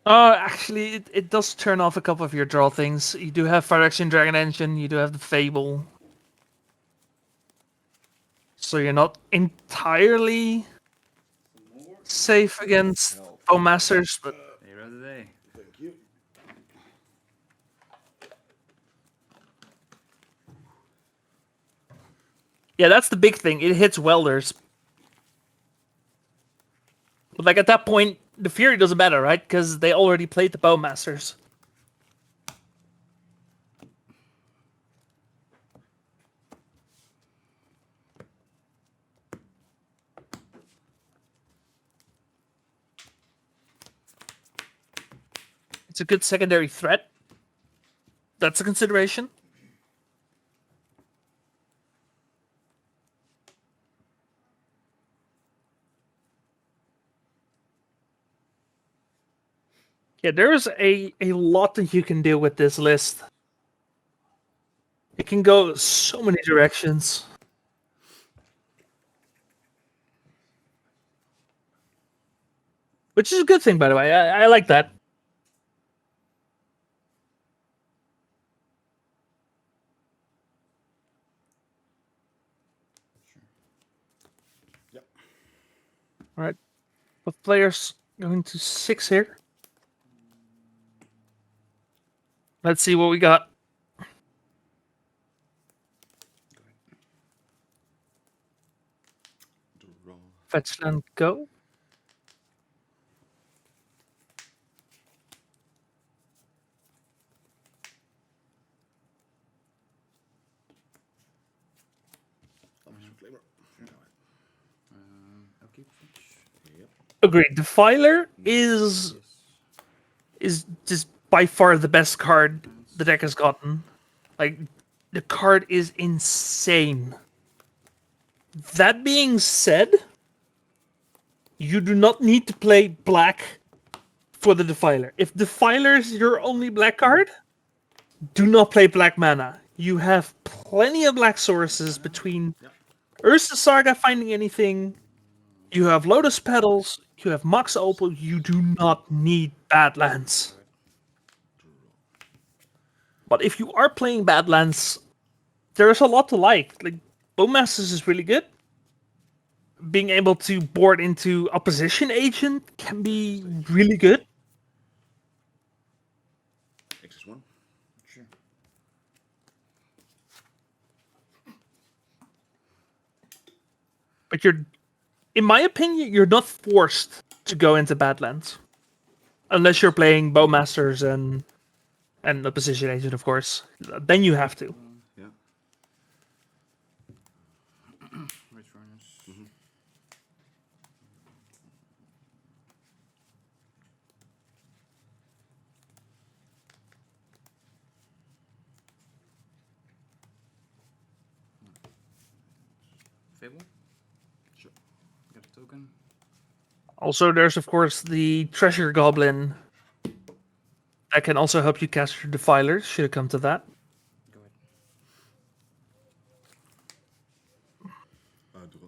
Actually, it does turn off a couple of your draw things. You do have Phyrexian Dragon Engine, you do have the Fable. So you're not entirely safe against Bowmasters, but... Hero of the day. Thank you. Yeah, that's the big thing. It hits welders. But like at that point, the Fury doesn't matter, right? Because they already played the Bowmasters. It's a good secondary threat. That's a consideration. Yeah, there's a lot that you can do with this list. It can go so many directions. Which is a good thing, by the way. I like that. Yep. All right. Both players going to 6 here. Let's see what we got. Draw. Fetch land, go. Okay. Yep. Agreed. Defiler is just by far the best card the deck has gotten. Like, the card is insane. That being said, you do not need to play black for the Defiler. If Defiler is your only black card, do not play black mana. You have plenty of black sources between Ursa Saga finding anything. You have Lotus Petals. You have Mox Opal. You do not need Badlands. But if you are playing Badlands, there's a lot to like. Like, Bowmasters is really good. Being able to board into Opposition Agent can be really good. X1. Sure. But in my opinion, you're not forced to go into Badlands. Unless you're playing Bowmasters and Opposition Agent, of course. Then you have to. Yeah. Rich Furnace. Fable. Sure. Got a token. Also, there's, of course, the Treasure Goblin. That can also help you cast your Defilers. Should have come to that. Go ahead. Draw.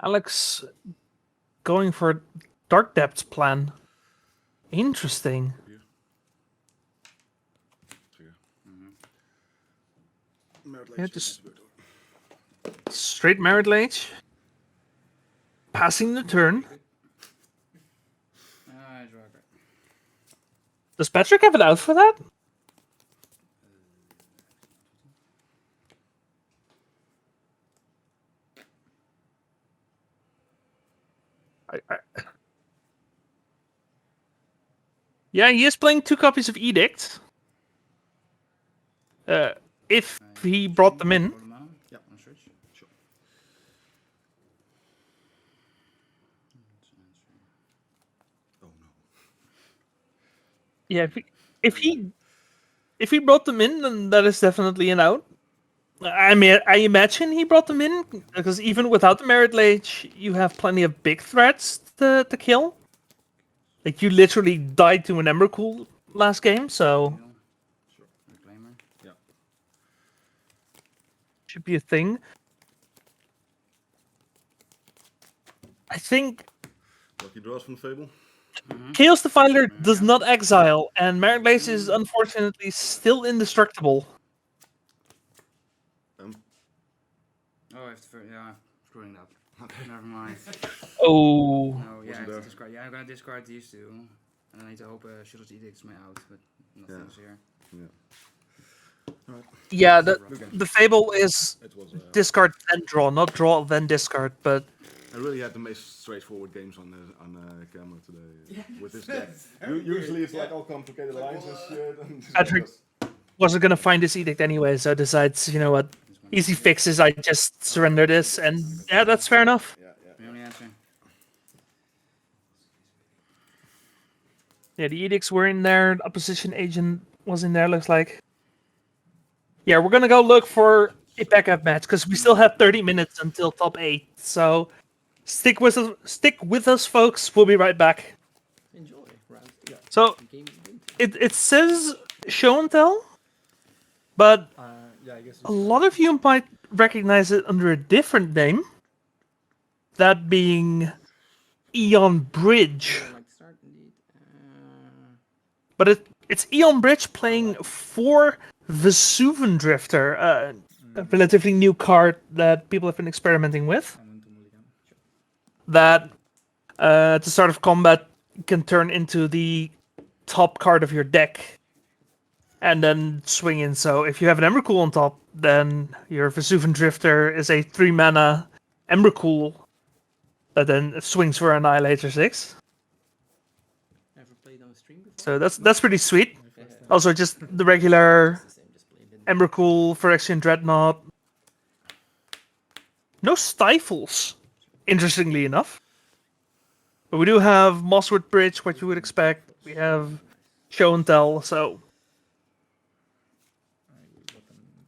Alex going for Dark Depths plan. Interesting. Trigger. Merit Yeah, Lage. just straight Merit Lage. Passing the turn. I draw a card. Does Patrick have it out for that? Yeah, he is playing 2 copies of Edict. If he brought them in. Roll them out. Yeah, on switch. Sure. Oh no. Yeah, if he brought them in, then that is definitely an out. I mean, I imagine he brought them in because even without the Merit Lage, you have plenty of big threats to kill. Like, you literally died to an Embercool last game, so Sure. Reclaimer. Yeah. should be a thing. I think Lucky draws from the Fable. Chaos Defiler does not exile, and Merit Lage is unfortunately still indestructible. Oh, I have to. Yeah, screwing up. Never mind. Oh. No, yeah, I have there. to discard. Yeah, I'm gonna discard these two. And I need to hope Shield's Edict's my out, but nothing's here. Yeah. Yeah, the Fable is It was. discard then draw then discard, but I really had the most straightforward games on camera today with this deck. Usually it's like all complicated lines and shit. And Patrick wasn't gonna find this edict anyway, so decides, you know what, easy fixes, I just surrender this, and yeah, that's fair enough. The only answer. Yeah, the edicts were in there, the opposition agent was in there, looks like. Yeah, we're gonna go look for a backup match, because we still have 30 minutes until top 8, so stick with us, folks, we'll be right back. Enjoy round 2. So Game win. it says show and tell, but Yeah, I guess a lot of you might recognize it under a different name. That being Eon Bridge. Like start indeed. But it's Eon Bridge playing for Vesuvian Drifter, a relatively new card that people have been experimenting with. That, at the start of combat, can turn into the top card of your deck and then swing in. So if you have an Emrakul on top, then your Vesuvian Drifter is a 3-mana Emrakul that then swings for Annihilator 6. Ever played on stream before? So that's pretty sweet. Also, just the regular Emrakul, Phyrexian Dreadnought. No stifles, interestingly enough. But we do have Mosswood Bridge, what you would expect. We have Show and Tell, so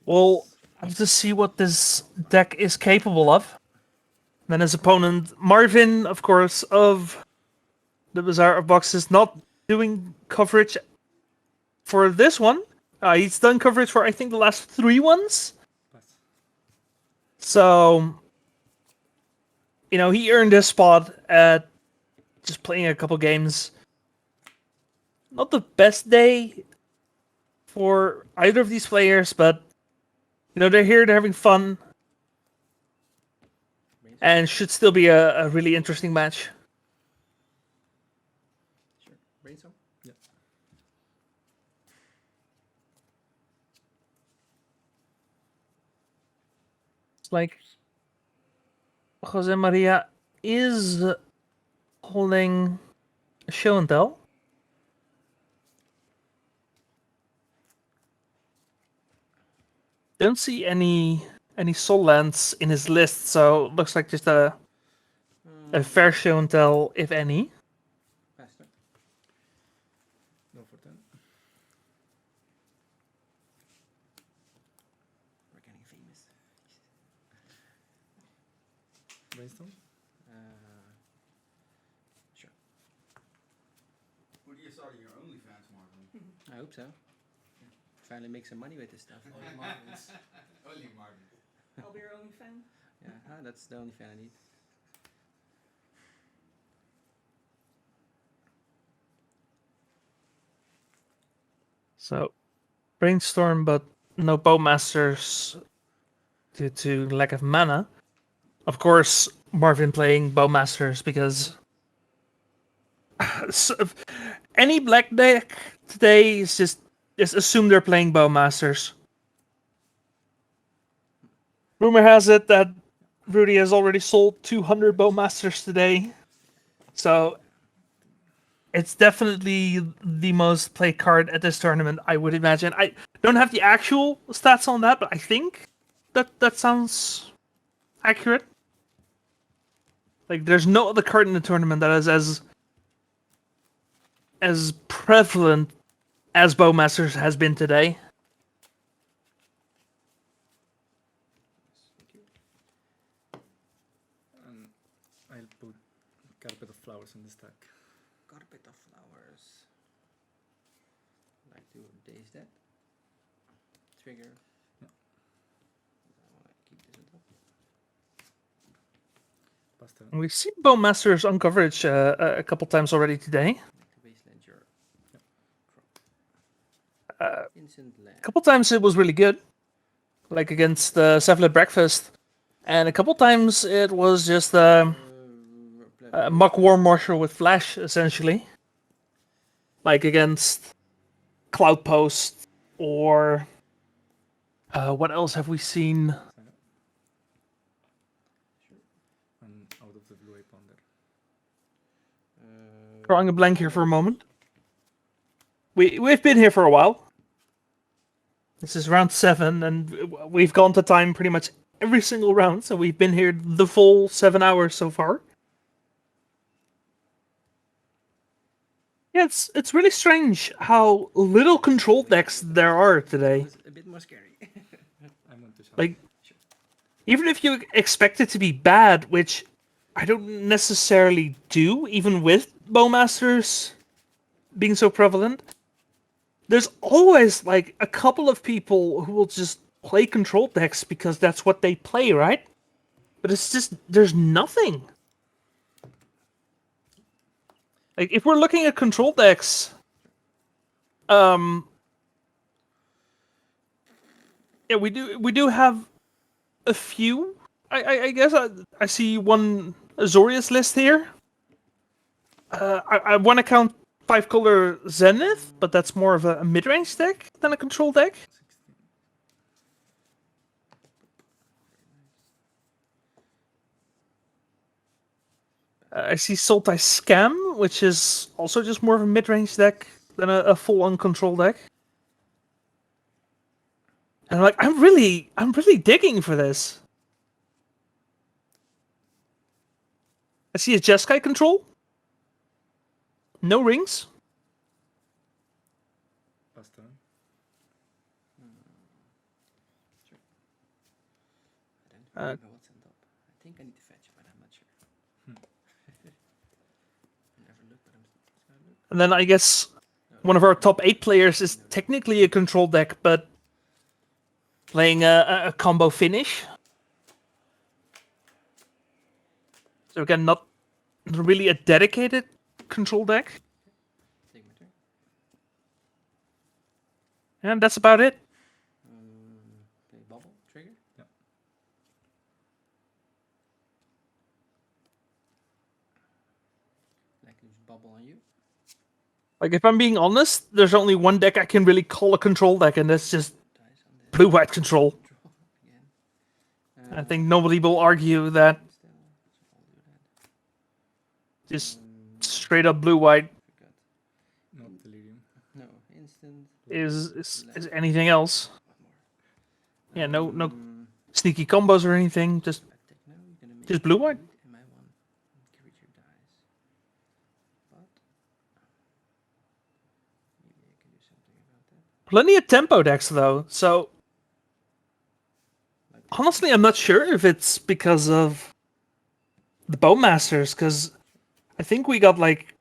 we'll have to see what this deck is capable of. Then his opponent, Marvin, of course, of the Bazaar of Boxes, not doing coverage for this one. He's done coverage for, I think, the last 3 ones. So, he earned his spot at just playing a couple games. Not the best day for either of these players, but, they're here, they're having fun. And should still be a really interesting match. Sure. Brainstorm? Yeah. It's like Jose Maria is holding a show and tell. Don't see any soul lands in his list, so looks like just a fair show and tell, if any. Faster. Go for 10. We're getting famous. Brainstorm? Sure. What are you starting your OnlyFans, Marvin? I hope so. Finally make some money with this stuff. Only Marvin's. Only Marvin. I'll be your only fan. Yeah, that's the only fan I need. So, brainstorm, but no Bowmasters due to lack of mana. Of course, Marvin playing Bowmasters because any black deck today is just assume they're playing Bowmasters. Rumor has it that Rudy has already sold 200 Bowmasters today, so it's definitely the most played card at this tournament, I would imagine. I don't have the actual stats on that, but I think that sounds accurate. Like, there's no other card in the tournament that is as prevalent as Bowmasters has been today. I'll put Carpet of Flowers in the stack. Carpet of Flowers. Like to daze that. Trigger. Yeah. I want to keep this on top. Pass turn. We've seen Bowmasters on coverage a couple times already today. Like the Wasteland your Instant land. A couple times it was really good, like against the Cephalid Breakfast, and a couple times it was just Muck War Marshal with Flash, essentially. Like against Cloudpost, or what else have we seen? And out of the blue I ponder. Drawing a blank here for a moment. We've been here for a while. This is round 7, and we've gone to time pretty much every single round, so we've been here the full 7 hours so far. Yeah, it's really strange how little control decks there are today. A bit more scary. I'm going to shut. Like, even if you expect it to be bad, which I don't necessarily do, even with Bowmasters being so prevalent, there's always like a couple of people who will just play control decks because that's what they play, right? But it's just there's nothing. Like if we're looking at control decks, yeah, we do have a few. I guess I see one Azorius list here. I want to count 5-color Zenith, but that's more of a mid-range deck than a control deck. I see Sultai Scam, which is also just more of a mid-range deck than a full-on control deck. And I'm like, I'm really digging for this. I see a Jeskai control. No rings. Last turn. Sure. I don't remember what's on top. I think I need to fetch, but I'm not sure. I never looked, but I'm look. And then I guess one of our top 8 players is technically a control deck, but playing a combo finish. So again, not really a dedicated control deck. Take my turn. And that's about it. Play bubble, trigger. Yep. Like use bubble on you. Like if I'm being honest, there's only one deck I can really call a control deck, and that's just blue-white control. Draw again. I think nobody will argue that. Just straight up blue-white Not delirium. No, instant. is anything else. Yeah, no sneaky combos or anything. Just blue-white. My one creature dies. But maybe I can do something about that. Plenty of tempo decks though. So honestly, I'm not sure if it's because of the Bowmasters, because I think we got like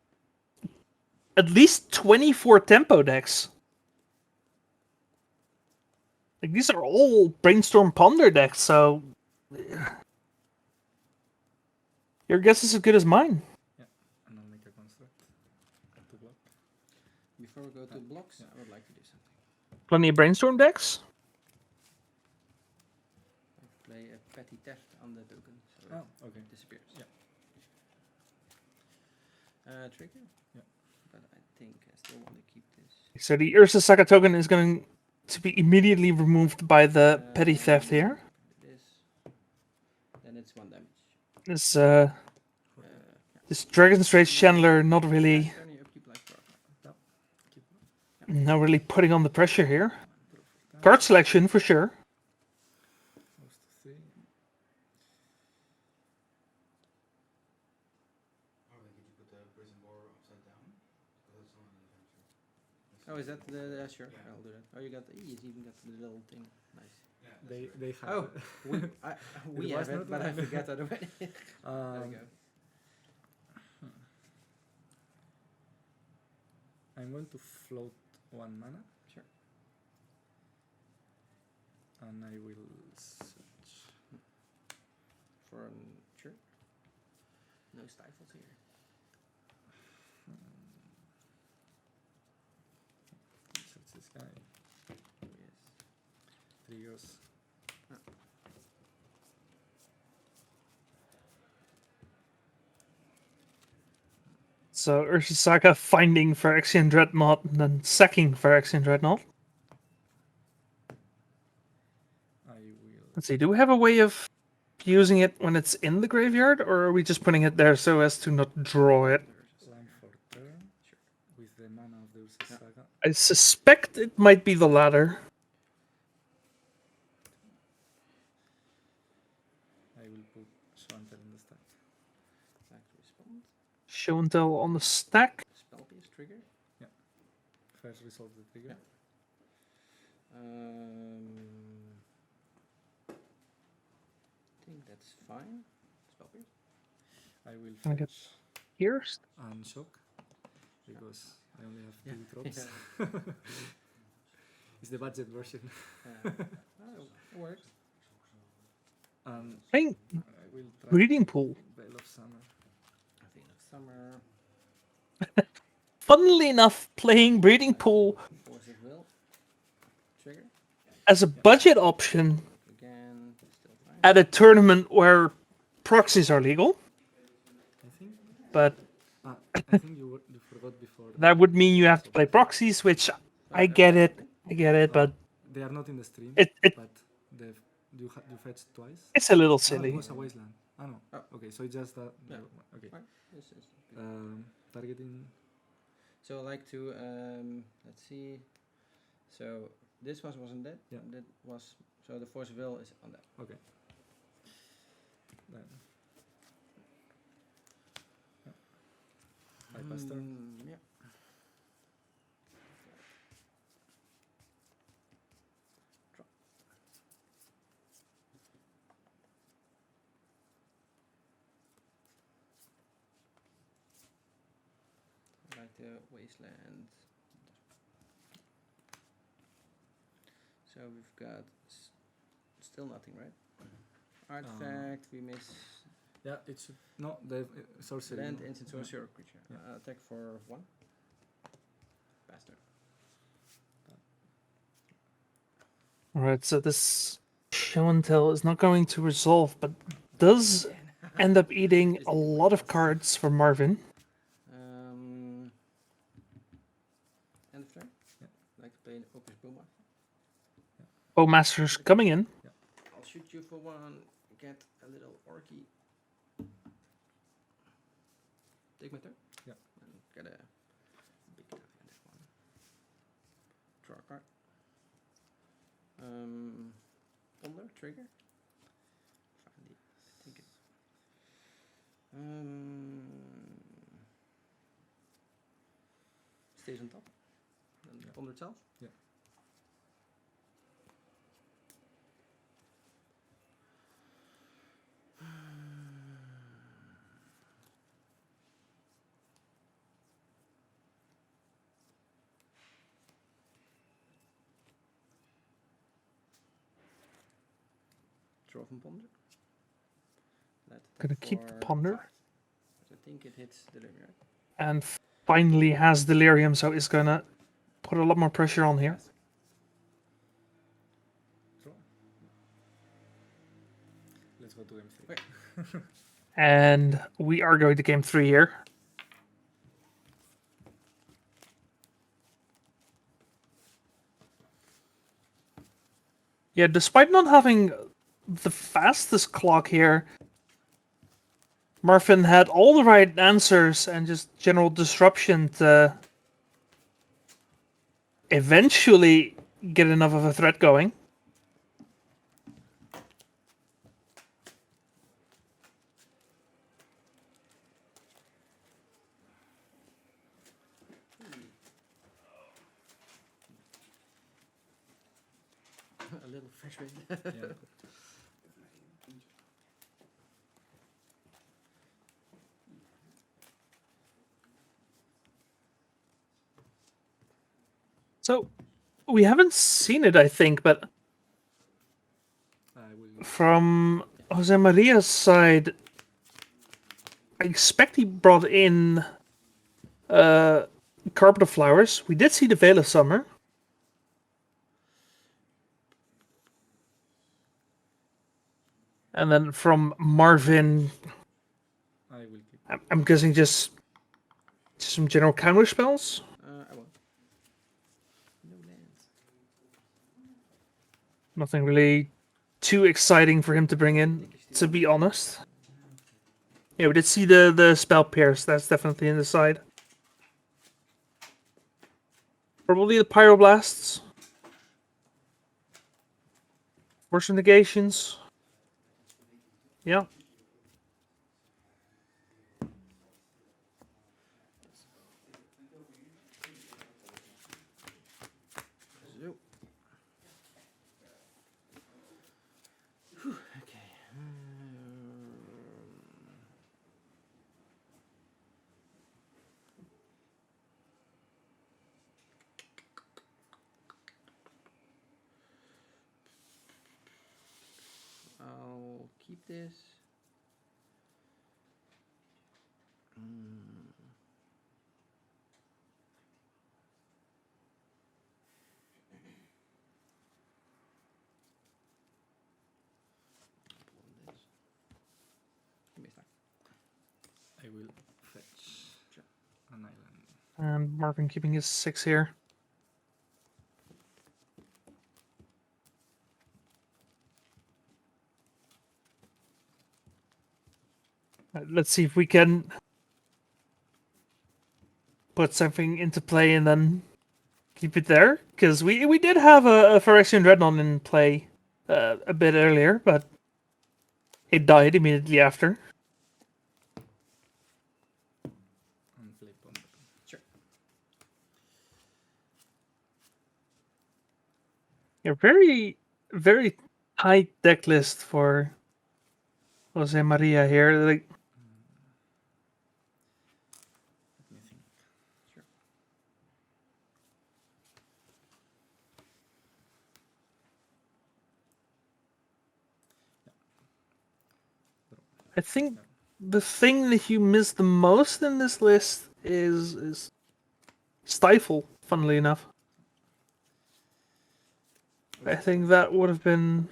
at least 24 tempo decks. Like these are all Brainstorm Ponder decks, so your guess is as good as mine. Yeah, and I'll make a construct to block. Before we go to blocks, I would like to do something. Plenty of Brainstorm decks. Play a petty theft on the token, so it disappears. Yeah. Trigger? Yeah. But I think I still want to keep this. So the Ursa Saga token is going to be immediately removed by the petty theft here. This. Then it's 1 damage. This Dragon's Rage Chandler not really putting on the pressure here. Card selection for sure. Close to 3. Oh, is that the sure? Yeah. I'll do that. Oh, you got he's even got the little thing. Nice. Yeah, they have. Oh, we have it, but I forgot that already. There we go. I'm going to float 1 mana. Sure. And I will search for sure. No stifles here. Search this guy. Yes. Triggers. So Ursa Saga finding Phyrexian Dreadnought and then sacking Phyrexian Dreadnought. I will. Let's see, do we have a way of using it when it's in the graveyard, or are we just putting it there so as to not draw it? Land for turn. Sure. With the mana of the Ursa Saga. I suspect it might be the latter. I will put Shountel in the stack. Back to respond. Show and tell on the stack. Spell piece trigger. Yeah. First resolve the trigger. I think that's fine. Spell piece. I will Can I get fetch pierced? and shock because I only have Yeah. 2 drops. It's the budget version. It works. Playing I will try Breeding Pool. Veil of Summer. Veil of Summer. Funnily enough, playing Breeding Pool Force of Will. Trigger. as a budget option Again. Still fine. at a tournament where proxies are legal, I think. but I think you forgot before. that would mean you have to play proxies, which I get it, but They are not in the stream. it But you fetched twice. it's a little Oh, silly. it was a wasteland. Ah no. Okay, so it's just that. Yeah. Okay. Right. This is Targeting. So I like to let's see. So this one wasn't dead. Yeah. That was so the Force of Will is on that. Okay. Then. I passed turn. Yeah. I like the wasteland. So we've got still nothing, right? Artifact, we miss Yeah, it's no the sorcery. land, no. instant sorcerer creature. Yeah. Attack for 1. Bastard. Alright, so this show and tell is not going to resolve, but does end up eating a lot of cards for Marvin. End of turn. Yeah. I'd like to play an Opus Boomer. Bowmaster's coming in. I'll shoot you for 1. Get a little orky. Take my turn. Yeah. And get a big guy in this one. Draw a card. Ponder, trigger. Find the ticket. Stays on top. And ponder itself. Yeah. Draw from ponder. Gonna keep the ponder. I think it hits Delirium, right? And finally has Delirium, so it's gonna put a lot more pressure on here. Draw. Let's go to M3. And we are going to game 3 here. Yeah, despite not having the fastest clock here, Marvin had all the right answers and just general disruption to eventually get enough of a threat going. A little frustrated. Yeah. So, we haven't seen it, I think, but I will. from Jose Maria's side, I expect he brought in Carpet of Flowers. We did see the Veil of Summer. And then from Marvin, I will keep. I'm guessing just some general counter spells. I won't. No lands. Nothing really too exciting for him to bring in, to be honest. Yeah, we did see the spell pierce. That's definitely in the side. Probably the Pyroblasts. Force negations. Yeah. So. Whew, okay. keep this. Give me a sec. I will fetch an island. And Marvin keeping his 6 here. Let's see if we can put something into play and then keep it there. Because we did have a Phyrexian Dreadnought in play a bit earlier, but it died immediately after. And flip on button. Sure. Yeah, very, very tight deck list for Jose Maria here. Like, Let me think. Sure. I think the thing that you miss the most in this list is Stifle, funnily enough. I think that would have been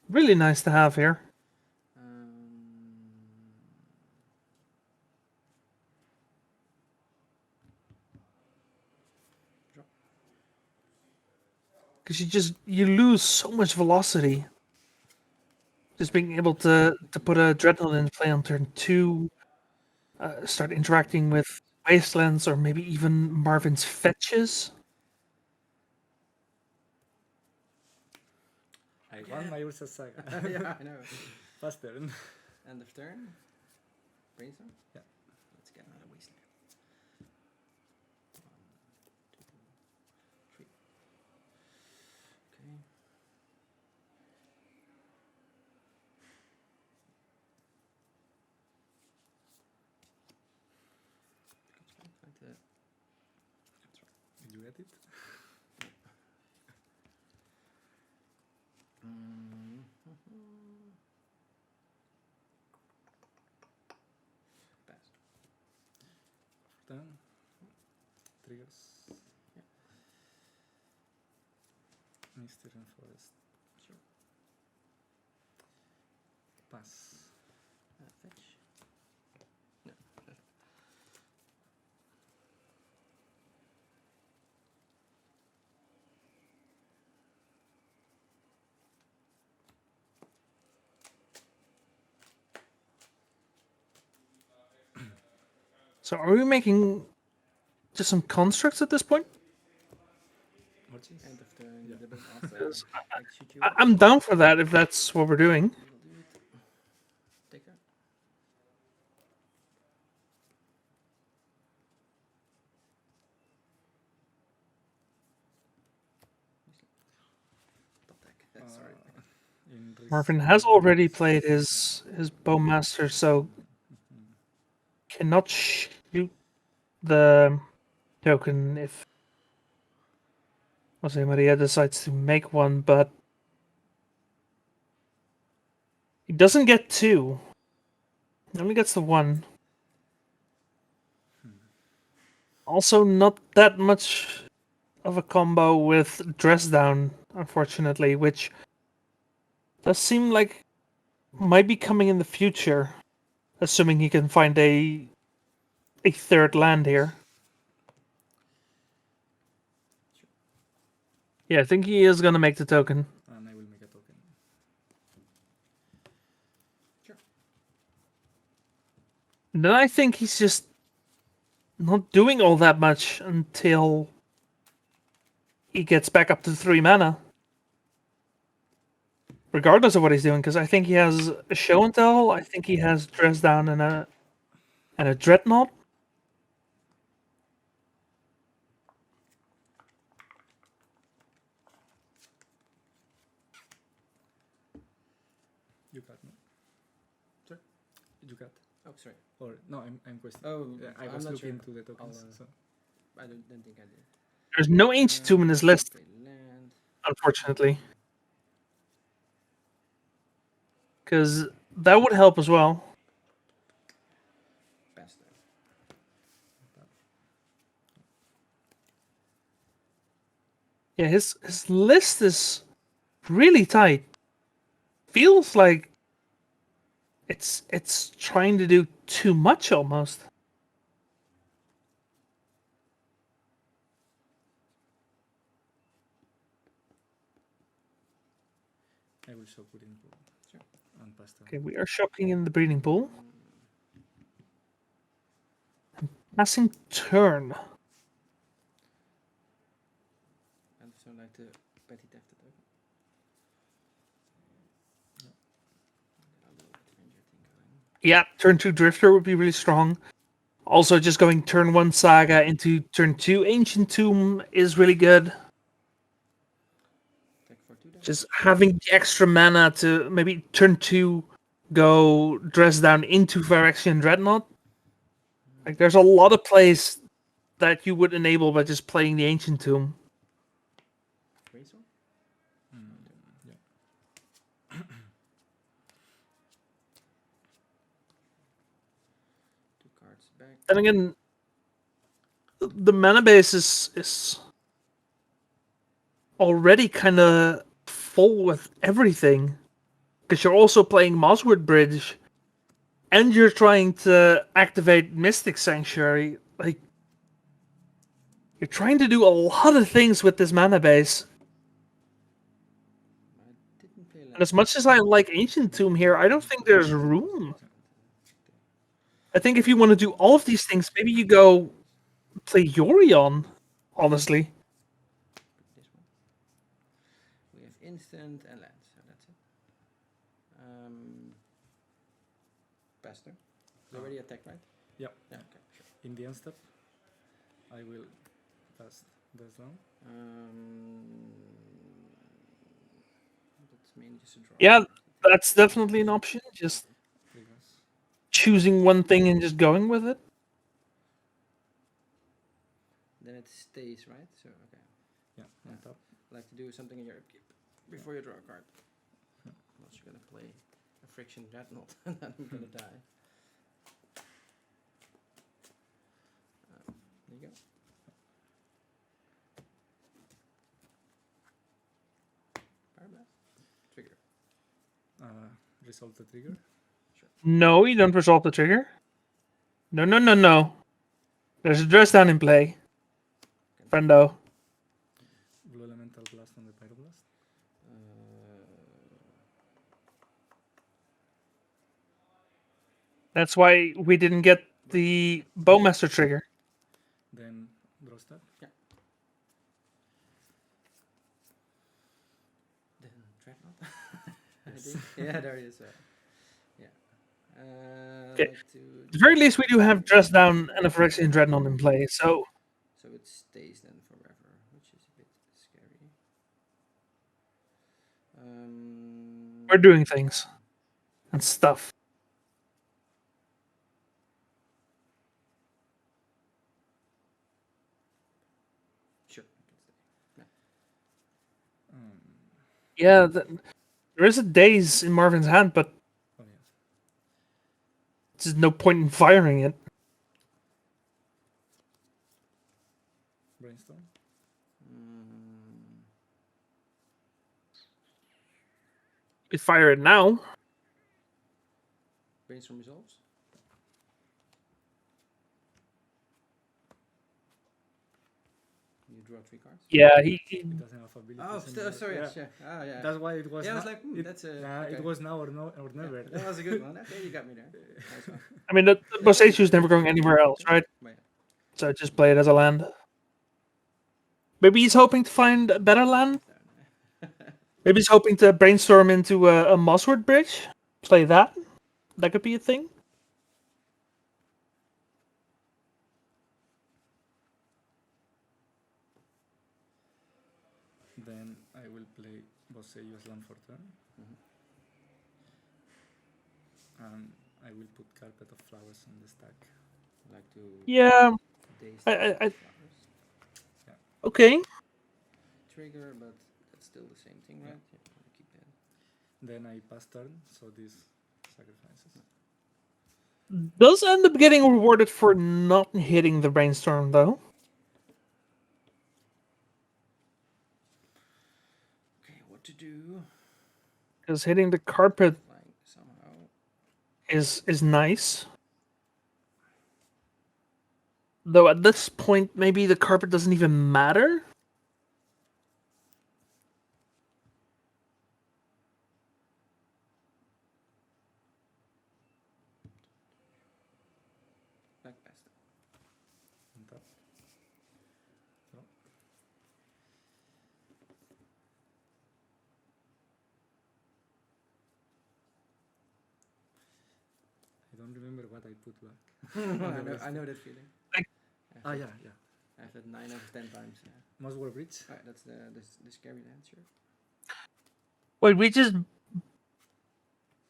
really nice to have here. Because you lose so much velocity. Just being able to put a Dreadnought in play on turn 2, start interacting with Wastelands or maybe even Marvin's fetches. I won my Ursa Saga. Yeah, I know. Fast turn. End of turn. Brainstorm? Yeah. Let's get another wasteland. 1, 2, 3. Okay. Like that. Did you get it? Pass. Turn. Triggers. Yeah. Mystery and Forest. Sure. Pass. Fetch. No. So are we making just some constructs at this point? What's this? End of turn. Yeah. The bit after. Because Like shoot you. I'm down for that if that's what we're doing. We'll do it. Take that. Top deck. Sorry. In Marvin has already played his Bowmaster, so cannot shoot the token if Jose Maria decides to make one, but he doesn't get 2. He only gets the 1. Also, not that much of a combo with Dress Down, unfortunately, which does seem like might be coming in the future, assuming he can find a third land here. Yeah, I think he is gonna make the token. And I will make a token. Sure. And then I think he's just not doing all that much until he gets back up to 3 mana. Regardless of what he's doing, because I think he has a Show and Tell, I think he has Dress Down and a Dreadnought. You got me. Sorry? You got. Oh, sorry. Or no, I'm questioning. Oh, Yeah, I I'm was not looking sure. into the tokens. I'll, So. I don't think I did. There's no Ancient Tomb in this list, Okay, land. unfortunately. because that would help as well. Best. Yeah, his list is really tight. Feels like it's trying to do too much almost. I will show breeding pool. Sure. And pass turn. Okay, we are shopping in the breeding pool. Passing turn. And so like the petty theft attack. Yeah, turn 2 Drifter would be really strong. Also, just going turn 1 Saga into turn 2 Ancient Tomb is really good. Just having the extra mana to maybe turn 2 go dress down into Phyrexian Dreadnought. Like, there's a lot of plays that you would enable by just playing the Ancient Tomb. Yeah. Two cards back. Then again, the mana base is already kind of full with everything. Because you're also playing Mosswood Bridge, and you're trying to activate Mystic Sanctuary. Like, you're trying to do a lot of things with this mana base. And as much as I like Ancient Tomb here, I don't think there's room. I think if you want to do all of these things, maybe you go play Yorion, honestly. This one. We have instant and land, so that's it. Bester. They already attacked, right? Yeah. Yeah, okay, sure. In the end step, I will pass this down. That's mainly just a draw. Yeah, that's definitely an option. Just choosing one thing and just going with it. Then it stays, right? So, okay. Yeah, on top. Like to do something in your upkeep before you draw a card. Unless you're gonna play a friction dreadnought and then I'm gonna die. There you go. Fire blast. Trigger. Resolve the trigger. Sure. No, you don't resolve the trigger. No, no, no, no. There's a dress down in play. Friendo. Blue elemental blast on the pyroblast. That's why we didn't get the Bowmaster trigger. Then draw step. Yeah. Then dreadnought. Yes. Yeah, there he is. Yeah. Okay. Like to At the very least, we do have dress down and a Phyrexian Dreadnought in play, so so it stays then forever, which is a bit scary. we're doing things and stuff. Sure. Yeah, there is a daze in Marvin's hand, but Oh yes. there's no point in firing it. Brainstorm. You could fire it now. Brainstorm resolves. You draw 3 cards. Yeah, It doesn't have abilities. Oh, still, anymore. sorry. Yeah. Yeah. Oh, yeah. That's why it was. Yeah, I was na- like, it, that's a. yeah, Okay. it was now or no or never. Yeah, that was a good one. Okay, you got me there. Nice one. I mean, the Boseiju is never going anywhere else, right? Right. So just play it as a land. Maybe he's hoping to find a better land. Maybe he's hoping to brainstorm into a Mossword Bridge. Play that. That could be a thing. Then I will play Boseiju as land for turn. And I will put Carpet of Flowers on the stack. Like to. Yeah. Daze I flowers. okay. Trigger, but that's still the same thing, right? Yeah, I'll keep that. Then I pass turn, so this sacrifices. Does end up getting rewarded for not hitting the brainstorm, though. Okay, what to do? Because hitting the carpet Like somehow. is nice. Though at this point, maybe the carpet doesn't even matter. Back past it. On top. So. I don't remember what I put back. I know that feeling. Yeah. I've had 9 out of 10 times. Yeah. Most were bridge. Alright, that's the scary answer. Wait, we just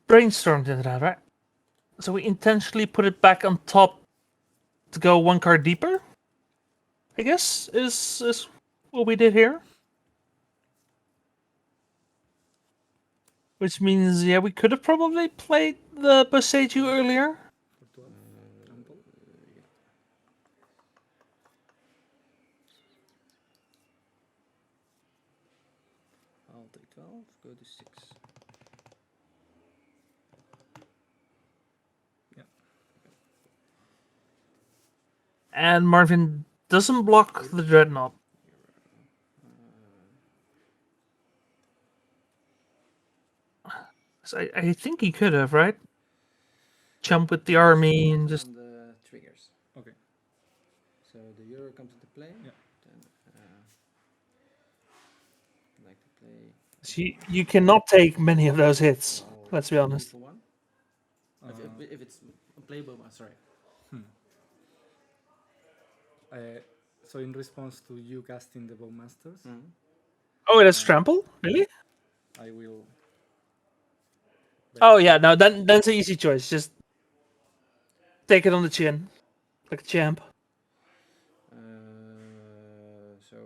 brainstormed into that, right? So we intentionally put it back on top to go one card deeper? I guess is what we did here. Which means, yeah, we could have probably played the Boseiju earlier. For 12. Trample. Yeah. I'll take 12, go to 6. And Marvin doesn't block the Dreadnought. So I think he could have, right? Jump with the army and just... On the triggers. Okay. So the Euro comes into play. Yeah. Then I like to play... You cannot take many of those hits, let's be honest. For one. If it's a playable one, sorry. So in response to you casting the Bowmasters, Oh, that's trample? Really? I will. Oh yeah, no, that's an easy choice. Just take it on the chin, like a champ. So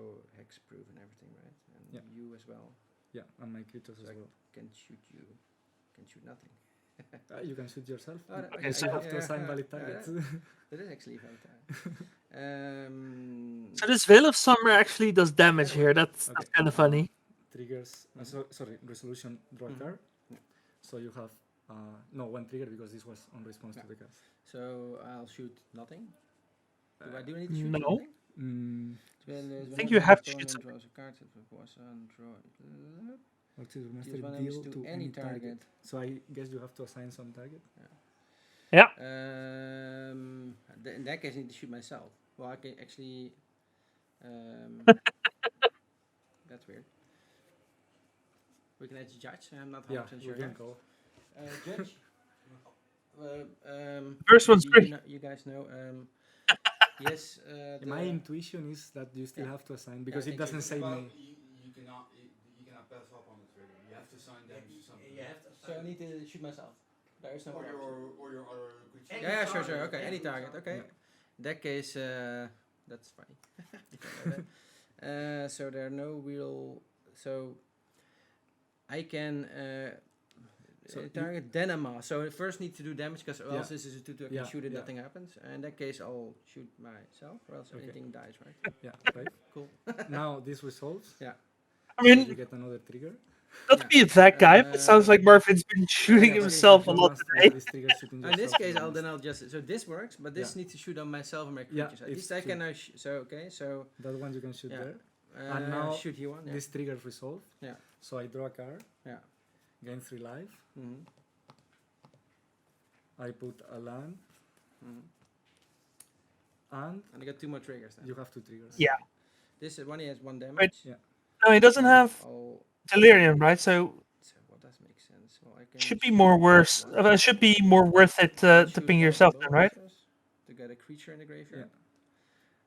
hexproof and everything, right? And Yeah. you as well. Yeah, and my creatures So as I well. can shoot you. Can shoot nothing. You can shoot yourself. Oh, that- Okay, I so- have to assign valid targets. That is actually very tight. So this Veil of Summer actually does damage here. That's Okay. kind of funny. Triggers. Sorry, resolution draw Mhm. card. Yeah. So you have no one trigger because this was on response Yeah. to the cast. So I'll shoot nothing. Do I need to shoot No. nothing? I think you have to shoot something. Draws a card. Draw. What is master Choose one deal damage to any target? So I guess you have to assign some target. Yeah. In that case, I need to shoot myself. Well, I can actually. That's weird. We can actually judge. I'm not 100% Yeah, sure. we can go. Judge. First one's free. You guys know. Yes. My intuition is that you still have to assign because I it think doesn't say Well, me. you cannot pass up on the trigger. You have to assign damage to something. So I need to shoot myself. There is no Or more option. your other creature. Yeah, sure. Okay, any target. Okay. In that case, that's funny. So there are no real. So I can So target then a mass. So I first need to do damage because Yeah. else this is a 2-2. I can Yeah, shoot it, yeah. nothing happens. In that case, I'll shoot myself, or else Okay. anything dies, right? Yeah, right. Cool. Now this resolves. Yeah. I So you mean, get another trigger. not to be that guy, but it sounds like Marvin's been shooting Yeah, but himself a if lot Bowmaster, today. This trigger shooting In this yourself case, is I'll Bowmaster. just. So this works, but this needs to shoot on myself and my Yeah, creatures. At it's least I true. can now. So okay, so That one you can shoot Yeah. there. And now shoot you one. Yeah. This trigger resolved. Yeah. So I draw a card. Yeah. Gain 3 life. Mhm. I put a land. Mhm. And And I got 2 more triggers then. you have 2 triggers. Yeah. This one has 1 damage. Wait. Yeah. No, he doesn't have Oh, Delirium, right? So so what does make sense? Well, I can it should be shoot more worth. one. It should be more worth it to Shoot ping one yourself, of then, the right? Bowmasters to get a creature in the graveyard.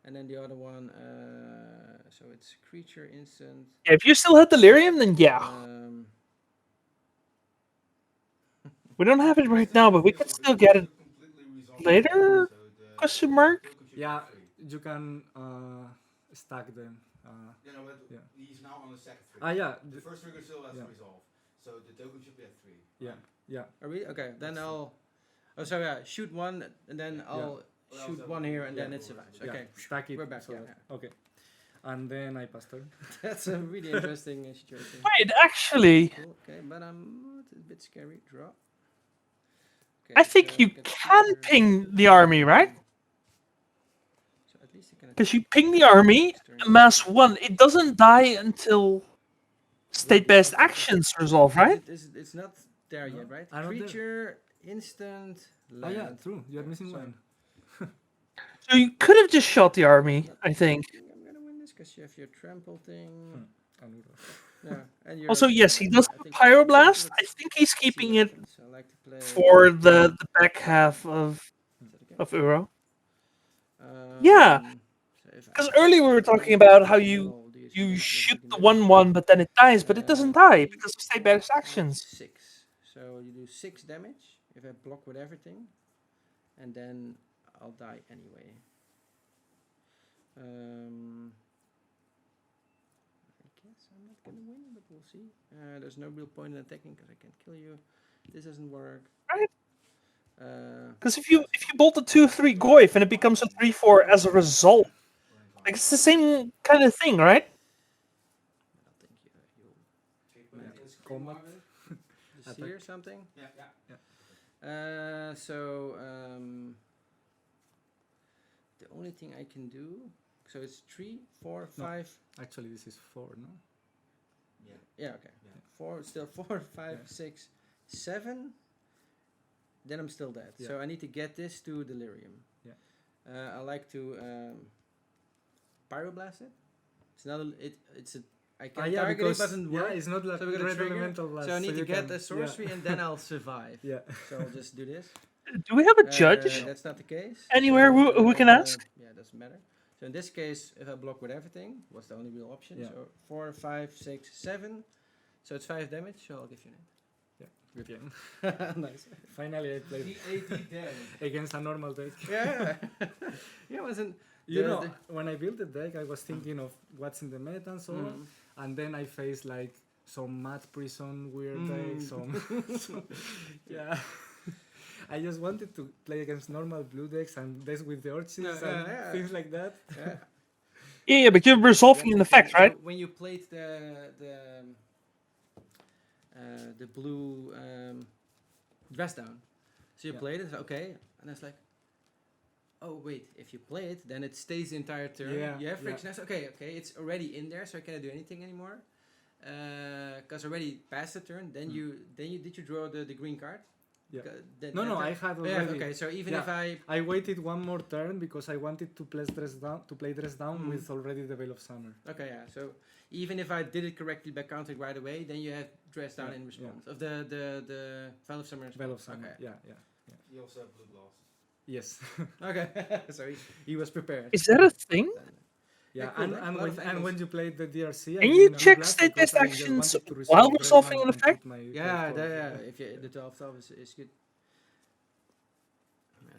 And then the other one, so it's creature instant. Yeah, if you still had Delirium, then yeah. We don't have it right now, but we could still get it later? Question mark? Yeah, you can stack them. You know, but Yeah. he's now on the second trigger. Yeah. The first trigger still has to resolve. So the token should be at 3. Yeah. Yeah. Are we? Okay, then I'll... Oh, so yeah, shoot one, and then I'll shoot one here, and then it survives. Yeah. Okay, Stack it. we're back. so Yeah, that- Okay. And then I pass turn. That's a really interesting situation. Wait, actually, Cool. Okay, but it's a bit scary. Draw. Okay, I think so you get can trigger. ping the army, right? So at least you can Because you ping the army, amass 1. It doesn't die until state-based actions resolve, right? It's not there yet, right? I'm not there. Creature, instant, Oh land. yeah, true. You're missing sorry. one. So you could have just shot the army, I think. I'm gonna win this because you have your trample thing. Anuro. Yeah, and you're Also, yes, he does I have a think- pyroblast. let's I think he's see keeping what it happens. I like to play for the back half of Uro. Yeah. Because earlier we were talking about how you shoot the 1/1, but then it dies, but it doesn't die because of state-based actions. 6. So you do 6 damage if I block with everything, and then I'll die anyway. I guess I'm not gonna win, but we'll see. There's no real point in attacking because I can't kill you. This doesn't work. Right. Because Because if you bolt a 2/3 Goyf and it becomes a 3/4 as a result, like it's the same kind of thing, right? I don't think you'll Combat. see or something. Yeah. The only thing I can do, so it's 3, 4, 5. Actually, this is 4, no? Yeah, okay. 4, still 4, 5, 6, 7. Then I'm still dead. Yeah. So I need to get this to delirium. Yeah. I like to pyroblast it. It's not. It's a. I can target it, doesn't work. Yeah, it's not like So we got a red trigger. elemental blast. So I need to you get can- a sorcery and then I'll survive. Yeah. So I'll just do this. Do we have a judge That's not the case. anywhere who we can ask? Yeah, it doesn't matter. So in this case, if I block with everything, what's the only real option? Yeah. So 4, 5, 6, 7. So it's 5 damage. So I'll give you an Good game. 8. Nice. Finally, I played The 80 damage. against a normal deck. Yeah. Yeah, it wasn't. You know, when I built the deck, I was thinking of what's in the meta and so on, and then I faced like some Mad Prison weird deck, some yeah. I just wanted to play against normal blue decks and this with the Orchids and things like that. Yeah. Yeah, but you're resolving an effect, right? When you played the blue dress down, so you played it, okay, and it's like, oh wait, if you play it, then it stays the entire turn. Yeah, You have yeah. friction. Okay, it's already in there, so I cannot do anything anymore. Because already past the turn, then you did you draw the green card? Yeah. No, No, I had already. Yeah, okay, so even if I waited one more turn because I wanted to play dress down with already the Veil of Summer. Okay, yeah. So even if I did it correctly by counting right away, then you have dress down in response of the Veil of Summer. Veil of Summer. Okay. Yeah. You also have blue glasses. Yes. Okay. So he was prepared. Is that a thing? Yeah, cool, and, right? and, A lot when, of and angles. when you played the DRC, Can I you didn't check blast state-based because I just actions wanted to while resolve resolving Red an One and effect? put my Yeah, Red Four. if you, the 12 is good.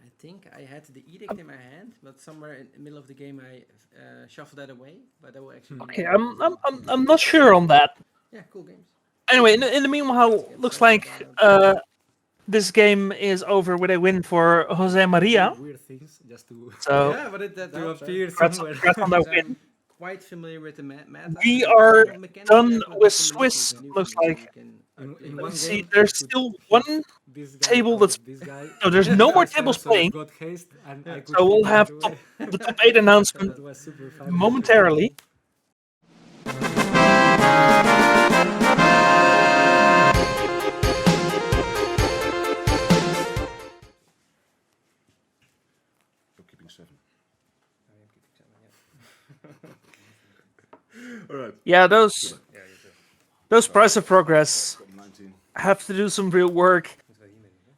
I think I had the edict in my hand, but somewhere in the middle of the game I shuffled that away. But that will actually. Okay, I'm not sure on that. Yeah, cool games. Anyway, in the meanwhile, looks like this game is over with a win for Jose Maria. Weird things just to So Yeah, but that to helps, appear congrats somewhere. on that I'm win. quite familiar with the meta. We are Mechanics done there, but with the Swiss, combinations are new looks for me, so like. you can In outplay one them. Let's see, game, there's I could still hit one this guy table out that's- of this guy. No, there's no more So tables I playing. got haste and I could So we'll hit have right away. the top 8 announcement That was super fun. momentarily. You're keeping 7. Alright. Yeah, those Yeah, you too. those price of progress Got 19. have to do some real work Moeten we hiermee doen,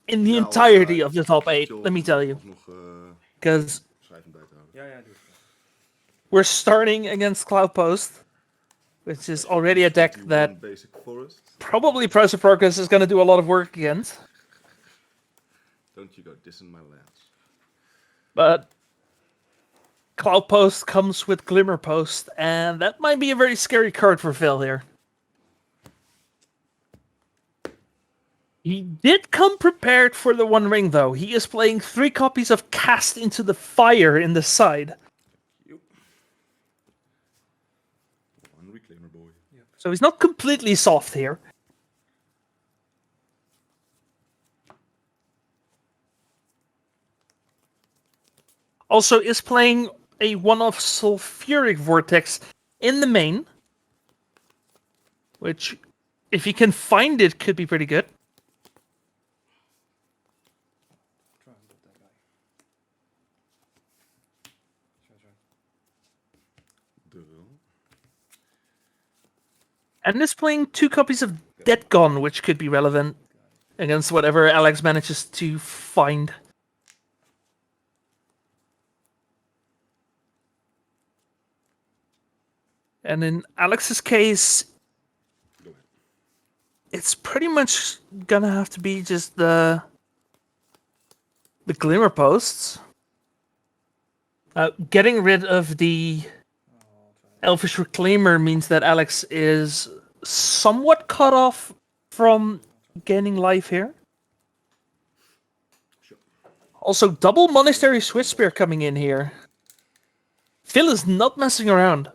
hè? in the Ja, entirety als, of the top 8, chill let me tell you. Alsnog Because schrijven bij te houden. Ja, ja, doe het. we're starting against Cloudpost, which is already a deck that 51 basic forest. probably price of progress is going to do a lot of work against. Don't you go dissing my lands. But Cloudpost comes with Glimmerpost, and that might be a very scary card for Phil here. He did come prepared for the One Ring, though. He is playing 3 copies of Cast into the Fire in the side. One reclaimer boy. So he's not completely soft here. Also is playing a one-off Sulfuric Vortex in the main. Which, if he can find it, could be pretty good. Try and get that guy. Try. And is playing 2 copies of Dead Gone, which could be relevant against whatever Alex manages to find. And in Alex's case, it's pretty much gonna have to be just the Glimmer Posts. Getting rid of the Elfish Reclaimer means that Alex is somewhat cut off from gaining life here. Also, double Monastery Swift Spear coming in here. Phil is not messing around.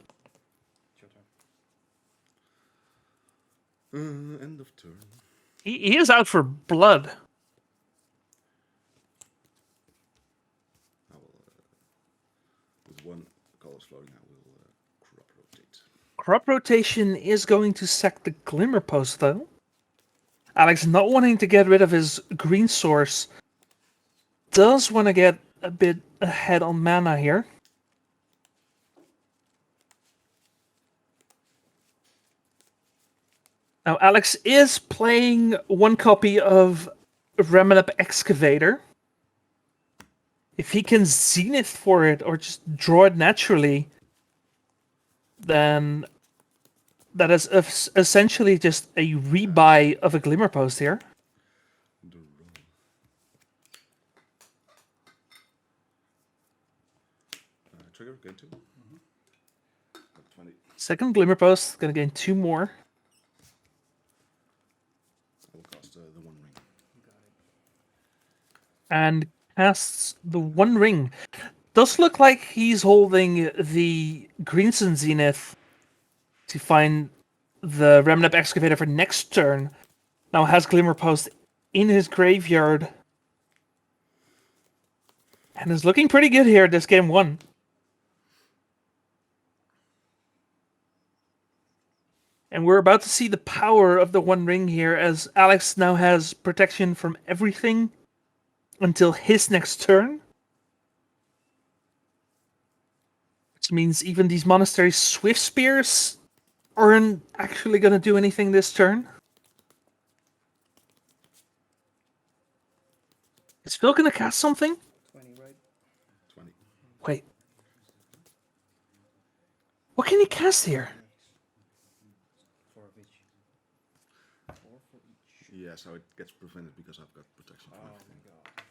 End of turn. He is out for blood. I will, with one color floating, I will crop rotate. Crop rotation is going to sack the Glimmer Post, though. Alex, not wanting to get rid of his green source, does want to get a bit ahead on mana here. Now, Alex is playing 1 copy of Remnant Excavator. If he can Zenith for it or just draw it naturally, then that is essentially just a rebuy of a Glimmer Post here. Trigger, gain 2. 20. Second Glimmer Post, gonna gain 2 more. I will cast the One Ring. And casts the One Ring. Does look like he's holding the Greenson Zenith to find the Remnant Excavator for next turn. Now has Glimmer Post in his graveyard. And is looking pretty good here this game 1. And we're about to see the power of the One Ring here, as Alex now has protection from everything until his next turn. Which means even these Monastery Swift Spears aren't actually going to do anything this turn. Is Phil going to cast something? 20, right? 20. Wait. What can he cast here? 4 of each. 4 for each. Yeah, so it gets prevented because I've got protection from everything. My god.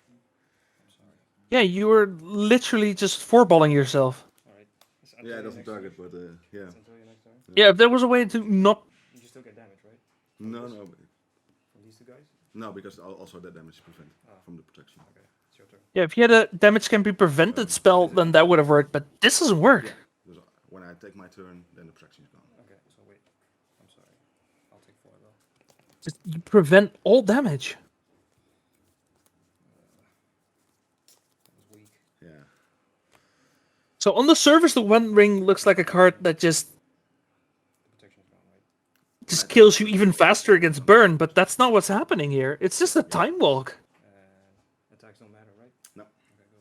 I'm sorry. Yeah, you were literally just fourballing yourself. Alright. Yeah, it doesn't target, but yeah. Until your next turn? Yeah, if there was a way to not... You still get damage, right? No. From these 2 guys? No, because also that damage is prevented from the protection. Okay, it's your turn. Yeah, if you had a damage can be prevented spell, then that would have worked, but this doesn't work. Yeah. Because when I take my turn, then the protection is gone. Okay, so wait. I'm sorry. I'll take 4 though. Just, you prevent all damage. That was weak. Yeah. So on the surface, the One Ring looks like a card that just The protection's gone, right? kills you even faster against burn, but that's not what's happening here. It's just a time walk. Attacks don't matter, right? No. Okay, go.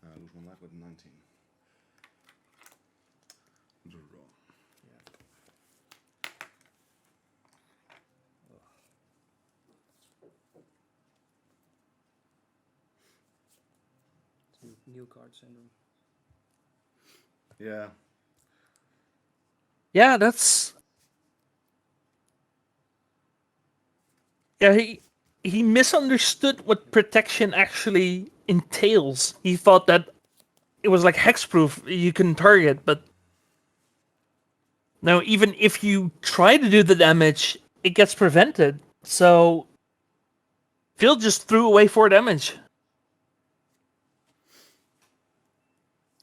I lose 1 life with 19. Draw. New card syndrome. Yeah. Yeah, that's... Yeah, he misunderstood what protection actually entails. He thought that it was like hexproof, you can target, but... Now, even if you try to do the damage, it gets prevented. So Phil just threw away 4 damage.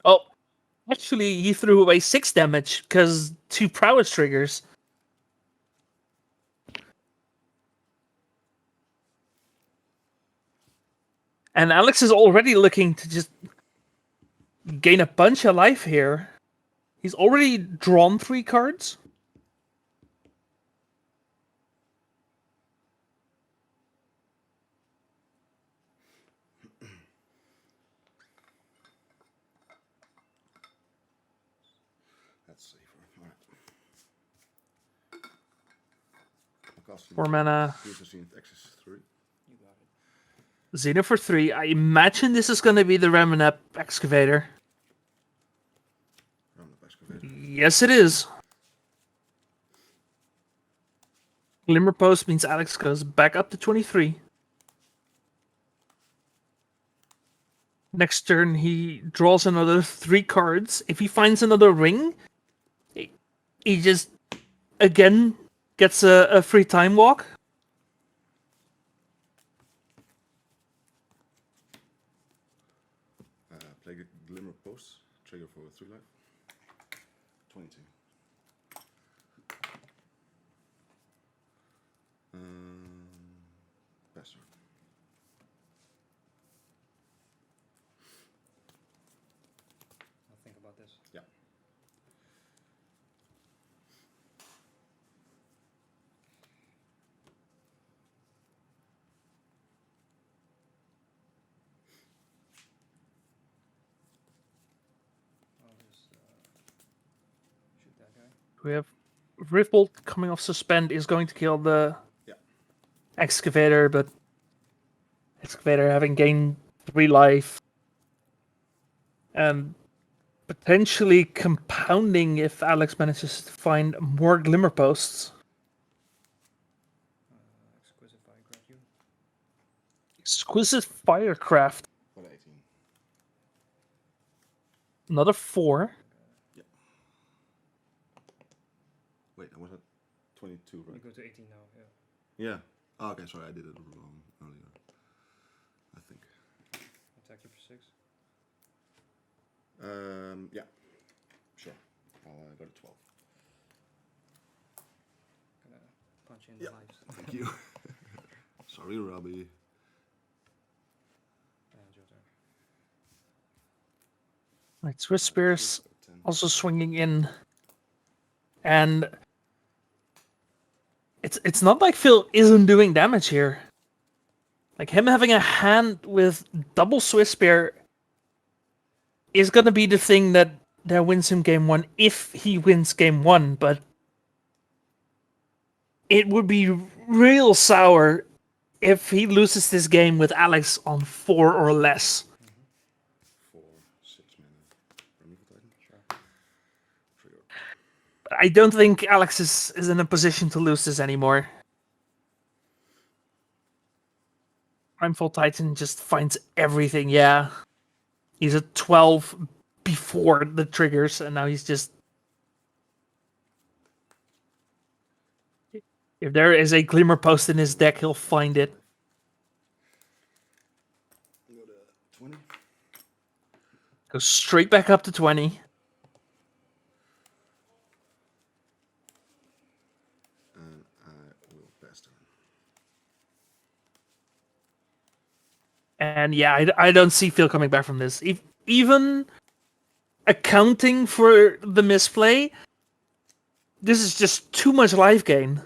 Oh, actually, he threw away 6 damage because 2 prowess triggers. And Alex is already looking to just gain a bunch of life here. He's already drawn 3 cards. That's safer. Alright. 4 mana. Access 3. Xena for 3. I imagine this is going to be the Remnant Excavator. Yes, it is. Glimmer Post means Alex goes back up to 23. Next turn, he draws another 3 cards. If he finds another ring, he just, again, gets a free time walk. Play Glimmer Post. Trigger for 3 life. 22. Bastard. I'll think about this. Yeah. I'll just shoot that guy. We have Riftbolt coming off suspend is going to kill the Excavator, but Excavator having gained 3 life. And potentially compounding if Alex manages to find more Glimmer Posts. Exquisite Firecraft you. Exquisite Firecraft. 118. Another 4. Yeah. Wait, I was at 22, right? You go to 18 now, yeah. Yeah. Oh, okay, sorry, I did it wrong earlier. I think. Attack you for 6. Yeah. Sure. I'll go to 12. Gonna punch you in the lives. Thank you. Sorry, Robbie. And your turn. Right, Swiss Spears also swinging in. And it's not like Phil isn't doing damage here. Like, him having a hand with double Swiss Spear is going to be the thing that wins him game 1 if he wins game 1, but it would be real sour if he loses this game with Alex on 4 or less. 4, 6 mana. Removal Titan? Sure. Trigger. I don't think Alex is in a position to lose this anymore. Primefall Titan just finds everything, yeah. He's at 12 before the triggers, and now he's just... If there is a Glimmer Post in his deck, he'll find it. Go to 20. Goes straight back up to 20. And I will pass turn. And yeah, I don't see Phil coming back from this. Even accounting for the misplay, this is just too much life gain.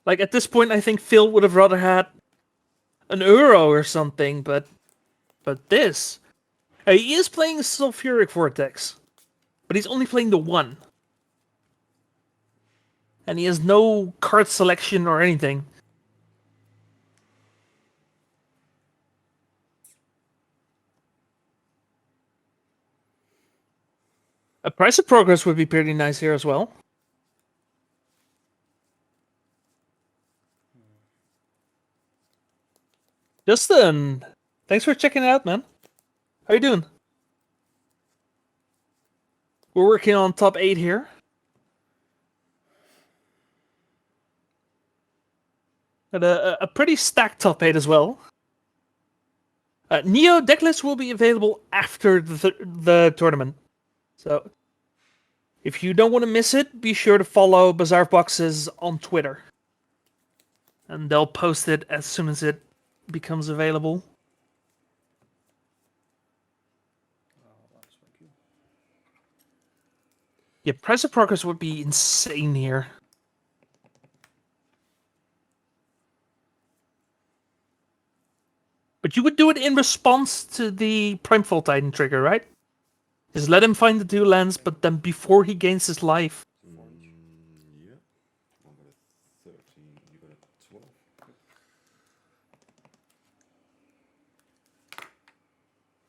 Like, at this point, I think Phil would have rather had an Euro or something, but this... he is playing Sulfuric Vortex, but he's only playing the 1. And he has no card selection or anything. A Price of Progress would be pretty nice here as well. Justin, thanks for checking it out, man. How you doing? We're working on top 8 here. But a pretty stacked top 8 as well. Neo decklist will be available after the tournament. So, if you don't want to miss it, be sure to follow Bazaar of Boxes on Twitter. And they'll post it as soon as it becomes available. Yeah, price of progress would be insane here. But you would do it in response to the Primefall Titan trigger, right? Just let him find the 2 lands, but then before he gains his life. Yeah. I got a 13. You got a 12.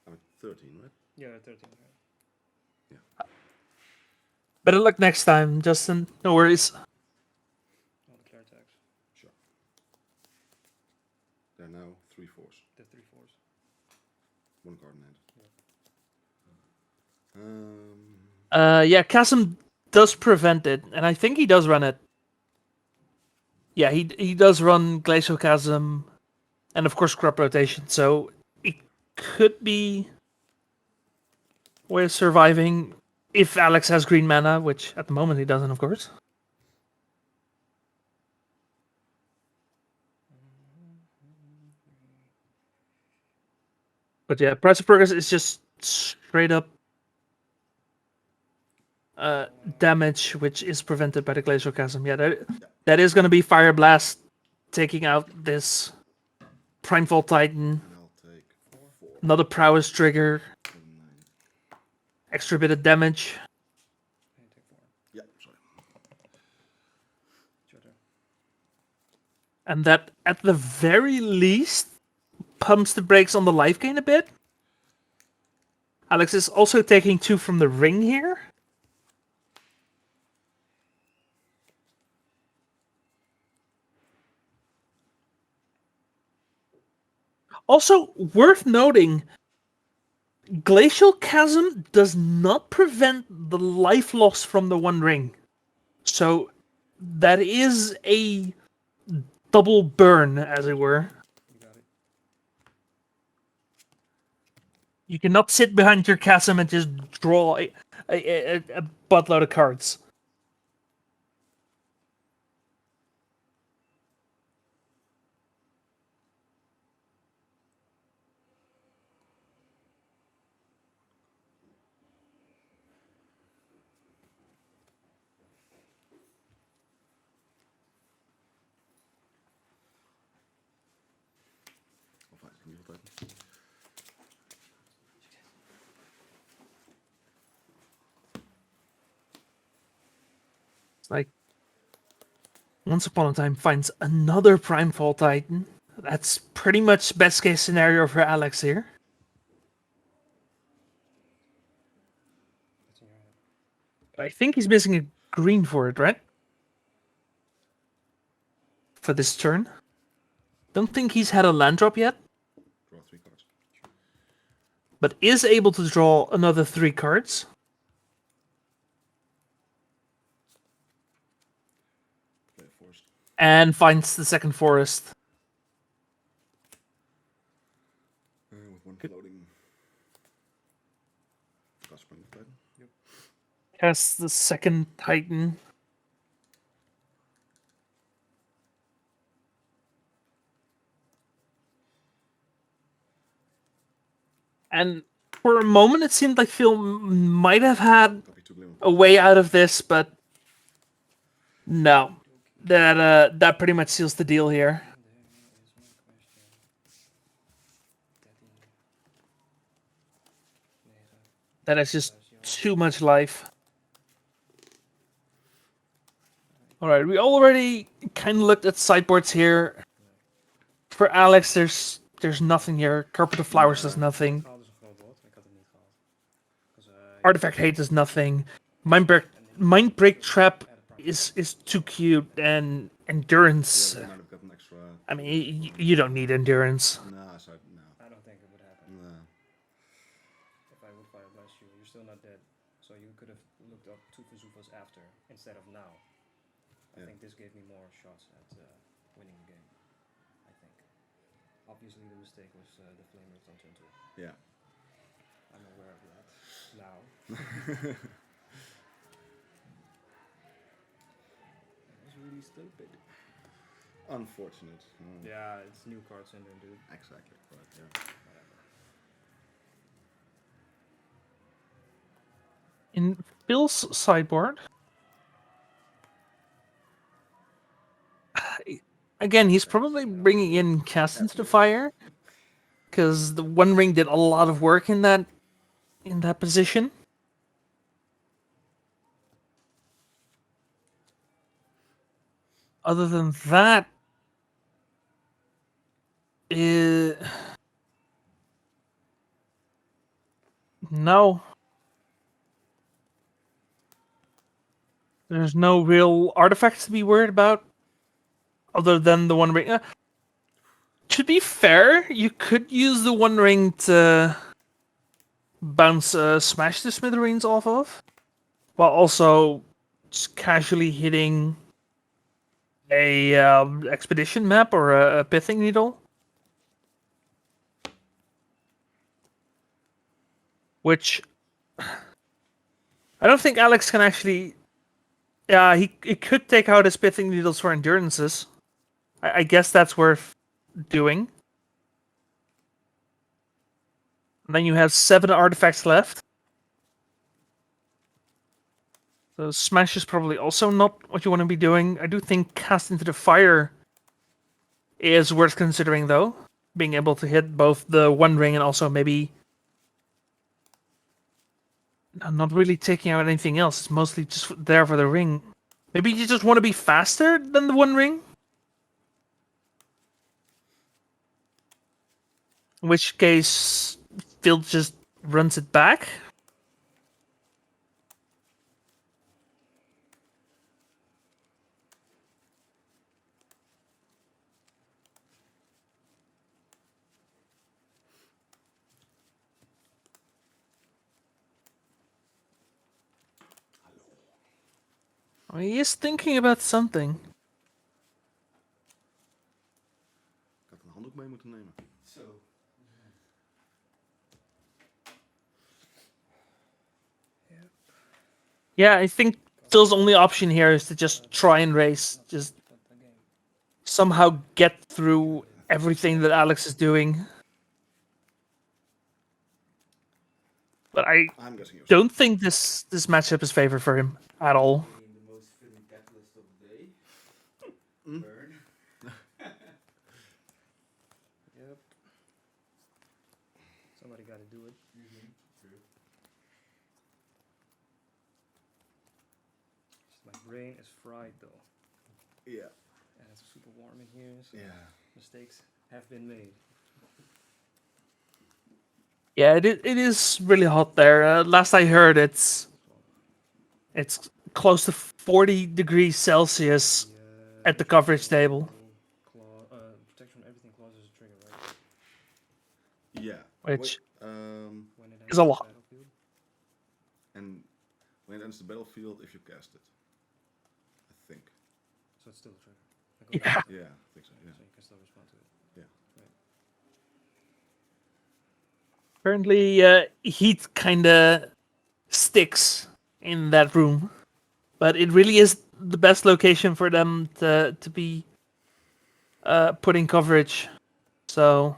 I'm at 13, right? Yeah, 13. Yeah. Better luck next time, Justin. No worries. I'll declare tax. Sure. There are now 3 4s. The 3 4s. 1 card in hand. Yeah, Chasm does prevent it, and I think he does run it. Yeah, he does run Glacial Chasm, and of course Crop Rotation, so it could be a way of surviving if Alex has green mana, which at the moment he doesn't, of course. But yeah, Price of Progress is just straight up damage, which is prevented by the Glacial Chasm. Yeah, that is going to be Fire Blast taking out this Primefall Titan. And I'll take 4. Another Prowess trigger. 7, 9. Extra bit of damage. Yeah, sorry. And that, at the very least, pumps the brakes on the life gain a bit. Alex is also taking 2 from the ring here. Also, worth noting, Glacial Chasm does not prevent the life loss from the 1 ring. So, that is a double burn, as it were. You cannot sit behind your chasm and just draw a buttload of cards. I'll find some real Titan. It's like, Once Upon a Time finds another Primefall Titan. That's pretty much best case scenario for Alex here. I think he's missing a green for it, right? For this turn. Don't think he's had a land drop yet. Draw 3 cards. But is able to draw another 3 cards. Play a forest. And finds the second forest. With 1 floating. Got Spring of Titan. Yep. Casts the second Titan. And for a moment, it seemed like Phil might have had Copy 2 blue. a way out of this, but no. That pretty much seals the deal here. That is just too much life. Alright, we already kind of looked at sideboards here. For Alex, there's nothing here. Carpet of Flowers does nothing. Artifact Hate does nothing. Mindbreak Trap is too cute, and Endurance. Yeah, might have got an extra. I mean, you don't need Endurance. Nah, sorry, no. I don't think it would happen. Nah. If I would fire blast you, you're still not dead. So you could have looked up 2 Vesuvas after instead of now. I think this gave me more shots at winning the game. Obviously, the mistake was the flamers on turn 2. Yeah. I'm aware of that now. That was really stupid. Unfortunate. Yeah, it's new cards in there, dude. Exactly. Right. Yeah. Whatever. In Phil's sideboard, again, he's probably bringing in Cast into the Fire, because the One Ring did a lot of work in that position. Other than that, no. There's no real artifacts to be worried about, other than the One Ring. To be fair, you could use the One Ring to bounce Smash the Smithereens off of, while also just casually hitting a expedition map or a pithing needle. Which I don't think Alex can actually. Yeah, he could take out his pithing needles for endurances. I guess that's worth doing. And then you have 7 artifacts left. So Smash is probably also not what you want to be doing. I do think Cast into the Fire is worth considering, though. Being able to hit both the One Ring and also maybe not really taking out anything else. It's mostly just there for the ring. Maybe you just want to be faster than the One Ring? In which case, Phil just runs it back. He is thinking about something. Ik had een handdoek mee moeten nemen. Zo. Yeah, I think Phil's only option here is to just try and race. Just somehow get through everything that Alex is doing. But I don't think this matchup is favored for him at all. The most fitting decklist of the day. Mm. Burn. Yep. Somebody got to do it. True. My brain is fried though. Yeah. And it's super warm in here, so mistakes have been made. Yeah, it is really hot there. Last I heard, it's close to 40 degrees Celsius at the coverage table. Protection from everything clause is a trigger, right? Yeah. Which When it is a enters lot. the battlefield. And when it enters the battlefield, if you cast it. I think. So it's still a trigger. Yeah. Yeah, I think so, yeah. So you can still respond to it. Yeah. Right. Apparently, heat kind of sticks in that room, but it really is the best location for them to be putting coverage. So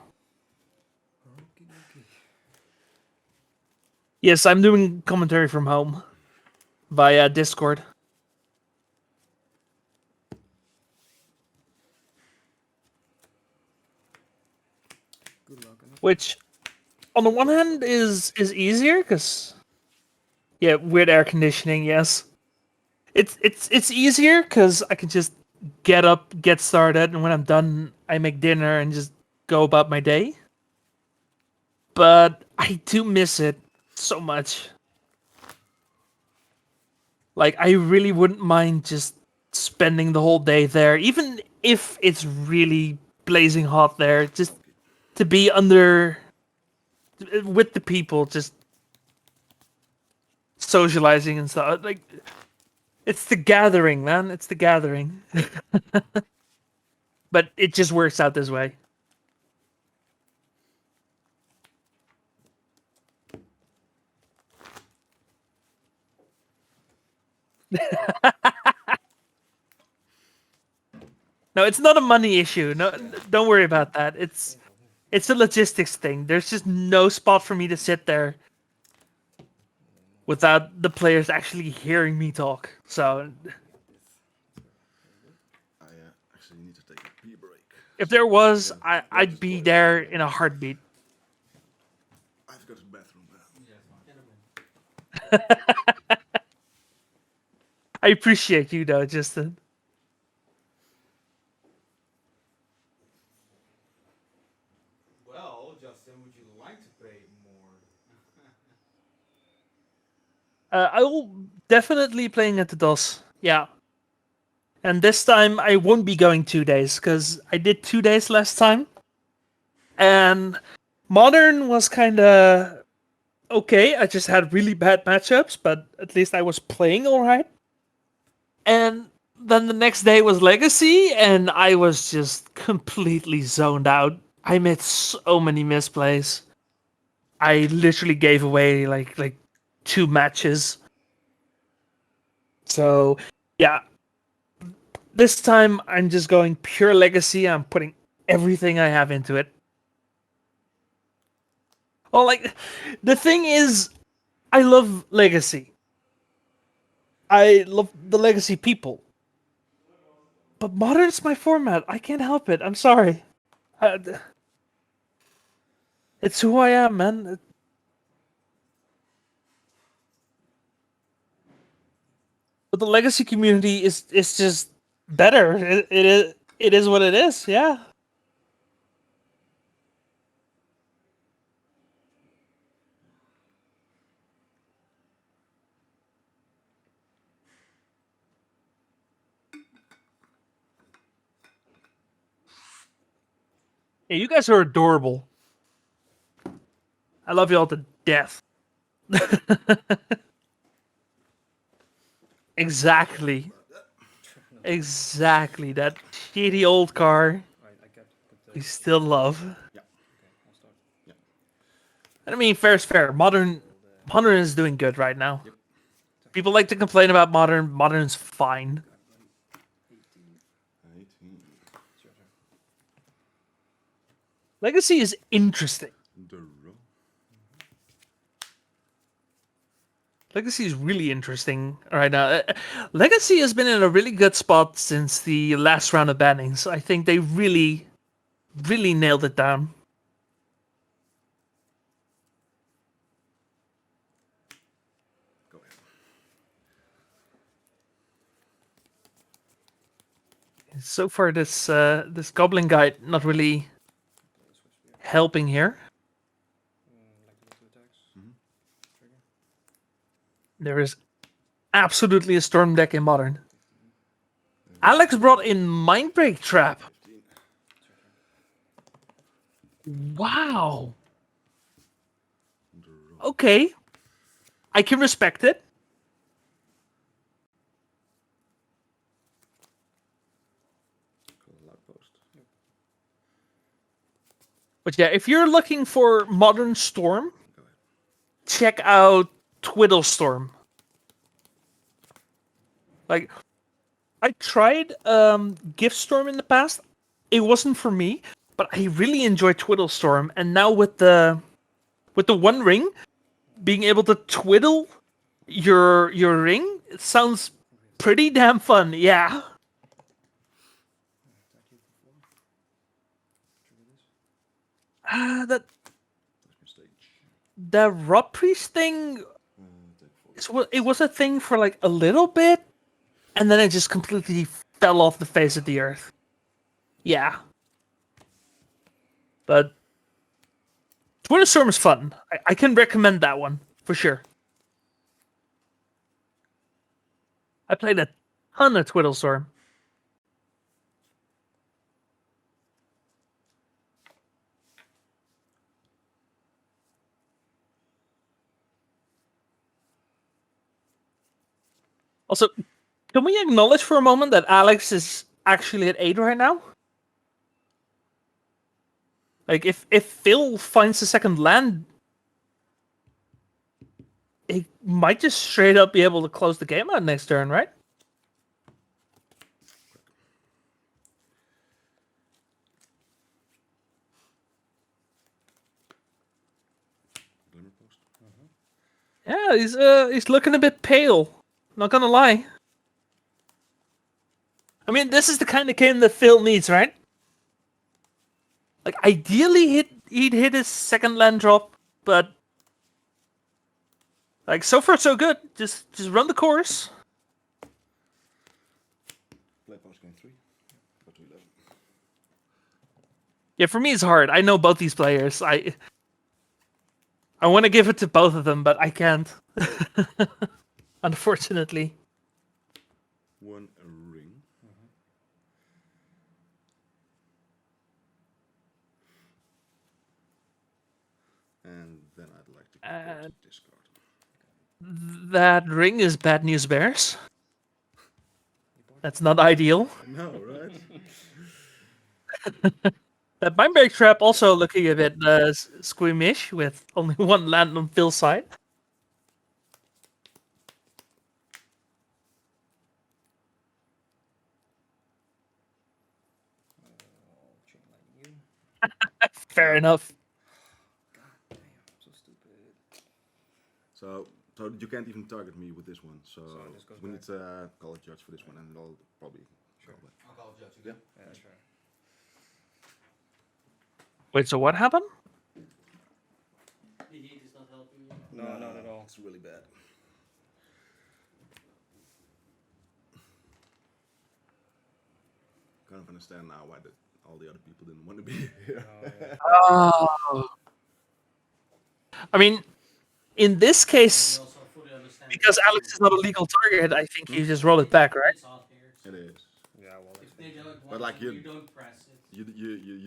yes, I'm doing commentary from home via Discord. Good luck. Which, on the one hand, is easier because, yeah, weird air conditioning. Yes, it's easier because I can just get up, get started, and when I'm done, I make dinner and just go about my day. But I do miss it so much. Like, I really wouldn't mind just spending the whole day there, even if it's really blazing hot there, just to be under with the people, just socializing and stuff. Like, it's the gathering, man. It's the gathering. But it just works out this way. No, it's not a money issue. No, don't worry about that. It's a logistics thing. There's just no spot for me to sit there without the players actually hearing me talk. So I actually need to take a pee break. if there was, Yeah, I'd be there in a heartbeat. I have to go to the bathroom now. I appreciate you though, Justin. Well, Justin, would you like to pay more? I will definitely playing at the DOS. Yeah. And this time I won't be going 2 days because I did 2 days last time. And Modern was kind of okay. I just had really bad matchups, but at least I was playing all right. And then the next day was Legacy, and I was just completely zoned out. I made so many misplays. I literally gave away like 2 matches. So yeah, this time I'm just going pure Legacy. I'm putting everything I have into it. Well, like the thing is, I love Legacy. I love the Legacy people. But Modern's my format. I can't help it. I'm sorry. It's who I am, man. But the Legacy community is just better. It is what it is. Yeah. Hey, you guys are adorable. I love you all to death. Exactly. Exactly. That shitty old car we still love. Yeah. I mean, fair is fair. Modern is doing good right now. People like to complain about Modern. Modern's fine. 18. Legacy is interesting. Legacy is really interesting right now. Legacy has been in a really good spot since the last round of bannings. I think they really, really nailed it down. Go ahead. So far, this Goblin Guide not really helping here. There is absolutely a Storm deck in Modern. Alex brought in Mindbreak Trap. Wow. Okay. I can respect it. But yeah, if you're looking for Modern Storm, check out Twiddle Storm. Like, I tried Gift Storm in the past. It wasn't for me, but I really enjoy Twiddle Storm. And now with the One Ring, being able to twiddle your ring, it sounds pretty damn fun. Yeah. The Rob Priest thing, it was a thing for like a little bit, and then it just completely fell off the face of the earth. Yeah. But Twitter Storm is fun. I can recommend that one for sure. I played a ton of Twiddle Storm. Also, can we acknowledge for a moment that Alex is actually at 8 right now? Like, if Phil finds a second land, he might just straight up be able to close the game out next turn, right? Glimmer post. Yeah, he's looking a bit pale. Not gonna lie. I mean, this is the kind of game that Phil needs, right? Like, ideally, he'd hit his second land drop, but like so far so good. Just run the course. Play post game 3. Go to 11. Yeah, for me it's hard. I know both these players. I want to give it to both of them, but I can't. Unfortunately. 1 ring. And then I'd like to go to discard. That ring is bad news bears. That's not ideal. No, right? That Mindbreak Trap also looking a bit squeamish with only one land on Phil's side. Fair enough. God damn, I'm so stupid. So you can't even target me with this one. So this goes we back. need to call a judge for this one, and I'll probably call it. I'll call a judge again. Yeah, sure. Wait, so what happened? The heat is not helping you. No, not at all. It's really bad. Kind of understand now why all the other people didn't want to be here. Oh. I mean, in this case, because Alex is not a legal target, I think you just roll it back, right? It is. Yeah, well, If they don't want But like you don't press it. You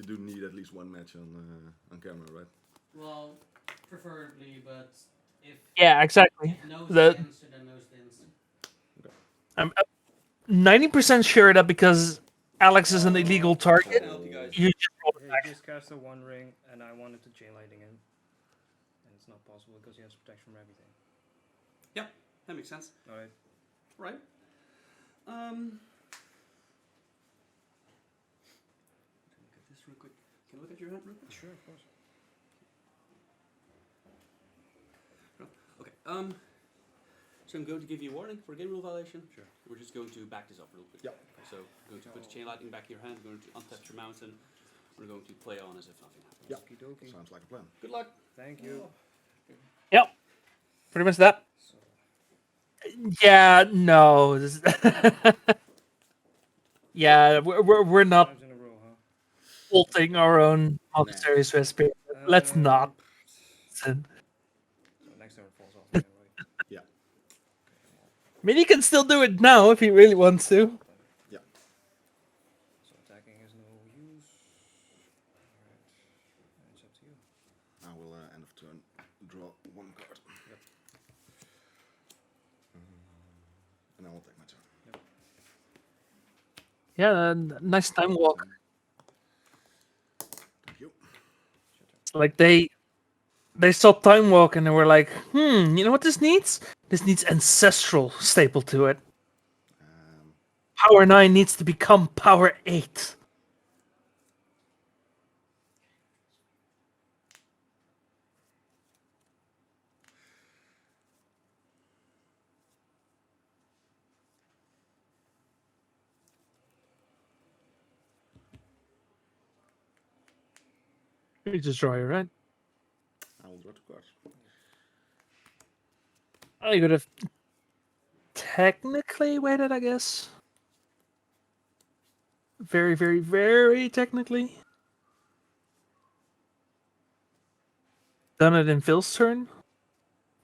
do need at least one match on camera, right? Well, preferably, but if Yeah, exactly. if no The- stance, then no stance. I'm 90% sure that because Alex is an illegal target, help you guys. you just roll it He back. just cast a 1 ring, and I wanted to chain lightning him. And it's not possible because he has protection from everything. Yep, that makes sense. Alright. Right. Look at this real quick. Can I look at your hand real quick? Sure, of course. Okay. So I'm going to give you a warning for a game rule violation. Sure. We're just going to back this up real quick. Yep. So I'm going to put the chain lightning back in your hand. We're going to untap your mountain. We're going to play on as if nothing happened. Yep. Okey-dokey. Sounds like a plan. Good luck. Thank you. Yep. Pretty much that. Yeah, no. Yeah, we're not Times in a row, huh? faulting our own multi-series recipe. Let's not. So next time it falls off anyway. Yeah. I mean, he can still do it now if he really wants to. Yeah. So attacking is no use. Alright. It's up to you. I will end of turn draw 1 card. Yep. And I will take my turn. Yeah, nice time walk. Thank you. Like they saw time walk and they were like, you know what this needs? This needs ancestral staple to it. Power 9 needs to become Power 8. You just draw your right. I will draw 2 cards. Oh, you could have technically waited, I guess. Very, very, very technically. Done it in Phil's turn.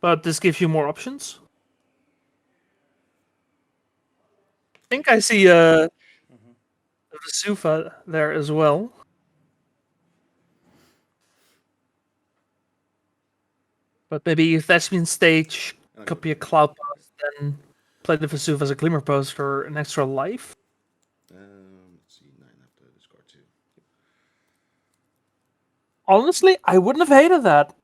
But this gives you more options. I think I see the Vesuva there as well. But maybe if that's been stage, copy a Cloudpost, then play the Vesuva as a Glimmer Post for an extra life. Let's see, 9 after discard 2. Honestly, I wouldn't have hated that.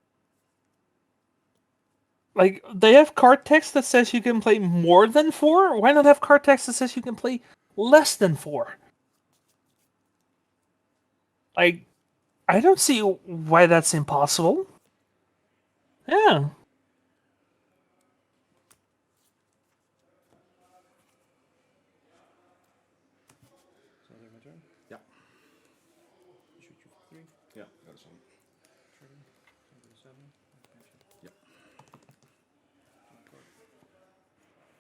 like, they have card text that says you can play more than 4. Why not have card text that says you can play less than 4? Like, I don't see why that's impossible. Yeah. So I'll take my turn. Yeah. Shoot you for 3. Yeah, that's on. Trigger. Take the 7. Yep.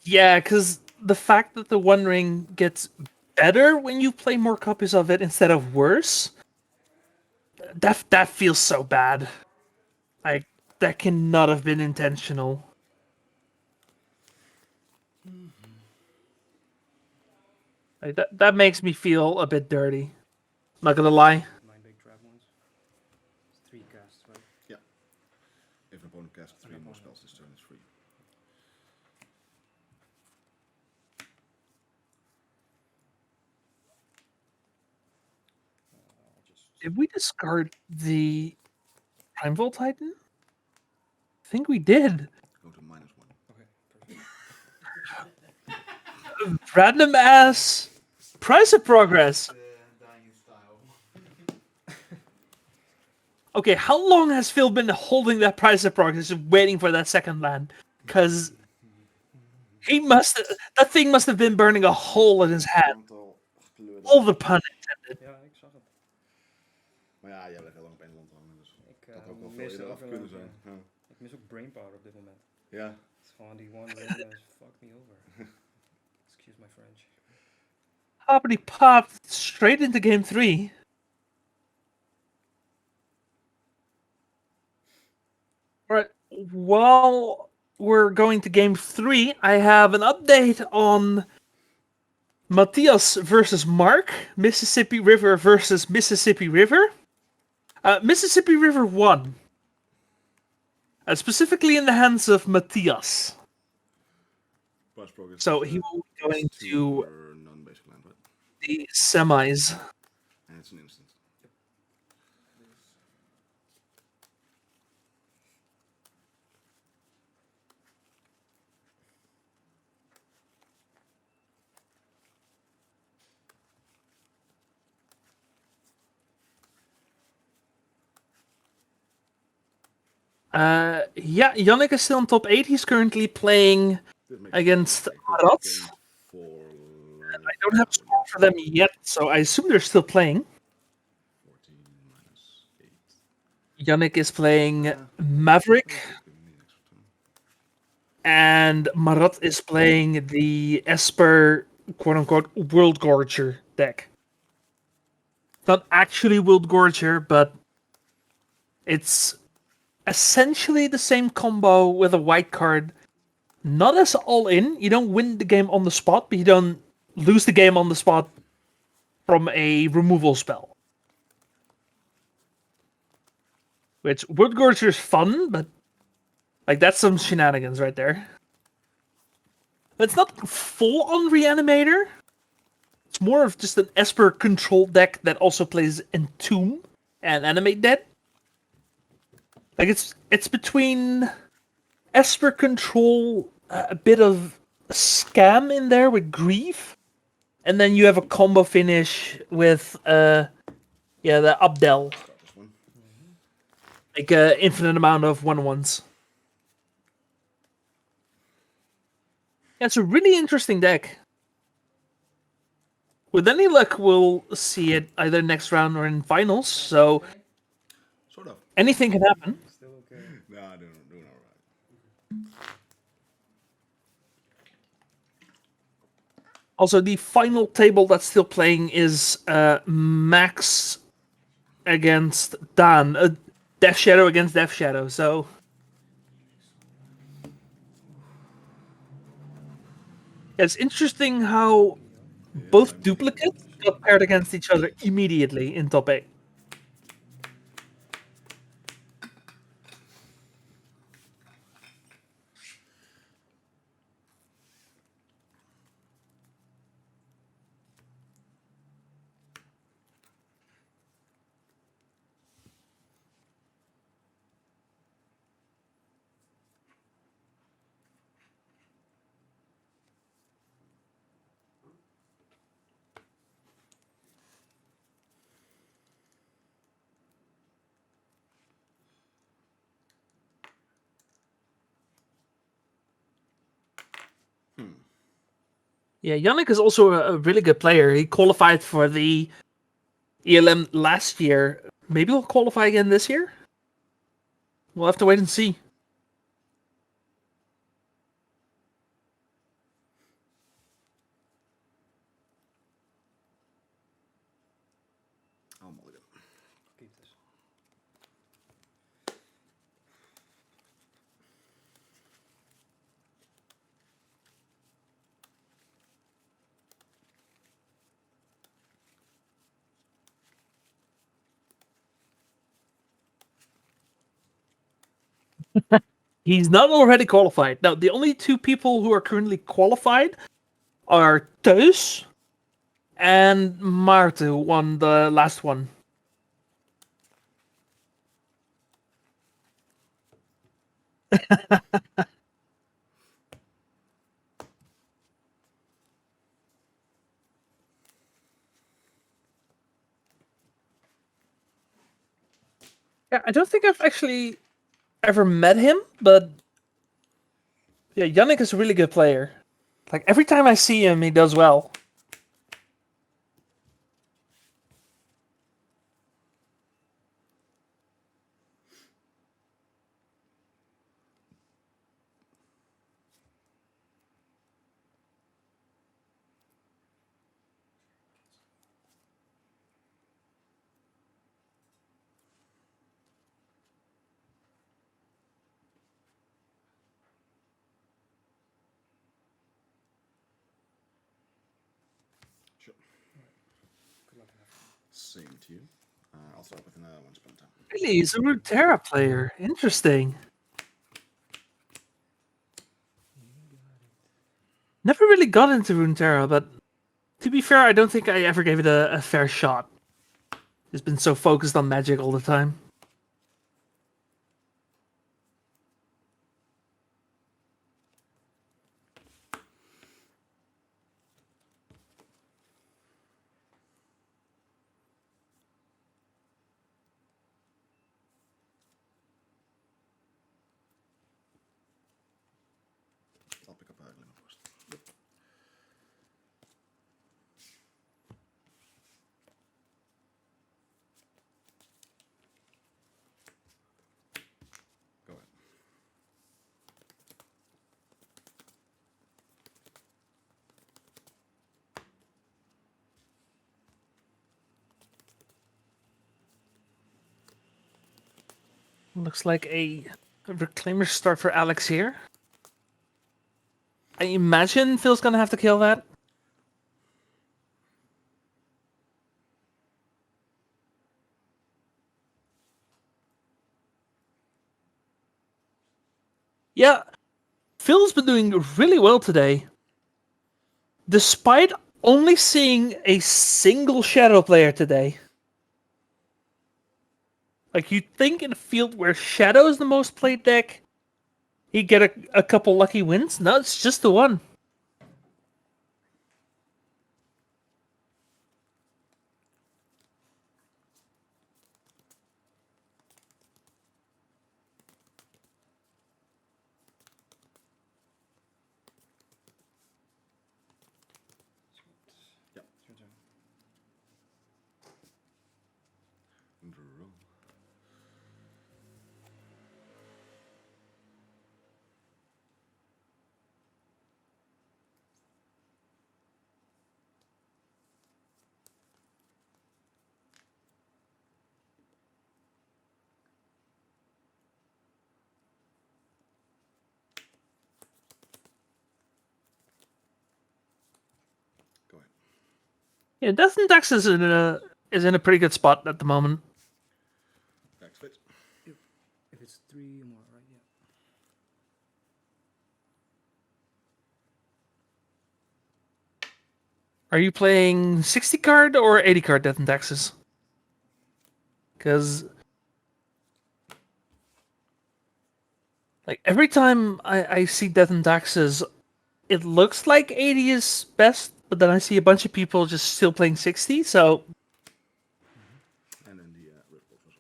Yeah, because the fact that the One Ring gets better when you play more copies of it instead of worse, that feels so bad. Like, that cannot have been intentional. Like, that makes me feel a bit dirty. Not gonna lie. Mind big trap ones. It's 3 casts, right? Yeah. If an opponent casts 3 more spells this turn, it's free. I'll just. Did we discard the Primeval Titan? I think we did. Go to -1. Okay, perfect. Random ass Price of Progress. Dying style. Okay, how long has Phil been holding that Price of Progress, just waiting for that second land? Because that thing must have been burning a hole in his head. All the pun intended. Ja, ik zag het. Maar ja, jij blijft heel lang op één land hangen, dus Ik dat had ook wel veel mis eerder af kunnen overload, zijn. Ja. Ik mis ook brainpower op dit moment. Ja. Het is gewoon die one ring has fucked me over. Excuse my French. Hoppity popped straight into game 3. Alright, while we're going to game 3, I have an update on Matthias versus Mark, Mississippi River versus Mississippi River. Mississippi River won. Specifically in the hands of Matthias. So he will be going to non-basic land, right? the semis. And it's an instant. Yeah, Yannick is still in top 8. He's currently playing against Marat. I don't have a score for them yet, so I assume they're still playing. 14 -8. Yannick is playing Maverick. And Marat is playing the Esper, quote-unquote, Worldgorger deck. Not actually Worldgorger, but it's essentially the same combo with a white card. Not as all-in. You don't win the game on the spot, but you don't lose the game on the spot from a removal spell. Which, Worldgorger is fun, but like, that's some shenanigans right there. But it's not full-on Reanimator. It's more of just an Esper control deck that also plays Entomb and Animate Dead. Like, it's between Esper control, a bit of scam in there with Grief, and then you have a combo finish with the Abdel. Like infinite amount of 1/1s. Yeah, it's a really interesting deck. With any luck, we'll see it either next round or in finals. So, sort of. Anything can happen. Still okay. Nah, doing alright. Also, the final table that's still playing is Max against Dan. Death Shadow against Death Shadow. So, it's interesting how both duplicates got paired against each other immediately in top 8. Yeah, Yannick is also a really good player. He qualified for the ELM last year. Maybe he'll qualify again this year? We'll have to wait and see. I'll mulligan. Keep this. He's not already qualified. Now, the only two people who are currently qualified are Teus and Maarten, who won the last one. Yeah, I don't think I've actually ever met him, but yeah, Yannick is a really good player. Like, every time I see him, he does well. Sure. Good luck and have fun. Same to you. I'll start with another one spell time. Really, he's a Runeterra player. Interesting. Never really got into Runeterra, but to be fair, I don't think I ever gave it a fair shot. It's been so focused on Magic all the time. I'll pick up a Glimmer Post. Go ahead. Looks like a Reclaimer start for Alex here. I imagine Phil's gonna have to kill that. Yeah, Phil's been doing really well today. Despite only seeing a single Shadow player today. Like, you'd think in a field where Shadow is the most played deck, he'd get a couple lucky wins. No, it's just the one. Yep. It's your turn. Draw. Go ahead. Yeah, Death and Dex is in a pretty good spot at the moment. Back fit. If it's 3 or more, right? Yeah. Are you playing 60 card or 80 card Death and Taxes? Because like every time I see Death and Taxes, it looks like 80 is best, but then I see a bunch of people just still playing 60. So And then the red wolf results.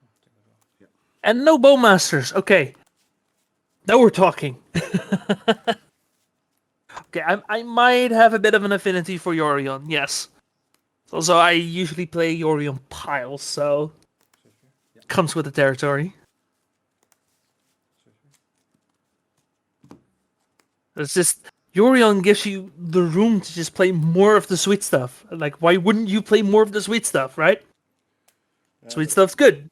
Oh, take that off. Yep. and no Bowmasters. Okay, now we're talking. Okay, I might have a bit of an affinity for Yorion, yes. Also, I usually play Yorion piles, so comes with the territory. It's just Yorion gives you the room to just play more of the sweet stuff. Like, why wouldn't you play more of the sweet stuff, right? Sweet stuff's good.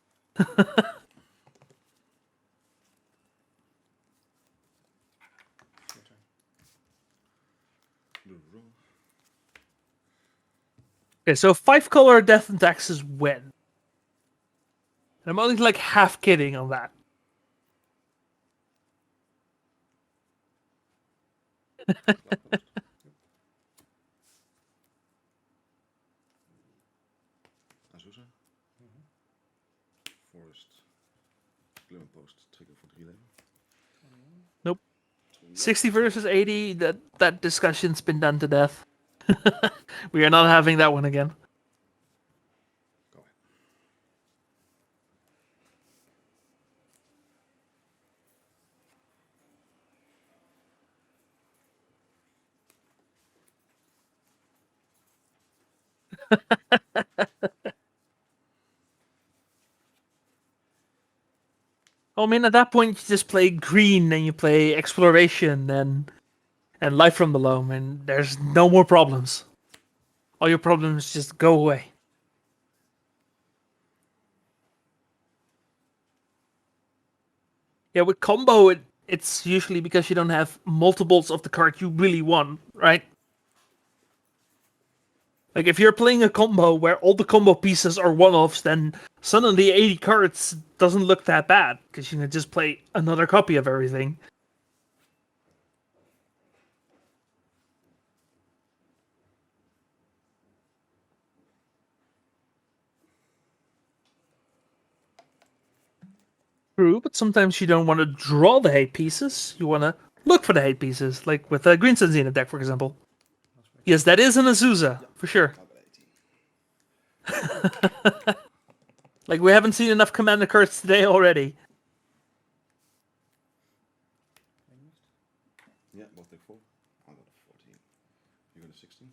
Okay, so 5-color death and taxes win. And I'm only like half kidding on that. Azusa. Forest. Cloudpost. Trigger voor 3 leven. Nope. 60 versus 80, that discussion's been done to death. We are not having that one again. I mean, at that point, you just play green and you play exploration and life from below, and there's no more problems. All your problems just go away. Yeah, with combo, it's usually because you don't have multiples of the card you really want, right? Like, if you're playing a combo where all the combo pieces are one-offs, then suddenly 80 cards doesn't look that bad, because you can just play another copy of everything. True, but sometimes you don't want to draw the hate pieces. You want to look for the hate pieces, like with a Green Sun Zenith deck, for example. Yes, that is an Azusa, for sure. Like, we haven't seen enough commander cards today already. Yeah, both take 4. I got a 14. You got a 16.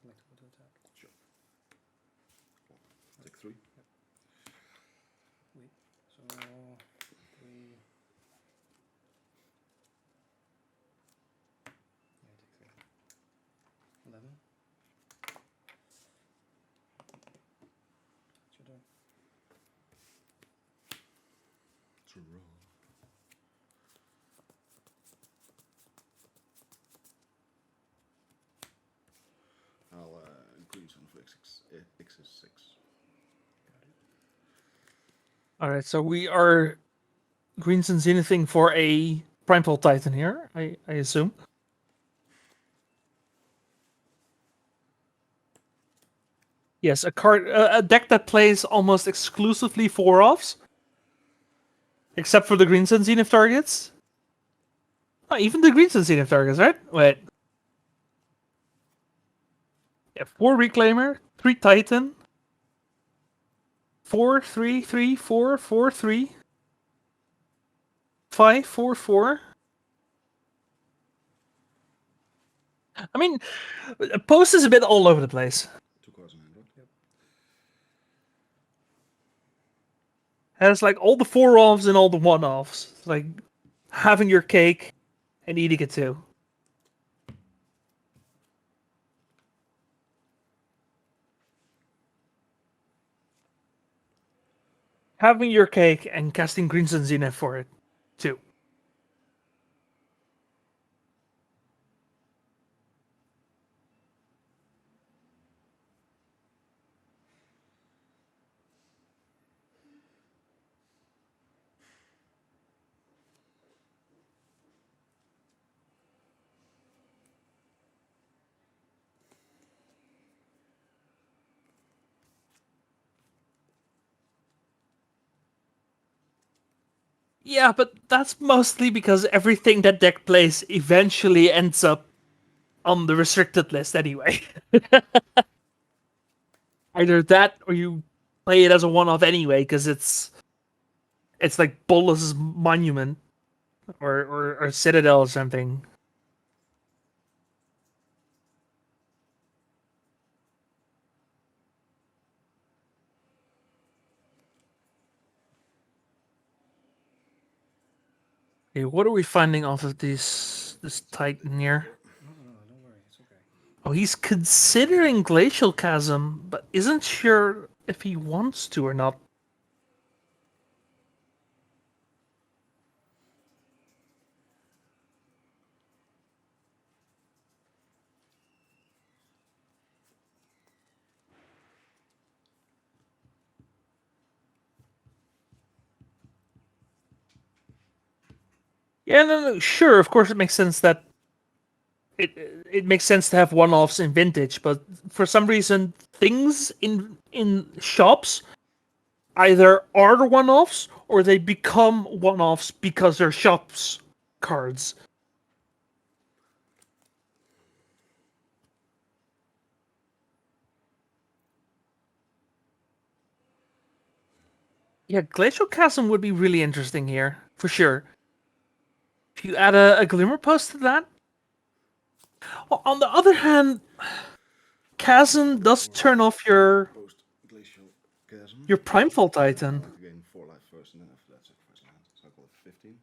Like to go to attack. Sure. Take 3. Wait. So 3. Yeah, take 3. 11. It's your turn. To roll. I'll increase on X is 6. Alright, so we are Green Sun Zenithing for a Primeval Titan here, I assume. Yes, a deck that plays almost exclusively 4-offs. Except for the Green Sun Zenith targets. Oh, even the Green Sun Zenith targets, right? Wait. Yeah, 4 Reclaimer, 3 Titan. 4, 3, 3, 4, 4, 3. 5, 4, 4. I mean, Post is a bit all over the place. 2 cards in hand, right? Yep. Has like all the 4-offs and all the 1-offs. It's like having your cake and eating it too. Having your cake and casting Green Sun Zenith for it too. Yeah, but that's mostly because everything that deck plays eventually ends up on the restricted list anyway. Either that, or you play it as a one-off anyway, because it's like Bolas' Monument or Citadel or something. Okay, what are we finding off of this Titan here? No, don't worry, it's okay. Oh, he's considering Glacial Chasm, but isn't sure if he wants to or not. Yeah, no, sure. Of course, it makes sense that it makes sense to have one-offs in Vintage, but for some reason, things in shops either are one-offs or they become one-offs because they're shops cards. Yeah, Glacial Chasm would be really interesting here, for sure. If you add a Glimmer Post to that. Well, on the other hand, Chasm does turn off your Primefall Titan. Gain 4 life first, and then after that sacrifice land. So I call it 15.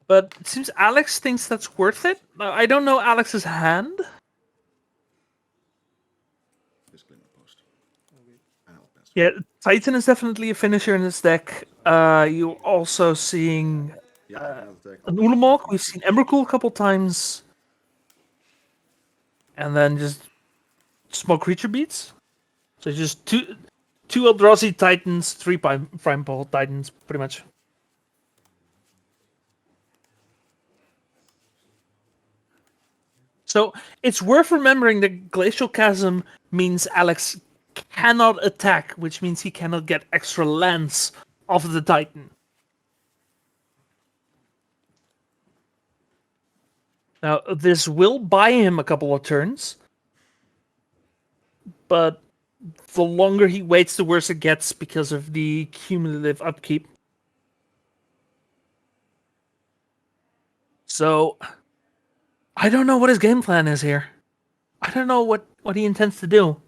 But it seems Alex thinks that's worth it. Now, I don't know Alex's hand. This Glimmer Post. And I'll pass. Yeah, Titan is definitely a finisher in this deck. You're also seeing an Ulamog. We've seen Emrakul a couple times. And then just small creature beats. So just two Eldrazi Titans, 3 Primefall Titans, pretty much. So it's worth remembering that Glacial Chasm means Alex cannot attack, which means he cannot get extra lands off of the Titan. Now, this will buy him a couple of turns, but the longer he waits, the worse it gets because of the cumulative upkeep. So, I don't know what his game plan is here. I don't know what he intends to do.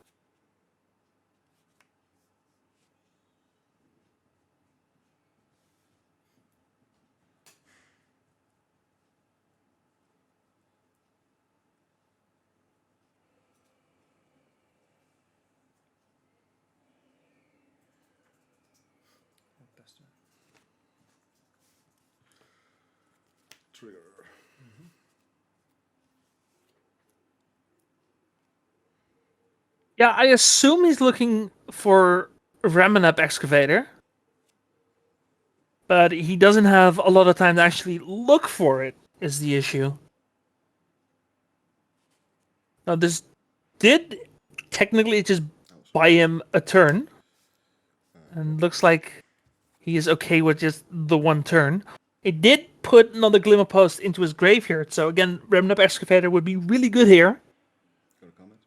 Trigger. Yeah, I assume he's looking for Ramanap Excavator. But he doesn't have a lot of time to actually look for it, is the issue. Now, this did technically just buy him a turn. And looks like he is okay with just the one turn. It did put another Glimmer Post into his graveyard, so again, Remnant Excavator would be really good here. Go to comment.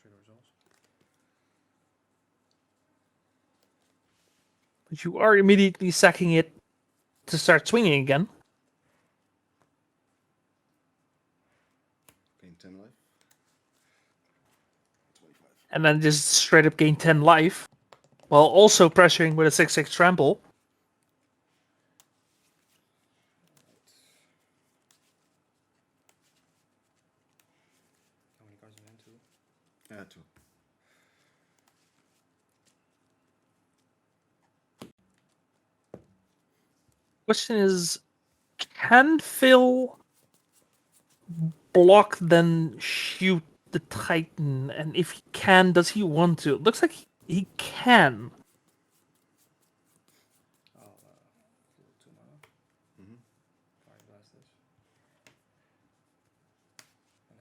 Trigger results. But you are immediately sacking it to start swinging again. Gain 10 life. 25. And then just straight up gain 10 life. While also pressuring with a 6/6 trample. How many cards in hand? 2? Yeah, 2. Question is, can Phil block then shoot the Titan? And if he can, does he want to? It looks like he can. I'll 2 mana. Fire blast this.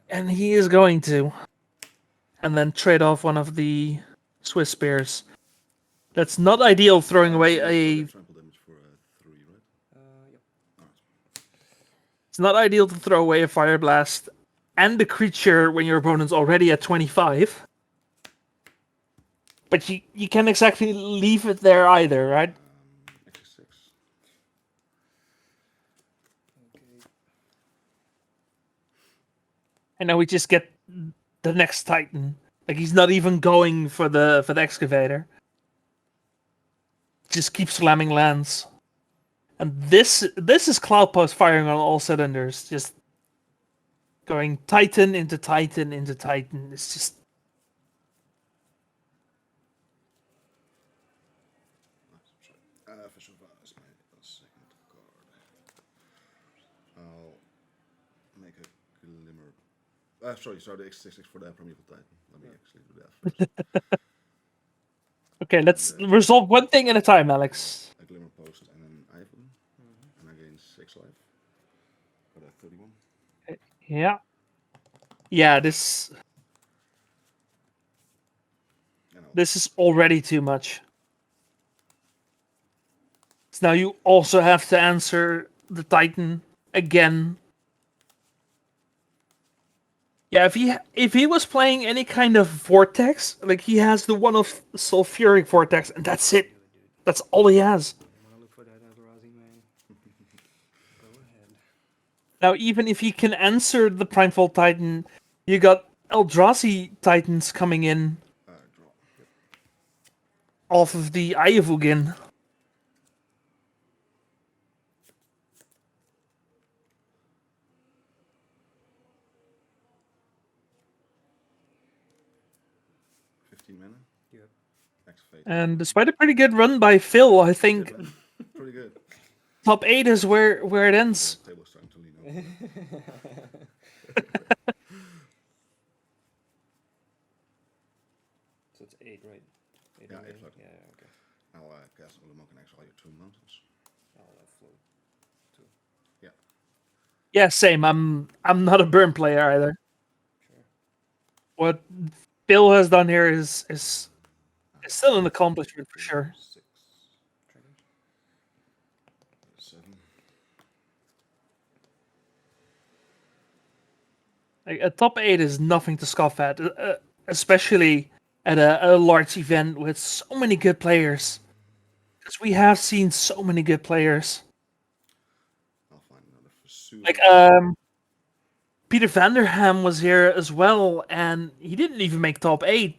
And he is going to. And then trade off one of the Swiss Spears. That's not ideal, throwing away a... Trample damage for 3, right? Yep. Alright. It's not ideal to throw away a Fire Blast and the creature when your opponent's already at 25. But you can't exactly leave it there either, right? Extra 6. And now we just get the next Titan. Like he's not even going for the excavator. Just keep slamming lands. And this is Cloudpost firing on all cylinders. Just going Titan into Titan into Titan. It's just Official Vase, my second card. I'll make a glimmer. Sorry, the X66 for the Primeval Titan. Let me actually do that first. okay. Let's resolve one thing at a time, Alex. A Glimmer Post and an Ivan. And I gain 6 life. Got a 31. Yeah. Yeah, this is already too much. So now you also have to answer the Titan again. Yeah, if he was playing any kind of vortex, like he has the one of sulfuric vortex, and that's it. That's all he has. Wanna look for that Roosingh, man? Go ahead. Now, even if he can answer the Primeval Titan, you got Eldrazi Titans coming in off of the Ayavugin. Mana. Yep. And despite a pretty good run by Phil, I think Pretty good. top 8 is where it ends. The table's starting to lean over. So it's 8, right? 8 Yeah, remaining? 8 float. Yeah, okay. I'll cast Ulamog and exile your 2 mountains. I'll float 2. Yeah. Yeah, same. I'm not a burn player either. Sure. What Phil has done here is still an accomplishment for sure. 6. Triggers. 7. Like, a top 8 is nothing to scoff at, especially at a large event with so many good players. Because we have seen so many good players. I'll find another Pursuit. Like, Peter Vanderham was here as well, and he didn't even make top 8.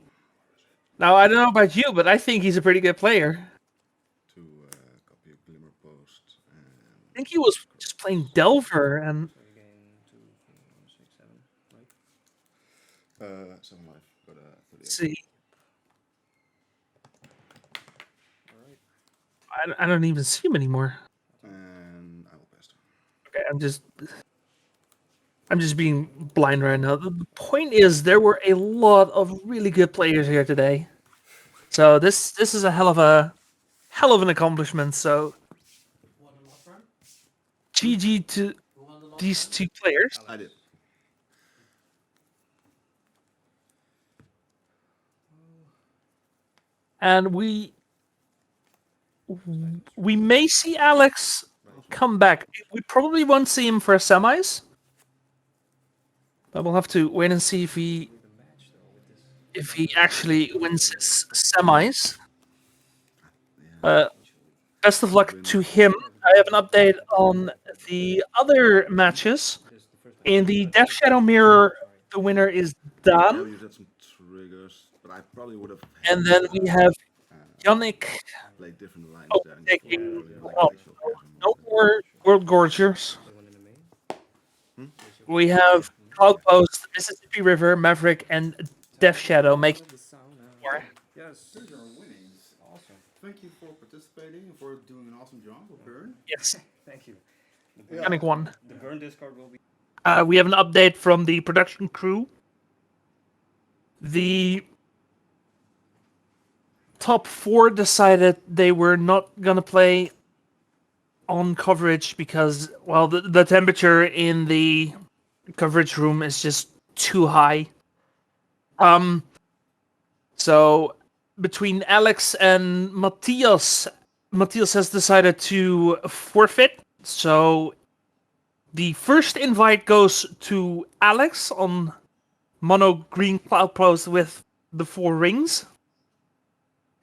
Now, I don't know about you, but I think he's a pretty good player. To copy a Glimmer Post. And I think he was just playing Delver, and So you gain 2, 4, 6, 7, right? 7 life. Got a 38. let's see. Alright. I don't even see him anymore. And I will pass. Okay, I'm just being blind right now. The point is, there were a lot of really good players here today. So this is a hell of an accomplishment. So GG to these 2 players. I did. And we may see Alex come back. We probably won't see him for semis. But we'll have to wait and see if he actually wins his semis. Best of luck to him. I have an update on the other matches. In the Death Shadow Mirror, the winner is Yeah, Dan. you had some triggers, but I probably would have. And then we have Yannick. Played different lines Oh, there. and taking like oh, glacial chasm no and- more Worldgorgers. The one in the main? We have Cloudpost, Mississippi River, Maverick, and Death Shadow make The sauna. more. Yes. These are winnings. Awesome. Thank you for participating and for doing an awesome job with Burn. Yes, Thank you. Yannick won. The burn discard will be. We have an update from the production crew. The top 4 decided they were not gonna play on coverage because, well, the temperature in the coverage room is just too high. So between Alex and Matthias has decided to forfeit. So The first invite goes to Alex on mono green Cloudpost with the 4 rings.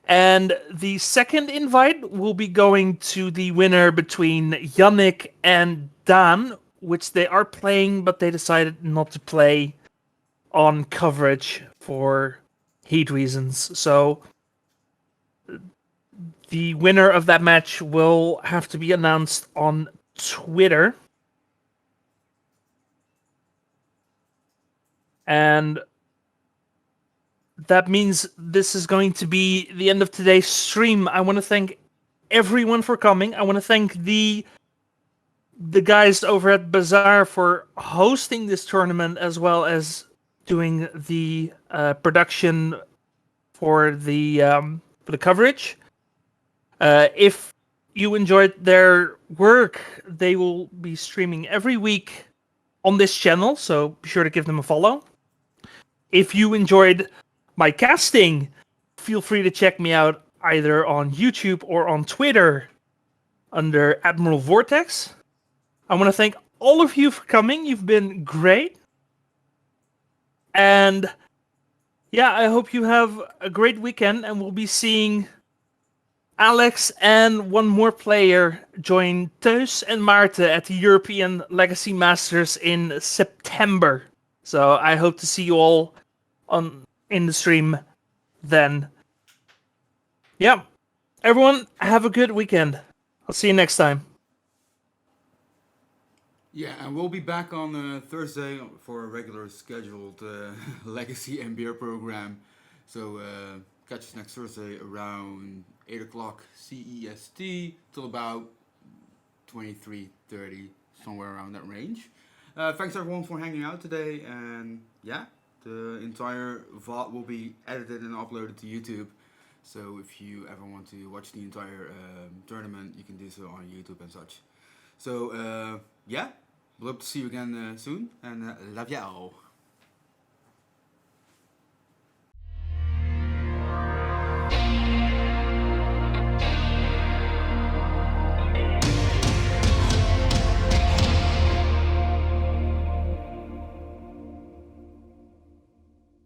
And the second invite will be going to the winner between Yannick and Dan, which they are playing, but they decided not to play on coverage for heat reasons. So the winner of that match will have to be announced on Twitter. And that means this is going to be the end of today's stream. I want to thank everyone for coming. I want to thank the guys over at Bazaar for hosting this tournament, as well as doing the production for the coverage. If you enjoyed their work, they will be streaming every week on this channel, so be sure to give them a follow. If you enjoyed my casting, feel free to check me out either on YouTube or on Twitter under AdmiralVortex. I want to thank all of you for coming. You've been great. And yeah, I hope you have a great weekend, and we'll be seeing Alex and one more player join Teus and Maarten at the European Legacy Masters in September. So I hope to see you all in the stream then. Yeah. Everyone, have a good weekend. I'll see you next time. Yeah, and we'll be back on Thursday for a regular scheduled Legacy and Beer program. So catch us next Thursday around 8 o'clock CEST till about 23:30, somewhere around that range. Thanks everyone for hanging out today, and yeah, the entire VOD will be edited and uploaded to YouTube. So if you ever want to watch the entire tournament, you can do so on YouTube and such. So yeah, we'll hope to see you again soon, and love y'all.